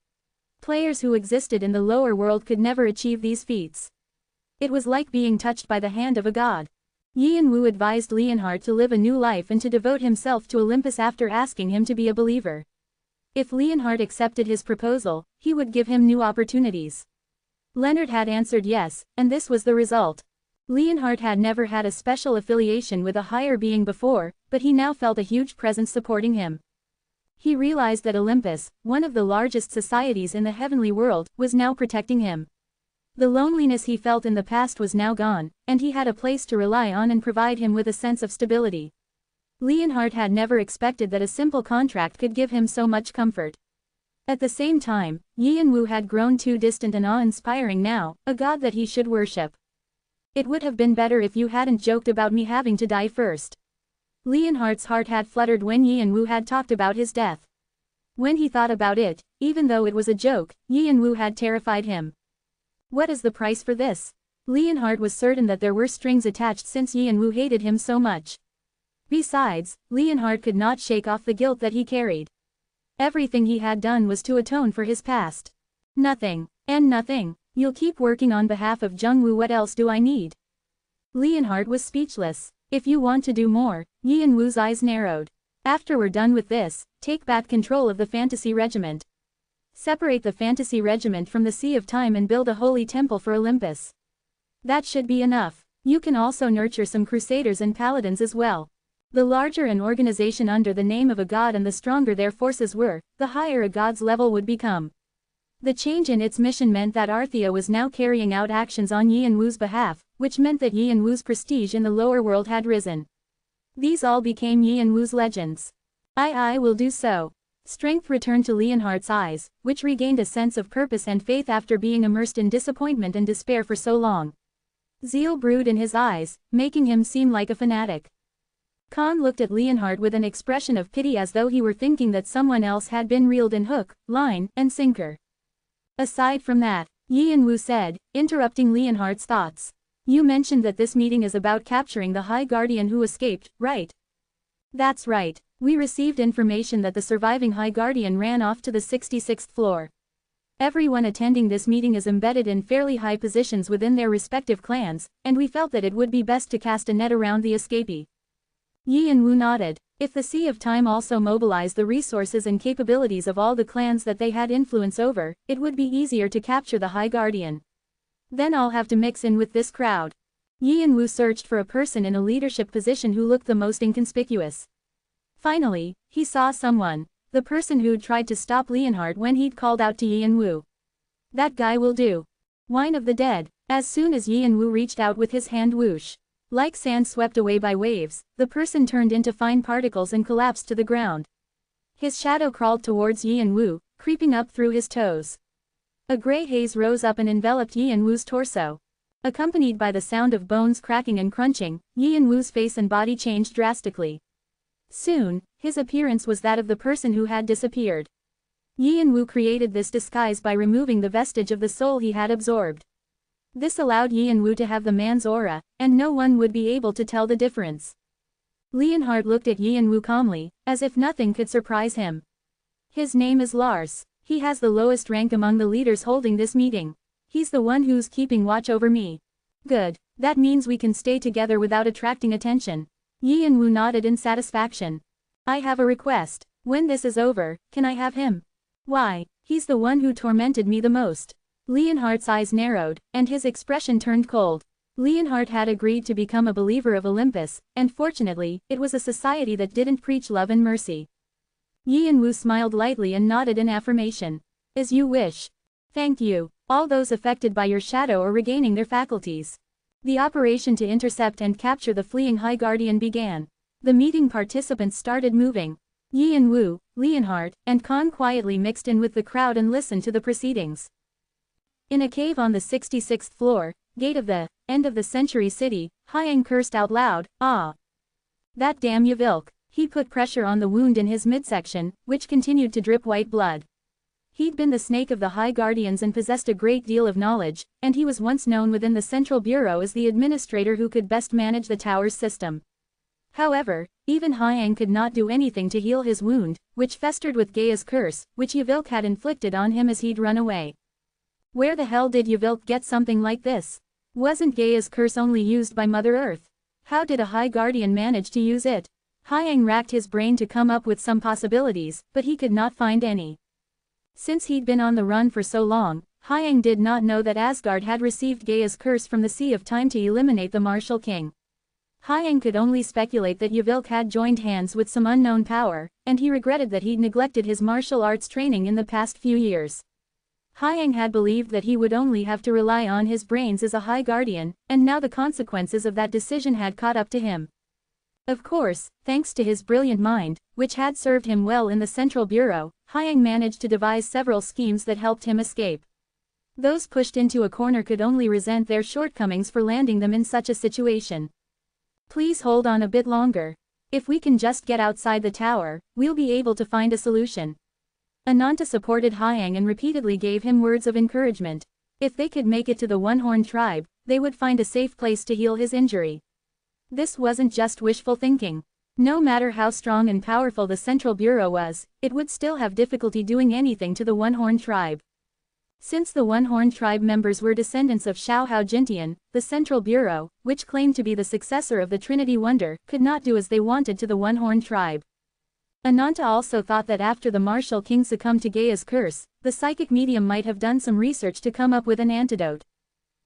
Players who existed in the lower world could never achieve these feats. It was like being touched by the hand of a god. Yi and Wu advised Leonhardt to live a new life and to devote himself to Olympus after asking him to be a believer. If Leonhardt accepted his proposal, he would give him new opportunities. Leonard had answered yes, and this was the result. Leonhardt had never had a special affiliation with a higher being before, but he now felt a huge presence supporting him. He realized that Olympus, one of the largest societies in the heavenly world, was now protecting him. The loneliness he felt in the past was now gone, and he had a place to rely on and provide him with a sense of stability. Leonhardt had never expected that a simple contract could give him so much comfort. At the same time, Yi and Wu had grown too distant and awe-inspiring now, a god that he should worship. It would have been better if you hadn't joked about me having to die first. Leonhardt's heart had fluttered when Yi and Wu had talked about his death. When he thought about it, even though it was a joke, Yi and Wu had terrified him. What is the price for this? Leonhardt was certain that there were strings attached since Yi and Wu hated him so much. Besides, Leonhardt could not shake off the guilt that he carried. Everything he had done was to atone for his past. Nothing. And nothing. You'll keep working on behalf of Jungwoo. What else do I need? Leonhardt was speechless. If you want to do more, Yi and Wu's eyes narrowed. After we're done with this, take back control of the Fantasy Regiment. Separate the Fantasy Regiment from the Sea of Time and build a holy temple for Olympus. That should be enough. You can also nurture some crusaders and paladins as well. The larger an organization under the name of a god and the stronger their forces were, the higher a god's level would become. The change in its mission meant that Arthea was now carrying out actions on Yi and Wu's behalf, which meant that Yi and Wu's prestige in the lower world had risen. These all became Yi and Wu's legends. I will do so. Strength returned to Leonhardt's eyes, which regained a sense of purpose and faith after being immersed in disappointment and despair for so long. Zeal brewed in his eyes, making him seem like a fanatic. Khan looked at Leonhardt with an expression of pity as though he were thinking that someone else had been reeled in hook, line, and sinker. Aside from that, Yi and Wu said, interrupting Leonhardt's thoughts. You mentioned that this meeting is about capturing the High Guardian who escaped, right? That's right. We received information that the surviving High Guardian ran off to the 66th floor. Everyone attending this meeting is embedded in fairly high positions within their respective clans, and we felt that it would be best to cast a net around the escapee. Yi and Wu nodded. If the Sea of Time also mobilized the resources and capabilities of all the clans that they had influence over, it would be easier to capture the High Guardian. Then I'll have to mix in with this crowd. Yi and Wu searched for a person in a leadership position who looked the most inconspicuous. Finally, he saw someone. The person who'd tried to stop Leonhardt when he'd called out to Yi and Wu. That guy will do. Wine of the dead. As soon as Yi and Wu reached out with his hand, whoosh. Like sand swept away by waves, the person turned into fine particles and collapsed to the ground. His shadow crawled towards Yi and Wu, creeping up through his toes. A gray haze rose up and enveloped Yi and Wu's torso. Accompanied by the sound of bones cracking and crunching, Yi and Wu's face and body changed drastically. Soon, his appearance was that of the person who had disappeared. Yi and Wu created this disguise by removing the vestige of the soul he had absorbed. This allowed Yi and Wu to have the man's aura, and no one would be able to tell the difference. Leonhardt looked at Yi and Wu calmly, as if nothing could surprise him. His name is Lars. He has the lowest rank among the leaders holding this meeting. He's the one who's keeping watch over me. Good. That means we can stay together without attracting attention. Yi and Wu nodded in satisfaction. I have a request. When this is over, can I have him? Why, he's the one who tormented me the most. Leonhardt's eyes narrowed, and his expression turned cold. Leonhardt had agreed to become a believer of Olympus, and fortunately, it was a society that didn't preach love and mercy. Yi Wu smiled lightly and nodded in affirmation. As you wish. Thank you. All those affected by your shadow are regaining their faculties. The operation to intercept and capture the fleeing High Guardian began. The meeting participants started moving. Yi Wu, Leonhardt, and Khan quietly mixed in with the crowd and listened to the proceedings. In a cave on the 66th floor, gate of the end of the century city, Hyang cursed out loud, "Ah! That damn Yvilk." He put pressure on the wound in his midsection, which continued to drip white blood. He'd been the snake of the High Guardians and possessed a great deal of knowledge, and he was once known within the Central Bureau as the administrator who could best manage the tower's system. However, even Hyang could not do anything to heal his wound, which festered with Gaia's curse, which Yvilk had inflicted on him as he'd run away. Where the hell did Yvilk get something like this? Wasn't Gaia's curse only used by Mother Earth? How did a High Guardian manage to use it? Hyang racked his brain to come up with some possibilities, but he could not find any. Since he'd been on the run for so long, Hyang did not know that Asgard had received Gaia's curse from the Sea of Time to eliminate the Martial King. Hyang could only speculate that Yvilk had joined hands with some unknown power, and he regretted that he'd neglected his martial arts training in the past few years. Hyang had believed that he would only have to rely on his brains as a High Guardian, and now the consequences of that decision had caught up to him. Of course, thanks to his brilliant mind, which had served him well in the Central Bureau, Hyang managed to devise several schemes that helped him escape. Those pushed into a corner could only resent their shortcomings for landing them in such a situation. Please hold on a bit longer. If we can just get outside the tower, we'll be able to find a solution. Ananta supported Hyang and repeatedly gave him words of encouragement. If they could make it to the One-Horned Tribe, they would find a safe place to heal his injury. This wasn't just wishful thinking. No matter how strong and powerful the Central Bureau was, it would still have difficulty doing anything to the One-Horned Tribe. Since the One-Horned Tribe members were descendants of Xiao Hao Jintian, the Central Bureau, which claimed to be the successor of the Trinity Wonder, could not do as they wanted to the One-Horned Tribe. Ananta also thought that after the Martial King succumbed to Gaia's curse, the psychic medium might have done some research to come up with an antidote.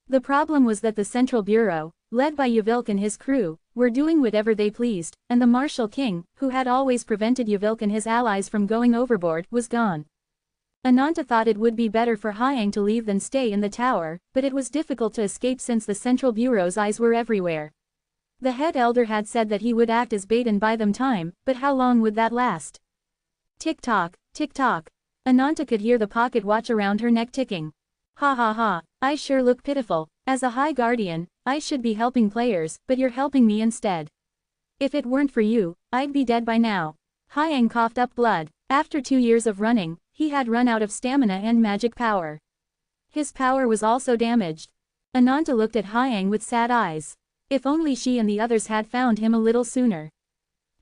The problem was that the Central Bureau, led by Yvilk and his crew, were doing whatever they pleased, and the Martial King, who had always prevented Yvilk and his allies from going overboard, was gone. Ananta thought it would be better for Hyang to leave than stay in the tower, but it was difficult to escape since the Central Bureau's eyes were everywhere. The head elder had said that he would act as bait and buy them time, but how long would that last? Tick-tock, tick-tock. Ananta could hear the pocket watch around her neck ticking. Ha ha ha, I sure look pitiful. As a High Guardian, I should be helping players, but you're helping me instead. If it weren't for you, I'd be dead by now. Hyang coughed up blood. After 2 years of running, he had run out of stamina and magic power. His power was also damaged. Ananta looked at Hyang with sad eyes. If only she and the others had found him a little sooner.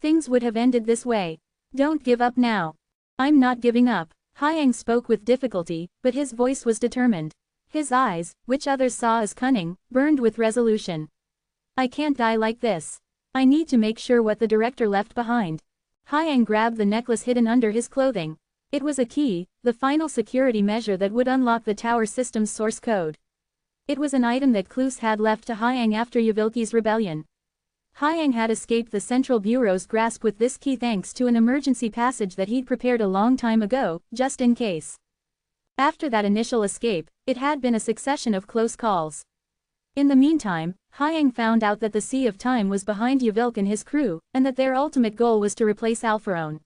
Things would have ended this way. Don't give up now. I'm not giving up. Hyang spoke with difficulty, but his voice was determined. His eyes, which others saw as cunning, burned with resolution. I can't die like this. I need to make sure what the director left behind. Hyang grabbed the necklace hidden under his clothing. It was a key, the final security measure that would unlock the tower system's source code. It was an item that Klus had left to Hyang after Yvilki's rebellion. Hyang had escaped the Central Bureau's grasp with this key thanks to an emergency passage that he'd prepared a long time ago, just in case. After that initial escape, it had been a succession of close calls. In the meantime, Hyang found out that the Sea of Time was behind Yvilk and his crew, and that their ultimate goal was to replace Alpharon.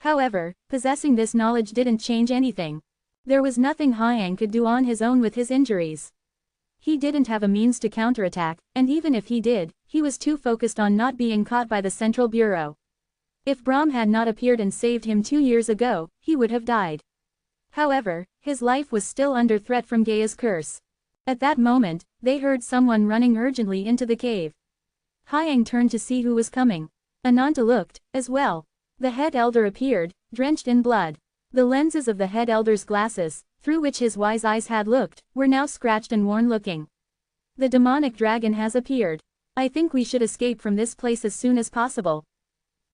However, possessing this knowledge didn't change anything. There was nothing Hyang could do on his own with his injuries. He didn't have a means to counterattack, and even if he did, he was too focused on not being caught by the Central Bureau. If Brahm had not appeared and saved him 2 years ago, he would have died. However, his life was still under threat from Gaia's curse. At that moment, they heard someone running urgently into the cave. Hyang turned to see who was coming. Ananta looked, as well. The head elder appeared, drenched in blood. The lenses of the head elder's glasses, through which his wise eyes had looked, were now scratched and worn-looking. The demonic dragon has appeared. I think we should escape from this place as soon as possible.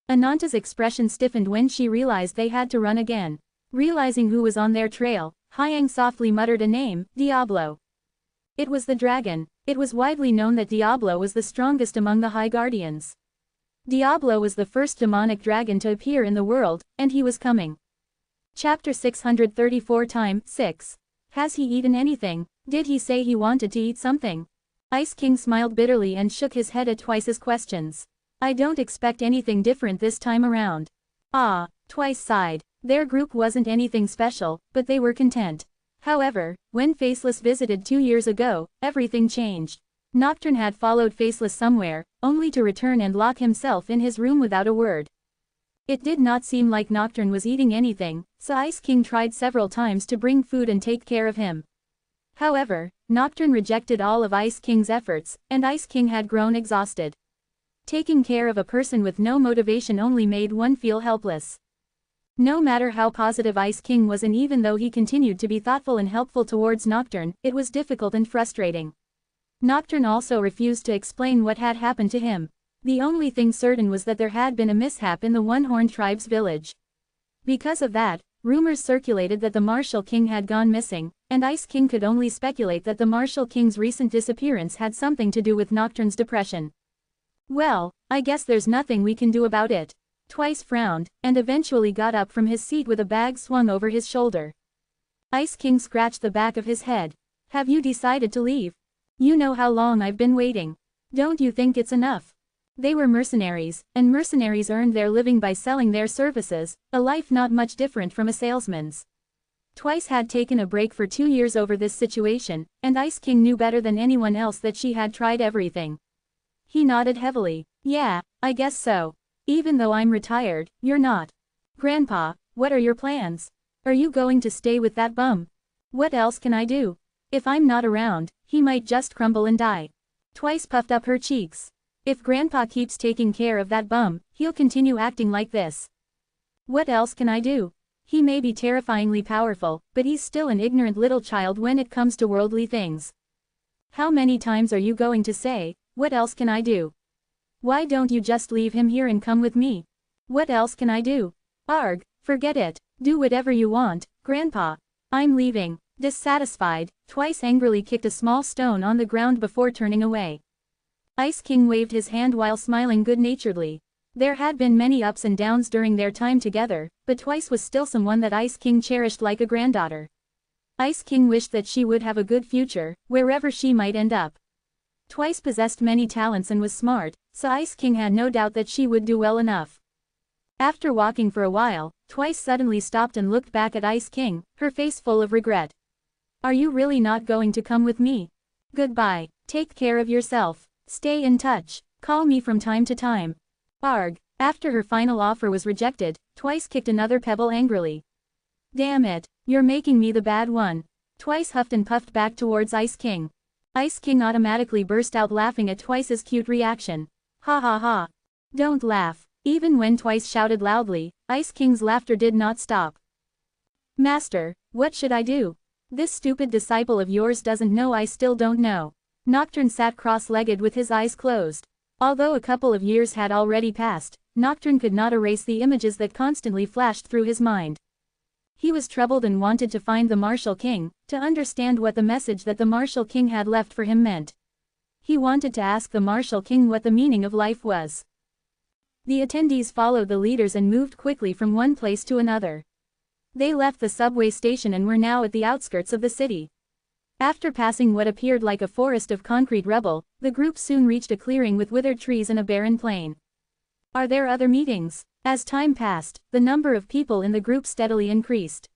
Ananta's expression stiffened when she realized they had to run again. Realizing who was on their trail, Hyang softly muttered a name, Diablo. It was the dragon. It was widely known that Diablo was the strongest among the High Guardians. Diablo was the first demonic dragon to appear in the world, and he was coming. Chapter 634 Time 6. Has he eaten anything? Did he say he wanted to eat something? Ice King smiled bitterly and shook his head at Twice's questions. I don't expect anything different this time around. Ah, Twice sighed. Their group wasn't anything special, but they were content. However, when Faceless visited 2 years ago, everything changed. Nocturne had followed Faceless somewhere, only to return and lock himself in his room without a word. It did not seem like Nocturne was eating anything, so Ice King tried several times to bring food and take care of him. However, Nocturne rejected all of Ice King's efforts, and Ice King had grown exhausted. Taking care of a person with no motivation only made one feel helpless. No matter how positive Ice King was, and even though he continued to be thoughtful and helpful towards Nocturne, it was difficult and frustrating. Nocturne also refused to explain what had happened to him. The only thing certain was that there had been a mishap in the One-Horned Tribe's village. Because of that, rumors circulated that the Martial King had gone missing, and Ice King could only speculate that the Martial King's recent disappearance had something to do with Nocturne's depression. Well, I guess there's nothing we can do about it. Twice frowned, and eventually got up from his seat with a bag swung over his shoulder. Ice King scratched the back of his head. Have you decided to leave? You know how long I've been waiting. Don't you think it's enough? They were mercenaries, and mercenaries earned their living by selling their services, a life not much different from a salesman's. Twice had taken a break for 2 years over this situation, and Ice King knew better than anyone else that she had tried everything. He nodded heavily. Yeah, I guess so. Even though I'm retired, you're not. Grandpa, what are your plans? Are you going to stay with that bum? What else can I do? If I'm not around, he might just crumble and die. Twice puffed up her cheeks. If Grandpa keeps taking care of that bum, he'll continue acting like this. What else can I do? He may be terrifyingly powerful, but he's still an ignorant little child when it comes to worldly things. How many times are you going to say, what else can I do? Why don't you just leave him here and come with me? What else can I do? Arg, forget it. Do whatever you want, Grandpa. I'm leaving. Dissatisfied, Twice angrily kicked a small stone on the ground before turning away. Ice King waved his hand while smiling good-naturedly. There had been many ups and downs during their time together, but Twice was still someone that Ice King cherished like a granddaughter. Ice King wished that she would have a good future, wherever she might end up. Twice possessed many talents and was smart, so Ice King had no doubt that she would do well enough. After walking for a while, Twice suddenly stopped and looked back at Ice King, her face full of regret. Are you really not going to come with me? Goodbye. Take care of yourself. Stay in touch. Call me from time to time. Arg. After her final offer was rejected, Twice kicked another pebble angrily. Damn it. You're making me the bad one. Twice huffed and puffed back towards Ice King. Ice King automatically burst out laughing at Twice's cute reaction. Ha ha ha. Don't laugh. Even when Twice shouted loudly, Ice King's laughter did not stop. Master, what should I do? This stupid disciple of yours doesn't know I still don't know. Nocturne sat cross-legged with his eyes closed. Although a couple of years had already passed, Nocturne could not erase the images that constantly flashed through his mind. He was troubled and wanted to find the Martial King, to understand what the message that the Martial King had left for him meant. He wanted to ask the Martial King what the meaning of life was. The attendees followed the leaders and moved quickly from one place to another. They left the subway station and were now at the outskirts of the city. After passing what appeared like a forest of concrete rubble, the group soon reached a clearing with withered trees and a barren plain. Are there other meetings? As time passed, the number of people in the group steadily increased.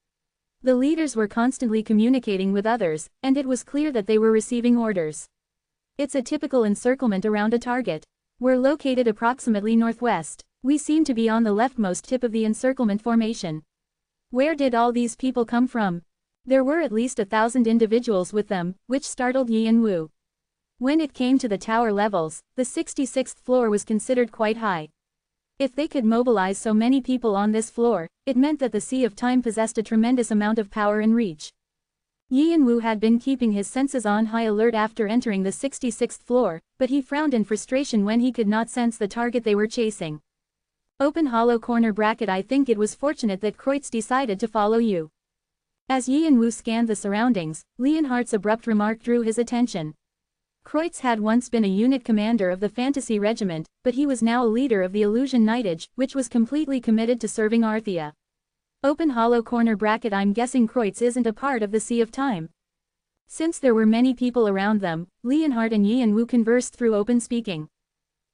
The leaders were constantly communicating with others, and it was clear that they were receiving orders. It's a typical encirclement around a target. We're located approximately northwest. We seem to be on the leftmost tip of the encirclement formation. Where did all these people come from? There were at least 1,000 individuals with them, which startled Yi and Wu. When it came to the tower levels, the 66th floor was considered quite high. If they could mobilize so many people on this floor, it meant that the Sea of Time possessed a tremendous amount of power and reach. Yi and Wu had been keeping his senses on high alert after entering the 66th floor, but he frowned in frustration when he could not sense the target they were chasing. Open hollow corner bracket. I think it was fortunate that Kreutz decided to follow you. As Yian-Wu scanned the surroundings, Leonhardt's abrupt remark drew his attention. Kreutz had once been a unit commander of the Fantasy Regiment, but he was now a leader of the Illusion Knightage, which was completely committed to serving Arthea. Open hollow corner bracket. I'm guessing Kreutz isn't a part of the Sea of Time. Since there were many people around them, Leonhardt and Yian-Wu conversed through open speaking.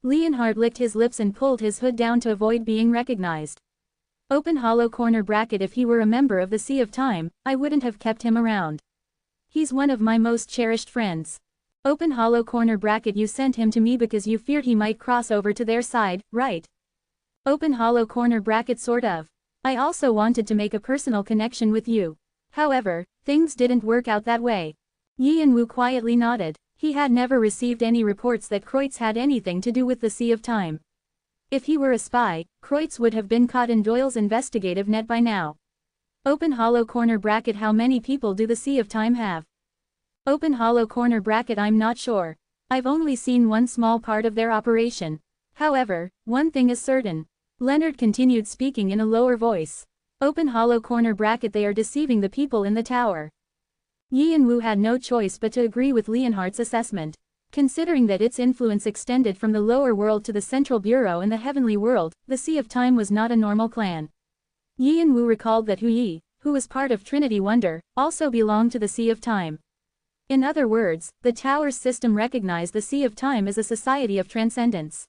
Leonhardt licked his lips and pulled his hood down to avoid being recognized. Open hollow corner bracket. If he were a member of the Sea of Time, I wouldn't have kept him around. He's one of my most cherished friends. Open hollow corner bracket. You sent him to me because you feared he might cross over to their side, right? Open hollow corner bracket. Sort of. I also wanted to make a personal connection with you. However, things didn't work out that way. Yian-Wu quietly nodded. He had never received any reports that Kreutz had anything to do with the Sea of Time. If he were a spy, Kreutz would have been caught in Doyle's investigative net by now. Open hollow corner bracket. How many people do the Sea of Time have? Open hollow corner bracket. I'm not sure. I've only seen one small part of their operation. However, one thing is certain. Leonard continued speaking in a lower voice. Open hollow corner bracket. They are deceiving the people in the tower. Yian-Wu had no choice but to agree with Leonhardt's assessment. Considering that its influence extended from the lower world to the Central Bureau and the heavenly world, the Sea of Time was not a normal clan. Yian-Wu recalled that Hu Yi, who was part of Trinity Wonder, also belonged to the Sea of Time. In other words, the tower's system recognized the Sea of Time as a society of transcendence.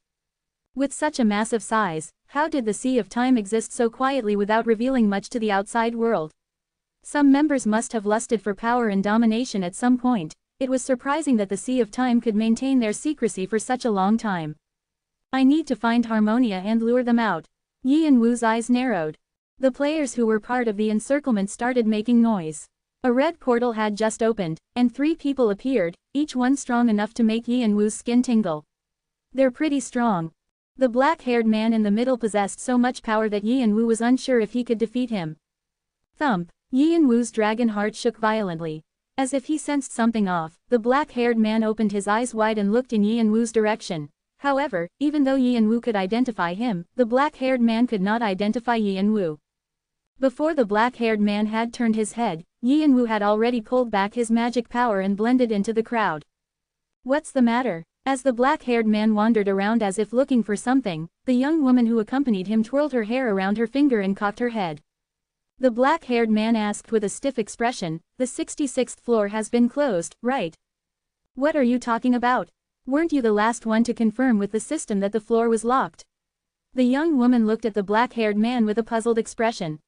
With such a massive size, how did the Sea of Time exist so quietly without revealing much to the outside world? Some members must have lusted for power and domination at some point. It was surprising that the Sea of Time could maintain their secrecy for such a long time. I need to find Harmonia and lure them out. Yian-Wu's eyes narrowed. The players who were part of the encirclement started making noise. A red portal had just opened, and 3 people appeared, each one strong enough to make Yian-Wu's skin tingle. They're pretty strong. The black-haired man in the middle possessed so much power that Yian-Wu was unsure if he could defeat him. Thump. Yian-Wu's dragon heart shook violently. As if he sensed something off, the black-haired man opened his eyes wide and looked in Yian-Wu's direction. However, even though Yian-Wu could identify him, the black-haired man could not identify Yian-Wu. Before the black-haired man had turned his head, Yian-Wu had already pulled back his magic power and blended into the crowd. What's the matter? As the black-haired man wandered around as if looking for something, the young woman who accompanied him twirled her hair around her finger and cocked her head. The black-haired man asked with a stiff expression, "The 66th floor has been closed, right?" "What are you talking about? Weren't you the last one to confirm with the system that the floor was locked?" The young woman looked at the black-haired man with a puzzled expression.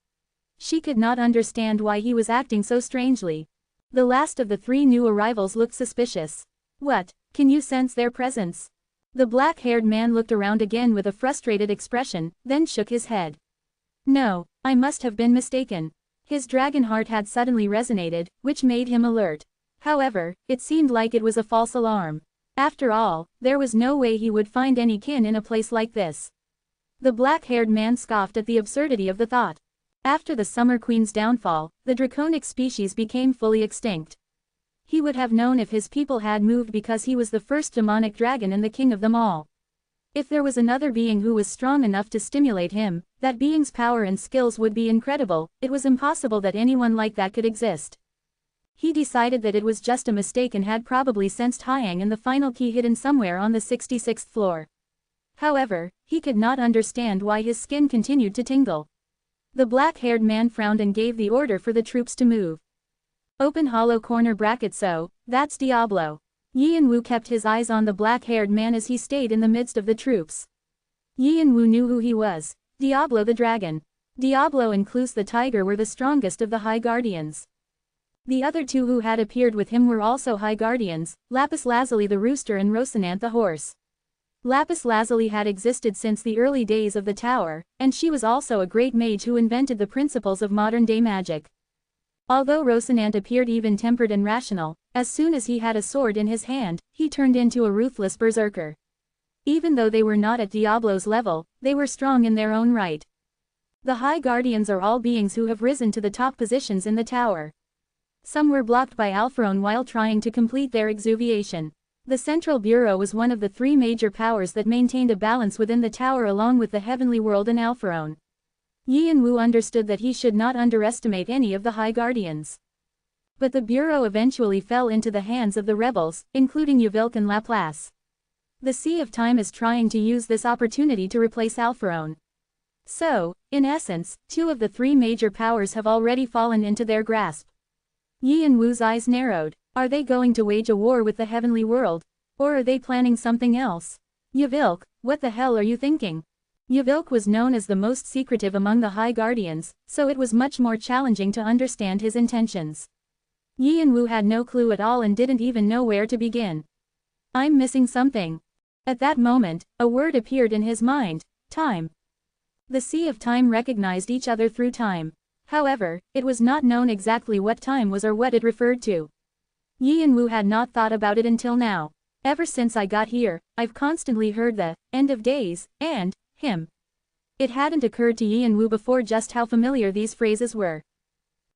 She could not understand why he was acting so strangely. The last of the 3 new arrivals looked suspicious. "What? Can you sense their presence?" The black-haired man looked around again with a frustrated expression, then shook his head. "No, I must have been mistaken." His dragon heart had suddenly resonated, which made him alert. However, it seemed like it was a false alarm. After all, there was no way he would find any kin in a place like this. The black-haired man scoffed at the absurdity of the thought. After the Summer Queen's downfall, the draconic species became fully extinct. He would have known if his people had moved because he was the first demonic dragon and the king of them all. If there was another being who was strong enough to stimulate him, that being's power and skills would be incredible. It was impossible that anyone like that could exist. He decided that it was just a mistake and had probably sensed Hyang and the final key hidden somewhere on the 66th floor. However, he could not understand why his skin continued to tingle. The black-haired man frowned and gave the order for the troops to move. Open hollow corner bracket. So, that's Diablo. Yian-Wu kept his eyes on the black-haired man as he stayed in the midst of the troops. Yian-Wu knew who he was. Diablo the dragon. Diablo and Cluse the tiger were the strongest of the High Guardians. The other 2 who had appeared with him were also High Guardians, Lapis Lazuli the rooster and Rocinante the horse. Lapis Lazuli had existed since the early days of the tower, and she was also a great mage who invented the principles of modern-day magic. Although Rocinante appeared even-tempered and rational, as soon as he had a sword in his hand, he turned into a ruthless berserker. Even though they were not at Diablo's level, they were strong in their own right. The High Guardians are all beings who have risen to the top positions in the tower. Some were blocked by Alpharon while trying to complete their exuviation. The Central Bureau was one of the three major powers that maintained a balance within the tower along with the heavenly world and Alpharon. Yin Wu understood that he should not underestimate any of the High Guardians. But the Bureau eventually fell into the hands of the rebels, including Yvelc and Laplace. The Sea of Time is trying to use this opportunity to replace Alpharon. So, in essence, two of the three major powers have already fallen into their grasp. Yin Wu's eyes narrowed. Are they going to wage a war with the heavenly world? Or are they planning something else? Yvelc, what the hell are you thinking? Yvelc was known as the most secretive among the High Guardians, so it was much more challenging to understand his intentions. Yin Wu had no clue at all and didn't even know where to begin. I'm missing something. At that moment, a word appeared in his mind: time. The Sea of Time recognized each other through time. However, it was not known exactly what time was or what it referred to. Yin Wu had not thought about it until now. Ever since I got here, I've constantly heard the end of days and him. It hadn't occurred to Yin Wu before just how familiar these phrases were.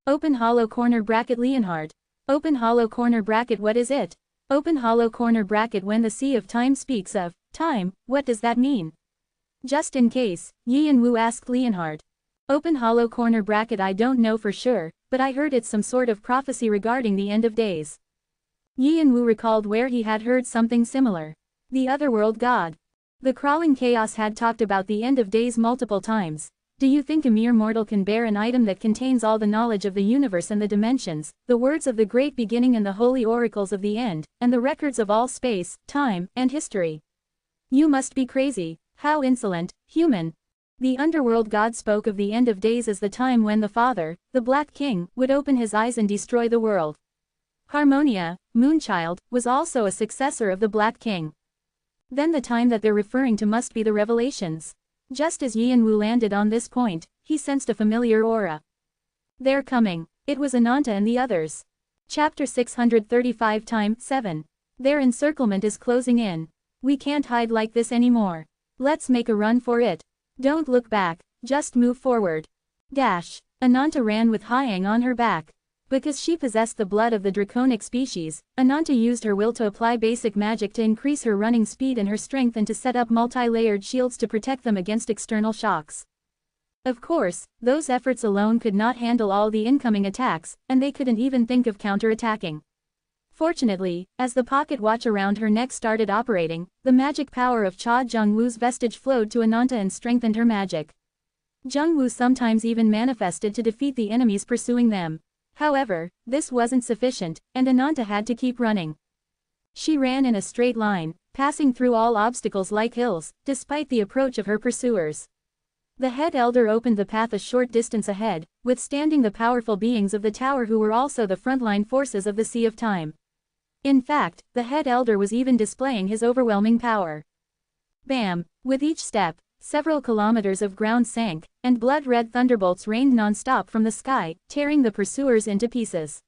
Open hollow corner bracket Leonhard. Open hollow corner bracket what is it? Open hollow corner bracket when the Sea of Time speaks of time, what does that mean? Just in case, Yin Wu asked Leonhard. Open hollow corner bracket I don't know for sure, but I heard it's some sort of prophecy regarding the end of days. Yin Wu recalled where he had heard something similar. The Otherworld God. The Crawling Chaos had talked about the end of days multiple times. Do you think a mere mortal can bear an item that contains all the knowledge of the universe and the dimensions, the words of the great beginning and the holy oracles of the end, and the records of all space, time, and history? You must be crazy. How insolent, human. The Underworld God spoke of the end of days as the time when the Father, the Black King, would open his eyes and destroy the world. Harmonia, Moonchild, was also a successor of the Black King. Then the time that they're referring to must be the Revelations. Just as Yin Wu landed on this point, he sensed a familiar aura. They're coming. It was Ananta and the others. Chapter 635 Time 7. Their encirclement is closing in. We can't hide like this anymore. Let's make a run for it. Don't look back, just move forward. Dash. Ananta ran with Hyang on her back. Because she possessed the blood of the draconic species, Ananta used her will to apply basic magic to increase her running speed and her strength and to set up multi-layered shields to protect them against external shocks. Of course, those efforts alone could not handle all the incoming attacks, and they couldn't even think of counter-attacking. Fortunately, as the pocket watch around her neck started operating, the magic power of Cha Jungwoo's vestige flowed to Ananta and strengthened her magic. Jungwoo sometimes even manifested to defeat the enemies pursuing them. However, this wasn't sufficient, and Ananta had to keep running. She ran in a straight line, passing through all obstacles like hills, despite the approach of her pursuers. The head elder opened the path a short distance ahead, withstanding the powerful beings of the tower who were also the frontline forces of the Sea of Time. In fact, the head elder was even displaying his overwhelming power. Bam! With each step, several kilometers of ground sank, and blood-red thunderbolts rained non-stop from the sky, tearing the pursuers into pieces.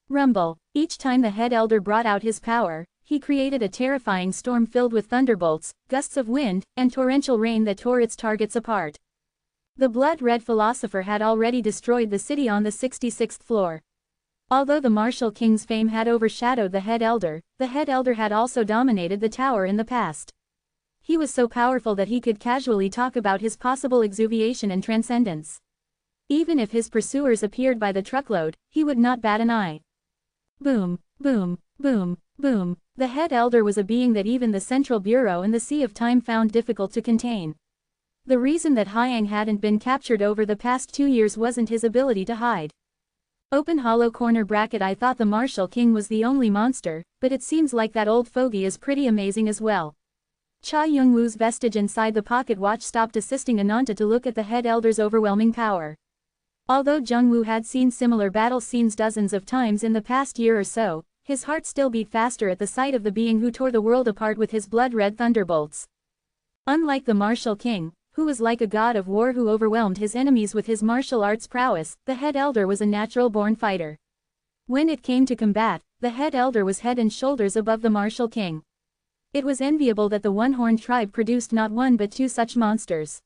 Rumble. Each time the head elder brought out his power, he created a terrifying storm filled with thunderbolts, gusts of wind, and torrential rain that tore its targets apart. The blood-red philosopher had already destroyed the city on the 66th floor. Although the Martial King's fame had overshadowed the head elder had also dominated the tower in the past. He was so powerful that he could casually talk about his possible exuviation and transcendence. Even if his pursuers appeared by the truckload, he would not bat an eye. Boom, boom, boom, boom. The head elder was a being that even the Central Bureau and the Sea of Time found difficult to contain. The reason that Hyang hadn't been captured over the past 2 years wasn't his ability to hide. Open hollow corner bracket I thought the Martial King was the only monster, but it seems like that old fogey is pretty amazing as well. Cha Yungwoo's vestige inside the pocket watch stopped assisting Ananta to look at the head elder's overwhelming power. Although Jungwoo had seen similar battle scenes dozens of times in the past year or so, his heart still beat faster at the sight of the being who tore the world apart with his blood-red thunderbolts. Unlike the Martial King, who was like a god of war who overwhelmed his enemies with his martial arts prowess, the head elder was a natural-born fighter. When it came to combat, the head elder was head and shoulders above the Martial King. It was enviable that the one-horned tribe produced not one but two such monsters.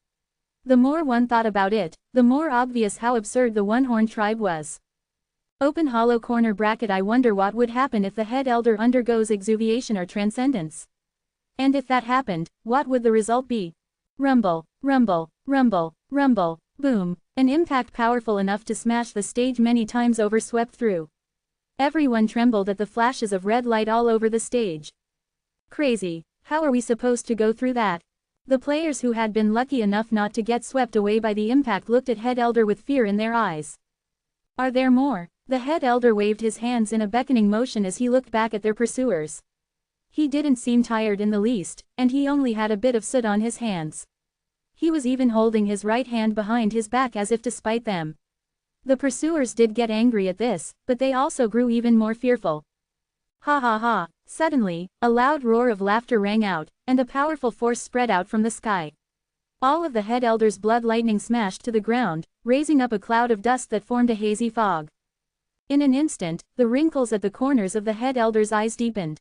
The more one thought about it, the more obvious how absurd the one-horned tribe was. Open hollow corner bracket. I wonder what would happen if the head elder undergoes exuviation or transcendence. And if that happened, what would the result be? Rumble, rumble, rumble, rumble, boom, an impact powerful enough to smash the stage many times over, swept through. Everyone trembled at the flashes of red light all over the stage. Crazy, how are we supposed to go through that? The players who had been lucky enough not to get swept away by the impact looked at head elder with fear in their eyes. Are there more? The head elder waved his hands in a beckoning motion as he looked back at their pursuers. He didn't seem tired in the least, and he only had a bit of soot on his hands. He was even holding his right hand behind his back as if to spite them. The pursuers did get angry at this, but they also grew even more fearful. Ha ha ha! Suddenly, a loud roar of laughter rang out, and a powerful force spread out from the sky. All of the head elder's blood lightning smashed to the ground, raising up a cloud of dust that formed a hazy fog. In an instant, the wrinkles at the corners of the head elder's eyes deepened.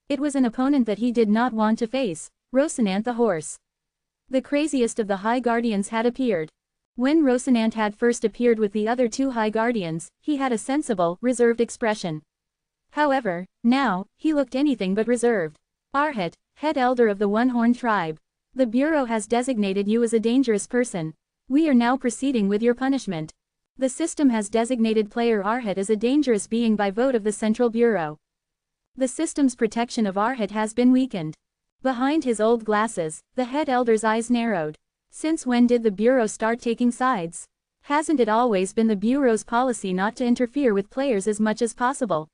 It was an opponent that he did not want to face, Rocinante the horse. The craziest of the High Guardians had appeared. When Rocinante had first appeared with the other two High Guardians, he had a sensible, reserved expression. However, now, he looked anything but reserved. Arhat, head elder of the One-Horned tribe. The Bureau has designated you as a dangerous person. We are now proceeding with your punishment. The system has designated player Arhat as a dangerous being by vote of the Central Bureau. The system's protection of Arhat has been weakened. Behind his old glasses, the head elder's eyes narrowed. Since when did the Bureau start taking sides? Hasn't it always been the Bureau's policy not to interfere with players as much as possible?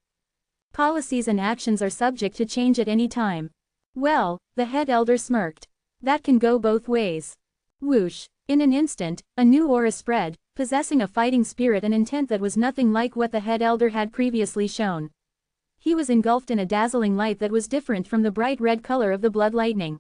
Policies and actions are subject to change at any time. Well, the head elder smirked. That can go both ways. Whoosh! In an instant, a new aura spread, possessing a fighting spirit and intent that was nothing like what the head elder had previously shown. He was engulfed in a dazzling light that was different from the bright red color of the blood lightning.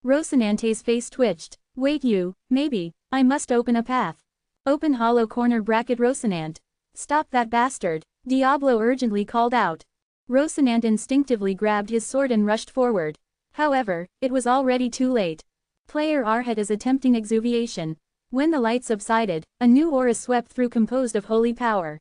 Rocinante's face twitched. Wait, maybe, I must open a path. Open hollow corner bracket. Rocinante. Stop that bastard, Diablo urgently called out. Rocinante instinctively grabbed his sword and rushed forward. However, it was already too late. Player Arhat is attempting exuviation. When the light subsided, a new aura swept through composed of holy power.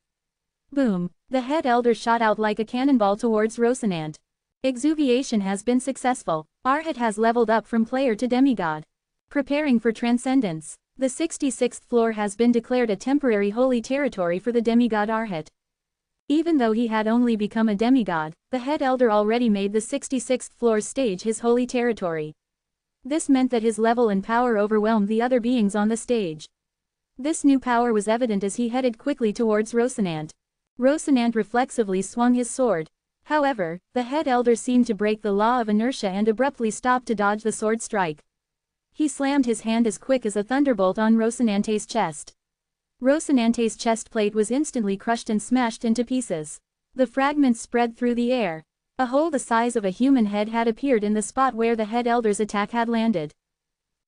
Boom! The head elder shot out like a cannonball towards Rocinante. Exuviation has been successful. Arhat has leveled up from player to demigod. Preparing for transcendence. The 66th floor has been declared a temporary holy territory for the demigod Arhat. Even though he had only become a demigod, the head elder already made the 66th floor stage his holy territory. This meant that his level and power overwhelmed the other beings on the stage. This new power was evident as he headed quickly towards Rocinante. Rocinante reflexively swung his sword. However, the head elder seemed to break the law of inertia and abruptly stopped to dodge the sword strike. He slammed his hand as quick as a thunderbolt on Rocinante's chest. Rocinante's chest plate was instantly crushed and smashed into pieces. The fragments spread through the air. A hole the size of a human head had appeared in the spot where the head elder's attack had landed.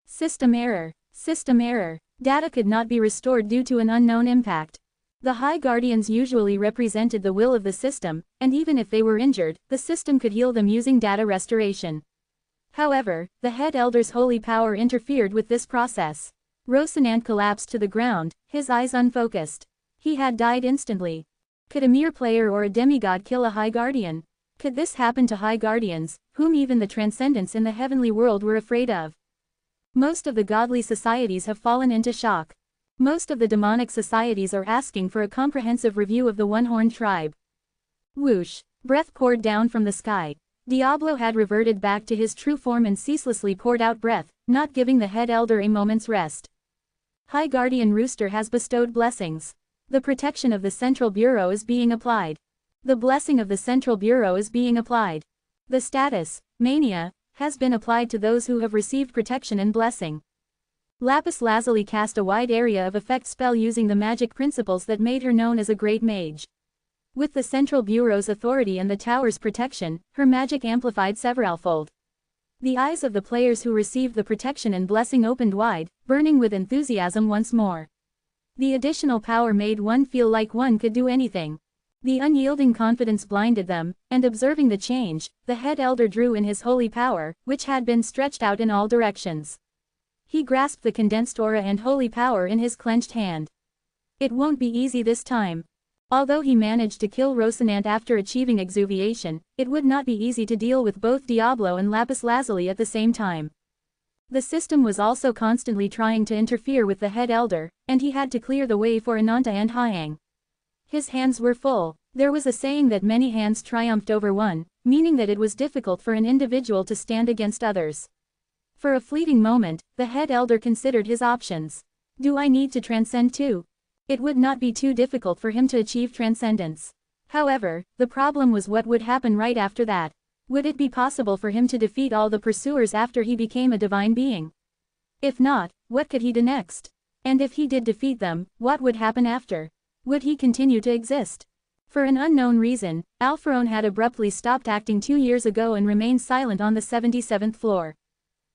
System error. System error. Data could not be restored due to an unknown impact. The High Guardians usually represented the will of the system, and even if they were injured, the system could heal them using data restoration. However, the head elder's holy power interfered with this process. Rocinante collapsed to the ground, his eyes unfocused. He had died instantly. Could a mere player or a demigod kill a High Guardian? Could this happen to High Guardians, whom even the transcendents in the heavenly world were afraid of? Most of the godly societies have fallen into shock. Most of the demonic societies are asking for a comprehensive review of the One-Horned tribe. Whoosh! Breath poured down from the sky. Diablo had reverted back to his true form and ceaselessly poured out breath, not giving the head elder a moment's rest. High Guardian Rooster has bestowed blessings. The protection of the Central Bureau is being applied. The blessing of the Central Bureau is being applied. The status, Mania, has been applied to those who have received protection and blessing. Lapis Lazuli cast a wide area of effect spell using the magic principles that made her known as a great mage. With the Central Bureau's authority and the tower's protection, her magic amplified severalfold. The eyes of the players who received the protection and blessing opened wide, burning with enthusiasm once more. The additional power made one feel like one could do anything. The unyielding confidence blinded them, and observing the change, the head elder drew in his holy power, which had been stretched out in all directions. He grasped the condensed aura and holy power in his clenched hand. It won't be easy this time. Although he managed to kill Rocinante after achieving exuviation, it would not be easy to deal with both Diablo and lapis lazuli at the same time. The system was also constantly trying to interfere with the head elder, and he had to clear the way for Ananta and Hyang. His hands were full. There was a saying that many hands triumphed over one, meaning that it was difficult for an individual to stand against others. For a fleeting moment, the head elder considered his options. Do I need to transcend too? It would not be too difficult for him to achieve transcendence. However, the problem was what would happen right after that. Would it be possible for him to defeat all the pursuers after he became a divine being? If not, what could he do next? And if he did defeat them, what would happen after? Would he continue to exist? For an unknown reason, Alpharon had abruptly stopped acting 2 years ago and remained silent on the 77th floor.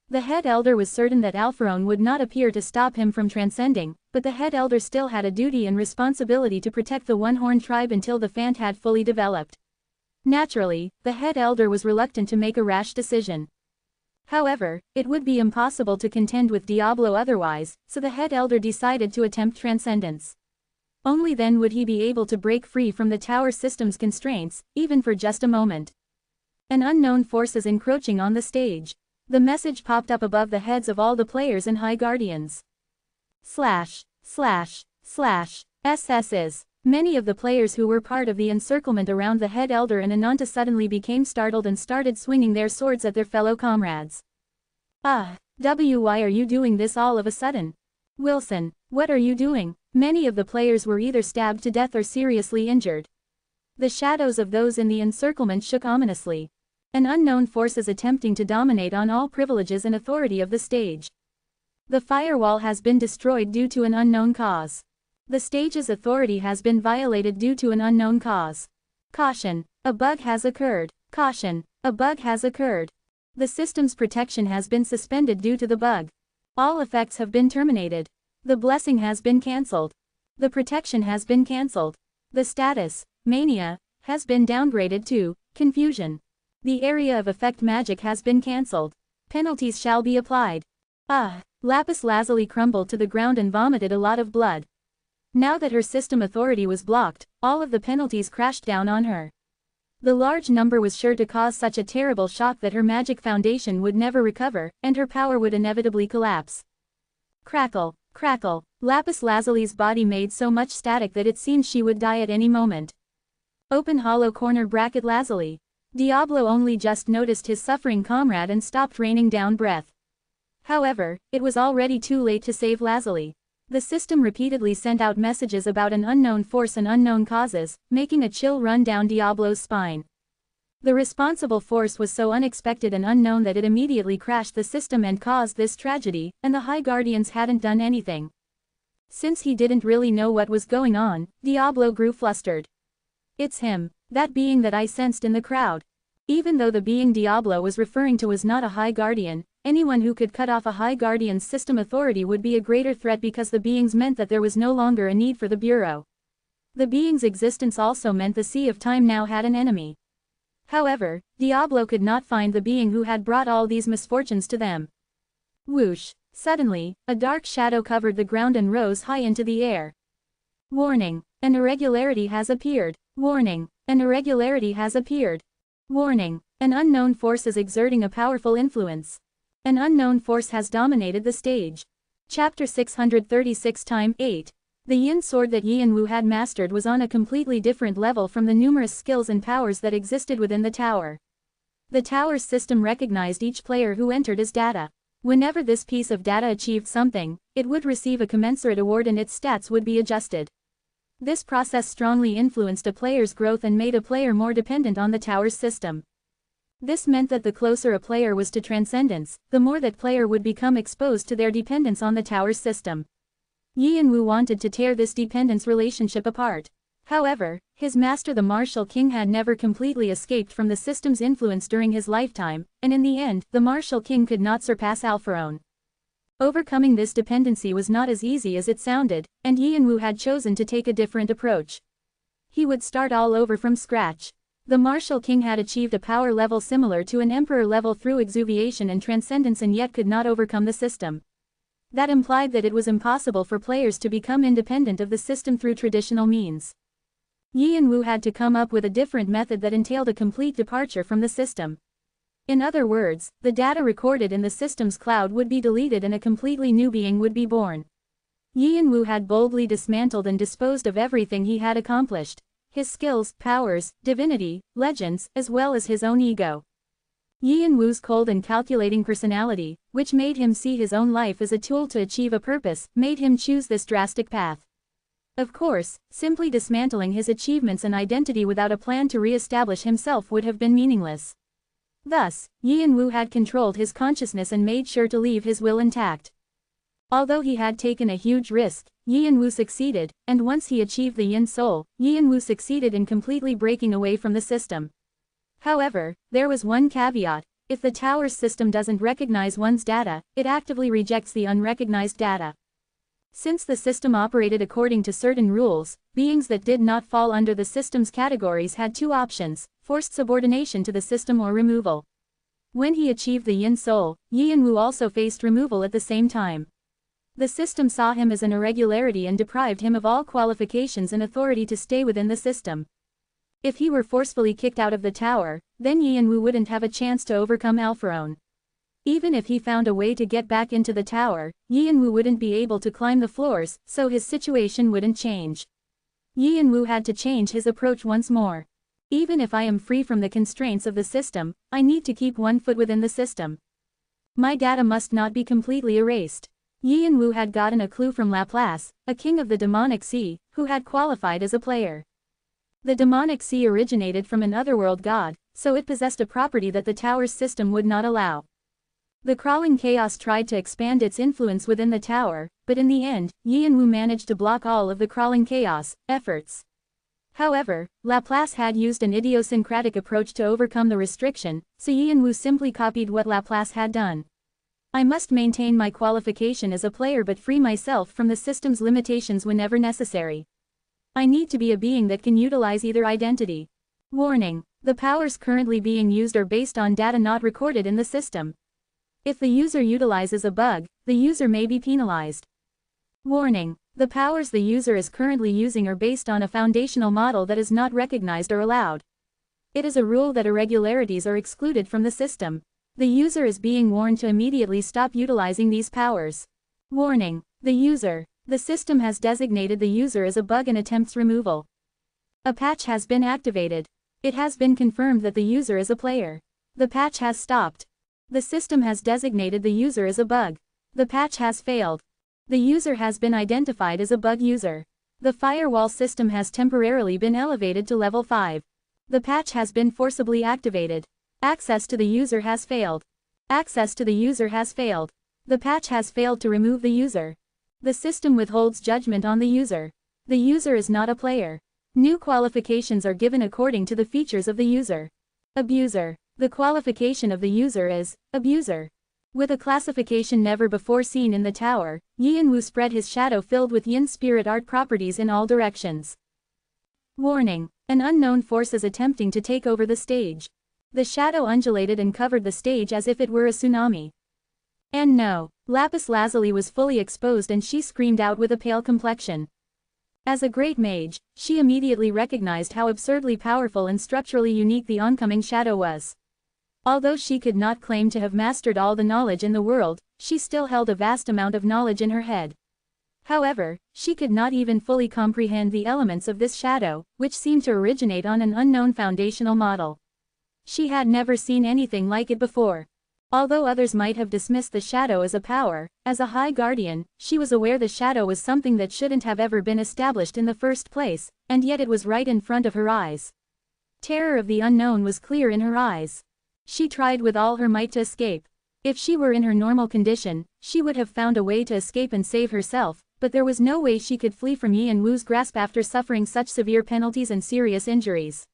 The head elder was certain that Alpharon would not appear to stop him from transcending, but the head elder still had a duty and responsibility to protect the one-horn tribe until the Fant had fully developed. Naturally, the head elder was reluctant to make a rash decision. However, it would be impossible to contend with Diablo otherwise, so the head elder decided to attempt transcendence. Only then would he be able to break free from the tower system's constraints, even for just a moment. An unknown force is encroaching on the stage. The message popped up above the heads of all the players and High Guardians. SS's. Many of the players who were part of the encirclement around the head elder and Ananta suddenly became startled and started swinging their swords at their fellow comrades. Why are you doing this all of a sudden? Wilson, what are you doing? Many of the players were either stabbed to death or seriously injured. The shadows of those in the encirclement shook ominously. An unknown force is attempting to dominate on all privileges and authority of the stage. The firewall has been destroyed due to an unknown cause. The stage's authority has been violated due to an unknown cause. Caution, a bug has occurred. Caution, a bug has occurred. The system's protection has been suspended due to the bug. All effects have been terminated. The blessing has been cancelled. The protection has been cancelled. The status, mania, has been downgraded to confusion. The area of effect magic has been cancelled. Penalties shall be applied. Lapis lazuli crumbled to the ground and vomited a lot of blood. Now that her system authority was blocked, all of the penalties crashed down on her. The large number was sure to cause such a terrible shock that her magic foundation would never recover, and her power would inevitably collapse. Crackle, crackle, lapis lazuli's body made so much static that it seemed she would die at any moment. Open hollow corner bracket lazuli. Diablo only just noticed his suffering comrade and stopped raining down breath. However, it was already too late to save Lazuli. The system repeatedly sent out messages about an unknown force and unknown causes, making a chill run down Diablo's spine. The responsible force was so unexpected and unknown that it immediately crashed the system and caused this tragedy, and the High Guardians hadn't done anything. Since he didn't really know what was going on, Diablo grew flustered. It's him, that being that I sensed in the crowd. Even though the being Diablo was referring to was not a High Guardian, anyone who could cut off a High Guardian's system authority would be a greater threat because the beings meant that there was no longer a need for the Bureau. The being's existence also meant the Sea of Time now had an enemy. However, Diablo could not find the being who had brought all these misfortunes to them. Whoosh! Suddenly, a dark shadow covered the ground and rose high into the air. Warning! An irregularity has appeared. Warning! An irregularity has appeared. Warning! An unknown force is exerting a powerful influence. An unknown force has dominated the stage. Chapter 636-8. The yin sword that Yianwu had mastered was on a completely different level from the numerous skills and powers that existed within the tower. The tower's system recognized each player who entered as data. Whenever this piece of data achieved something, it would receive a commensurate award and its stats would be adjusted. This process strongly influenced a player's growth and made a player more dependent on the tower's system. This meant that the closer a player was to transcendence, the more that player would become exposed to their dependence on the tower's system. Yianwu wanted to tear this dependence relationship apart. However, his master the Martial King had never completely escaped from the system's influence during his lifetime, and in the end, the Martial King could not surpass Alpharon. Overcoming this dependency was not as easy as it sounded, and Yianwu had chosen to take a different approach. He would start all over from scratch. The Martial King had achieved a power level similar to an Emperor level through exuviation and transcendence and yet could not overcome the system. That implied that it was impossible for players to become independent of the system through traditional means. Yi and Wu had to come up with a different method that entailed a complete departure from the system. In other words, the data recorded in the system's cloud would be deleted and a completely new being would be born. Yi and Wu had boldly dismantled and disposed of everything he had accomplished. His skills, powers, divinity, legends, as well as his own ego. Yi and Wu's cold and calculating personality, which made him see his own life as a tool to achieve a purpose, made him choose this drastic path. Of course, simply dismantling his achievements and identity without a plan to re-establish himself would have been meaningless. Thus, Yi and Wu had controlled his consciousness and made sure to leave his will intact. Although he had taken a huge risk, Yi and Wu succeeded, and once he achieved the Yin Soul, Yi and Wu succeeded in completely breaking away from the system. However, there was one caveat: if the tower's system doesn't recognize one's data, it actively rejects the unrecognized data. Since the system operated according to certain rules, beings that did not fall under the system's categories had two options: forced subordination to the system or removal. When he achieved the Yin Soul, Yi and Wu also faced removal at the same time. The system saw him as an irregularity and deprived him of all qualifications and authority to stay within the system. If he were forcefully kicked out of the tower, then Yi and Wu wouldn't have a chance to overcome Alpharon. Even if he found a way to get back into the tower, Yi and Wu wouldn't be able to climb the floors, so his situation wouldn't change. Yi and Wu had to change his approach once more. Even if I am free from the constraints of the system, I need to keep one foot within the system. My data must not be completely erased. Yi and Wu had gotten a clue from Laplace, a king of the demonic sea, who had qualified as a player. The demonic sea originated from an otherworld god, so it possessed a property that the tower's system would not allow. The crawling chaos tried to expand its influence within the tower, but in the end, Yi and Wu managed to block all of the crawling chaos efforts. However, Laplace had used an idiosyncratic approach to overcome the restriction, so Yi and Wu simply copied what Laplace had done. I must maintain my qualification as a player but free myself from the system's limitations whenever necessary. I need to be a being that can utilize either identity. Warning: the powers currently being used are based on data not recorded in the system. If the user utilizes a bug, the user may be penalized. Warning: the powers the user is currently using are based on a foundational model that is not recognized or allowed. It is a rule that irregularities are excluded from the system. The user is being warned to immediately stop utilizing these powers. Warning: the system has designated the user as a bug and attempts removal. A patch has been activated. It has been confirmed that the user is a player. The patch has stopped. The system has designated the user as a bug. The patch has failed. The user has been identified as a bug user. The firewall system has temporarily been elevated to level 5. The patch has been forcibly activated. Access to the user has failed. Access to the user has failed. The patch has failed to remove the user. The system withholds judgment on the user. The user is not a player. New qualifications are given according to the features of the user. Abuser. The qualification of the user is abuser. With a classification never before seen in the tower, Yi and Wu spread his shadow filled with yin spirit art properties in all directions. Warning: an unknown force is attempting to take over the stage. The shadow undulated and covered the stage as if it were a tsunami. And no, Lapis Lazuli was fully exposed and she screamed out with a pale complexion. As a great mage, she immediately recognized how absurdly powerful and structurally unique the oncoming shadow was. Although she could not claim to have mastered all the knowledge in the world, she still held a vast amount of knowledge in her head. However, she could not even fully comprehend the elements of this shadow, which seemed to originate on an unknown foundational model. She had never seen anything like it before. Although others might have dismissed the shadow as a power, as a high guardian, she was aware the shadow was something that shouldn't have ever been established in the first place, and yet it was right in front of her eyes. Terror of the unknown was clear in her eyes. She tried with all her might to escape. If she were in her normal condition, she would have found a way to escape and save herself, but there was no way she could flee from Yi and Wu's grasp after suffering such severe penalties and serious injuries.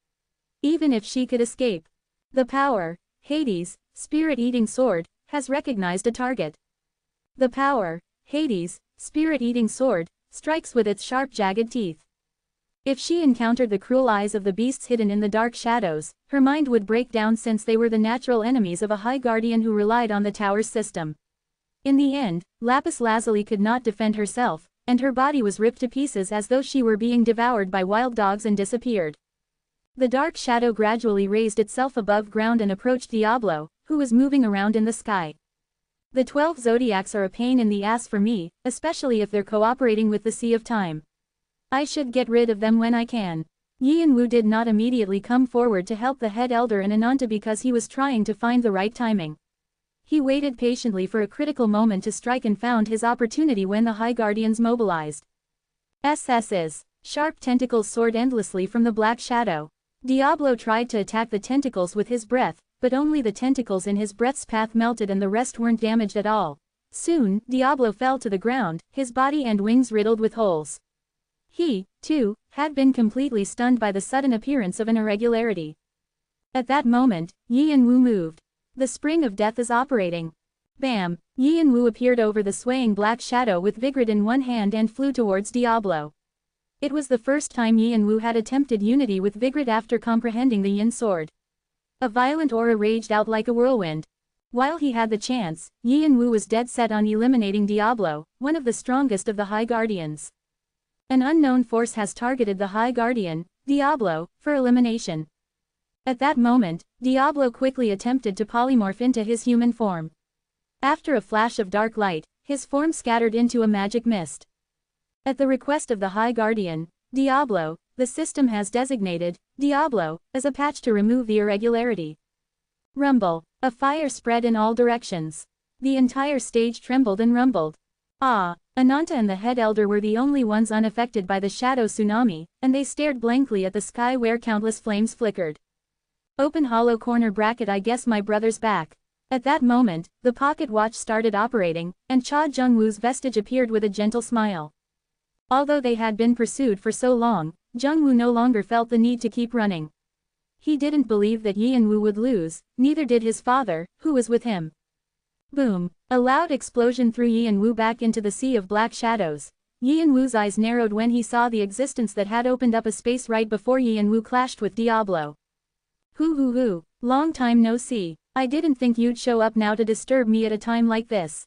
Even if she could escape, the power, Hades, Spirit-Eating Sword, has recognized a target. The power, Hades, Spirit-Eating Sword, strikes with its sharp jagged teeth. If she encountered the cruel eyes of the beasts hidden in the dark shadows, her mind would break down since they were the natural enemies of a high guardian who relied on the tower's system. In the end, Lapis Lazuli could not defend herself, and her body was ripped to pieces as though she were being devoured by wild dogs and disappeared. The dark shadow gradually raised itself above ground and approached Diablo, who was moving around in the sky. The 12 zodiacs are a pain in the ass for me, especially if they're cooperating with the Sea of Time. I should get rid of them when I can. Yian-Wu did not immediately come forward to help the head elder and Ananta because he was trying to find the right timing. He waited patiently for a critical moment to strike and found his opportunity when the High Guardians mobilized. SS's sharp tentacles soared endlessly from the black shadow. Diablo tried to attack the tentacles with his breath, but only the tentacles in his breath's path melted and the rest weren't damaged at all. Soon, Diablo fell to the ground, his body and wings riddled with holes. He, too, had been completely stunned by the sudden appearance of an irregularity. At that moment, Yian-Wu moved. The spring of death is operating. Bam! Yian-Wu appeared over the swaying black shadow with Vigrid in one hand and flew towards Diablo. It was the first time Yian-Wu had attempted unity with Vigrid after comprehending the Yin sword. A violent aura raged out like a whirlwind. While he had the chance, Yian-Wu was dead set on eliminating Diablo, one of the strongest of the High Guardians. An unknown force has targeted the High Guardian, Diablo, for elimination. At that moment, Diablo quickly attempted to polymorph into his human form. After a flash of dark light, his form scattered into a magic mist. At the request of the High Guardian, Diablo, the system has designated Diablo as a patch to remove the irregularity. Rumble. A fire spread in all directions. The entire stage trembled and rumbled. Ananta and the head elder were the only ones unaffected by the shadow tsunami, and they stared blankly at the sky where countless flames flickered. Open hollow corner bracket. I guess my brother's back. At that moment, the pocket watch started operating, and Cha Jung-woo's vestige appeared with a gentle smile. Although they had been pursued for so long, Jung-woo no longer felt the need to keep running. He didn't believe that Yian-Wu would lose, neither did his father, who was with him. Boom! A loud explosion threw Yian-Wu back into the sea of black shadows. Yian-Wu's eyes narrowed when he saw the existence that had opened up a space right before Yian-Wu clashed with Diablo. Hoo, long time no see. I didn't think you'd show up now to disturb me at a time like this.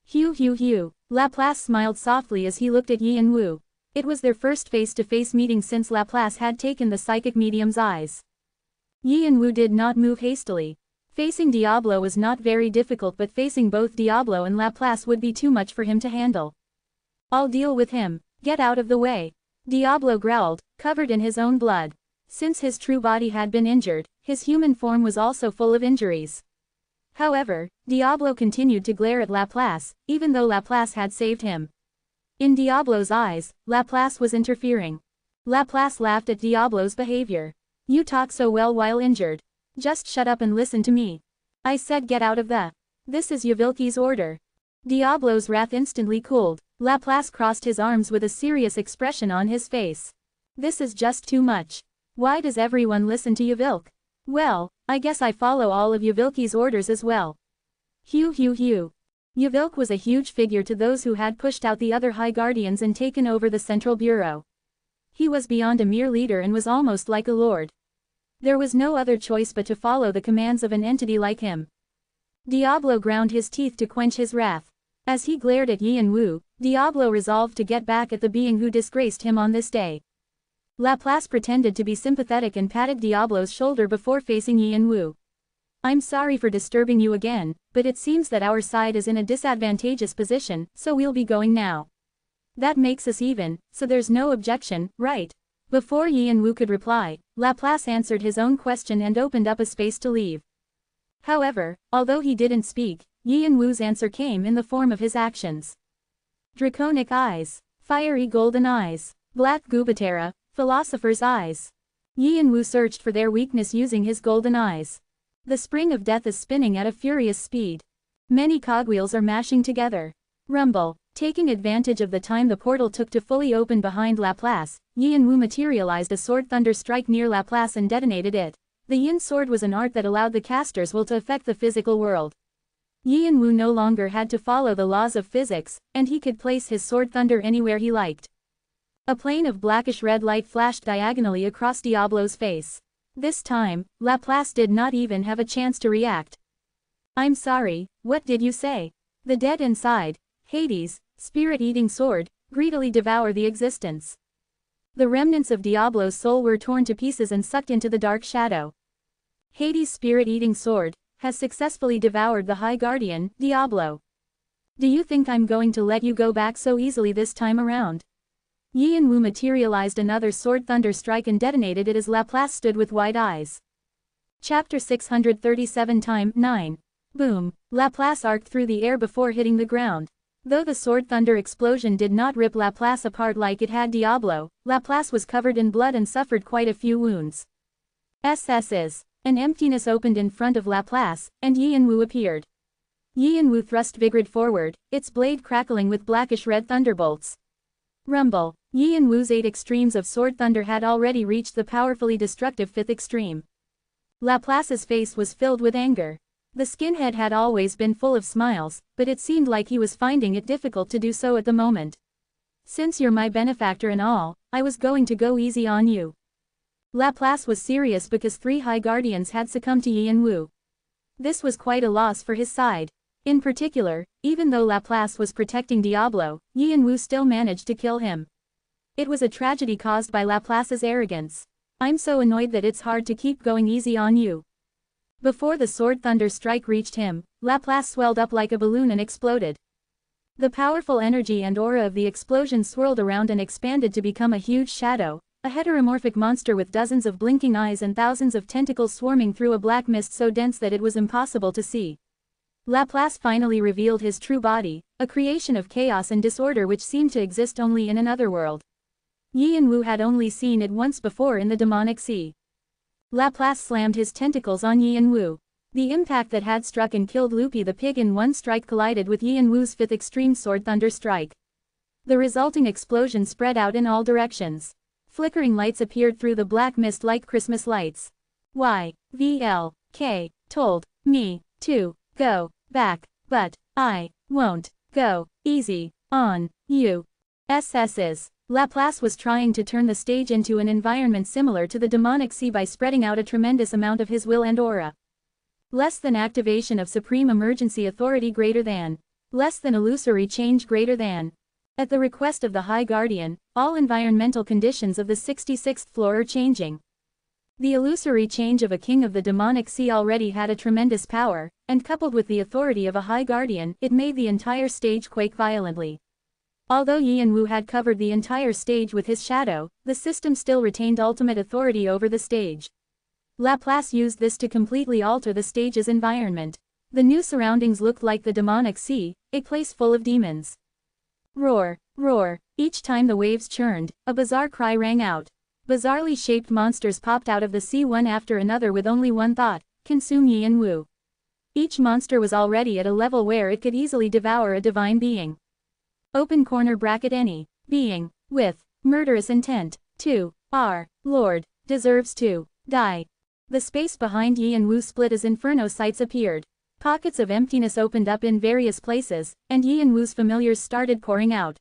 Hugh. Laplace smiled softly as he looked at Yian-Wu. It was their first face-to-face meeting since Laplace had taken the psychic medium's eyes. Yian-Wu did not move hastily. Facing Diablo was not very difficult, but facing both Diablo and Laplace would be too much for him to handle. I'll deal with him. Get out of the way. Diablo growled, covered in his own blood. Since his true body had been injured, his human form was also full of injuries. However, Diablo continued to glare at Laplace, even though Laplace had saved him. In Diablo's eyes, Laplace was interfering. Laplace laughed at Diablo's behavior. You talk so well while injured. Just shut up and listen to me. I said get out of the. This is Yavilki's order. Diablo's wrath instantly cooled. Laplace crossed his arms with a serious expression on his face. This is just too much. Why does everyone listen to Yavilk? Well, I guess I follow all of Yavilki's orders as well. Hugh. Yavilk was a huge figure to those who had pushed out the other High Guardians and taken over the Central Bureau. He was beyond a mere leader and was almost like a lord. There was no other choice but to follow the commands of an entity like him. Diablo ground his teeth to quench his wrath. As he glared at Yian-Wu, Diablo resolved to get back at the being who disgraced him on this day. Laplace pretended to be sympathetic and patted Diablo's shoulder before facing Yian-Wu. I'm sorry for disturbing you again, but it seems that our side is in a disadvantageous position, so we'll be going now. That makes us even, so there's no objection, right? Before Yian-Wu could reply, Laplace answered his own question and opened up a space to leave. However, although he didn't speak, Yian-Wu's answer came in the form of his actions. Draconic eyes, fiery golden eyes, black Gubatera, philosopher's eyes. Yian-Wu searched for their weakness using his golden eyes. The spring of death is spinning at a furious speed. Many cogwheels are mashing together. Rumble. Taking advantage of the time the portal took to fully open behind Laplace, Yian-Wu materialized a sword thunder strike near Laplace and detonated it. The Yin sword was an art that allowed the caster's will to affect the physical world. Yian-Wu no longer had to follow the laws of physics, and he could place his sword thunder anywhere he liked. A plane of blackish-red light flashed diagonally across Diablo's face. This time, Laplace did not even have a chance to react. I'm sorry, what did you say? The dead inside, Hades, spirit-eating sword, greedily devour the existence. The remnants of Diablo's soul were torn to pieces and sucked into the dark shadow. Hades' spirit-eating sword has successfully devoured the High Guardian, Diablo. Do you think I'm going to let you go back so easily this time around? Yin Wu materialized another sword thunder strike and detonated it as Laplace stood with wide eyes. Chapter 637-9. Boom. Laplace arced through the air before hitting the ground. Though the sword thunder explosion did not rip Laplace apart like it had Diablo, Laplace was covered in blood and suffered quite a few wounds. Is. An emptiness opened in front of Laplace, and Yin Wu appeared. Yin Wu thrust Vigrid forward, its blade crackling with blackish-red thunderbolts. Rumble. Yin Wu's 8 extremes of sword thunder had already reached the powerfully destructive 5th extreme. Laplace's face was filled with anger. The skinhead had always been full of smiles, but it seemed like he was finding it difficult to do so at the moment. Since you're my benefactor and all, I was going to go easy on you. Laplace was serious because 3 High Guardians had succumbed to Yin Wu. This was quite a loss for his side. In particular, even though Laplace was protecting Diablo, Yin Wu still managed to kill him. It was a tragedy caused by Laplace's arrogance. I'm so annoyed that it's hard to keep going easy on you. Before the sword thunder strike reached him, Laplace swelled up like a balloon and exploded. The powerful energy and aura of the explosion swirled around and expanded to become a huge shadow, a heteromorphic monster with dozens of blinking eyes and thousands of tentacles swarming through a black mist so dense that it was impossible to see. Laplace finally revealed his true body, a creation of chaos and disorder which seemed to exist only in another world. Yin Wu had only seen it once before in the demonic sea. Laplace slammed his tentacles on Yin Wu. The impact that had struck and killed Loopy the pig in one strike collided with Yin Wu's 5th extreme sword thunder strike. The resulting explosion spread out in all directions. Flickering lights appeared through the black mist like Christmas lights. YVLK told me to go back, but I won't go easy on you. SS's. Laplace was trying to turn the stage into an environment similar to the demonic sea by spreading out a tremendous amount of his will and aura. Less than activation of supreme emergency authority greater than. Less than illusory change greater than. At the request of the High Guardian, all environmental conditions of the 66th floor are changing. The illusory change of a king of the demonic sea already had a tremendous power, and coupled with the authority of a High Guardian, it made the entire stage quake violently. Although Yin Wu had covered the entire stage with his shadow, the system still retained ultimate authority over the stage. Laplace used this to completely alter the stage's environment. The new surroundings looked like the demonic sea, a place full of demons. Roar, roar. Each time the waves churned, a bizarre cry rang out. Bizarrely shaped monsters popped out of the sea one after another with only one thought: consume Yin Wu. Each monster was already at a level where it could easily devour a divine being. Open corner bracket any being with murderous intent to our Lord deserves to die. The space behind Yin Wu split as inferno sights appeared. Pockets of emptiness opened up in various places, and Yin Wu's familiars started pouring out.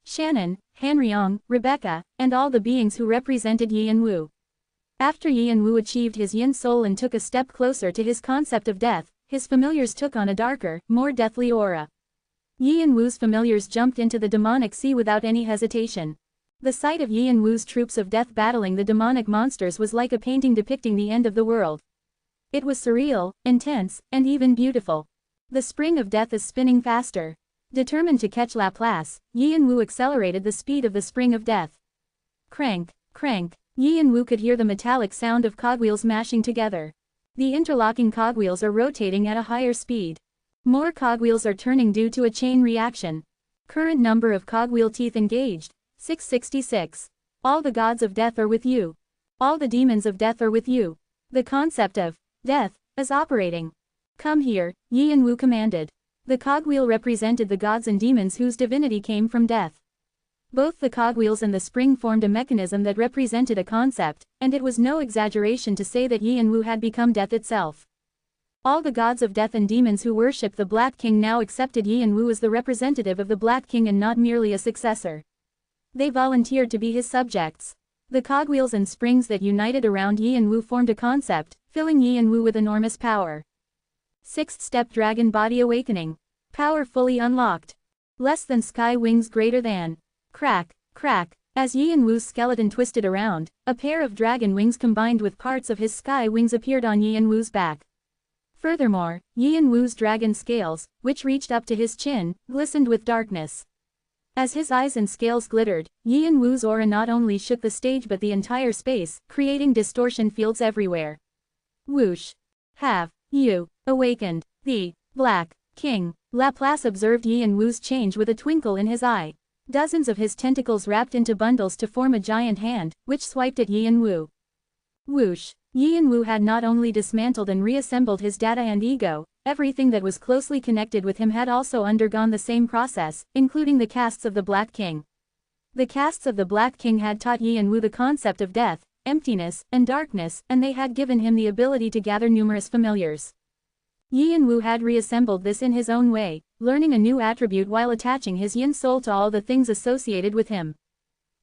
Shannon, Hanryong, Rebecca, and all the beings who represented Yin Wu. After Yin Wu achieved his yin soul and took a step closer to his concept of death, his familiars took on a darker, more deathly aura. Yin Wu's familiars jumped into the demonic sea without any hesitation. The sight of Yin Wu's troops of death battling the demonic monsters was like a painting depicting the end of the world. It was surreal, intense, and even beautiful. The spring of death is spinning faster. Determined to catch Laplace, Yin Wu accelerated the speed of the spring of death. Crank, crank. Yin Wu could hear the metallic sound of cogwheels mashing together. The interlocking cogwheels are rotating at a higher speed. More cogwheels are turning due to a chain reaction. Current number of cogwheel teeth engaged, 666. All the gods of death are with you. All the demons of death are with you. The concept of death is operating. Come here, Yin Wu commanded. The cogwheel represented the gods and demons whose divinity came from death. Both the cogwheels and the spring formed a mechanism that represented a concept, and it was no exaggeration to say that Yin Wu had become death itself. All the gods of death and demons who worshipped the Black King now accepted Yin Wu as the representative of the Black King and not merely a successor. They volunteered to be his subjects. The cogwheels and springs that united around Yin Wu formed a concept, filling Yin Wu with enormous power. Sixth step dragon body awakening. Power fully unlocked. Less than sky wings greater than. Crack, crack, as Yin Wu's skeleton twisted around, a pair of dragon wings combined with parts of his sky wings appeared on Yin Wu's back. Furthermore, Yin Wu's dragon scales, which reached up to his chin, glistened with darkness. As his eyes and scales glittered, Yin Wu's aura not only shook the stage but the entire space, creating distortion fields everywhere. Whoosh! Have you awakened the Black King? Laplace observed Yin Wu's change with a twinkle in his eye. Dozens of his tentacles wrapped into bundles to form a giant hand, which swiped at Yin Wu. Whoosh! Yin Wu had not only dismantled and reassembled his data and ego, everything that was closely connected with him had also undergone the same process, including the castes of the Black King. The castes of the Black King had taught Yin Wu the concept of death, emptiness, and darkness, and they had given him the ability to gather numerous familiars. Yin Wu had reassembled this in his own way, learning a new attribute while attaching his yin soul to all the things associated with him.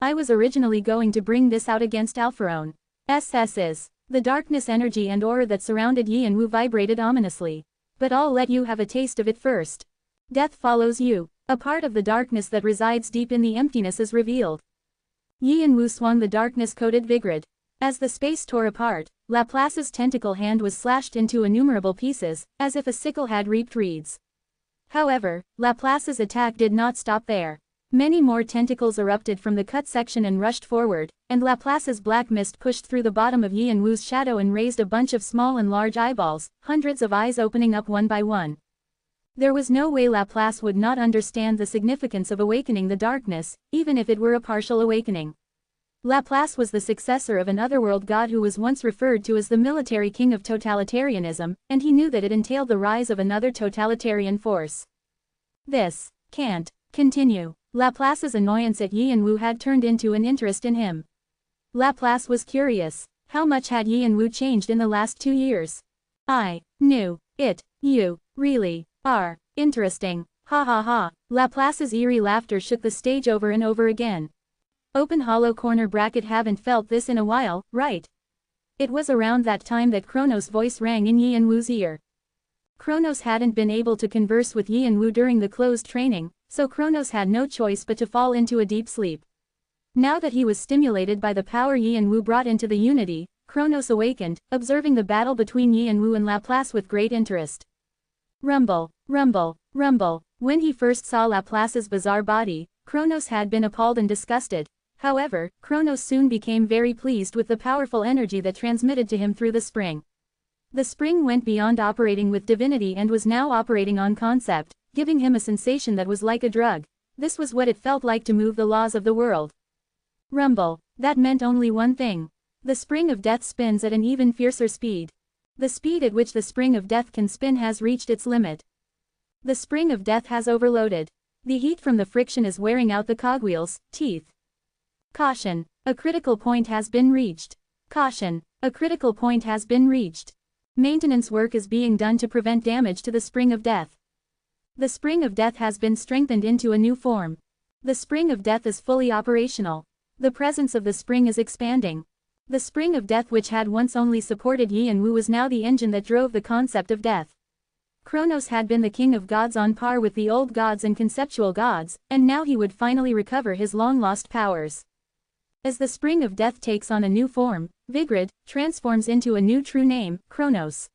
I was originally going to bring this out against Alpharon. SS's. The darkness energy and aura that surrounded Yin Wu vibrated ominously. But I'll let you have a taste of it first. Death follows you. A part of the darkness that resides deep in the emptiness is revealed. Yin Wu swung the darkness-coated Vigrid. As the space tore apart, Laplace's tentacle hand was slashed into innumerable pieces, as if a sickle had reaped reeds. However, Laplace's attack did not stop there. Many more tentacles erupted from the cut section and rushed forward, and Laplace's black mist pushed through the bottom of Yin Wu's shadow and raised a bunch of small and large eyeballs, hundreds of eyes opening up one by one. There was no way Laplace would not understand the significance of awakening the darkness, even if it were a partial awakening. Laplace was the successor of an otherworld god who was once referred to as the military king of totalitarianism, and he knew that it entailed the rise of another totalitarian force. This can't continue. Laplace's annoyance at Yin Wu had turned into an interest in him. Laplace was curious. How much had Yin Wu changed in the last 2 years? I knew it. You really are interesting. Ha ha ha. Laplace's eerie laughter shook the stage over and over again. Open hollow corner bracket. Haven't felt this in a while, right? It was around that time that Kronos' voice rang in Yin Wu's ear. Kronos hadn't been able to converse with Yin Wu during the closed training, so Kronos had no choice but to fall into a deep sleep. Now that he was stimulated by the power Yin Wu brought into the unity, Kronos awakened, observing the battle between Yin Wu and Laplace with great interest. Rumble, rumble, rumble. When he first saw Laplace's bizarre body, Kronos had been appalled and disgusted. However, Kronos soon became very pleased with the powerful energy that transmitted to him through the spring. The spring went beyond operating with divinity and was now operating on concept, giving him a sensation that was like a drug. This was what it felt like to move the laws of the world. Rumble. That meant only one thing. The spring of death spins at an even fiercer speed. The speed at which the spring of death can spin has reached its limit. The spring of death has overloaded. The heat from the friction is wearing out the cogwheels, teeth. Caution. A critical point has been reached. Caution. A critical point has been reached. Maintenance work is being done to prevent damage to the spring of death. The spring of death has been strengthened into a new form. The spring of death is fully operational. The presence of the spring is expanding. The spring of death, which had once only supported Yin Wu, was now the engine that drove the concept of death. Kronos had been the king of gods on par with the old gods and conceptual gods, and now he would finally recover his long-lost powers. As the spring of death takes on a new form, Vigrid transforms into a new true name, Kronos.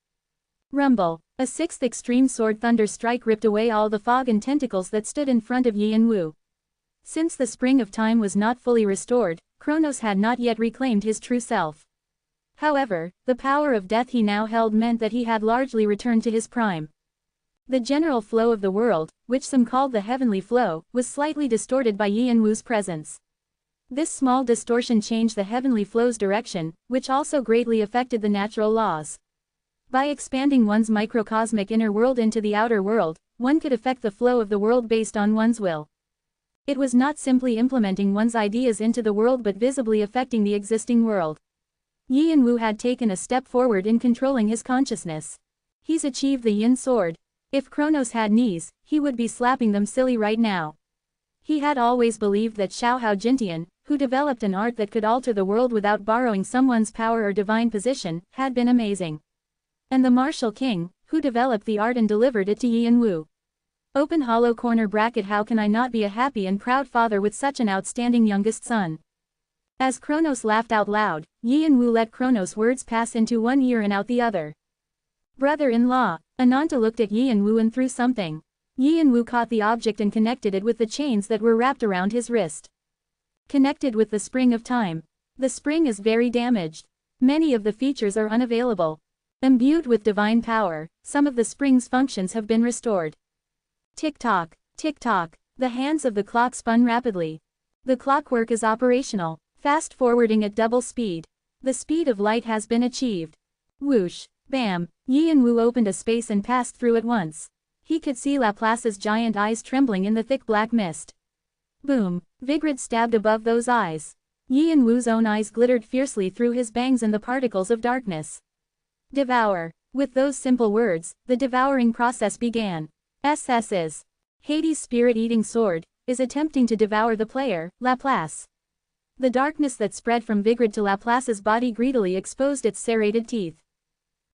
Rumble. A sixth extreme sword thunder strike ripped away all the fog and tentacles that stood in front of Yin Wu. Since the spring of time was not fully restored, Kronos had not yet reclaimed his true self. However, the power of death he now held meant that he had largely returned to his prime. The general flow of the world, which some called the heavenly flow, was slightly distorted by Yin Wu's presence. This small distortion changed the heavenly flow's direction, which also greatly affected the natural laws. By expanding one's microcosmic inner world into the outer world, one could affect the flow of the world based on one's will. It was not simply implementing one's ideas into the world but visibly affecting the existing world. Yin Wu had taken a step forward in controlling his consciousness. He's achieved the Yin sword. If Kronos had knees, he would be slapping them silly right now. He had always believed that Xiaohao Jintian, who developed an art that could alter the world without borrowing someone's power or divine position, had been amazing. And the martial king, who developed the art and delivered it to Yin Wu. Open hollow corner bracket. How can I not be a happy and proud father with such an outstanding youngest son? As Kronos laughed out loud, Yi and Wu let Kronos' words pass into one ear and out the other. Brother-in-law. Ananta looked at Yi and Wu and threw something. Yi and Wu caught the object and connected it with the chains that were wrapped around his wrist. Connected with the spring of time. The spring is very damaged. Many of the features are unavailable. Imbued with divine power, some of the spring's functions have been restored. Tick-tock, tick-tock, the hands of the clock spun rapidly. The clockwork is operational, fast-forwarding at double speed. The speed of light has been achieved. Whoosh, bam, Yi and Wu opened a space and passed through at once. He could see Laplace's giant eyes trembling in the thick black mist. Boom, Vigrid stabbed above those eyes. Yi and Wu's own eyes glittered fiercely through his bangs and the particles of darkness. Devour. With those simple words, the devouring process began. SS's Hades' spirit-eating sword is attempting to devour the player, Laplace. The darkness that spread from Vigrid to Laplace's body greedily exposed its serrated teeth.